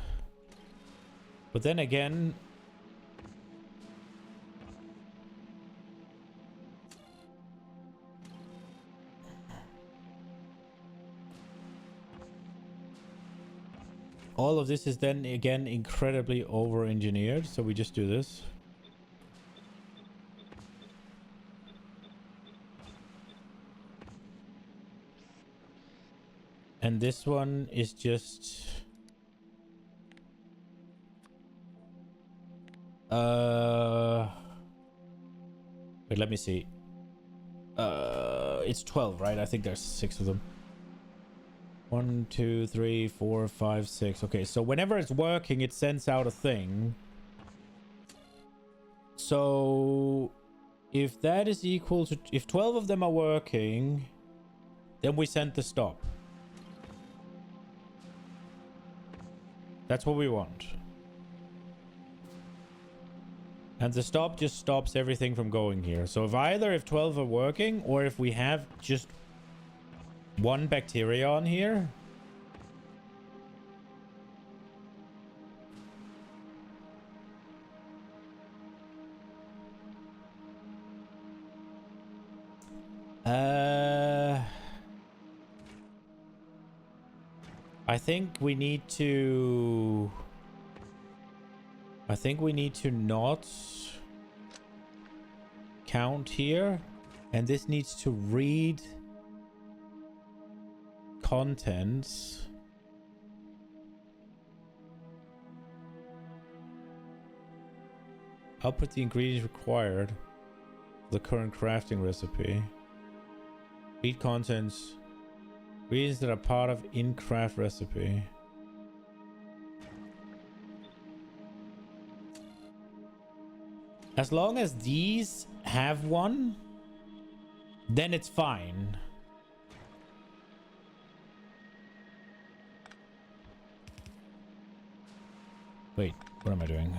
then again, all of this is then again incredibly over-engineered, so we just do this. And this one is just... Wait, let me see. It's 12, right? I think there's 6 of them. 1, 2, 3, 4, 5, 6. Okay, so whenever it's working, it sends out a thing. So if that is equal to... If 12 of them are working, then we send the stop. That's what we want. And the stop just stops everything from going here. So if 12 are working, or if we have just one bacteria on here. I think we need to not count here, and this needs to read contents. Output the ingredients required for the current crafting recipe. Read contents. Ingredients that are part of in-craft recipe. As long as these have one, then it's fine. Wait, what am I doing?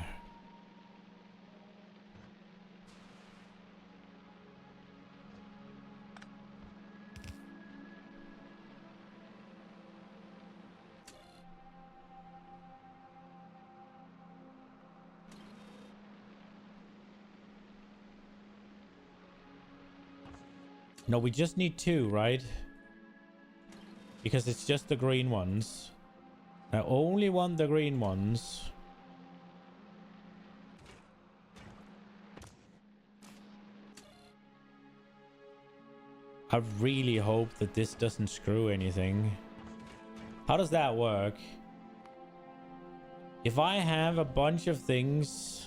No, we just need 2, right? Because it's just the green ones. I only want the green ones. I really hope that this doesn't screw anything. How does that work? If I have a bunch of things...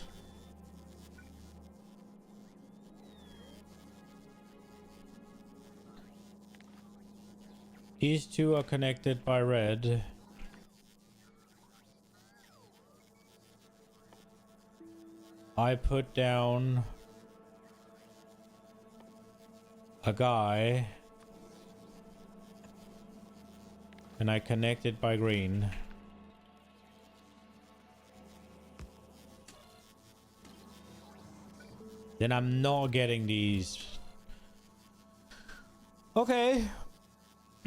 These 2 are connected by red. I put down a guy and I connect it by green. Then I'm not getting these. Okay.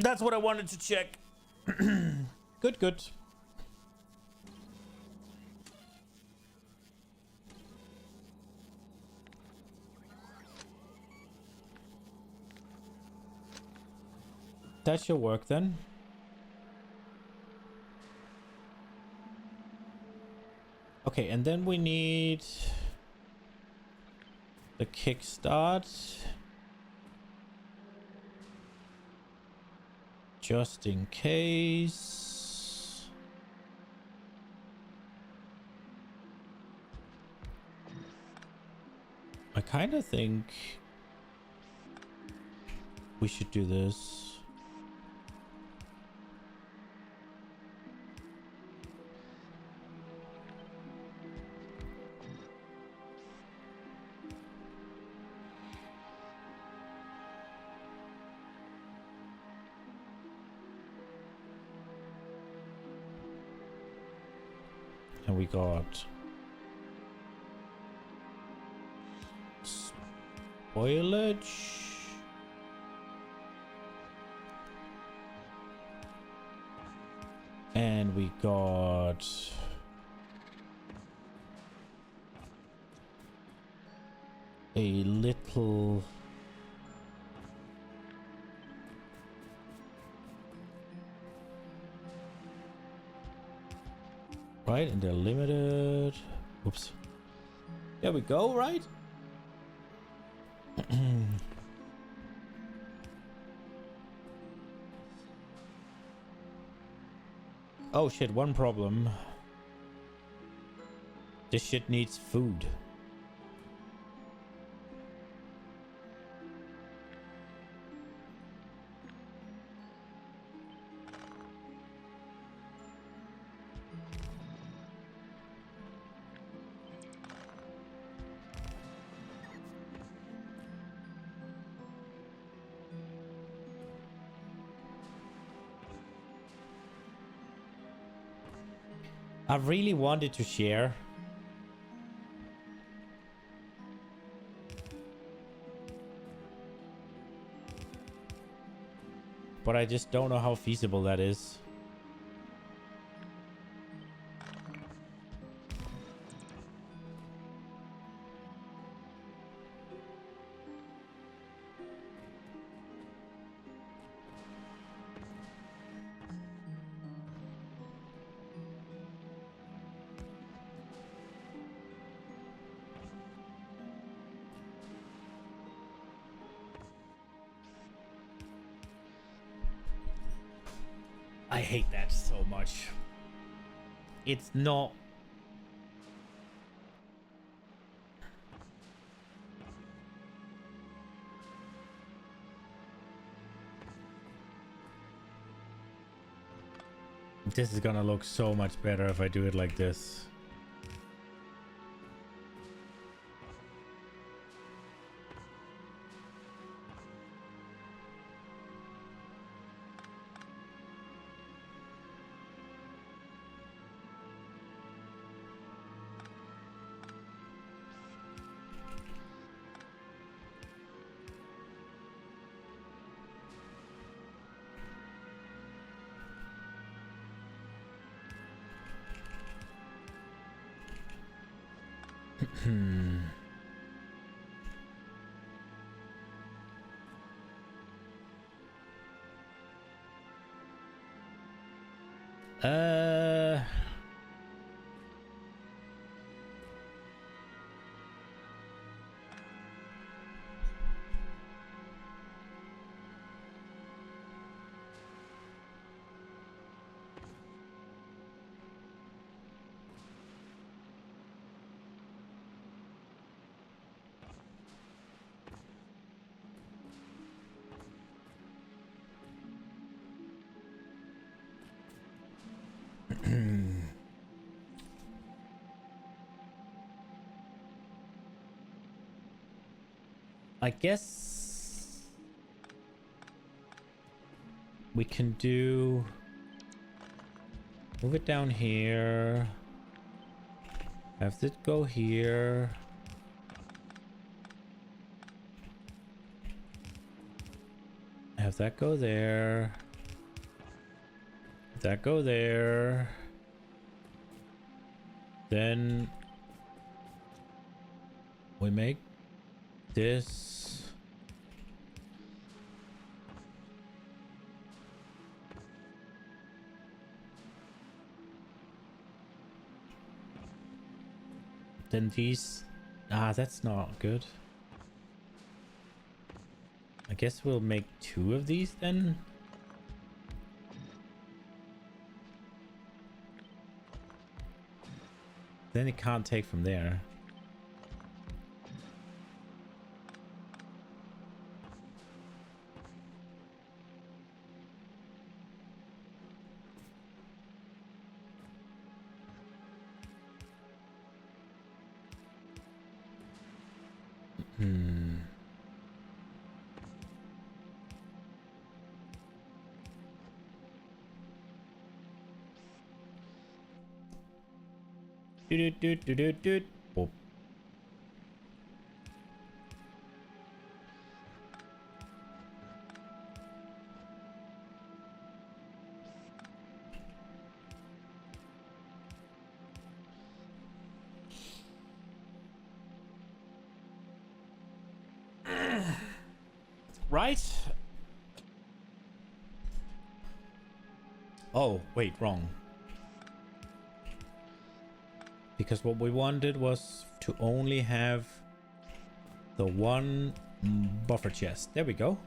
That's what I wanted to check. Good, good. That should work then. Okay, and then we need the kickstart. Just in case. I kind of think we should do this. And we got spoilage. And we got a little right, and they're limited. Oops. There we go, right? Oh shit, one problem. This shit needs food. I really wanted to share. But I just don't know how feasible that is. I hate that so much. It's not. This is gonna look so much better if I do it like this. Uh, I guess we can do move it down here. Have it go here. Have that go there. Have that go there. Then we make this. Then these. Ah, that's not good. I guess we'll make 2 of these then. Then it can't take from there. Boop. Right? Oh, wait, wrong. Because what we wanted was to only have the one buffer chest. There we go.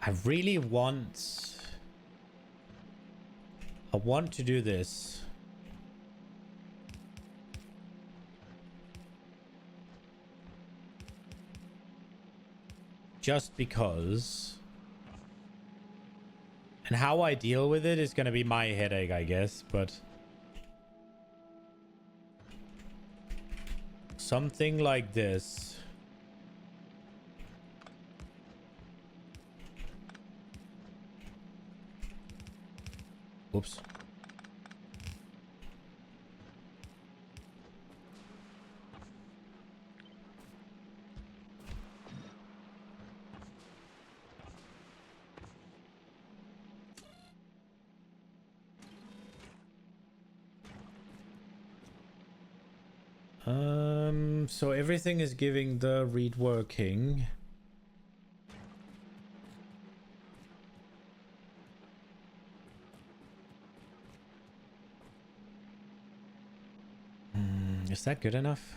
I really want... I want to do this. Just because. And how I deal with it is going to be my headache, I guess, but... something like this. Whoops. So everything is giving the read working. Is that good enough?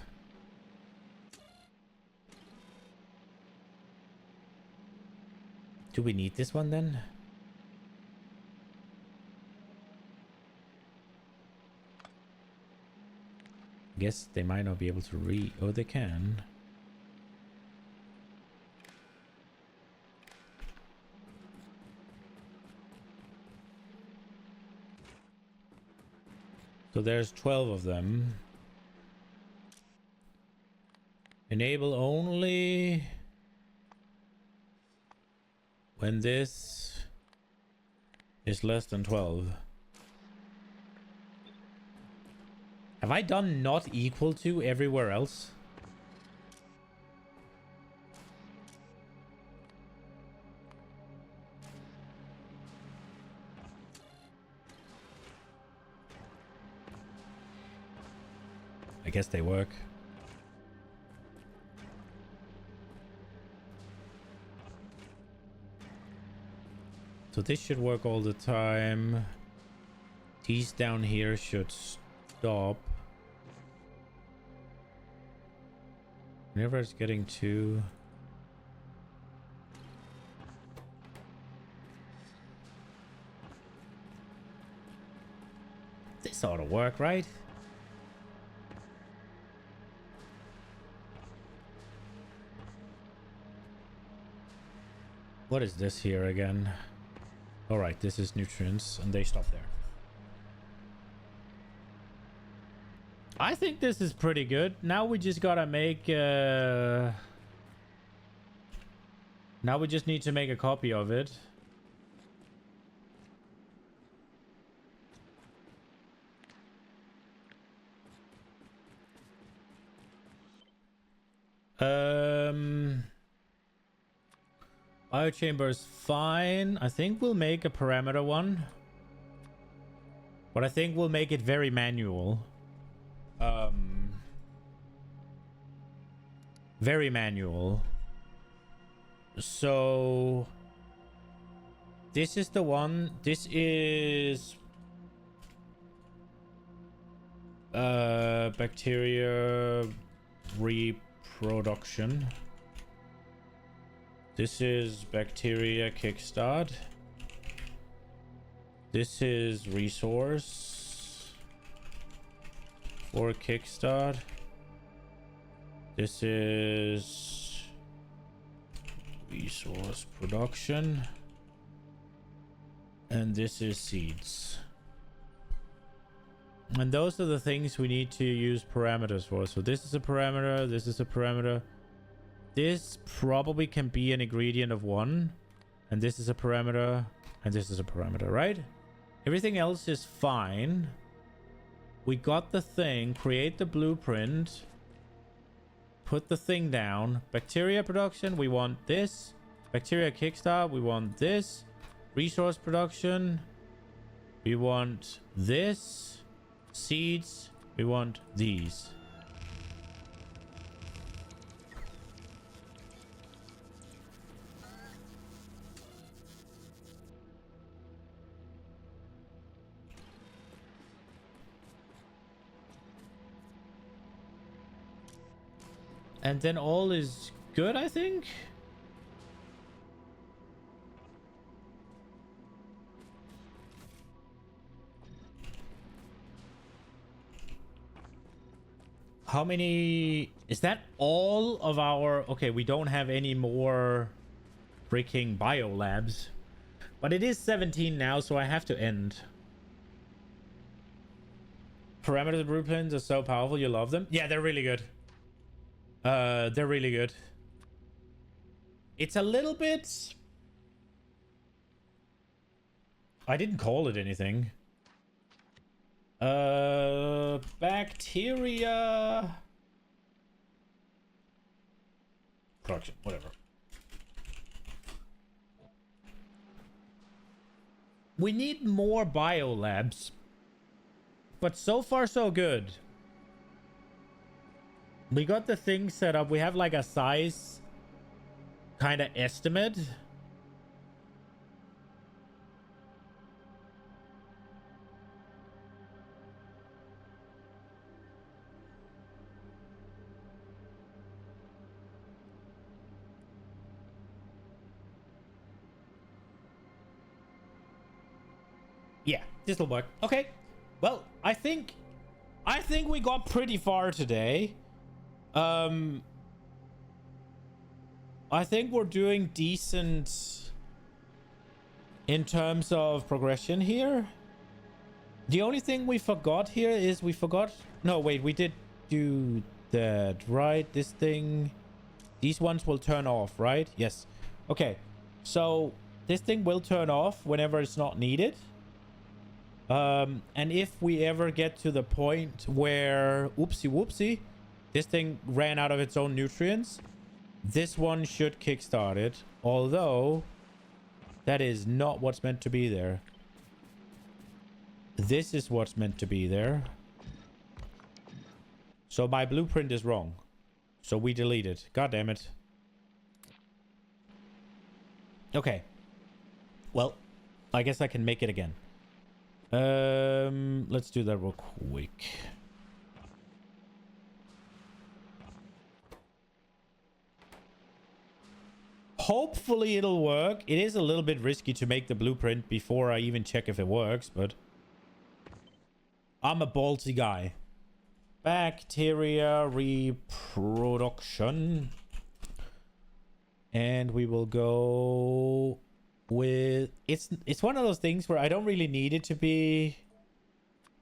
Do we need this one then? Guess they might not be able to read. Oh, they can. So there's 12 of them. Enable only when this is less than 12. Have I done not equal to everywhere else? I guess they work. So this should work all the time. These down here should stop. Whenever it's getting to... this ought to work, right? What is this here again? Alright, this is nutrients, and they stop there. I think this is pretty good. Now we just gotta make... now we just need to make a copy of it. Biochamber is fine. I think we'll make a parameter one. But I think we'll make it very manual. Very manual. So this is the one. This is bacteria reproduction. This is bacteria kickstart. This is resource for kickstart. This is resource production. And this is seeds. And those are the things we need to use parameters for. So this is a parameter, this is a parameter. This probably can be an ingredient of one. And this is a parameter, and this is a parameter, right? Everything else is fine. We got the thing, create the blueprint, put the thing down. Bacteria production, we want this. Bacteria kickstart, we want this. Resource production, we want this. Seeds, we want these. And then all is good, I think. How many... Is that all of our... Okay, we don't have any more freaking biolabs. But it is 17 now, so I have to end. Parameter blueprints are so powerful, you love them? Yeah, they're really good. They're really good. It's a little bit... I didn't call it anything. Bacteria... Production, whatever. We need more biolabs. But so far, so good. We got the thing set up. We have like a size kind of estimate. Yeah, this will work. Okay. Well, I think we got pretty far today. I think we're doing decent in terms of progression here. The only thing we forgot here is we forgot... No, wait, we did do that, right? This thing... These ones will turn off, right? Yes. Okay. So, this thing will turn off whenever it's not needed. And if we ever get to the point where... Oopsie whoopsie. This thing ran out of its own nutrients. This one should kickstart it. Although, that is not what's meant to be there. This is what's meant to be there. So my blueprint is wrong. So we delete it. God damn it. Okay. Well, I guess I can make it again. Let's do that real quick. Hopefully it'll work. It is a little bit risky to make the blueprint before I even check if it works, but I'm a ballsy guy. Bacteria reproduction. And we will go with... It's one of those things where I don't really need it to be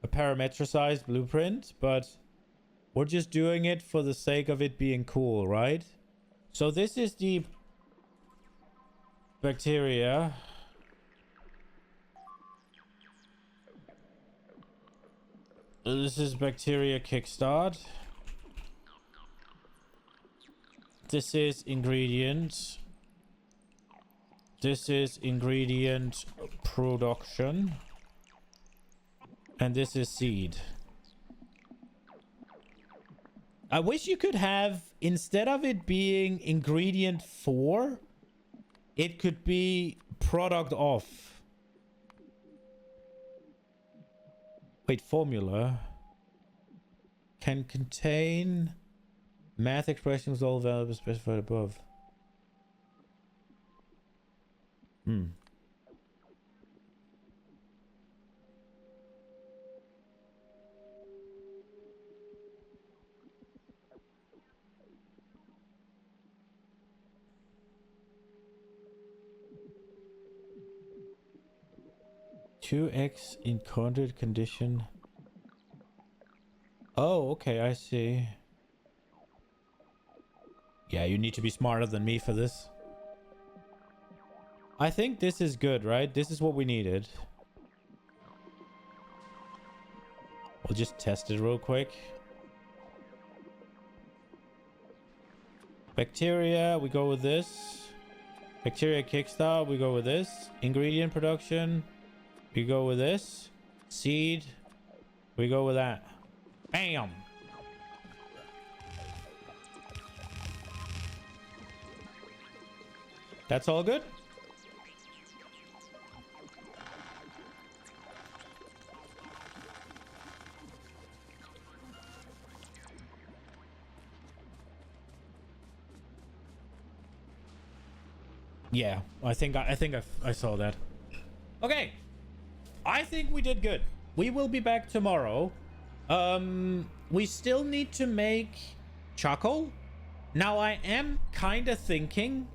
a parametricized blueprint, but we're just doing it for the sake of it being cool, right? So this is the bacteria. This is bacteria kickstart. This is ingredient. This is ingredient production. And this is seed. I wish you could have, instead of it being ingredient 4, it could be product of. Wait, formula can contain math expressions with all values specified above. 2x in content condition. Oh, okay, I see. Yeah, you need to be smarter than me for this. I think this is good, right? This is what we needed. We'll just test it real quick. Bacteria, we go with this. Bacteria kickstart, we go with this. Ingredient production, we go with this. Seed, we go with that. Bam! That's all good? Yeah, I think I saw that. Okay. I think we did good. We will be back tomorrow. We still need to make charcoal. Now I am kind of thinking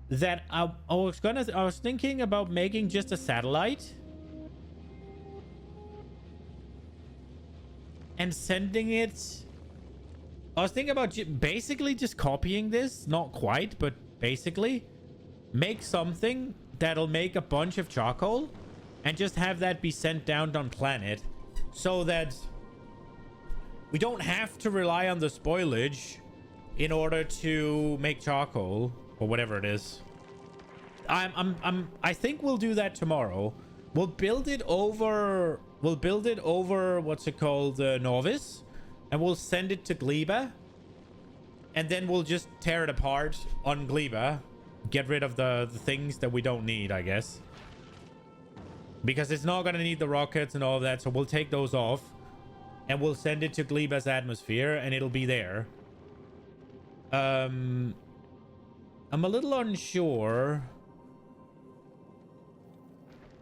that I was thinking about making just a satellite and sending it. I was thinking about basically just copying this, not quite, but basically make something that'll make a bunch of charcoal and just have that be sent down on planet so that we don't have to rely on the spoilage in order to make charcoal or whatever it is. I think we'll do that tomorrow. We'll build it over what's it called, Novice, and we'll send it to Gleba, and then we'll just tear it apart on Gleba, get rid of the things that we don't need, I guess, because it's not gonna need the rockets and all of that. So we'll take those off and we'll send it to Gleba's atmosphere and it'll be there. I'm a little unsure.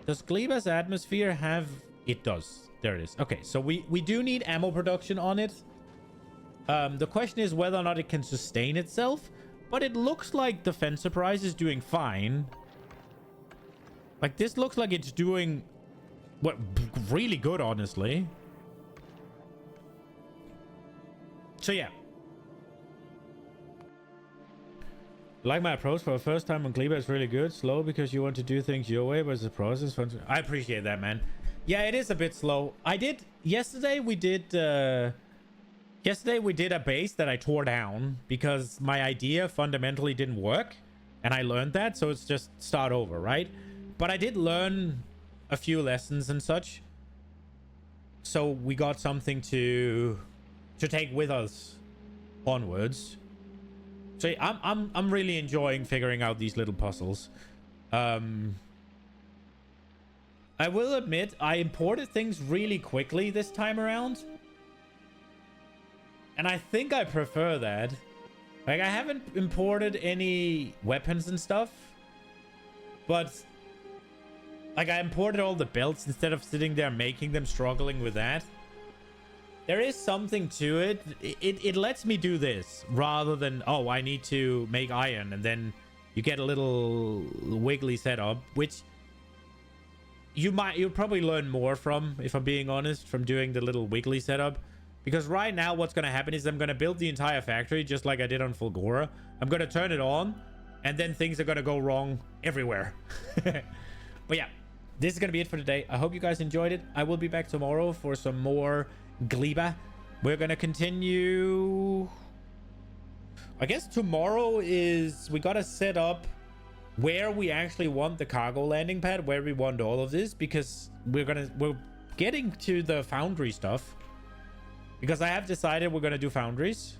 Does Gleba's atmosphere have... It does. There it is. Okay, so we do need ammo production on it. The question is whether or not it can sustain itself. But it looks like the Fence Surprise is doing fine. Like, this looks like it's doing... what, really good, honestly. So, yeah. Like my approach for the first time on Gleba is really good. Slow because you want to do things your way, but it's a process. I appreciate that, man. Yeah, it is a bit slow. Yesterday we did a base that I tore down because my idea fundamentally didn't work. And I learned that, so it's just start over, right? But I did learn a few lessons and such. So we got something to take with us onwards. So I'm really enjoying figuring out these little puzzles. I will admit I imported things really quickly this time around. And I think I prefer that. Like, I haven't imported any weapons and stuff. But like, I imported all the belts instead of sitting there making them, struggling with that. There is something to it. It lets me do this rather than, oh, I need to make iron, and then you get a little wiggly setup, which you'll probably learn more from, if I'm being honest, from doing the little wiggly setup. Because right now what's going to happen is I'm going to build the entire factory just like I did on Fulgora. I'm going to turn it on, and then things are going to go wrong everywhere. But yeah, this is going to be it for today. I hope you guys enjoyed it. I will be back tomorrow for some more Gleba. We're going to continue. I guess tomorrow is we got to set up where we actually want the cargo landing pad, where we want all of this, because we're getting to the foundry stuff. Because I have decided we're going to do foundries.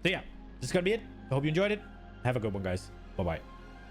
So yeah, this is going to be it. I hope you enjoyed it. Have a good one, guys. Bye-bye.